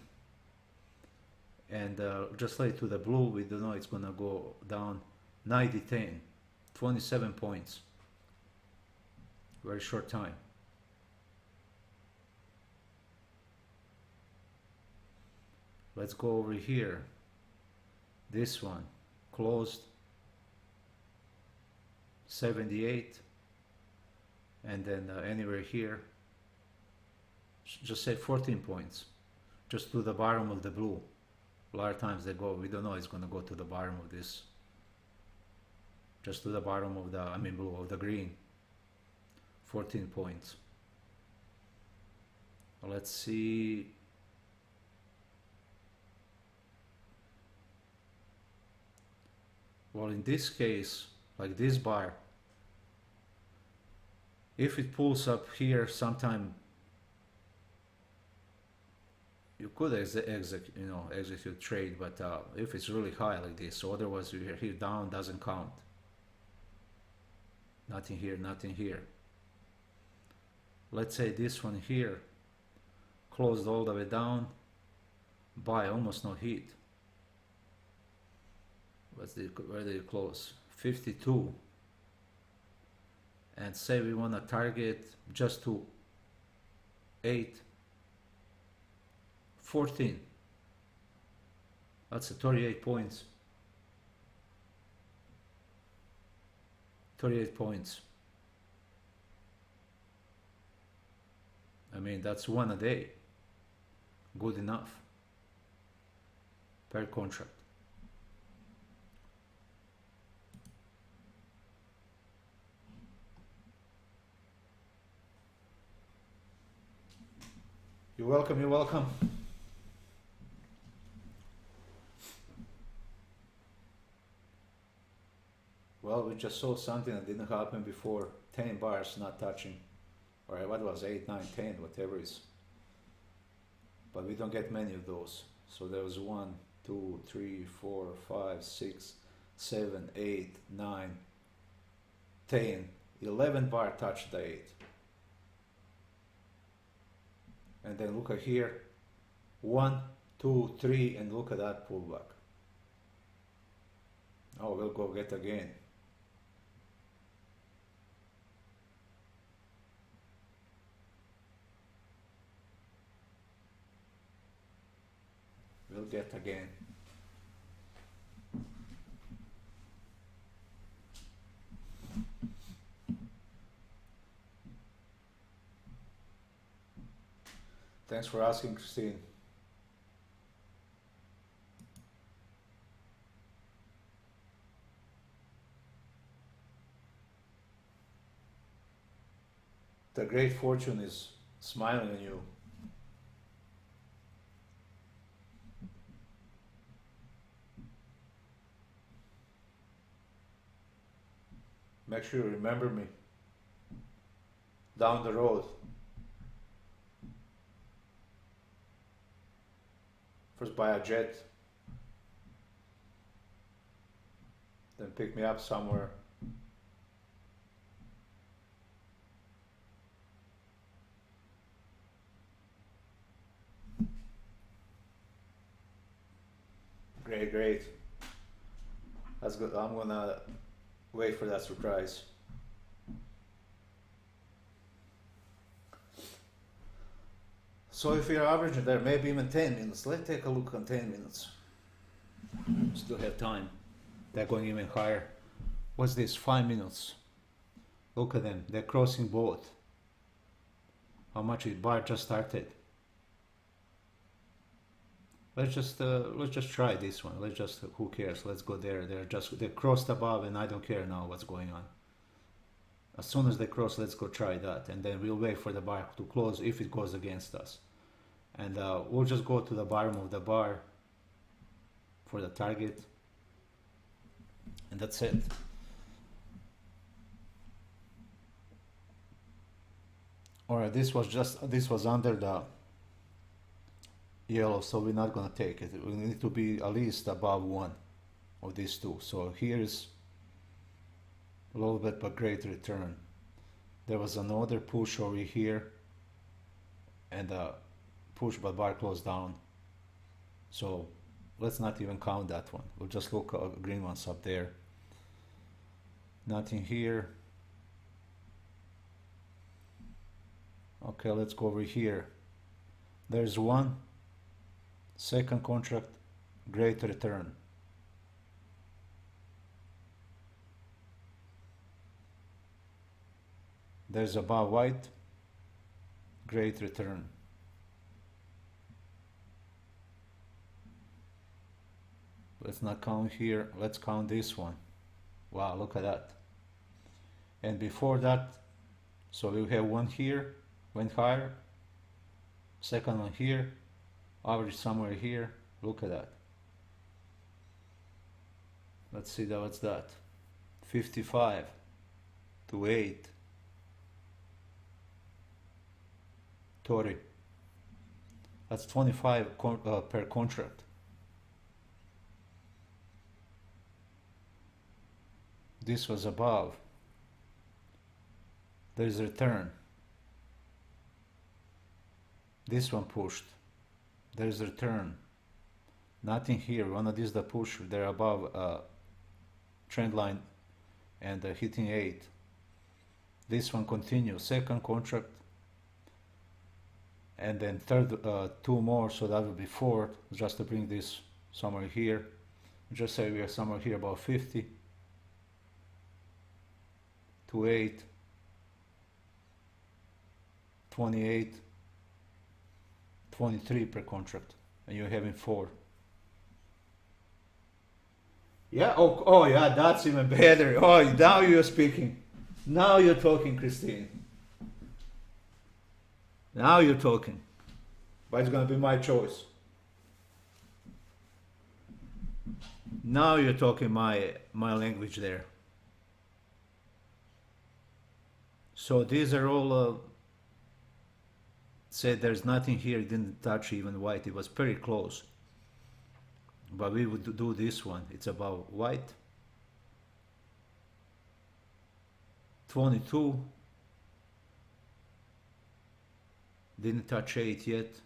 and just like to the blue, we don't know it's gonna go down. 90.10, 27 points, very short time. Let's go over here. This one closed 78, and then anywhere here, just say 14 points. just to the bottom of the blue. A lot of times they go, we don't know it's going to go to the bottom of this. Just to the bottom of the, I mean blue, of the green. 14 points. Let's see. Well, in this case, like this bar, if it pulls up here sometime, you could execute trade, but if it's really high like this, so otherwise you're here down, doesn't count. Nothing here, nothing here. Let's say this one here closed all the way down, buy, almost no hit. Where did you close? 52. And say we want to target just to 8, 14. That's a 38 points. 38 points. I mean, that's one a day. Good enough per contract. You're welcome, you're welcome. Well, we just saw something that didn't happen before. 10 bars not touching. Or what was 8, 9, 10, whatever it is. But we don't get many of those. So there was 1, 2, 3, 4, 5, 6, 7, 8, 9, 10, 11 bar touched the 8. And then look at here, 1, 2, 3, and look at that pullback. Oh, we'll go get again. We'll get again. Thanks for asking, Christine. The great fortune is smiling on you. Make sure you remember me down the road. First buy a jet, then pick me up somewhere. Great, great. That's good. I'm gonna wait for that surprise. So if you're averaging there, maybe even 10 minutes. Let's take a look on 10 minutes. Still have time. They're going even higher. What's this? 5 minutes. Look at them. They're crossing both. How much is bar just started? Let's just try this one. Let's just, who cares? Let's go there. They crossed above, and I don't care now what's going on. As soon as they cross, let's go try that, and then we'll wait for the bar to close if it goes against us. And we'll just go to the bottom of the bar for the target, and that's it. Alright, this was under the yellow, so we're not gonna take it. We need to be at least above one of these two. So here's a little bit but great return. There was another push over here, and push but bar closed down. So let's not even count that one. We'll just look at green ones up there. Nothing here. Okay, let's go over here. There's one second contract, great return. There's above white, great return. let's not count here, let's count this one. Wow, look at that. And before that, so we have one here, went higher, second one here, average somewhere here, look at that. Let's see that, what's that? 55 to 8, 30. That's 25 per contract. This was above. There's a return. This one pushed. There's a return. Nothing here. One of these that push. They're above trend line and hitting 8. This one continues. Second contract. And then third, 2 more, so that would be 4, just to bring this somewhere here. Just say we are somewhere here about 50 to 8, 28, 23 per contract, and you're having 4. Yeah, oh yeah, that's even better. Oh, now you're speaking. Now you're talking, Christine. Now you're talking. But it's going to be my choice. Now you're talking my language there. So these are all said there's nothing here, it didn't touch even white, it was pretty close. But we would do this one, it's about white. 22. Didn't touch 8 yet.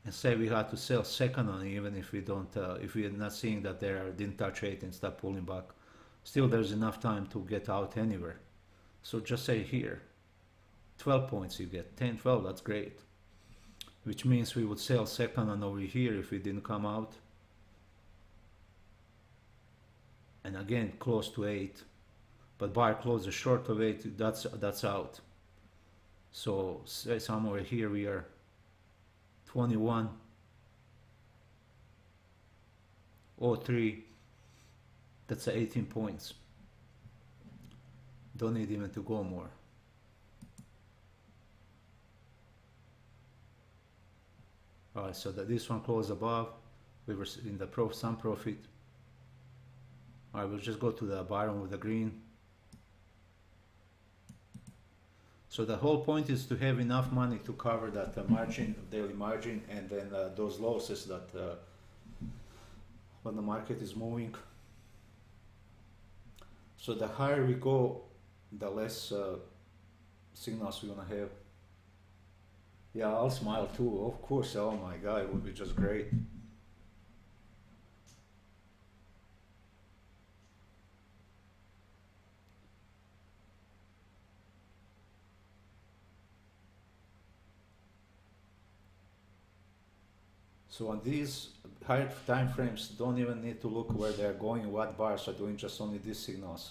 And say we had to sell second on even if we don't, if we're not seeing that they didn't touch 8 and start pulling back. Still there's enough time to get out anywhere. So just say here, 12 points you get, 10, 12, that's great. Which means we would sell second on over here if it didn't come out. And again, close to 8. But buyer closes short of 8, that's out. So say somewhere here we are 21, 03, that's 18 points. Don't need even to go more. Alright, so that this one closed above, we were in the some profit. Alright, we'll just go to the bottom with the green. So the whole point is to have enough money to cover that margin, daily margin, and then those losses that when the market is moving. So the higher we go, the less signals we're gonna have. Yeah, I'll smile too, of course. Oh my God, it would be just great. So on these higher time frames, don't even need to look where they're going, what bars are doing, just only these signals.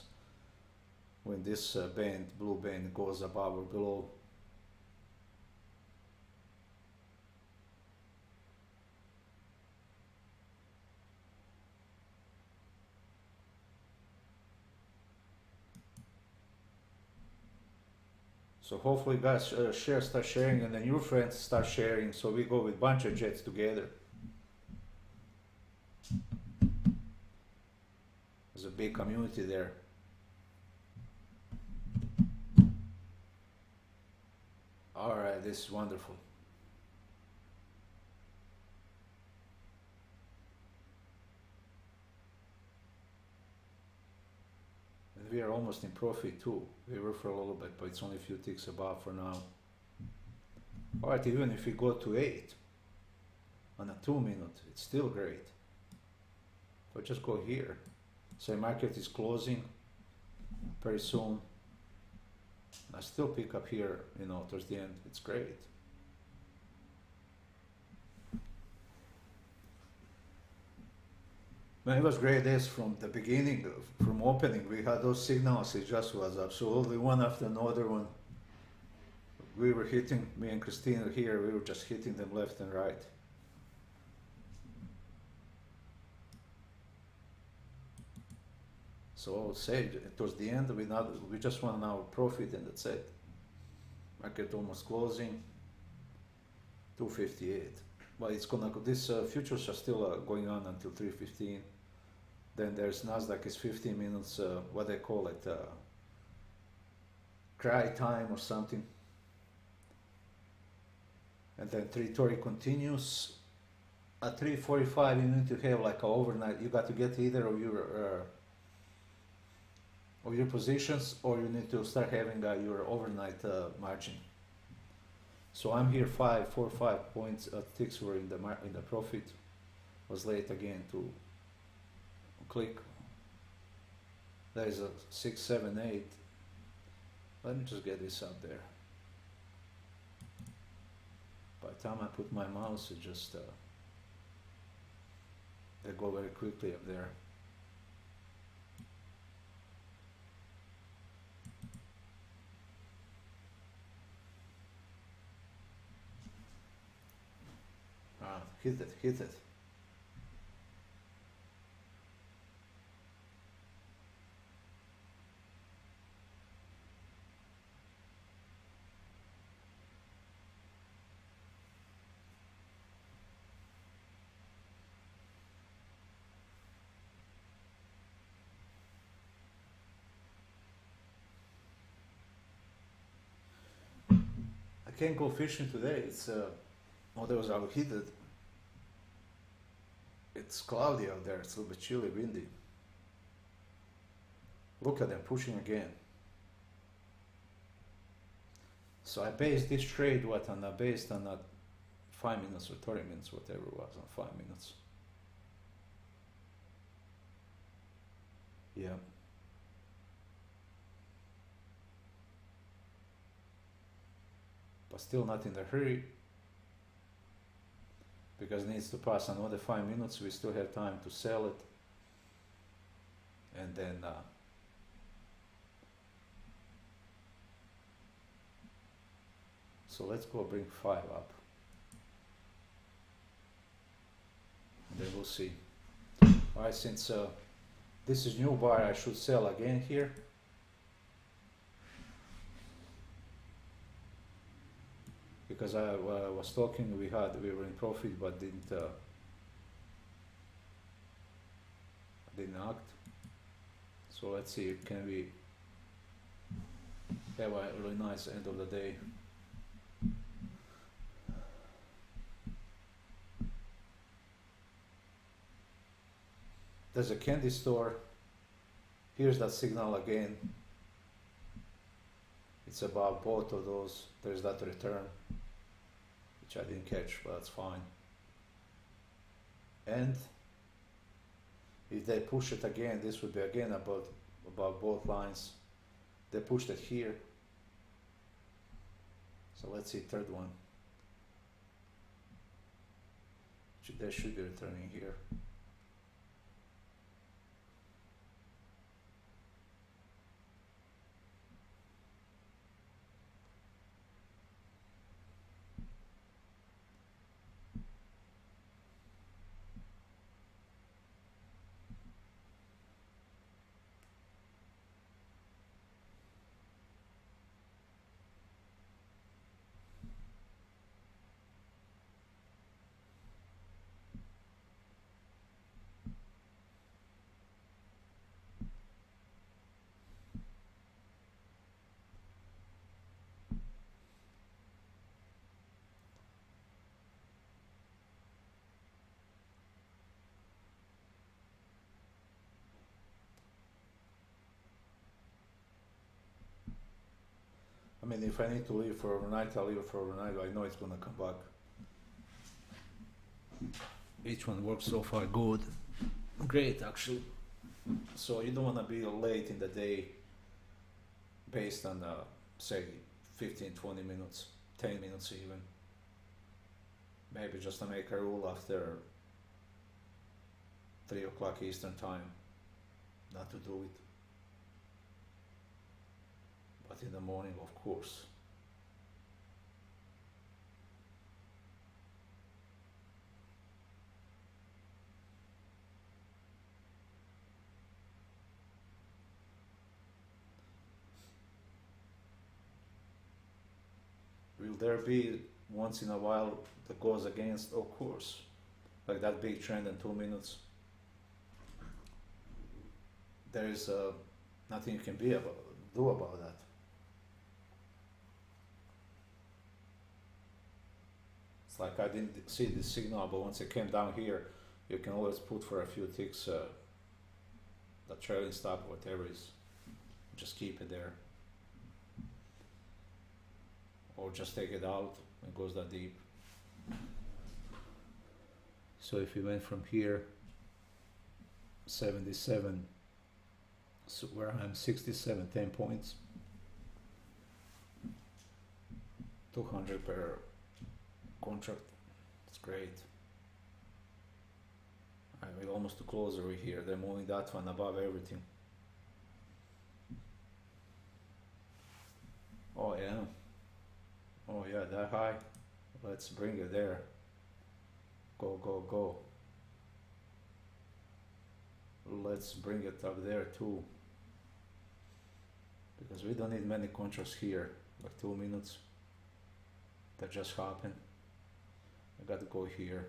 When this band, blue band, goes above or below. So hopefully guys start sharing, and then your friends start sharing, so we go with bunch of jets together. There's a big community there. Alright, this is wonderful. And we are almost in profit too. We were for a little bit, but it's only a few ticks above for now. Alright, even if we go to 8 on a 2 minute, it's still great. But just go here. So market is closing very soon. I still pick up here, you know, towards the end. It's great. Man, it was great days from the beginning, from opening. We had those signals. It just was absolutely one after another one. We were hitting, me and Christina here, we were just hitting them left and right. So I would say towards the end we just want our profit and that's it. Market almost closing 258, but it's gonna this futures are still going on until 3:15. Then there's Nasdaq is 15 minutes what they call it cry time or something, and then territory continues at 3:45. You need to have like a overnight, you got to get either of your positions, or you need to start having your overnight margin. So I'm here 4 or 5 points, ticks were in the profit. Was late again to click. There is a 6, 7, 8. Let me just get this up there. By the time I put my mouse, it just they go very quickly up there. Hit it, hit it. I can't go fishing today. It's otherwise I will hit it. It's cloudy out there. It's a little bit chilly, windy. Look at them pushing again. So I based this trade based on 5 minutes or 30 minutes, whatever it was, on 5 minutes. Yeah. But still not in a hurry, because it needs to pass another 5 minutes. We still have time to sell it, and then so let's go bring 5 up, and then we'll see. Alright, since this is new bar, I should sell again here. Because I was talking, we were in profit, but didn't act. So let's see, can we have a really nice end of the day. There's a candy store. Here's that signal again. It's about both of those. There's that return, which I didn't catch, but that's fine. And if they push it again, this would be again above both lines. They pushed it here. So let's see, third one. They should be returning here. I mean, if I need to leave for overnight, I'll leave for overnight. I know it's gonna come back. Each one works so far good. Great, actually. So you don't wanna be late in the day based on, say, 15, 20 minutes, 10 minutes even. Maybe just to make a rule after 3 o'clock Eastern time, not to do it. But in the morning, of course. Will there be once in a while that goes against? Of course, like that big trend in 2 minutes. There is nothing you can do about that. It's like I didn't see this signal, but once it came down here, you can always put for a few ticks the trailing stop, whatever is, just keep it there, or just take it out. It goes that deep. So if we went from here, 77, so where I'm 67, 10 points, 200 per contract. It's great. I will almost to close over here. They're moving that one above everything. Oh yeah. Oh yeah, that high. Let's bring it there. Go, go, go. Let's bring it up there too. Because we don't need many contracts here. Like 2 minutes. That just happened. I got to go here.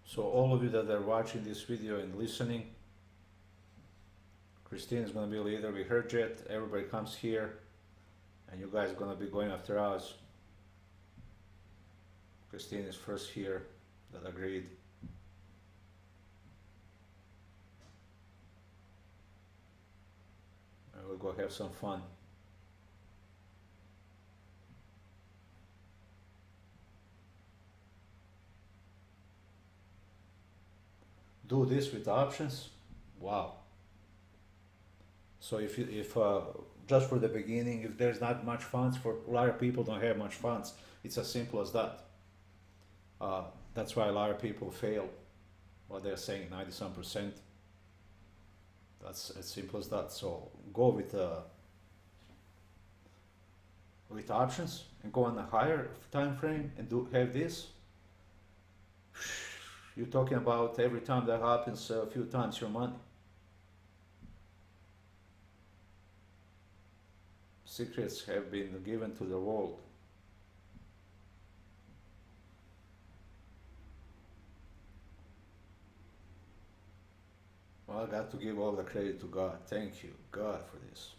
So all of you that are watching this video and listening, Christine is going to be a leader. We heard it. Everybody comes here, and you guys are going to be going after us. Christine is first here that agreed. And we'll go have some fun. Do this with options. Wow. So if just for the beginning, if there's not much funds, for a lot of people don't have much funds, it's as simple as that. That's why a lot of people fail. What they're saying, 90-some%. That's as simple as that. So go with options and go on a higher time frame and have this. You're talking about every time that happens a few times your money. Secrets have been given to the world. Well, I got to give all the credit to God. Thank you, God, for this.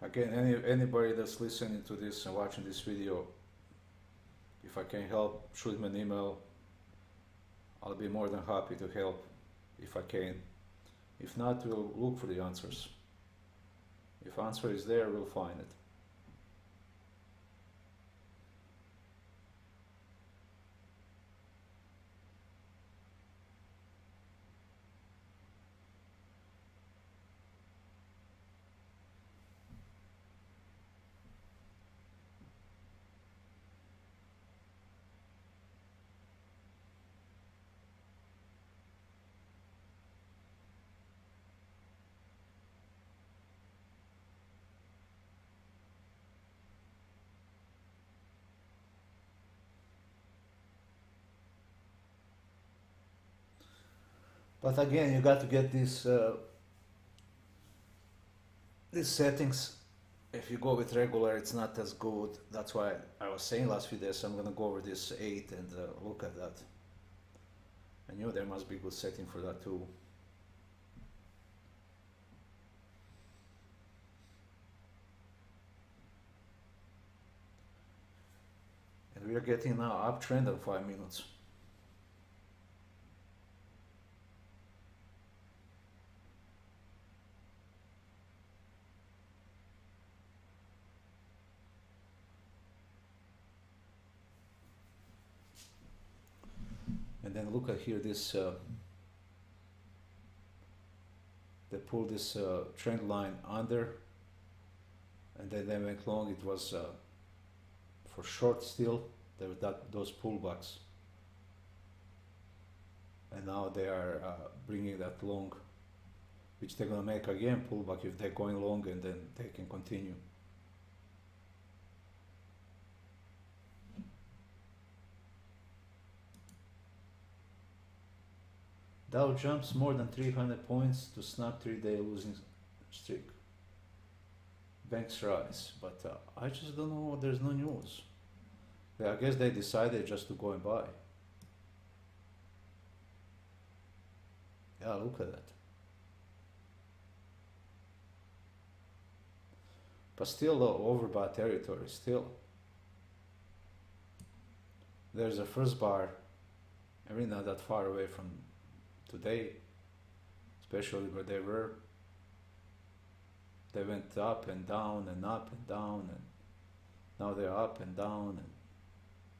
Again, anybody that's listening to this and watching this video, if I can help, shoot me an email. I'll be more than happy to help if I can. If not, we'll look for the answers. If answer is there, we'll find it. But again, you got to get this these settings, if you go with regular, it's not as good. That's why I was saying last few days I'm gonna go over this 8 and look at that. I knew there must be a good setting for that too. And we are getting now uptrend on 5 minutes. And then look at here, this they pulled this trend line under, and then they went long. It was for short still. There were those pullbacks, and now they are bringing that long, which they're gonna make again pullback if they're going long, and then they can continue. Dow jumps more than 300 points to snap 3-day losing streak. Banks rise, but I just don't know, there's no news. I guess they decided just to go and buy. Yeah, look at that. But still overbought territory, still. There's a first bar, really not that far away from today, especially where they were. They went up and down and up and down, and now they're up and down and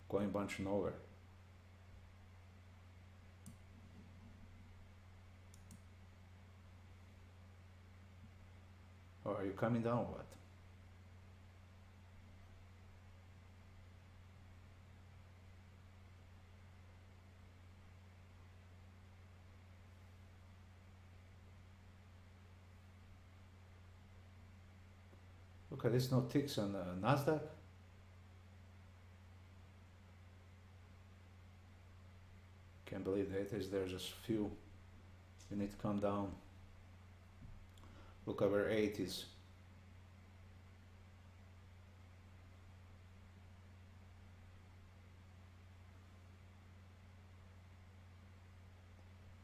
going bunch nowhere. Or are you coming down or what? Look at this, no ticks on Nasdaq. Can't believe that there's just few. You need to come down. Look over 80s.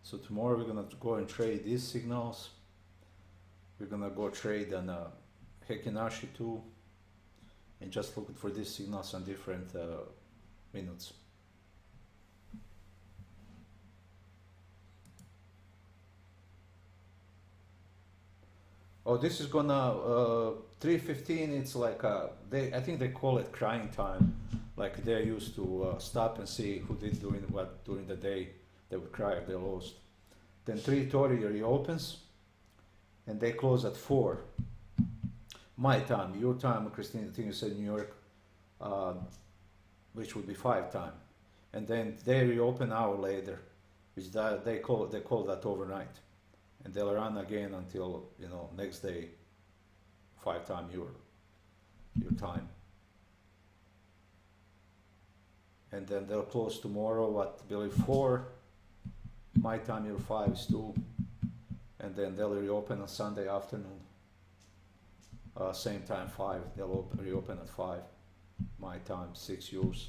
So tomorrow we're gonna go and trade these signals. We're gonna go trade on Hekinashi too, and just look for these signals on different minutes. Oh, this is gonna 3:15. It's like I think they call it crying time. Like they're used to stop and see who did doing what during the day. They would cry if they lost. Then 3:30 reopens, and they close at 4. My time, your time, Christine. I think you said New York, which would be 5 time, and then they reopen an hour later, which they call that overnight. And they'll run again until, you know, next day, 5 time your time. And then they'll close tomorrow, what, I believe 4. My time, your 5 is 2. And then they'll reopen on Sunday afternoon. Same time, 5. They'll reopen at 5. My time, 6 yours.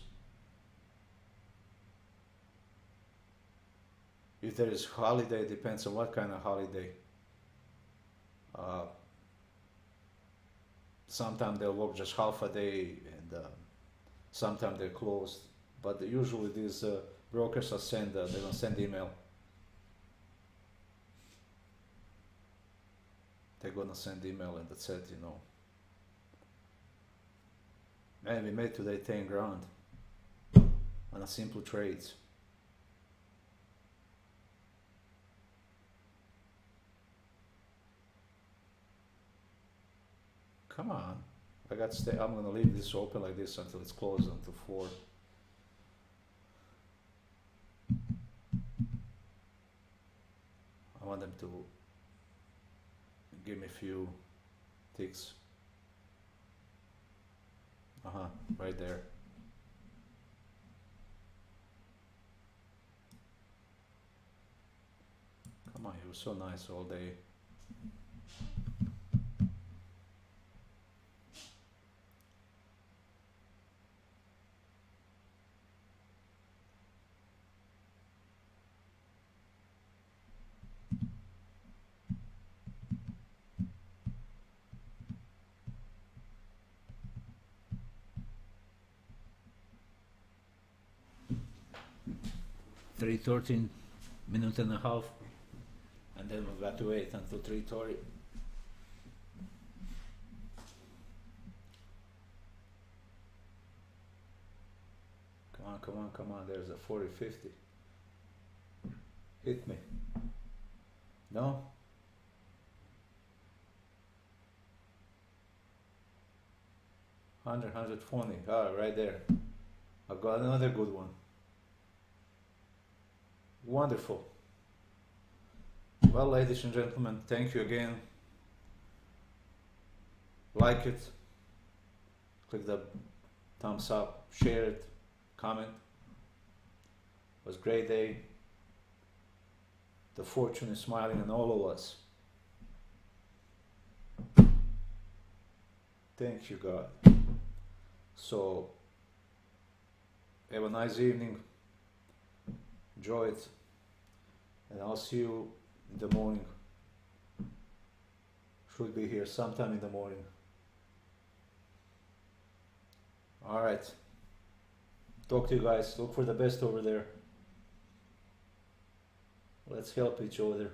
If there is holiday, depends on what kind of holiday. Sometimes they'll work just half a day, and sometimes they're closed. But usually these brokers are they're gonna send email. They're gonna send email, and that's it, you know. Man, we made today 10 grand on a simple trades. Come on, I got to stay. I'm gonna leave this open like this until it's closed until 4. I want them to give me a few ticks. Right there. Come on, you were so nice all day. 3:13, minute and a half, and then we've got to wait until 3:30. Come on, come on, come on, there's a 40-50. Hit me. No? $100, $120. Ah, right there. I got another good one. Wonderful. Well, ladies and gentlemen, thank you again. Like it. Click the thumbs up. Share it. Comment. It was a great day. The fortune is smiling on all of us. Thank you, God. So, have a nice evening. Enjoy it. And I'll see you in the morning. Should be here sometime in the morning. Alright. Talk to you guys. Look for the best over there. Let's help each other.